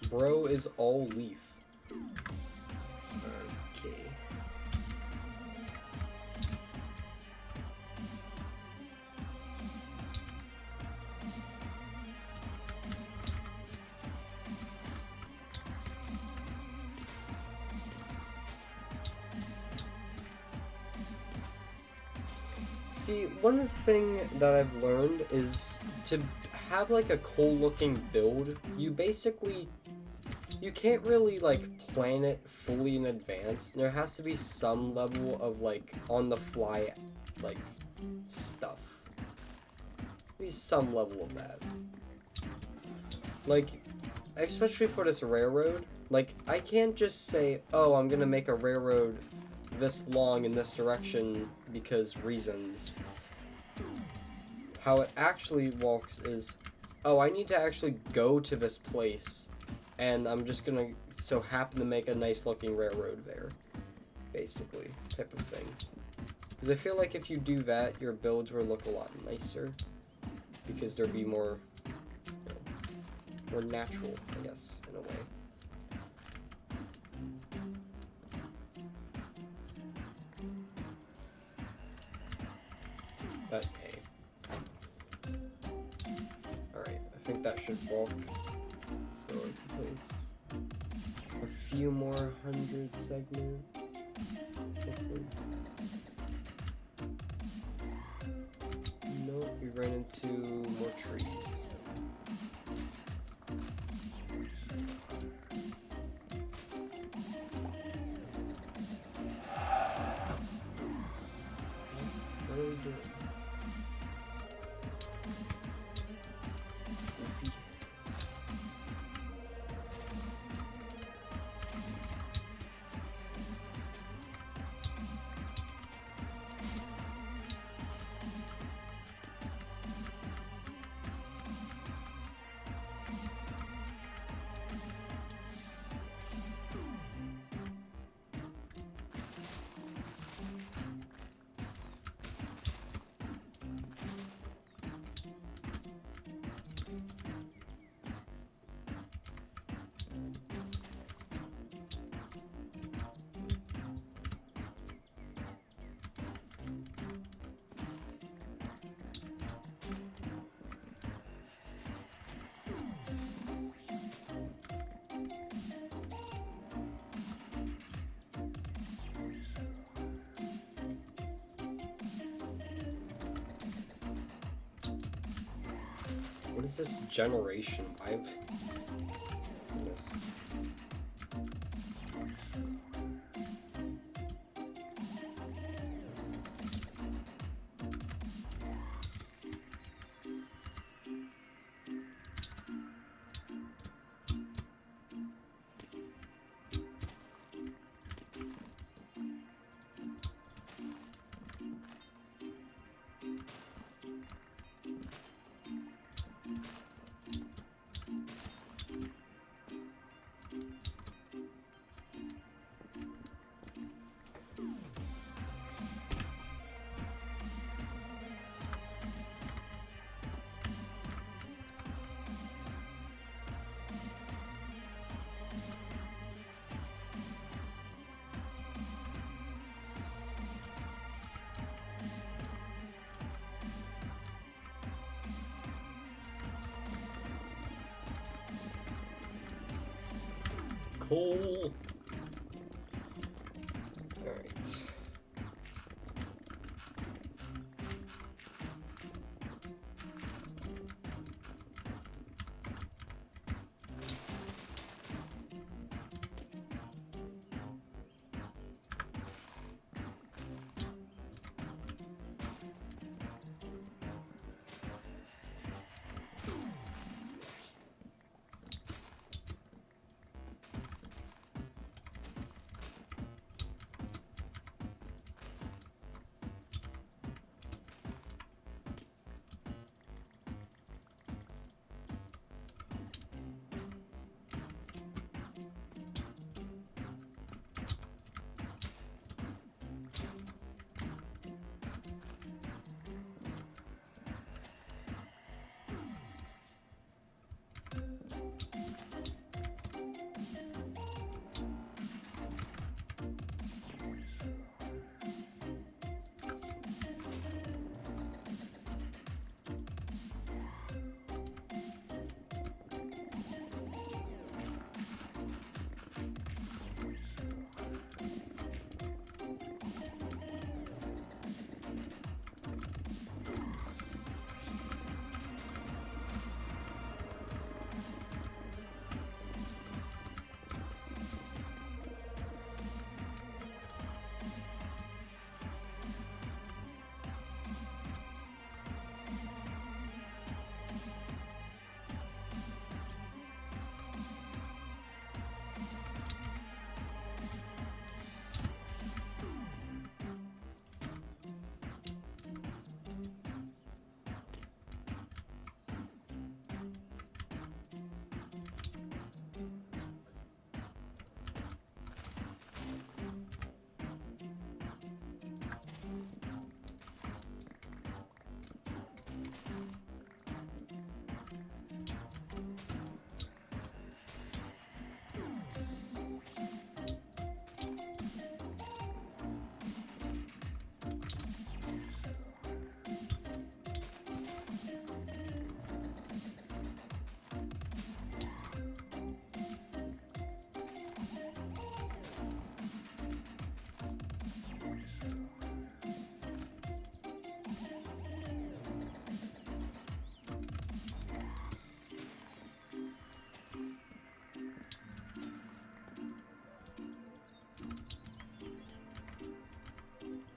Speaker 1: Bro is all leaf. Okay. See, one thing that I've learned is to have like a cool looking build, you can't really like plan it fully in advance. There has to be some level of like on the fly like stuff. Maybe some level of that. Like, especially for this railroad, like I can't just say, oh, I'm gonna make a railroad this long in this direction because reasons. How it actually works is, oh, I need to actually go to this place, and I'm just gonna so happen to make a nice looking railroad there, basically, type of thing. Because I feel like if you do that, your builds will look a lot nicer, because there'll be more, you know, more natural, I guess, in a way. But hey. Alright, I think that should walk. So I can place a few more 100 segments. Hopefully. No, we ran into more trees. What are we doing? Goofy. What is this generation? Goodness. Cool. Alright.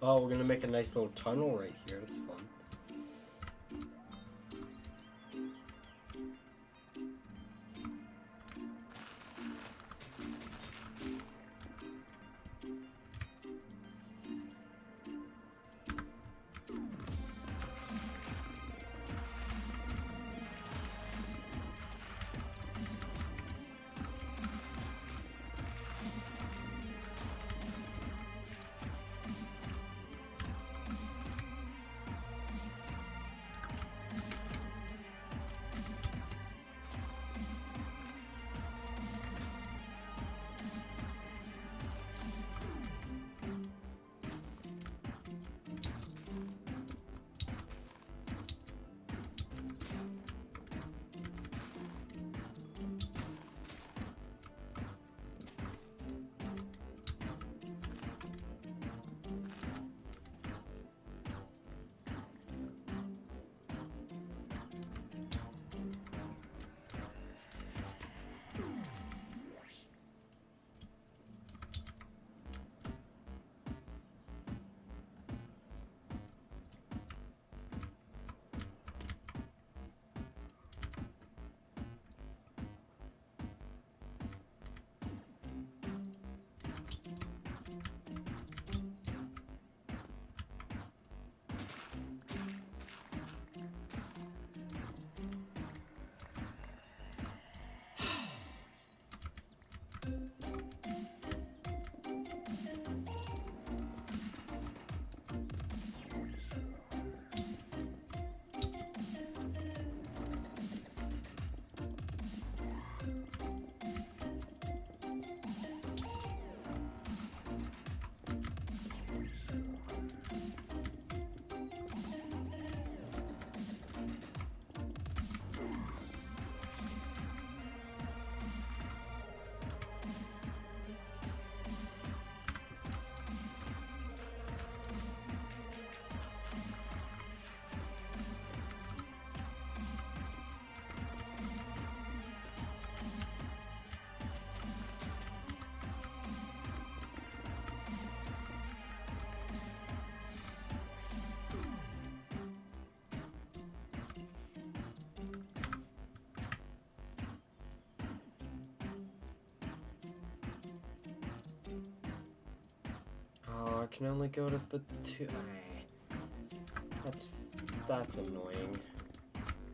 Speaker 1: Oh, we're gonna make a nice little tunnel right here. That's fun. Oh, I can only go to the two. That's annoying.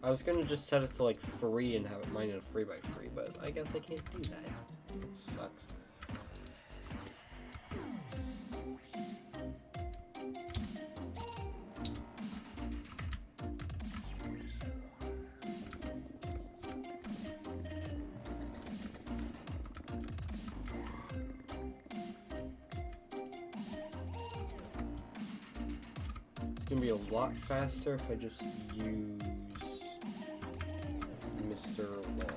Speaker 1: I was gonna just set it to like free and have it mined in a free by free, but I guess I can't do that. It sucks. It's gonna be a lot faster if I just use Mr. Wand.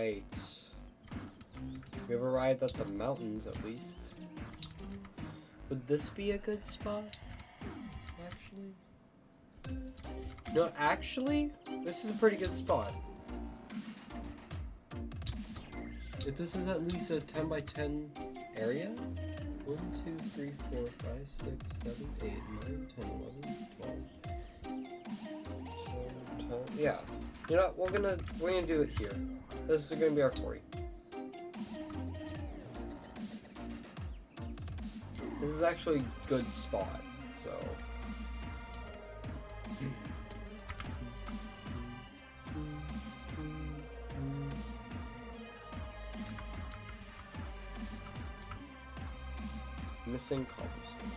Speaker 1: Alright. We've arrived at the mountains at least. Would this be a good spot? Actually? No, actually, this is a pretty good spot. If this is at least a 10 by 10 area. 1, 2, 3, 4, 5, 6, 7, 8, 9, 10, 11, 12. Yeah. You know what? We're gonna do it here. This is gonna be our quarry. This is actually a good spot, so. Missing cobblestone.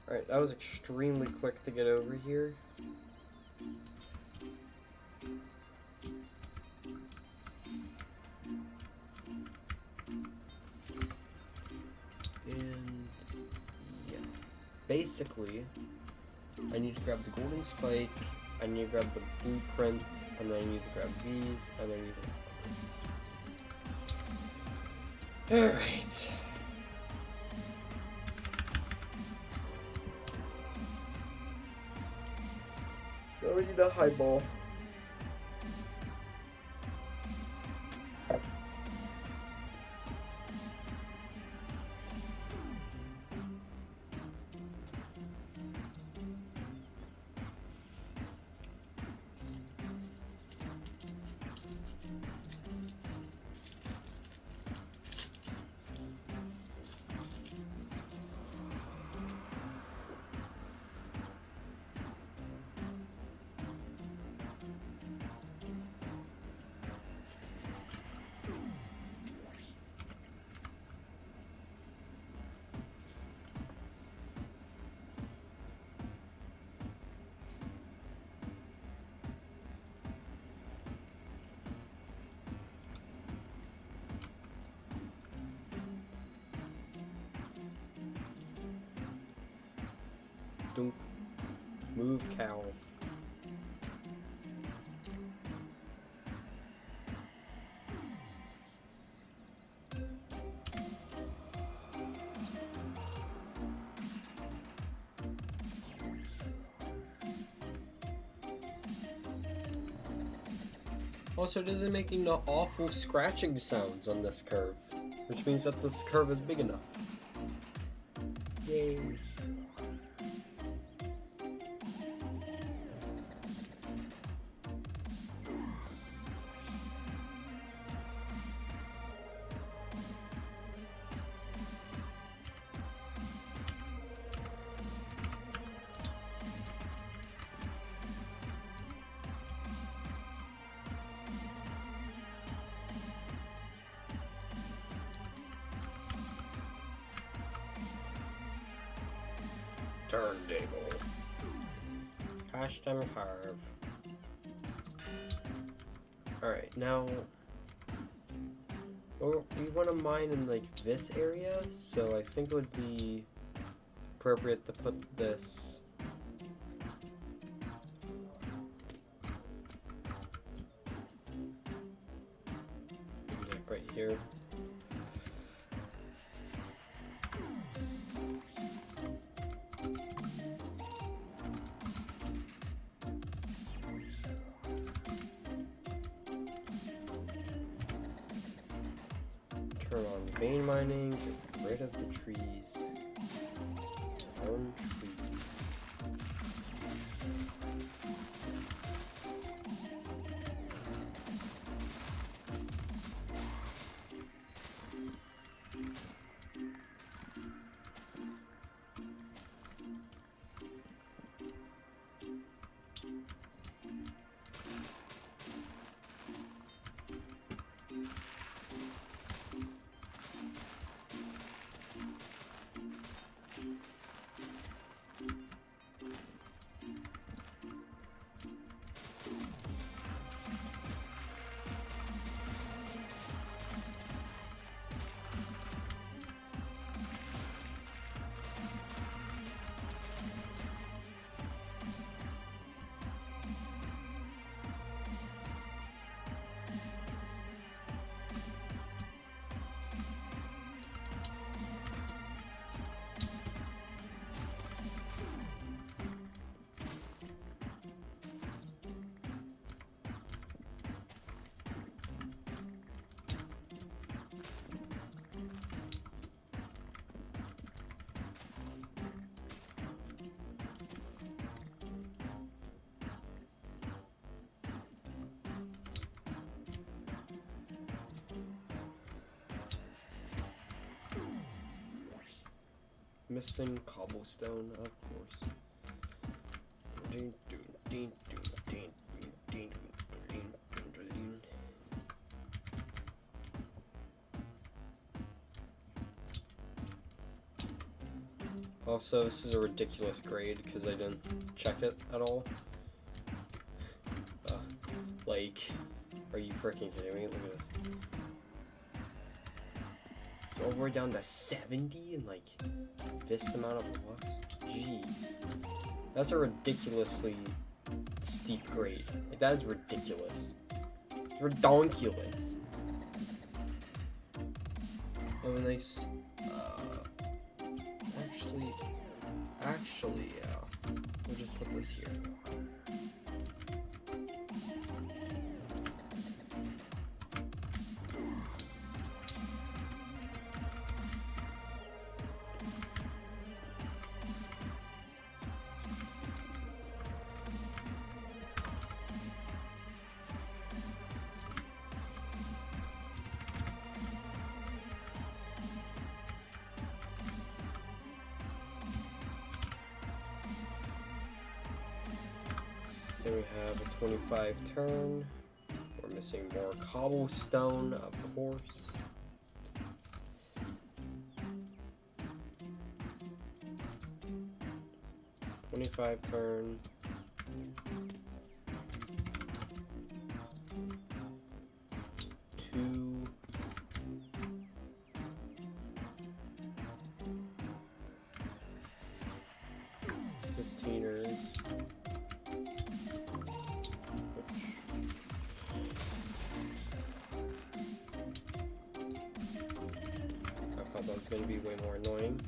Speaker 1: Alright, that was extremely quick to get over here. And yeah, basically, I need to grab the golden spike, I need to grab the blueprint, and then I need to grab these, and then I need to... Alright. Now we need a highball. Dunk. Move cow. Also, it isn't making the awful scratching sounds on this curve, which means that this curve is big enough. Yay. Turntable. Hashtag carve. Alright, now we want to mine in like this area, so I think it would be appropriate to put this like right here. turn on vein mining, get rid of the trees. Burn trees. Missing cobblestone, of course. Also, this is a ridiculous grade because I didn't check it at all. Like, are you freaking kidding me? Look at this. It's all the way down to 70 and like this amount of blocks. Jeez. That's a ridiculously steep grade. Like, that is ridiculous. Redonkulous.
Speaker 3: Oh, a nice. Actually, yeah. We'll just put this here.
Speaker 1: Then we have a 25 turn. We're missing more cobblestone, of course. Turn. Two. Fifteeners. I thought that was going to be way more annoying.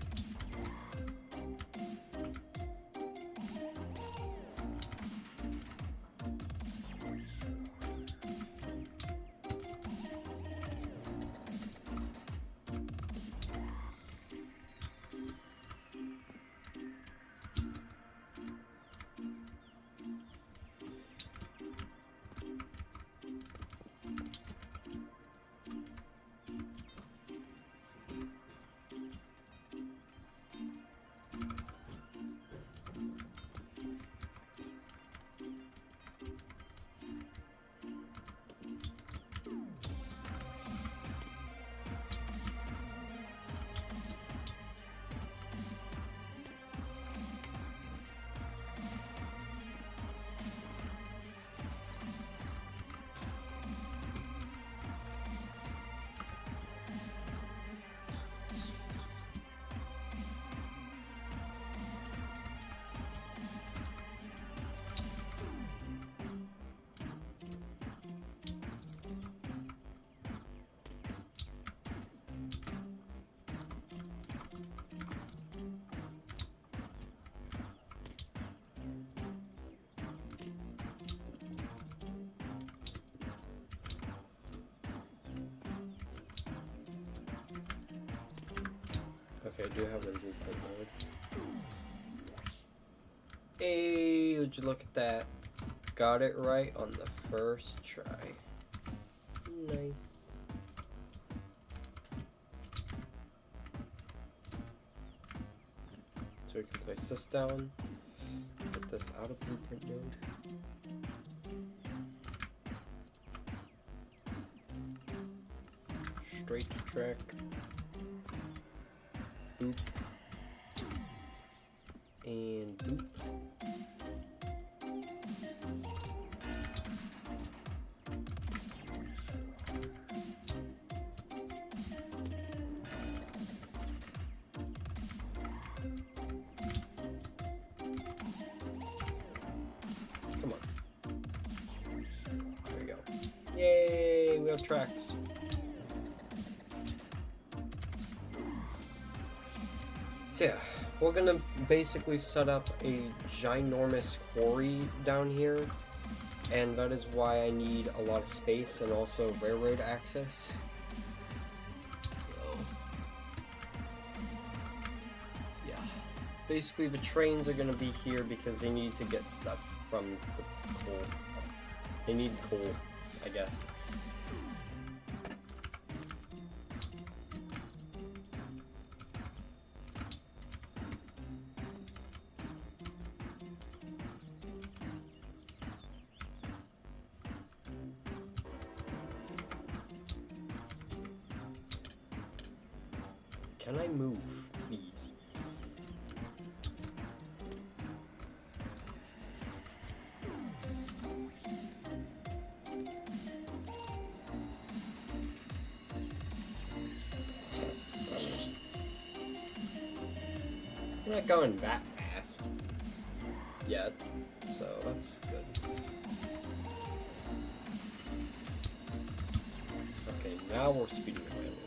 Speaker 1: Okay, I do have a viewpoint mode. Hey, would you look at that? Got it right on the first try. Nice. So we can place this down. Get this out of blueprint mode. Straight track. Boop. And boop. Come on. There we go. Yay, we have tracks. So yeah, we're gonna basically set up a ginormous quarry down here, and that is why I need a lot of space and also railroad access. So yeah, basically the trains are gonna be here because they need to get stuff from the coal. They need coal, I guess. Can I move, please? We're not going that fast yet, so that's good. Okay, now we're speeding away a little bit.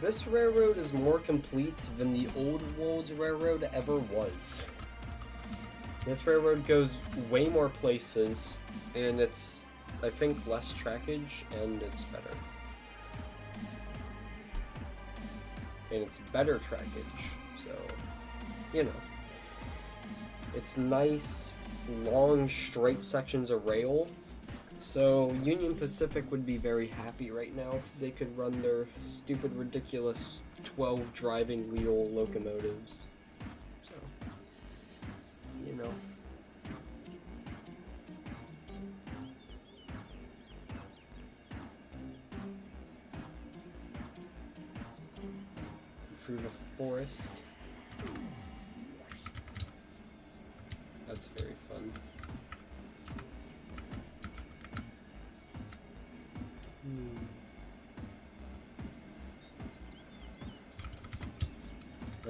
Speaker 1: This railroad is more complete than the old world's railroad ever was. This railroad goes way more places, and it's, I think, less trackage, and it's better. And it's better trackage, so, you know. It's nice, long, straight sections of rail. So Union Pacific would be very happy right now because they could run their stupid, ridiculous 12 driving wheel locomotives. So, you know. Through the forest. That's very fun.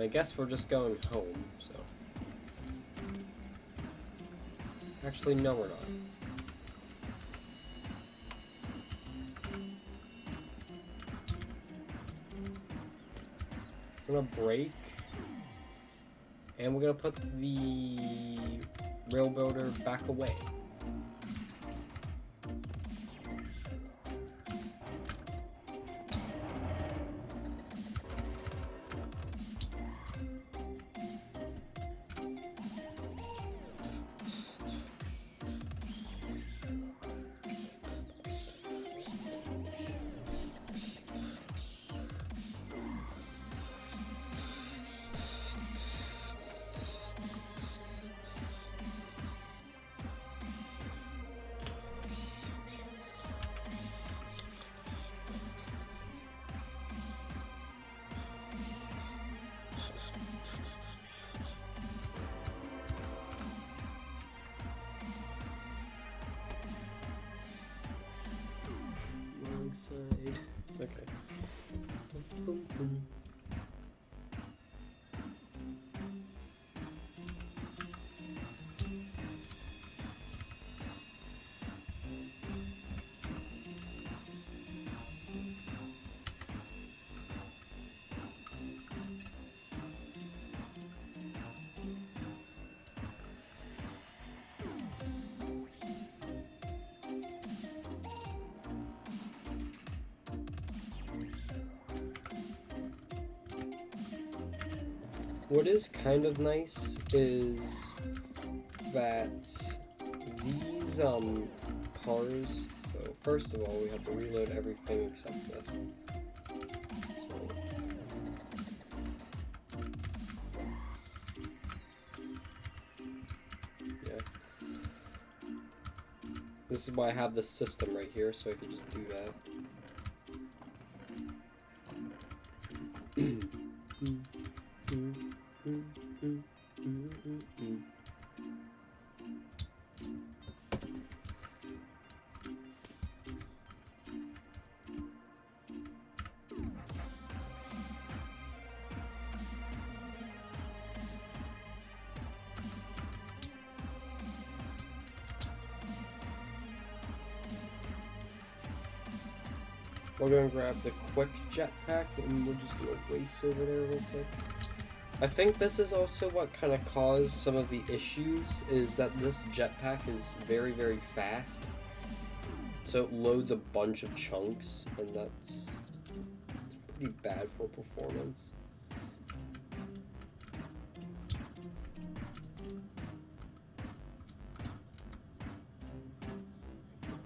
Speaker 1: I guess we're just going home, so. Actually, no, we're not. We're gonna break, and we're gonna put the rail builder back away. Okay. Boom, boom. What is kind of nice is that these cars, so first of all we have to reload everything except this. Yeah. This is why I have the system right here, so I can just do that. We're gonna grab the quick jetpack and we'll just do a race over there real quick. I think this is also what kind of caused some of the issues, is that this jetpack is very, very fast. So it loads a bunch of chunks, and that's pretty bad for performance.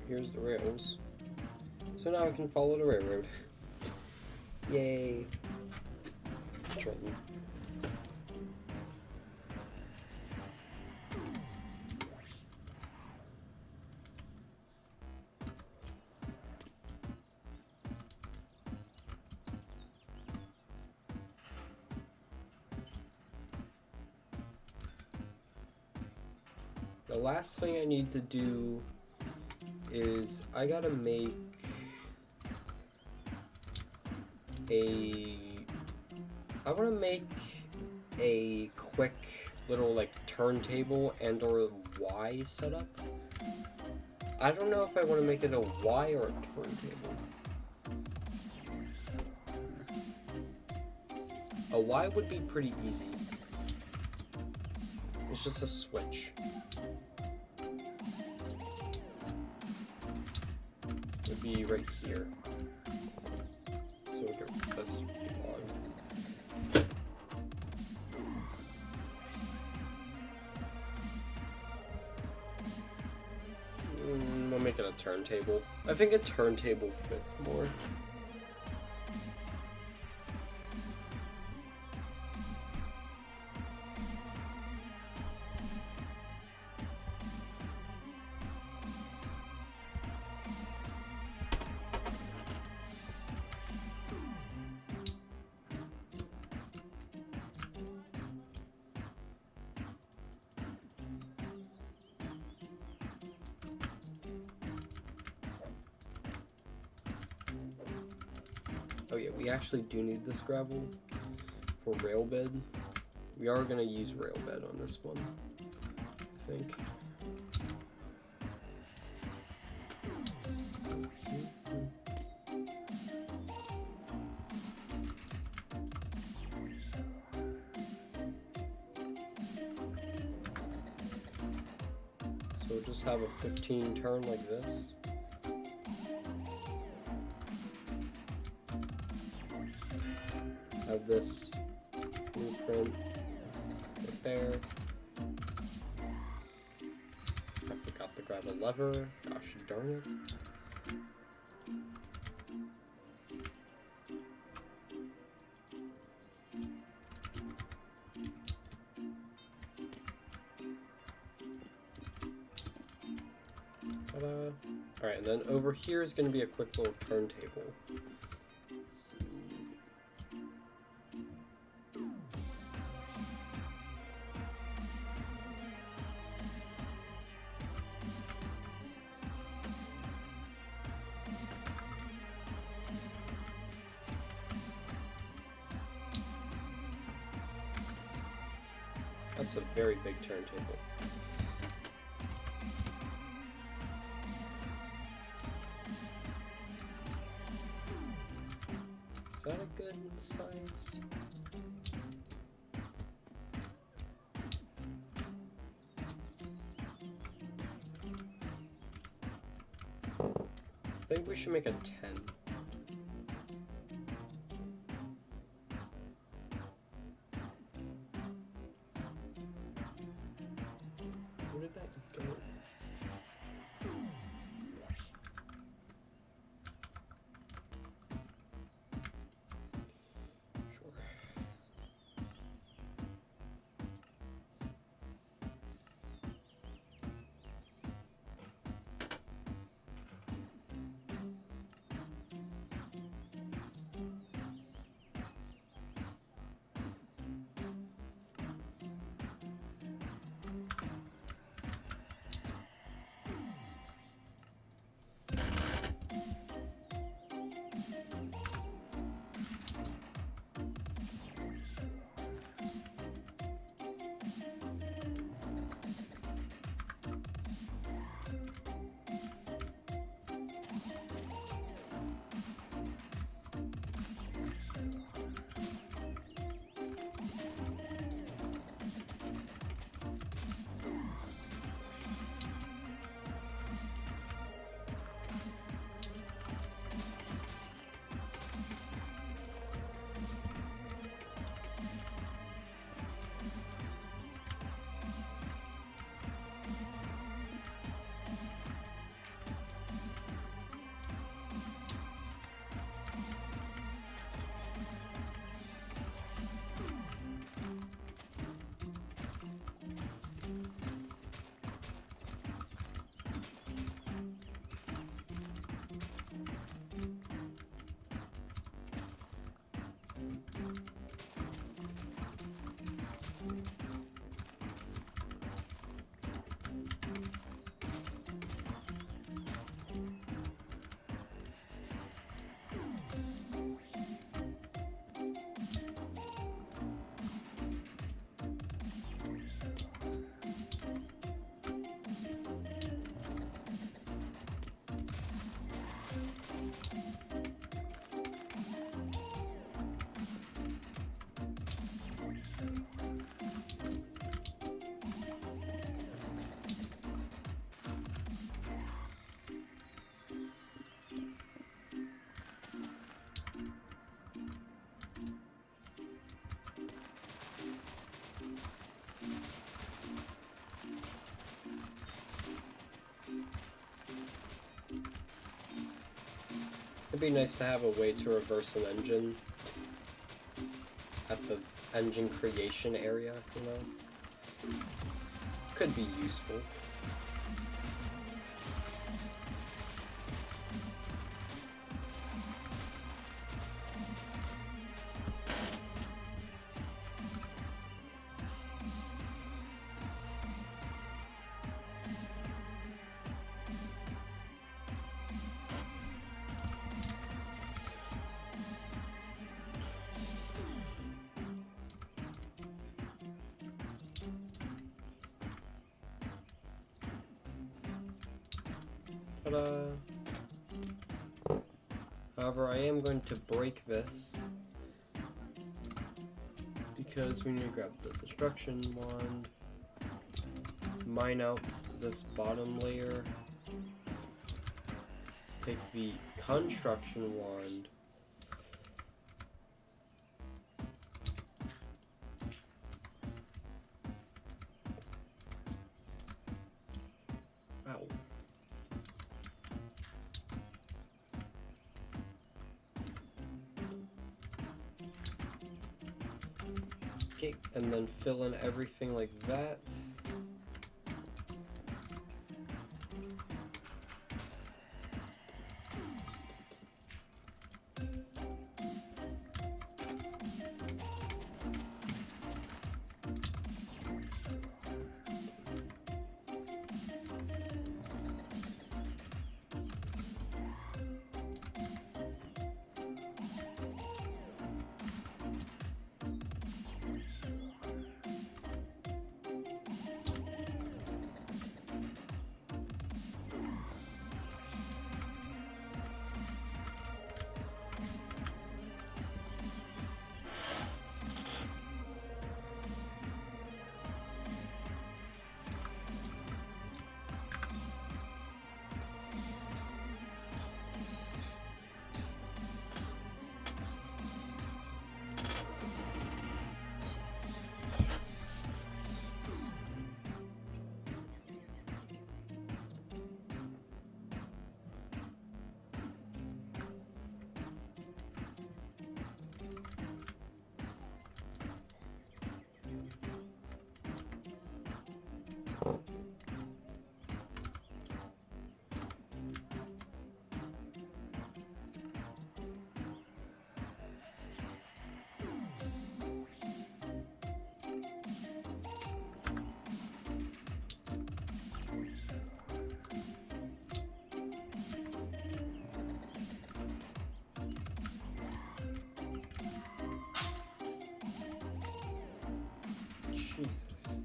Speaker 1: Here's the rails. So now I can follow the railroad. Yay. Trenton. The last thing I need to do is I gotta make I want to make a quick little like turntable and or Y setup. I don't know if I want to make it a Y or a turntable. A Y would be pretty easy. It's just a switch. It would be right here. So we can this on. I'll make it a turntable. I think a turntable fits more. Oh yeah, we actually do need this gravel for rail bed. We are gonna use rail bed on this one, I think. So we'll just have a 15 turn like this. Have this blueprint right there. I forgot to grab a lever. Gosh darn it. Ta-da. Alright, and then over here is going to be a quick little turntable. That's a very big turntable. Is that a good size? I think we should make a 10. Where did that go? Sure. It'd be nice to have a way to reverse an engine at the engine creation area, you know? Could be useful. Ta-da. However, I am going to break this because we need to grab the destruction wand, mine out this bottom layer, take the construction wand, ow. Okay, and then fill in everything like that. Jesus.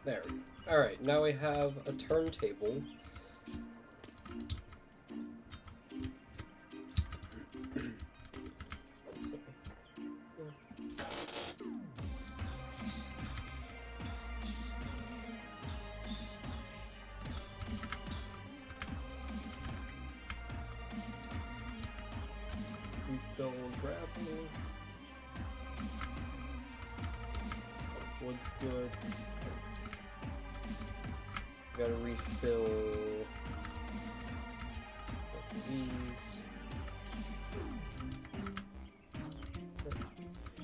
Speaker 1: There. Alright, now we have a turntable. Refill gravel. Wood's good. Gotta refill both of these.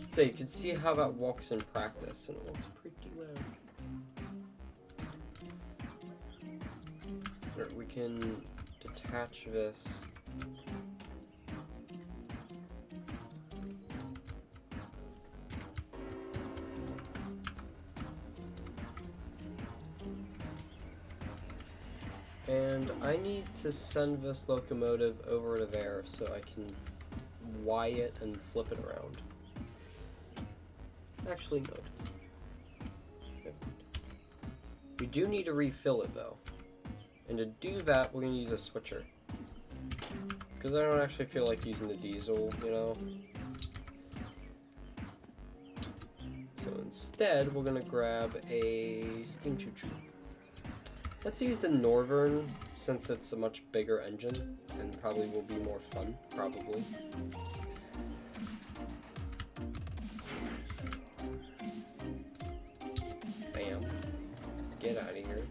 Speaker 1: So you can see how that walks in practice, and it looks pretty well. Alright, we can detach this. And I need to send this locomotive over to there so I can Y it and flip it around. Actually, no. We do need to refill it though. And to do that, we're going to use a switcher. Because I don't actually feel like using the diesel, you know? So instead, we're going to grab a steam choo-choo. Let's use the Northern, since it's a much bigger engine, and probably will be more fun, probably. Bam. Get out of here.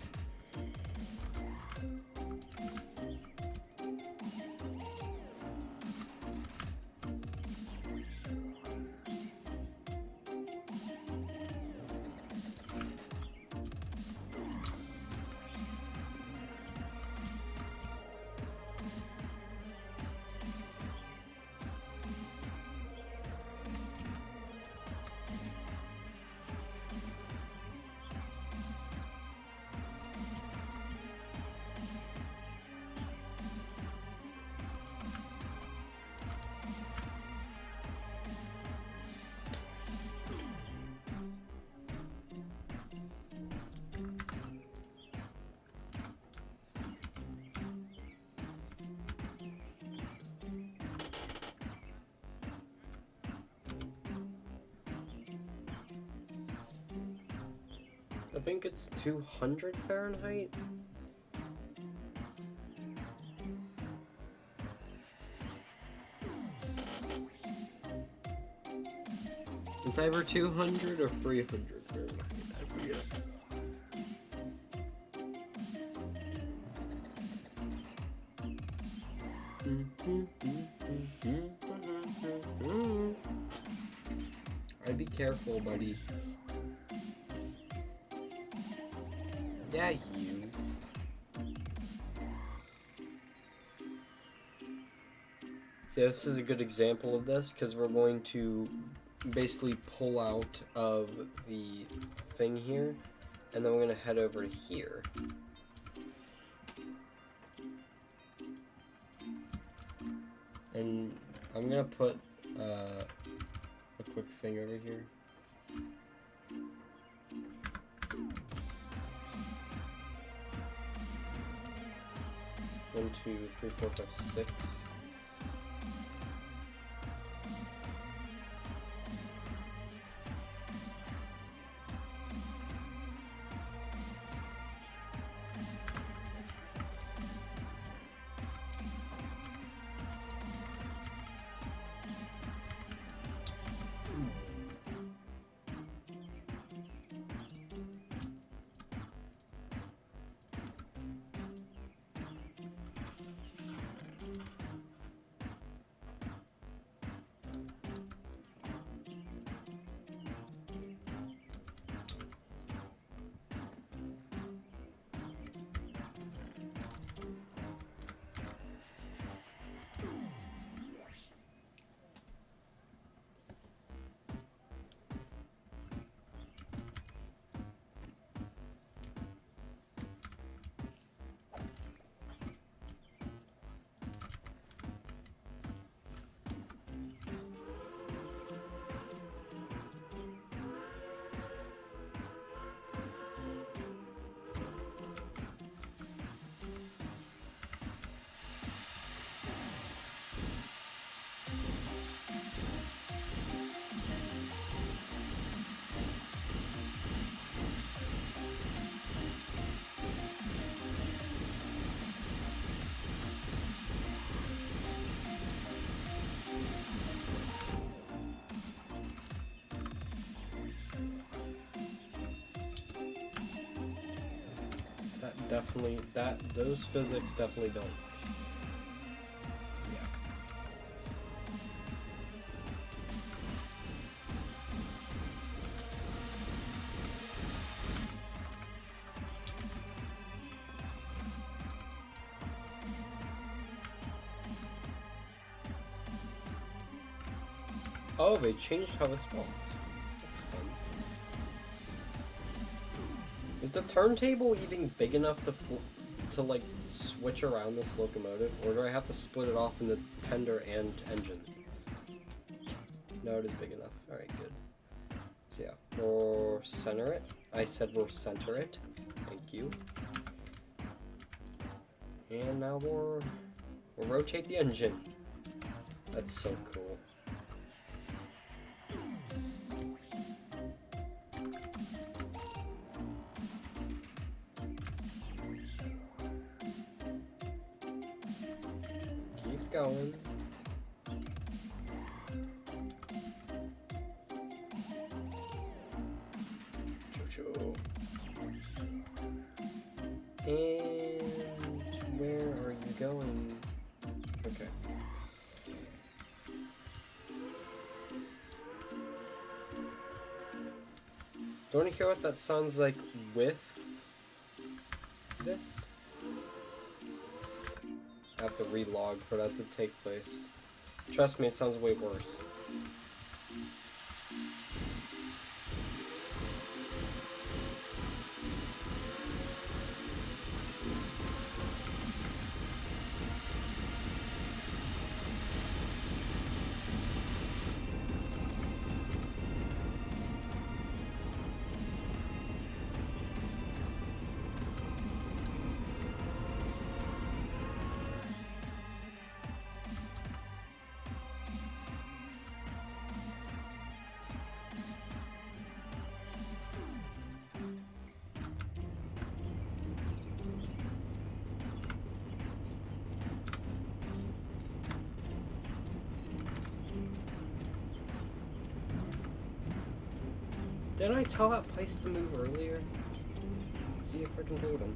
Speaker 1: I think it's 200 Fahrenheit. It's either 200 or 300 Fahrenheit. I forget. I'd be careful, buddy. Yeah, you. See, this is a good example of this because we're going to basically pull out of the thing here, and then we're going to head over to here. And I'm going to put a quick thing over here. 1, 2, 3, 4, 5, 6. definitely those physics definitely don't. Yeah. Oh, they changed how this spawns. That's fun. Is the turntable even big enough to like switch around this locomotive, or do I have to split it off into tender and engine? No, it is big enough. All right, good. So yeah, we'll center it. I said we'll center it. Thank you. And now we'll rotate the engine. That's so cool. Keep going. Choo-choo. And where are you going? Okay. Don't you hear what that sounds like with this? I have to relog for that to take place. Trust me, it sounds way worse. Didn't I tell that place to move earlier? See if I can hold him.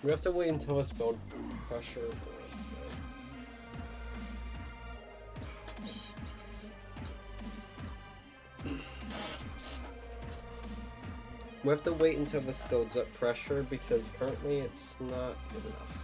Speaker 1: We have to wait until it's build pressure. We have to wait until this builds up pressure because currently it's not good enough.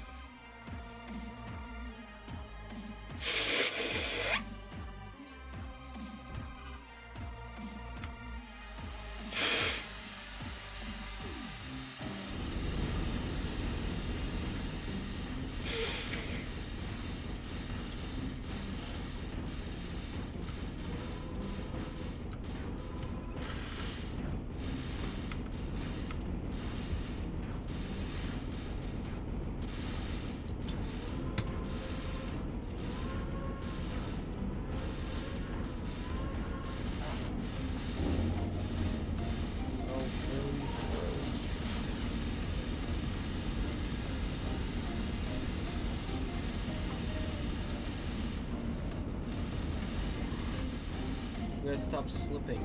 Speaker 1: You guys stop slipping.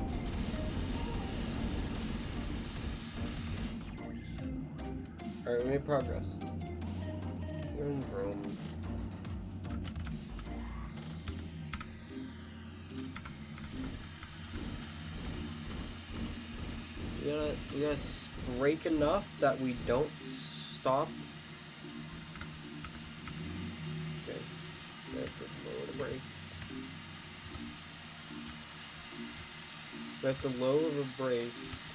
Speaker 1: Alright, we made progress. Vroom vroom. We gotta brake enough that we don't stop. Okay, we have to lower the brakes. We have to lower the brakes.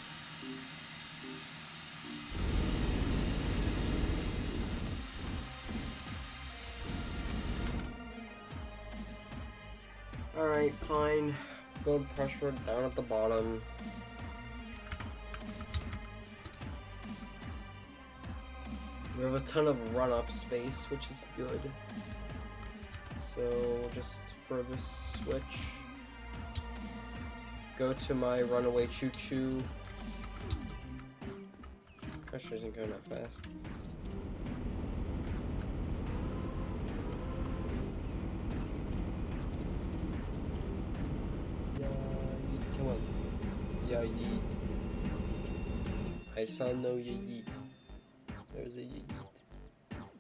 Speaker 1: Alright, fine. Build pressure down at the bottom. We have a ton of run-up space, which is good. So just for this switch, go to my runaway choo-choo. Pressure isn't going that fast. Come on. Yeah, yeet. I saw no yeet. There's a yeet.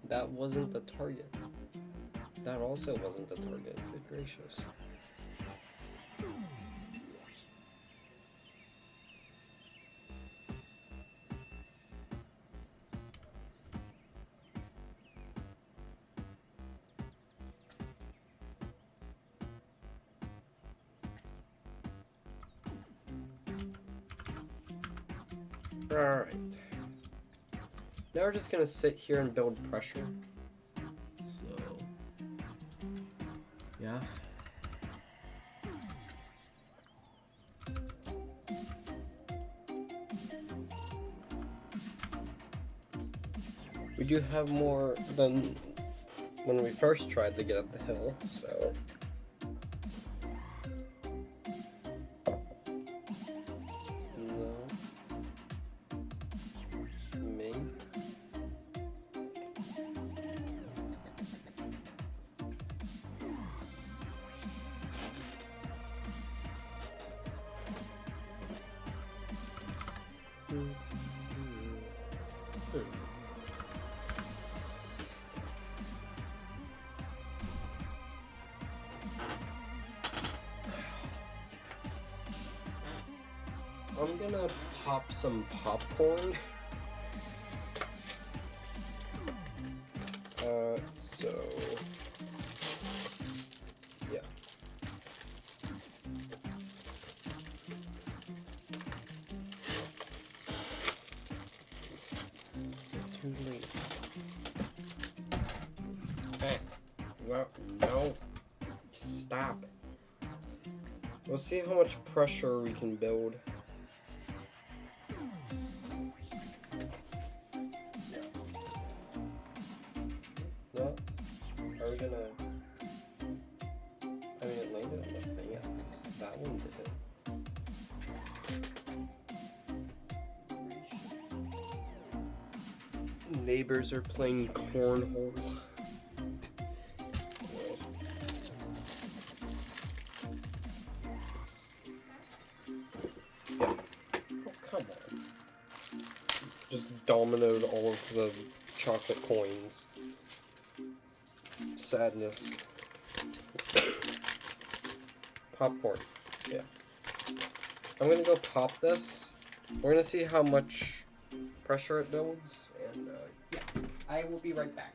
Speaker 1: That wasn't the target. That also wasn't the target. Good gracious. Alright. Now we're just gonna sit here and build pressure. So, yeah. We do have more than when we first tried to get up the hill, so. I'm gonna pop some popcorn. So yeah. Too late. Hey, well, no, stop. We'll see how much pressure we can build. Are we gonna? I mean, it landed on the thing at least. That one did it. Neighbors are playing cornhole. Yeah. Oh, come on. Just dominoed all of the chocolate coins. Sadness. Popcorn. Yeah. I'm gonna go pop this. We're gonna see how much pressure it builds, and yeah, I will be right back.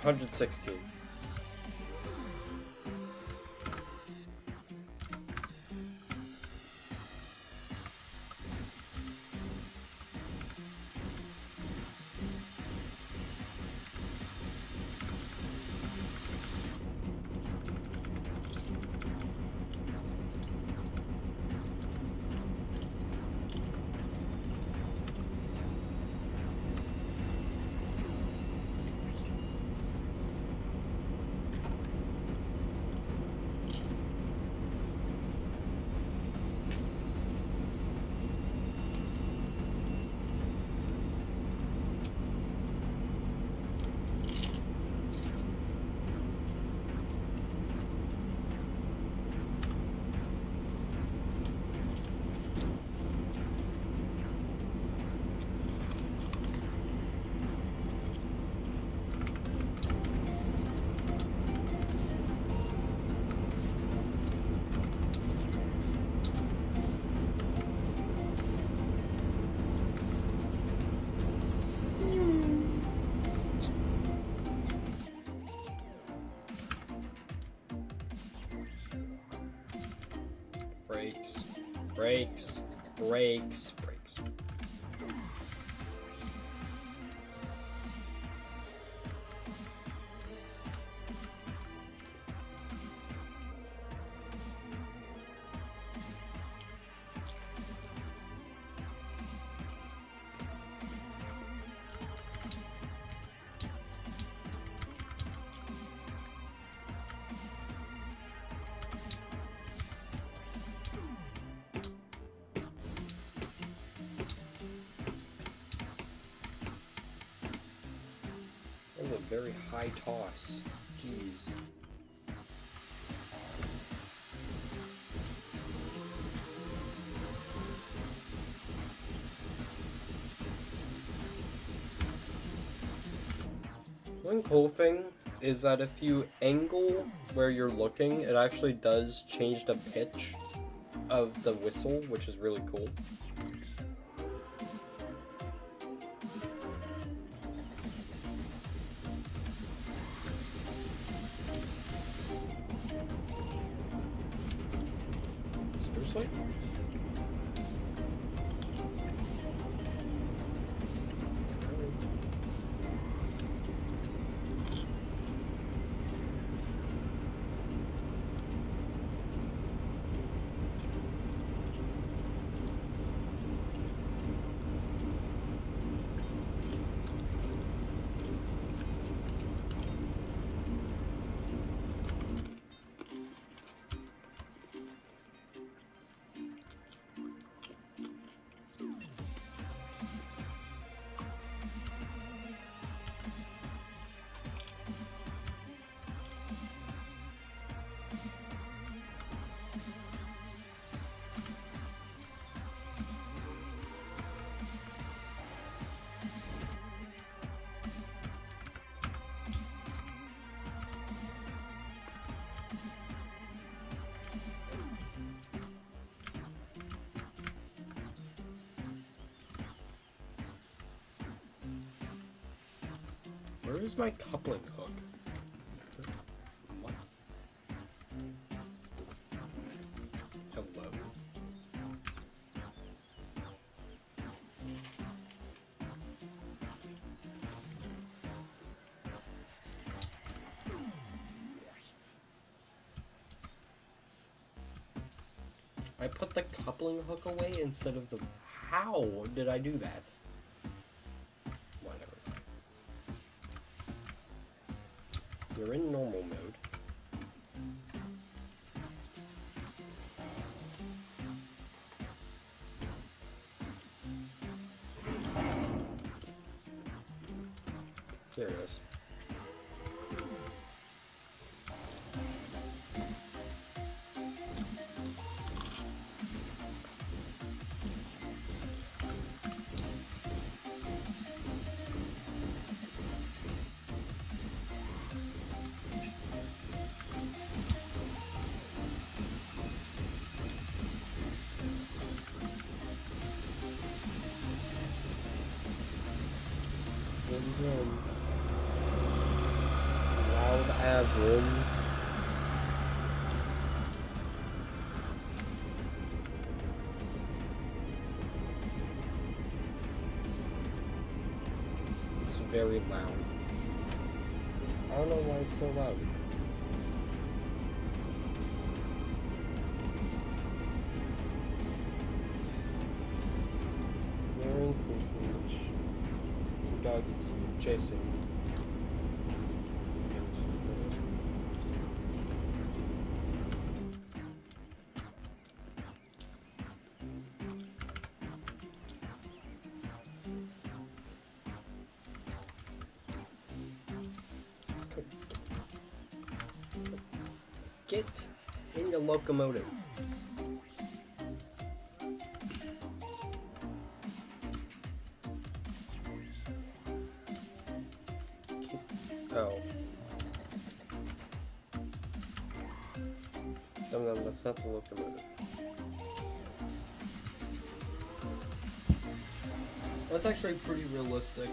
Speaker 1: 116. Brakes, brakes, brakes, brakes. That was a very high toss. Jeez. One cool thing is that if you angle where you're looking, it actually does change the pitch of the whistle, which is really cool. Seriously? Where is my coupling hook? What? Hello? I put the coupling hook away instead of the... How did I do that? Whatever. You're in normal mode. There it is. Vroom, vroom. very loud. I don't know why it's so loud. There are instances in which your dog is chasing you. Get in the locomotive. Oh. No, that's not the locomotive.
Speaker 3: That's actually pretty realistic.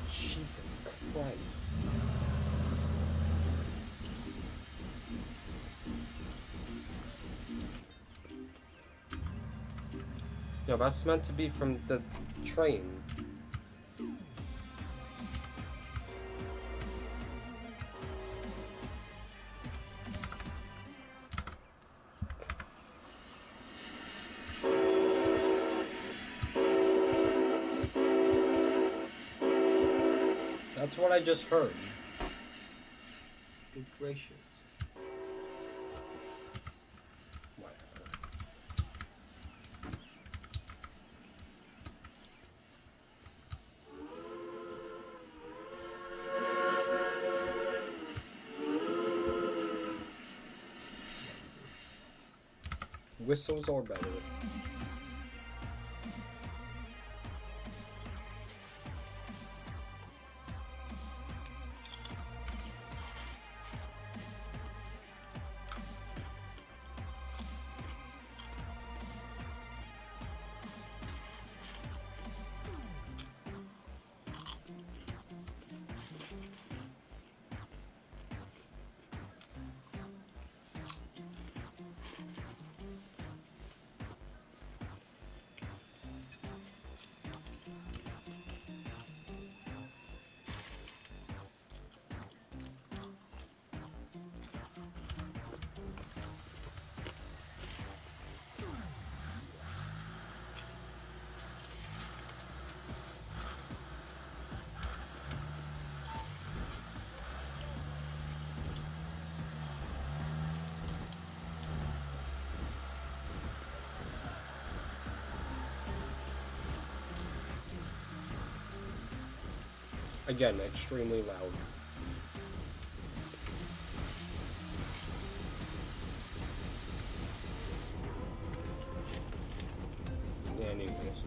Speaker 1: Jesus Christ. No, that's meant to be from the train. That's what I just heard.
Speaker 3: Good gracious.
Speaker 1: Whatever. Whistles are better. Again, extremely loud. Anyways.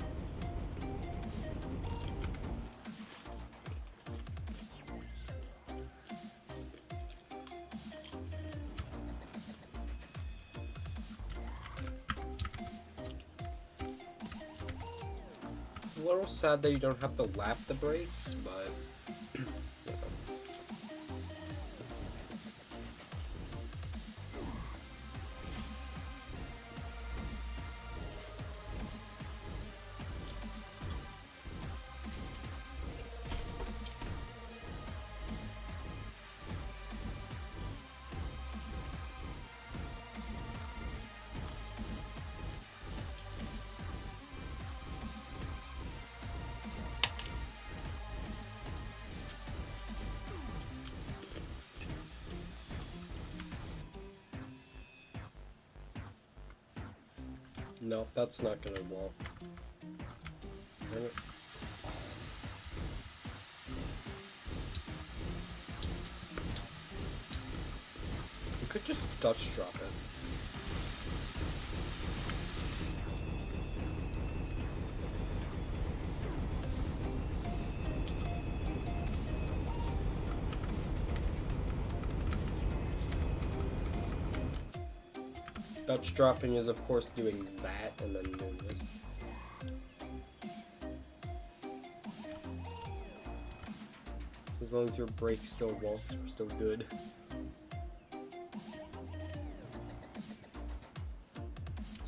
Speaker 1: It's a little sad that you don't have to lap the brakes, but you know. Nope, that's not gonna work. Damn it. You could just Dutch drop it. Dutch dropping is, of course, doing that and then doing this. As long as your brake still works, we're still good.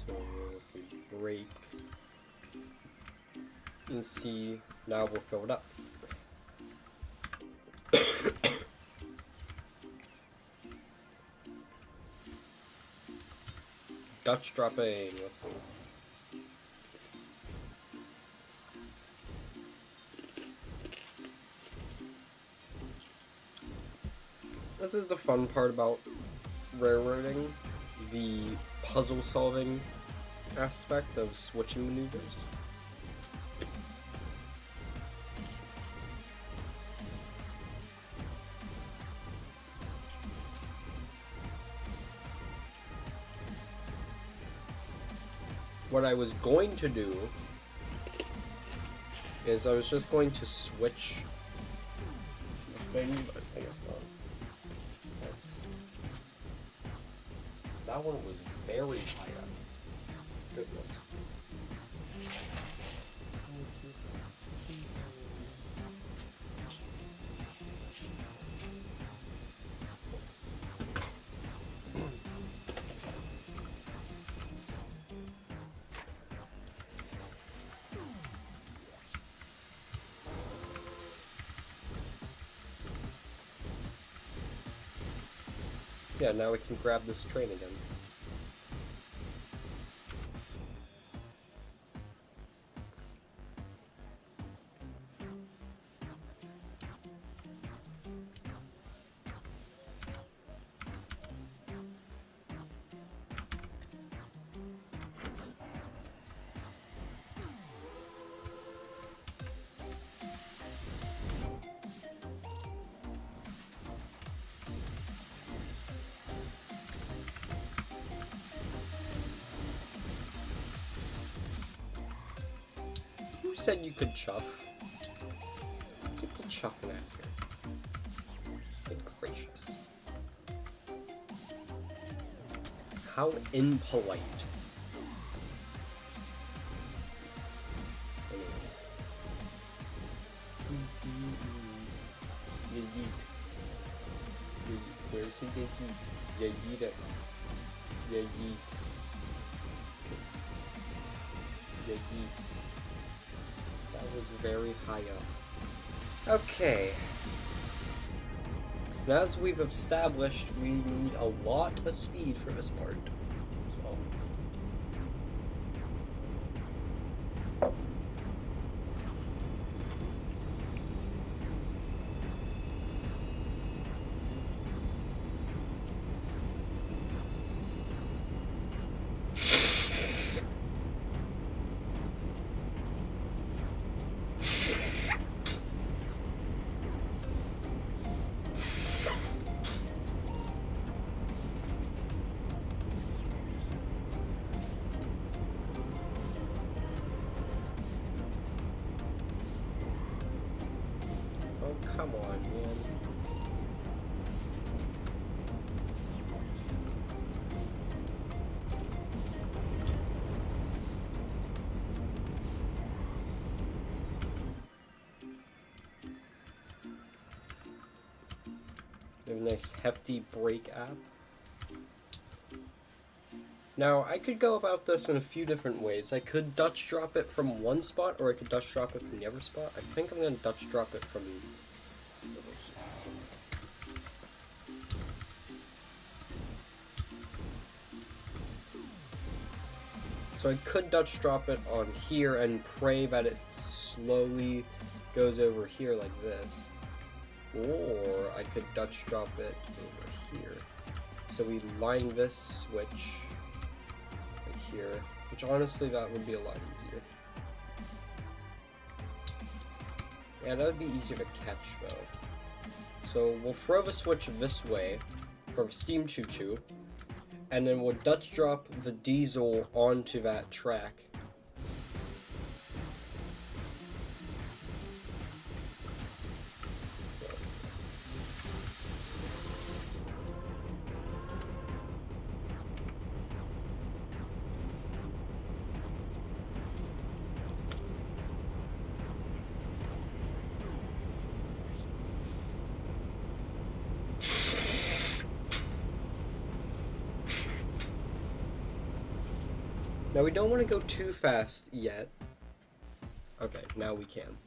Speaker 1: So if we brake, you can see now we're filled up. Dutch dropping, let's go. This is the fun part about railroading, the puzzle solving aspect of switching maneuvers. What I was going to do is I was just going to switch the thing, but I guess not. That one was very high up. Goodness. Yeah, now we can grab this train again. Who said you could chuff? Get the chuffing out here. Good gracious. How impolite. Anyways. You yeet. Where's he? You yeet. You yeet it. You yeet. You yeet. That was very high up. Okay. Now, as we've established, we need a lot of speed for this part. So. Come on, man. We have a nice hefty brake app. Now, I could go about this in a few different ways. I could Dutch drop it from one spot, or I could Dutch drop it from the other spot. I think I'm going to Dutch drop it from over here. So I could Dutch drop it on here and pray that it slowly goes over here like this. Or I could Dutch drop it over here. So we line this switch right here, which honestly that would be a lot easier. Yeah, that would be easier to catch though. So we'll throw the switch this way for Steam Choo Choo, and then we'll Dutch drop the diesel onto that track. Now we don't want to go too fast yet. Okay, now we can.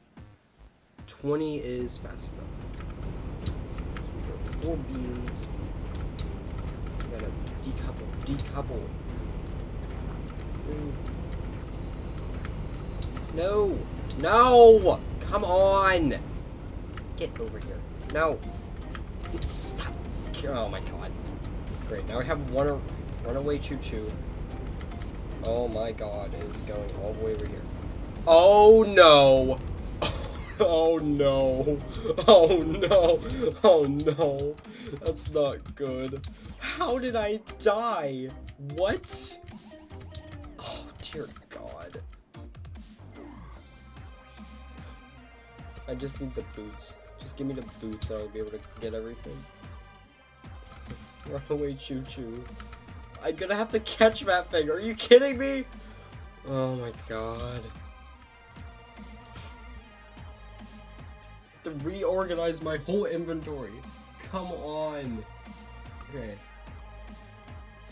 Speaker 1: 20 is fast enough. So we go 4 beans. We gotta decouple. Ooh. No! Come on! Get over here. No! Stop! Oh my god. Great, now we have runaway choo-choo. Oh my god, it's going all the way over here. Oh no! Oh no! Oh no! Oh no! That's not good. How did I die? What? Oh dear god. I just need the boots. Just give me the boots and I'll be able to get everything. Runaway choo-choo. I'm gonna have to catch that thing. Are you kidding me? Oh my god. To reorganize my whole inventory. Come on. Okay.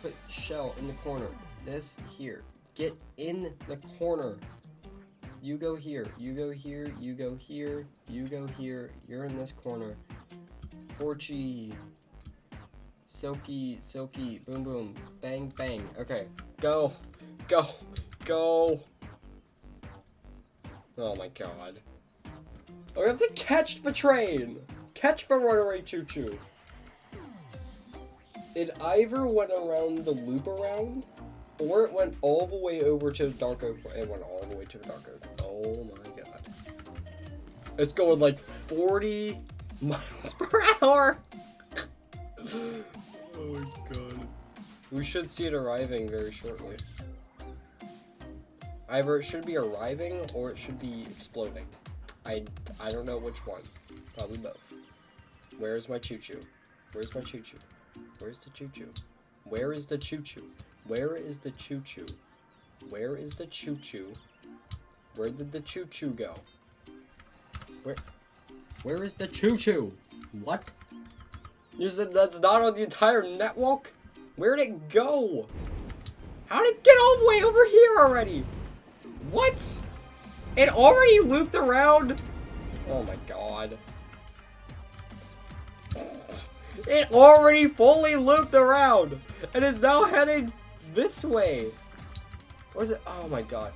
Speaker 1: Put shell in the corner. This here. Get in the corner. You go here. You go here. You go here. You go here. You're in this corner. Porchy. Silky. Silky. Boom boom. Bang bang. Okay. Go. Go. Go. Oh my god. I have to catch the train! Catch the runaway choo-choo! It either went around the loop around, or it went all the way over to the Dark Oak. It went all the way to the Dark Oak. Oh my god. It's going like 40 miles per hour! Oh my god. We should see it arriving very shortly. Either it should be arriving, or it should be exploding. I don't know which one. Probably both. Where is my choo-choo? Where's my choo-choo? Where's the choo-choo? Where is the choo-choo? Where is the choo-choo? Where is the choo-choo? Where did the choo-choo go? Where is the choo-choo? What? You said that's not on the entire network? Where'd it go? How did it get all the way over here already? What? It already looped around? Oh my god. It already fully looped around and is now heading this way. Or is it? Oh my god.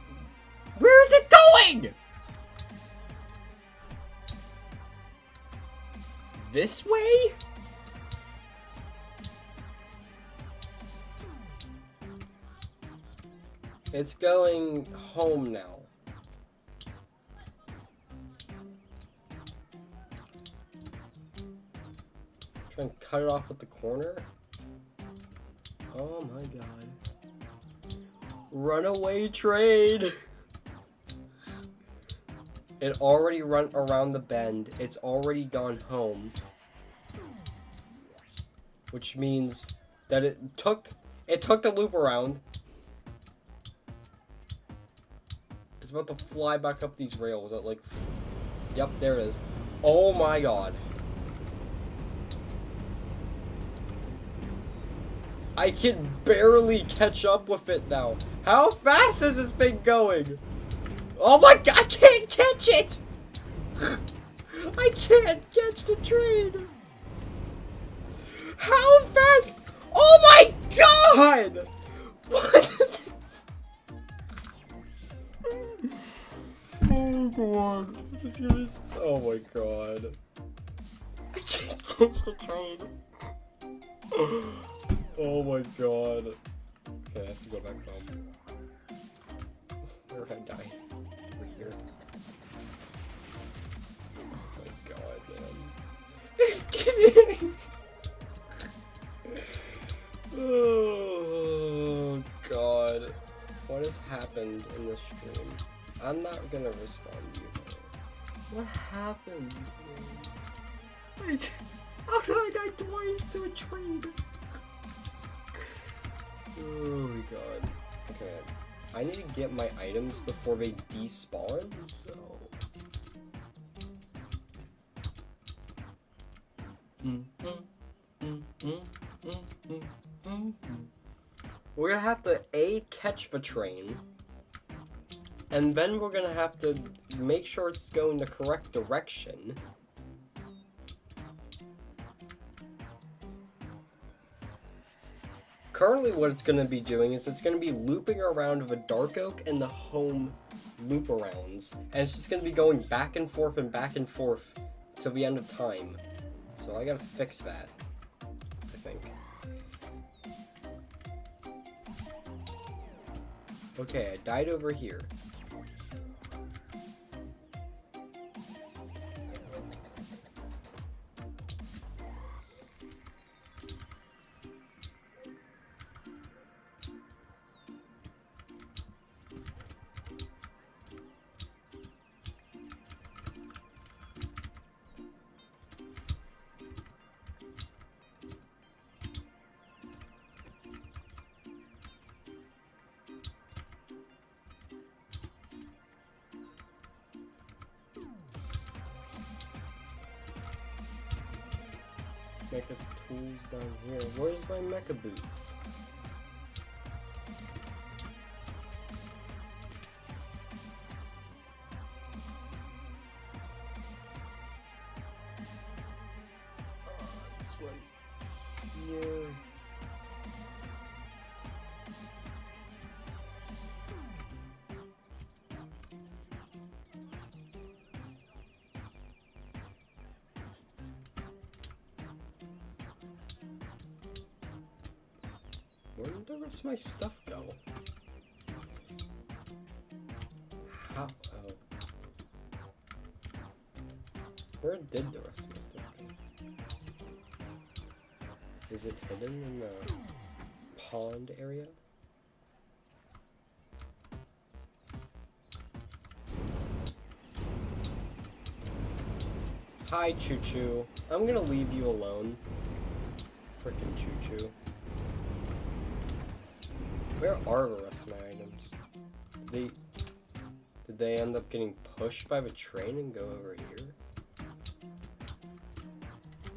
Speaker 1: Where is it going? This way? It's going home now. Try and cut it off at the corner. Oh my god. Runaway train! It already run around the bend. It's already gone home. Which means that it took the loop around. It's about to fly back up these rails at like... Yep, there it is. Oh my god. I can barely catch up with it now. How fast is this thing going? Oh my god, I can't catch it! I can't catch the train! How fast? Oh my god! What is this? Oh god. It's gonna oh my god. I can't catch the train. Oh my god. Okay, I have to go back home. Where did I die? Over here. Oh my god, man. It's kidding! Oh god. What has happened in this stream? I'm not gonna respond to you. What happened? How did I die twice to a train? Oh my god. Okay. I need to get my items before they despawn, so... we're gonna have to catch the train, and then we're gonna have to make sure it's going the correct direction. Currently what it's gonna be doing is it's gonna be looping around the Dark Oak and the home loop arounds, and it's just gonna be going back and forth till the end of time. So I gotta fix that, I think. Okay, I died over here. Mecha tools down here. Where's my mecha boots? This one here. Where did the rest of my stuff go? How? Oh. Where did the rest of my stuff go? Is it hidden in the pond area? Hi, Choo Choo. I'm gonna leave you alone. Frickin' Choo Choo. Where are the rest of my items? Did they end up getting pushed by the train and go over here?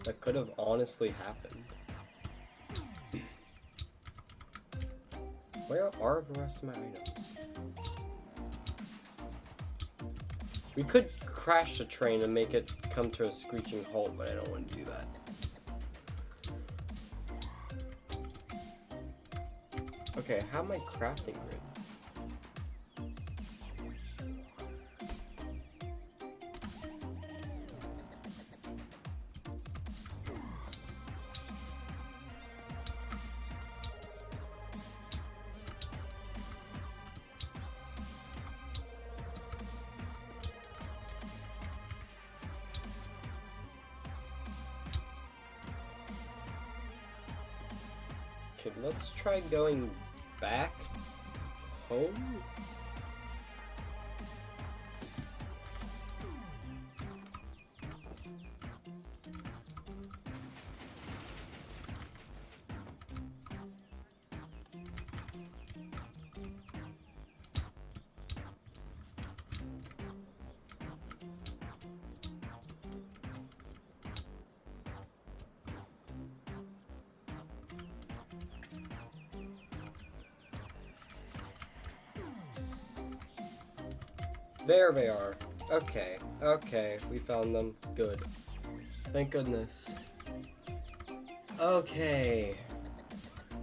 Speaker 1: That could have honestly happened. Where are the rest of my items? We could crash the train and make it come to a screeching halt, but I don't want to do that. Okay, how am I crafting grid? Okay, let's try going back home. There they are. Okay, okay, we found them. Good. Thank goodness. Okay.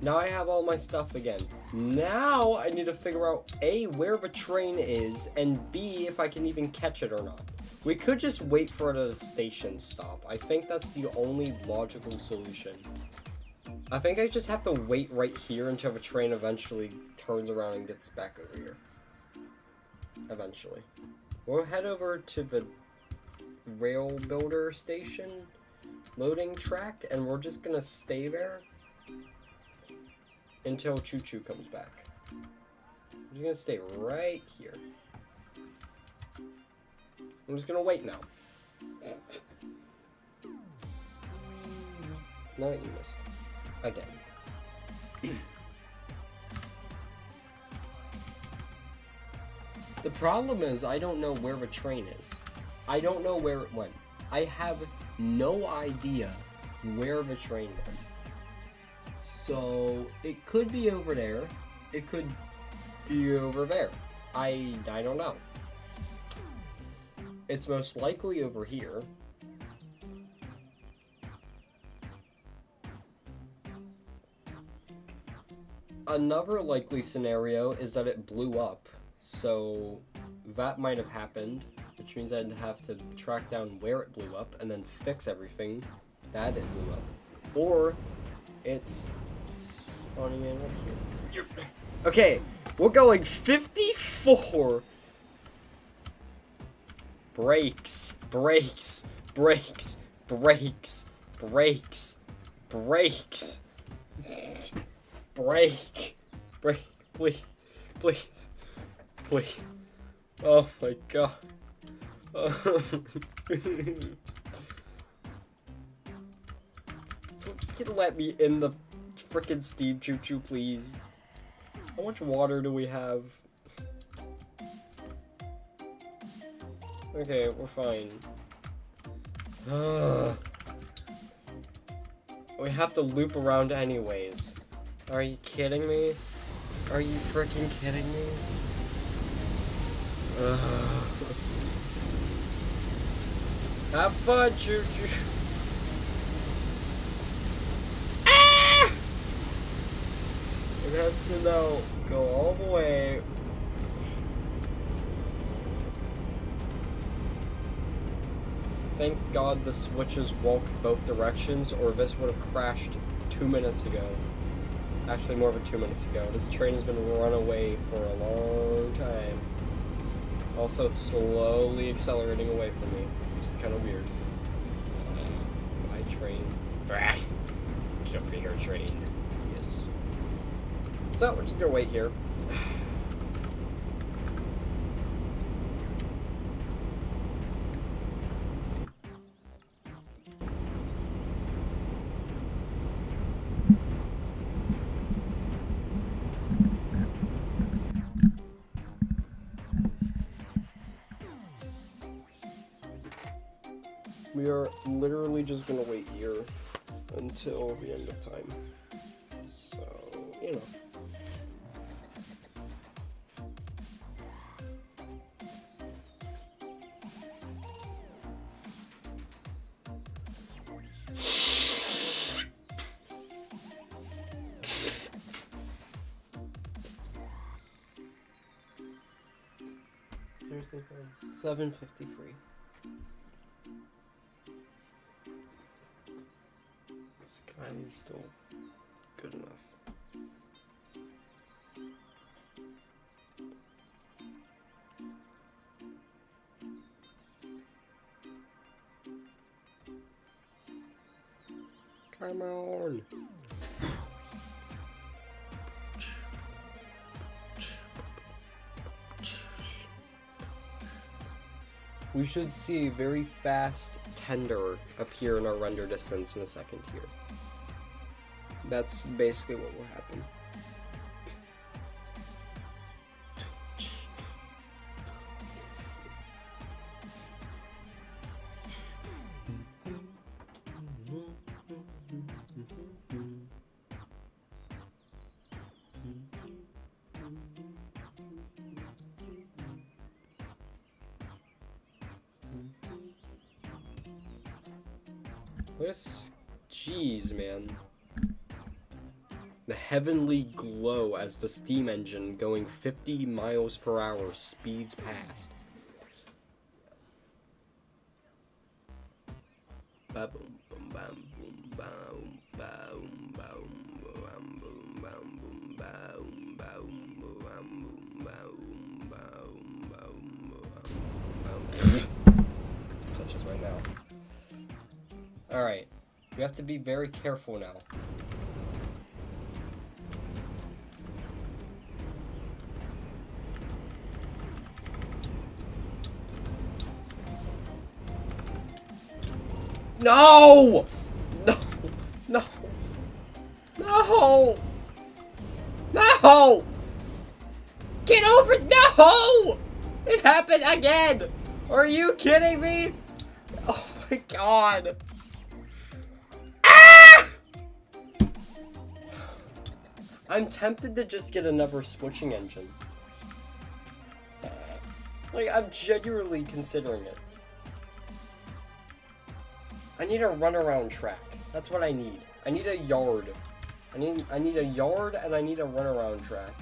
Speaker 1: Now I have all my stuff again. Now I need to figure out A, where the train is, and B, if I can even catch it or not. We could just wait for it at a station stop. I think that's the only logical solution. I think I just have to wait right here until the train eventually turns around and gets back over here. Eventually. We'll head over to the rail builder station loading track, and we're just gonna stay there until Choo Choo comes back. I'm just gonna stay right here. I'm just gonna wait now. No, you missed. Again. The problem is, I don't know where the train is. I don't know where it went. I have no idea where the train went. So it could be over there. It could be over there. I don't know. It's most likely over here. Another likely scenario is that it blew up. So that might have happened, which means I'd have to track down where it blew up and then fix everything that it blew up. Or it's spawning in right here. Okay, we're going 54. Brakes, brakes, brakes, brakes, brakes, brakes. Break, please, please, please. Oh my god. Let me in the frickin' steam choo-choo, please. How much water do we have? Okay, we're fine. We have to loop around anyways. Are you kidding me? Are you freaking kidding me? Have fun, choo choo. Ah! It has to know. Go all the way. Thank God the switches walk both directions, or this would have crashed 2 minutes ago. Actually, more than 2 minutes ago. This train has been run away for a long time. Also, it's slowly accelerating away from me, which is kind of weird. Bye, train. Get over here, train. Yes. So, we're just gonna wait here. We are literally just gonna wait here until the end of time. So, you know. Seriously, 7:53. Sky is still good enough. Come on. We should see a very fast tender appear in our render distance in a second here. That's basically what will happen. This, jeez, man. The heavenly glow as the steam engine going 50 miles per hour speeds past. Ba-boom, boom, bam, boom, boom, boom, boom, boom, boom, boom, boom, boom, boom. Touches right now. Alright, we have to be very careful now. No! No! No! No! No! Get over! No! It happened again! Are you kidding me? Oh my god! Ah! I'm tempted to just get another switching engine. Like, I'm genuinely considering it. I need a runaround track. That's what I need. I need a yard. I need a yard and I need a runaround track.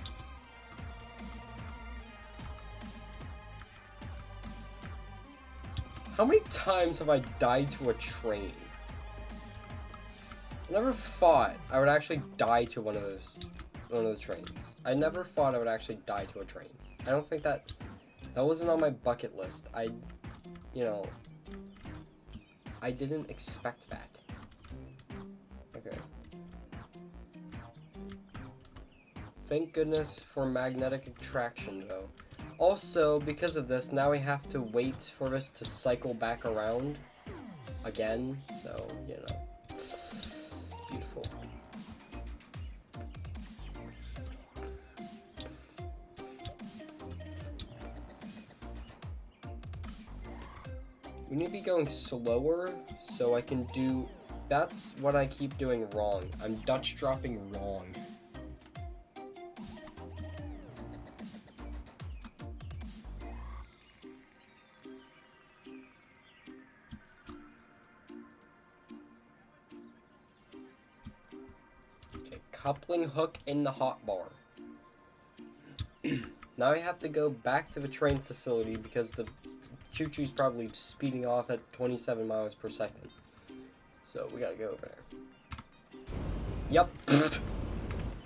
Speaker 1: How many times have I died to a train? I never thought I would actually die to one of those trains. I never thought I would actually die to a train. I don't think that wasn't on my bucket list. You know, I didn't expect that. Okay. Thank goodness for magnetic attraction, though. Also, because of this, now we have to wait for this to cycle back around again, so, you know. Beautiful. We need to be going slower so I can do... That's what I keep doing wrong. I'm Dutch dropping wrong. Coupling hook in the hotbar. Now I have to go back to the train facility because the choo-choo's probably speeding off at 27 miles per second. So we gotta go over there. Yup.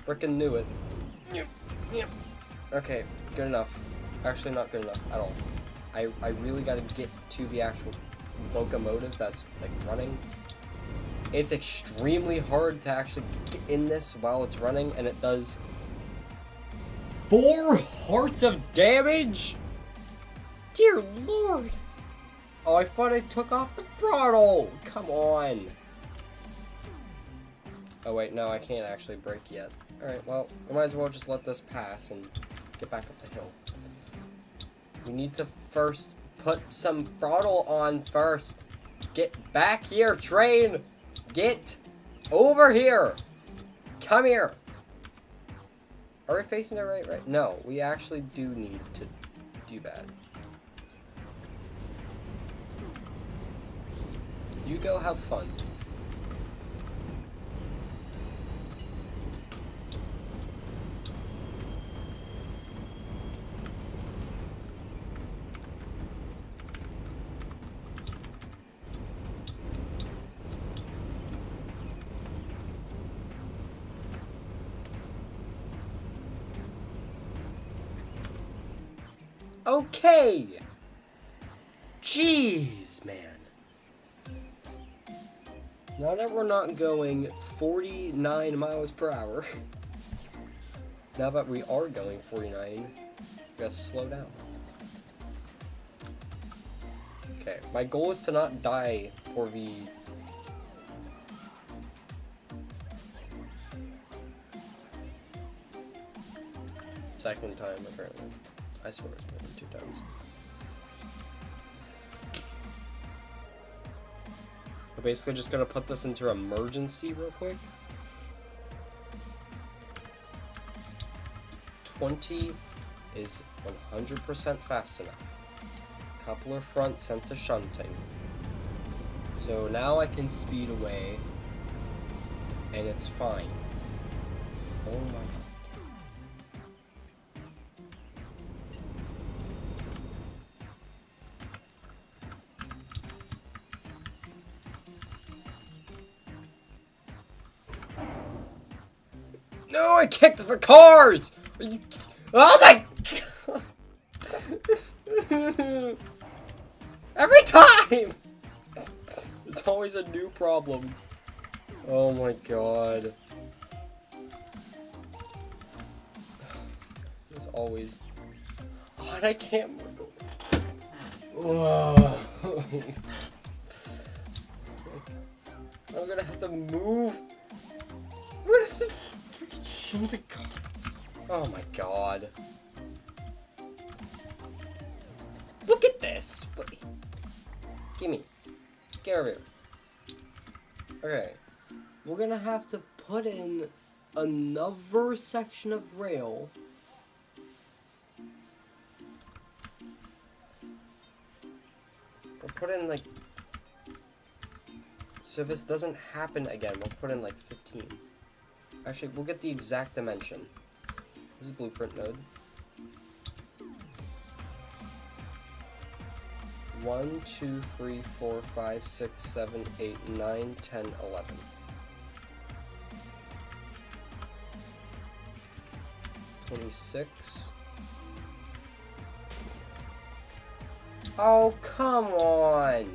Speaker 1: Frickin' knew it. Yep. Okay, good enough. Actually not good enough at all. I really gotta get to the actual locomotive that's like running. It's extremely hard to actually get in this while it's running, and it does 4 hearts of damage? Dear Lord! Oh, I thought I took off the throttle! Come on! Oh wait, no, I can't actually brake yet. Alright, well, I might as well just let this pass and get back up the hill. We need to first put some throttle on first. Get back here, train! Get over here! Come here! Are we facing it right? No, we actually do need to do that. You go have fun. Okay! Jeez, man. Now that we're not going 49 miles per hour, now that we are going 49, we gotta slow down. Okay, my goal is to not die for the... second time, apparently. I swear it's more than 2 times. We're basically just gonna put this into emergency real quick. 20 is 100% fast enough. Coupler front sent to shunting. So now I can speed away, and it's fine. Oh my god. No, I kicked the cars! Oh my god! Every time! It's always a new problem. Oh my god. There's always... Oh, and I can't move. Oh. I'm gonna have to move. I'm gonna have to... Change the car. Oh my god. Look at this. Gimme. Get over here. Okay. We're gonna have to put in another section of rail. We'll put in like, so if this doesn't happen again, we'll put in like 15. Actually, we'll get the exact dimension. This is blueprint node. 1, 2, 3, 4, 5, 6, 7, 8, 9, 10, 11. 26. Oh, come on!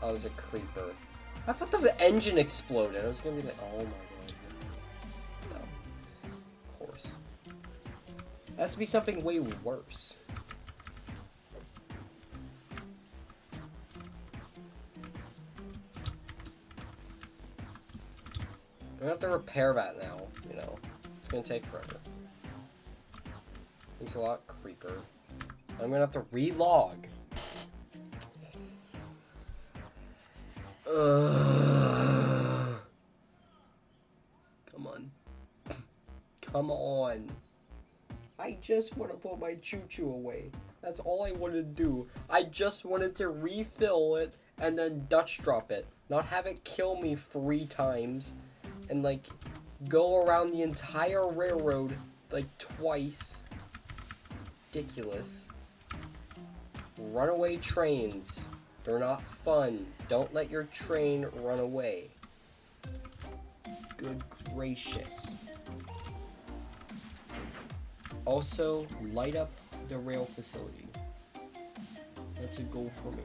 Speaker 1: Oh, it was a creeper. I thought the engine exploded. I was gonna be like, oh my god. No. Of course. It has to be something way worse. I'm gonna have to repair that now, you know. It's gonna take forever. Thanks a lot, creeper. I'm gonna have to relog. Come on. Come on. I just want to put my choo-choo away. That's all I wanted to do. I just wanted to refill it and then Dutch drop it. Not have it kill me 3 times. And like, go around the entire railroad like twice. Ridiculous. Runaway trains. They're not fun. Don't let your train run away. Good gracious. Also, light up the rail facility. That's a goal for me.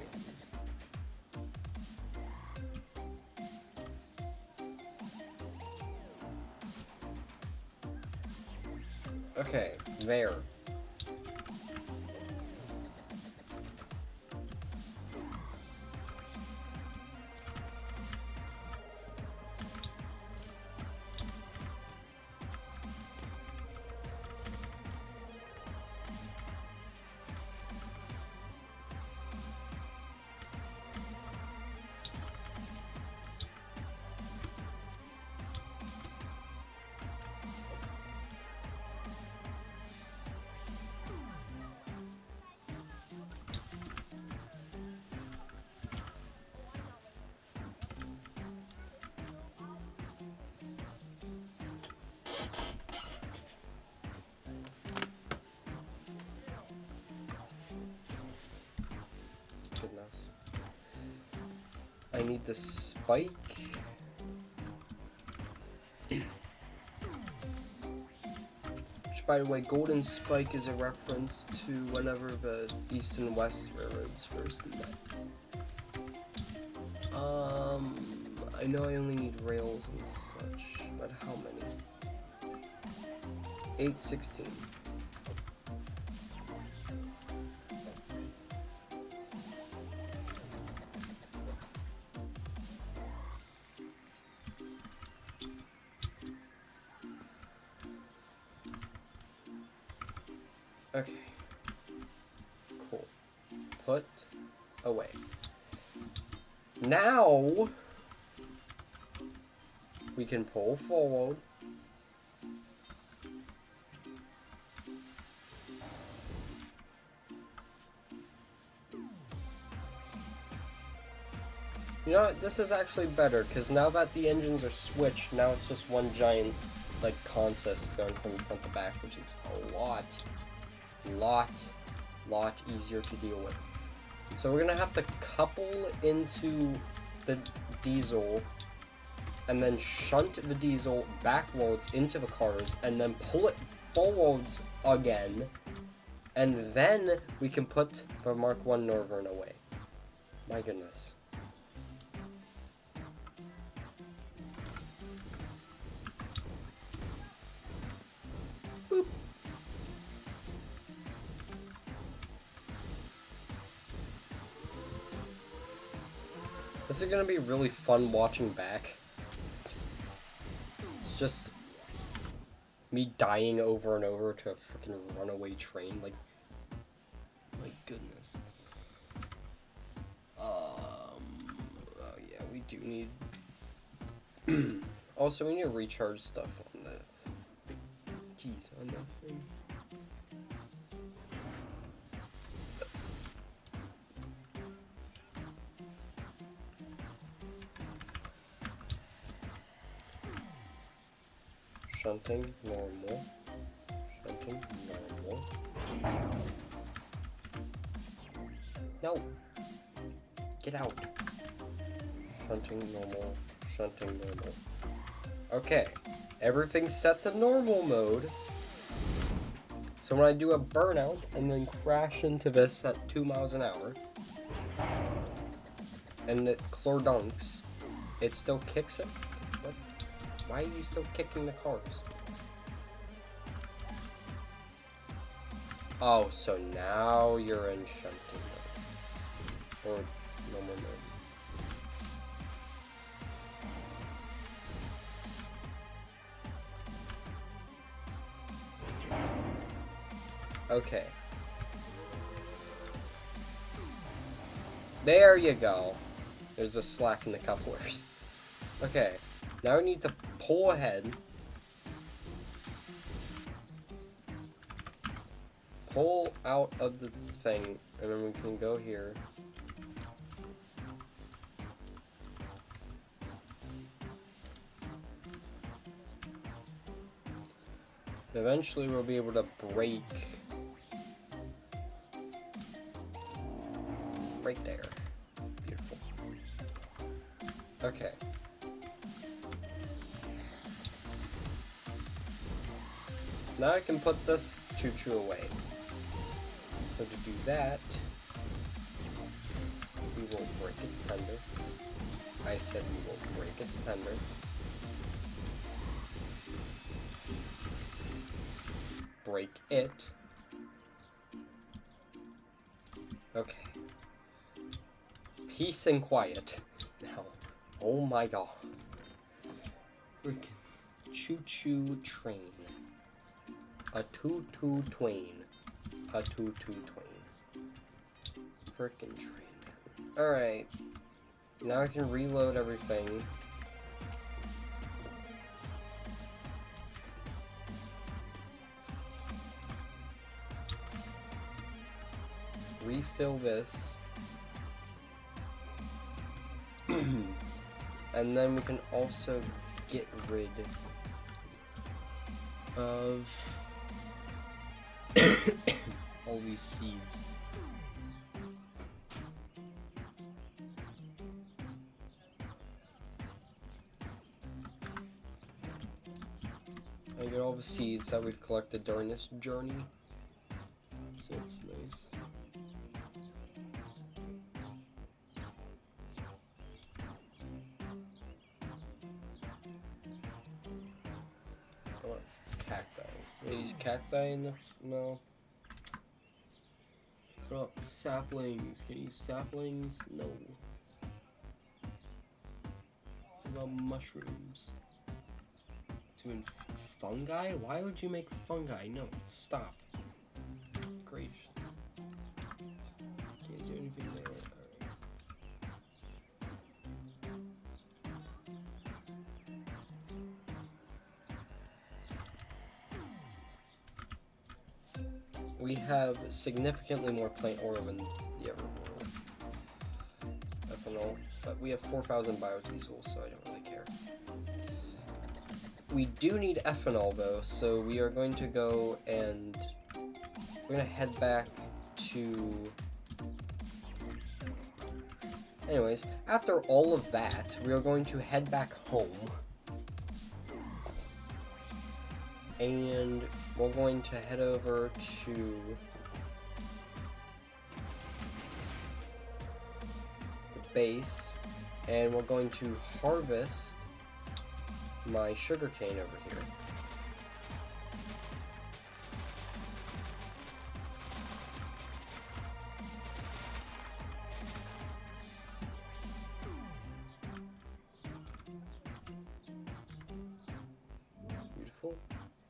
Speaker 1: Okay, there. Goodness. I need the spike. Which, by the way, Golden Spike is a reference to whenever the East and West railroads first met. I know I only need rails and such, but how many? 816. Okay. Cool. Put away. Now we can pull forward. You know what? This is actually better because now that the engines are switched, now it's just one giant like consist going from front to back, which is a lot easier to deal with. So we're gonna have to couple into the diesel and then shunt the diesel backwards into the cars and then pull it forwards again, and then we can put the Mark I Northern away. My goodness. Boop. This is gonna be really fun watching back. It's just me dying over and over to a freaking runaway train. Like, my goodness. Oh yeah, we do need. Also, we need to recharge stuff on Jeez, on that thing. Shunting, normal. Shunting, normal. No! Get out! Shunting, normal. Shunting, normal. Okay. Everything's set to normal mode. So when I do a burnout and then crash into this at 2 miles an hour, and it clordunks, it still kicks it? What? Why are you still kicking the cars? Oh, so now you're in shunting mode. Or normal mode. Okay. There you go. There's a slack in the couplers. Okay. Now we need to pull ahead. Pull out of the thing, and then we can go here. Eventually we'll be able to brake right there. Beautiful. Okay. Now I can put this choo-choo away. So to do that, we will break its tender. I said we will break its tender. Break it. Okay. Peace and quiet. Now, oh my god. Freaking choo-choo train. A two-two twain. A two-two twain. Frickin' train, man. Alright. Now I can reload everything. Refill this. And then we can also get rid of all these seeds. I get all the seeds that we've collected during this journey. So it's nice. Cacti. Are these cacti in the... No. What about saplings? Can you use saplings? No. What about mushrooms? Doing fungi? Why would you make fungi? No, stop. Gracious. Can't do anything there. Alright. We have significantly more plant oil than the other ethanol, but we have 4,000 biodiesel, so I don't really care. We do need ethanol though, so we are going to go and we're gonna head back to... Anyways, after all of that, we are going to head back home. And we're going to head over to the base, and we're going to harvest my sugarcane over here. Beautiful.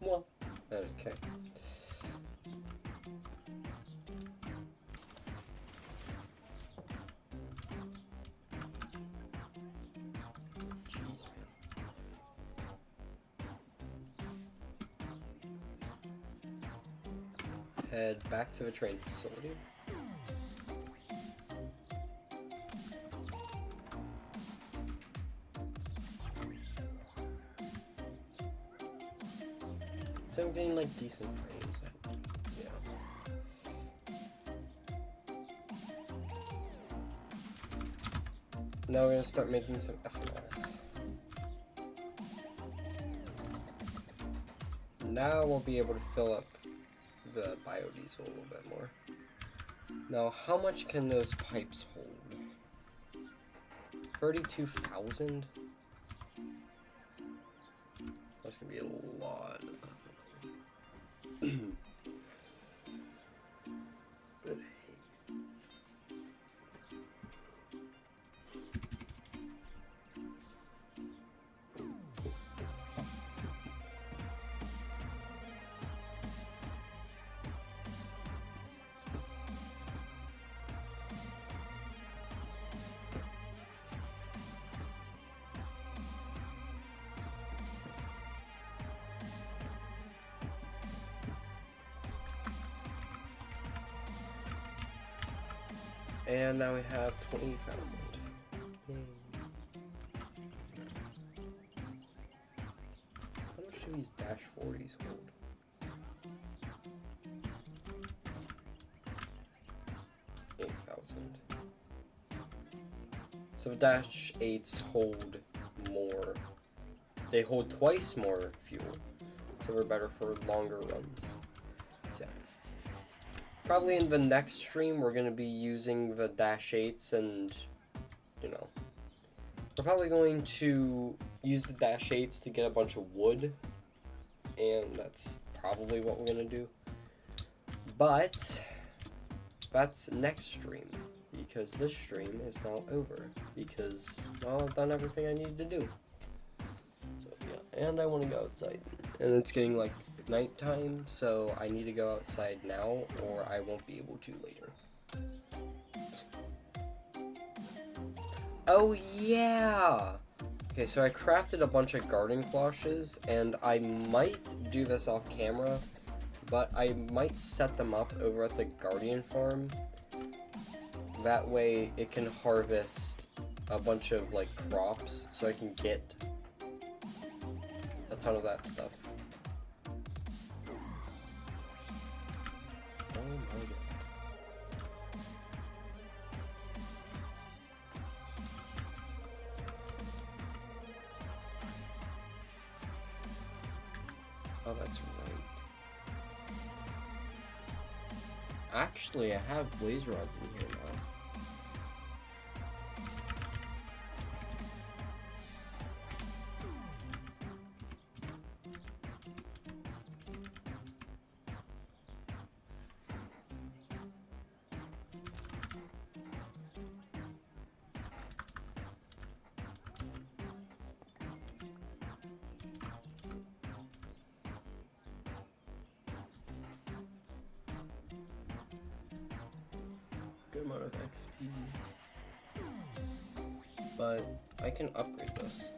Speaker 1: Well, okay. Jeez, man. head back to the train facility. So I'm getting like decent frames. Yeah. Now we're gonna start making some FMS. Now we'll be able to fill up the biodiesel a little bit more. Now, how much can those pipes hold? 32,000? That's gonna be a lot. But hey. And now we have 20,000. How much do these Dash 40s hold? 8,000. So the Dash 8s hold more. They hold twice more fuel. So they're better for longer runs. So yeah. Probably in the next stream, we're going to be using the Dash 8s and, you know, we're probably going to use the Dash 8s to get a bunch of wood, and that's probably what we're going to do. But that's next stream, because this stream is now over, because, well, I've done everything I need to do. So, yeah, and I want to go outside, and it's getting, like, nighttime, so I need to go outside now or I won't be able to later. Oh yeah! Okay, so I crafted a bunch of garden cloches, and I might do this off camera, but I might set them up over at the Guardian farm. That way it can harvest a bunch of like crops, so I can get a ton of that stuff. Oh my god. Oh, that's right. Actually, I have blaze rods in here now. Good amount of XP. But I can upgrade this.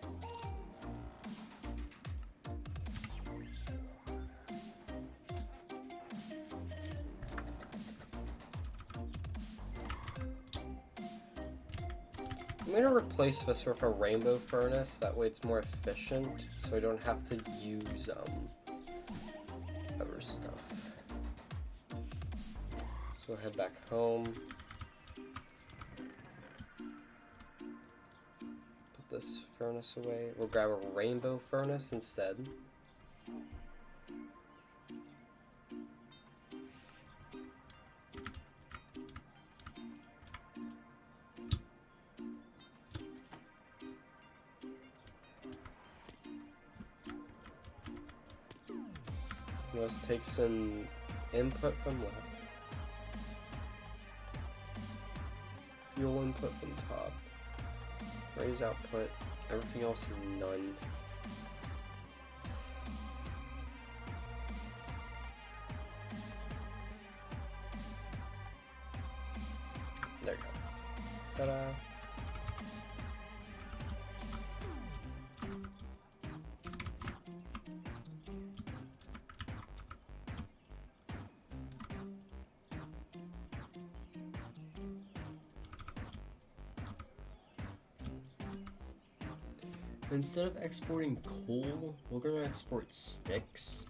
Speaker 1: I'm gonna replace this with a rainbow furnace, that way it's more efficient, so I don't have to use other stuff. So I'll head back home. Put this furnace away. We'll grab a rainbow furnace instead. Let's take some input from left. Fuel input from top. Raise output. Everything else is none. There you go. Ta-da! Instead of exporting coal, we're gonna export sticks.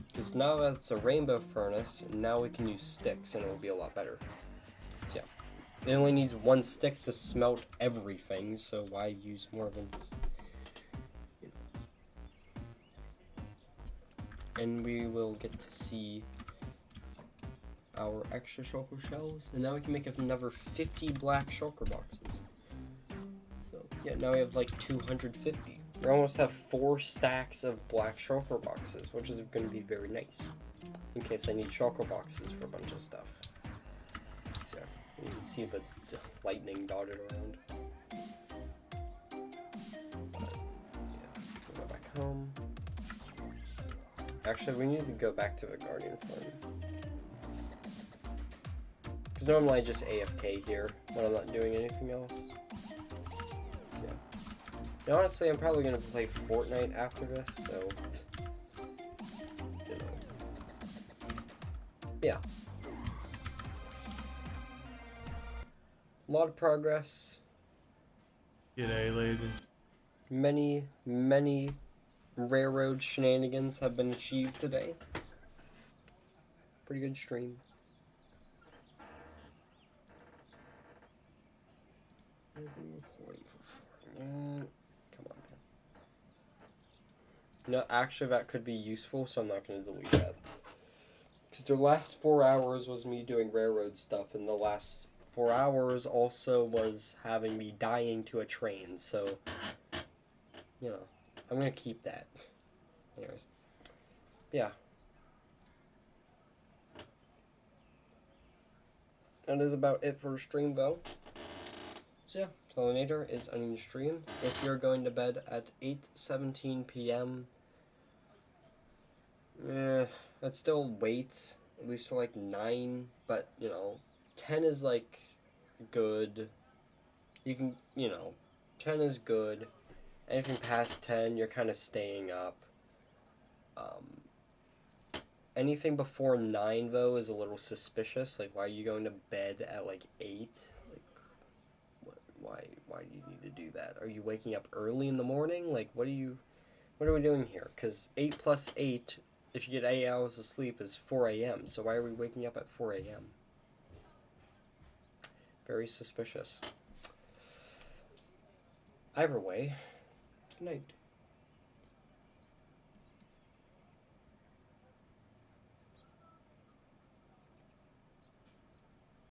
Speaker 1: Because now that it's a rainbow furnace, now we can use sticks and it will be a lot better. So yeah. It only needs one stick to smelt everything, so why use more of them? You know. And we will get to see our extra shulker shells, and now we can make another 50 black shulker boxes. So yeah, now we have like 250. We almost have 4 stacks of black shulker boxes, which is going to be very nice in case I need shulker boxes for a bunch of stuff. So you can see the lightning dotted around. But, yeah, we'll go back home. Actually, we need to go back to the Guardian farm. Because normally I just AFK here when I'm not doing anything else. Yeah. And honestly, I'm probably going to play Fortnite after this, so... You know. Yeah. A lot of progress.
Speaker 4: G'day, lazy.
Speaker 1: Many railroad shenanigans have been achieved today. Pretty good stream. Recording for 4. Come on, man. No, actually, that could be useful, so I'm not going to delete that. Because the last 4 hours was me doing railroad stuff, and the last 4 hours also was having me dying to a train, so, you know, I'm going to keep that. Anyways. Yeah. That is about it for the stream, though. So yeah, Telinator is on your stream. If you're going to bed at 8:17 p.m., that still waits at least till like 9, but, you know, 10 is like good. You can, you know, 10 is good. Anything past 10, you're kind of staying up. Anything before 9, though, is a little suspicious. Like, why are you going to bed at like 8? Why do you need to do that? Are you waking up early in the morning? Like, what are we doing here? Because 8 plus 8, if you get 8 hours of sleep, is 4 a.m. So why are we waking up at 4 a.m.? Very suspicious. Either way, good night.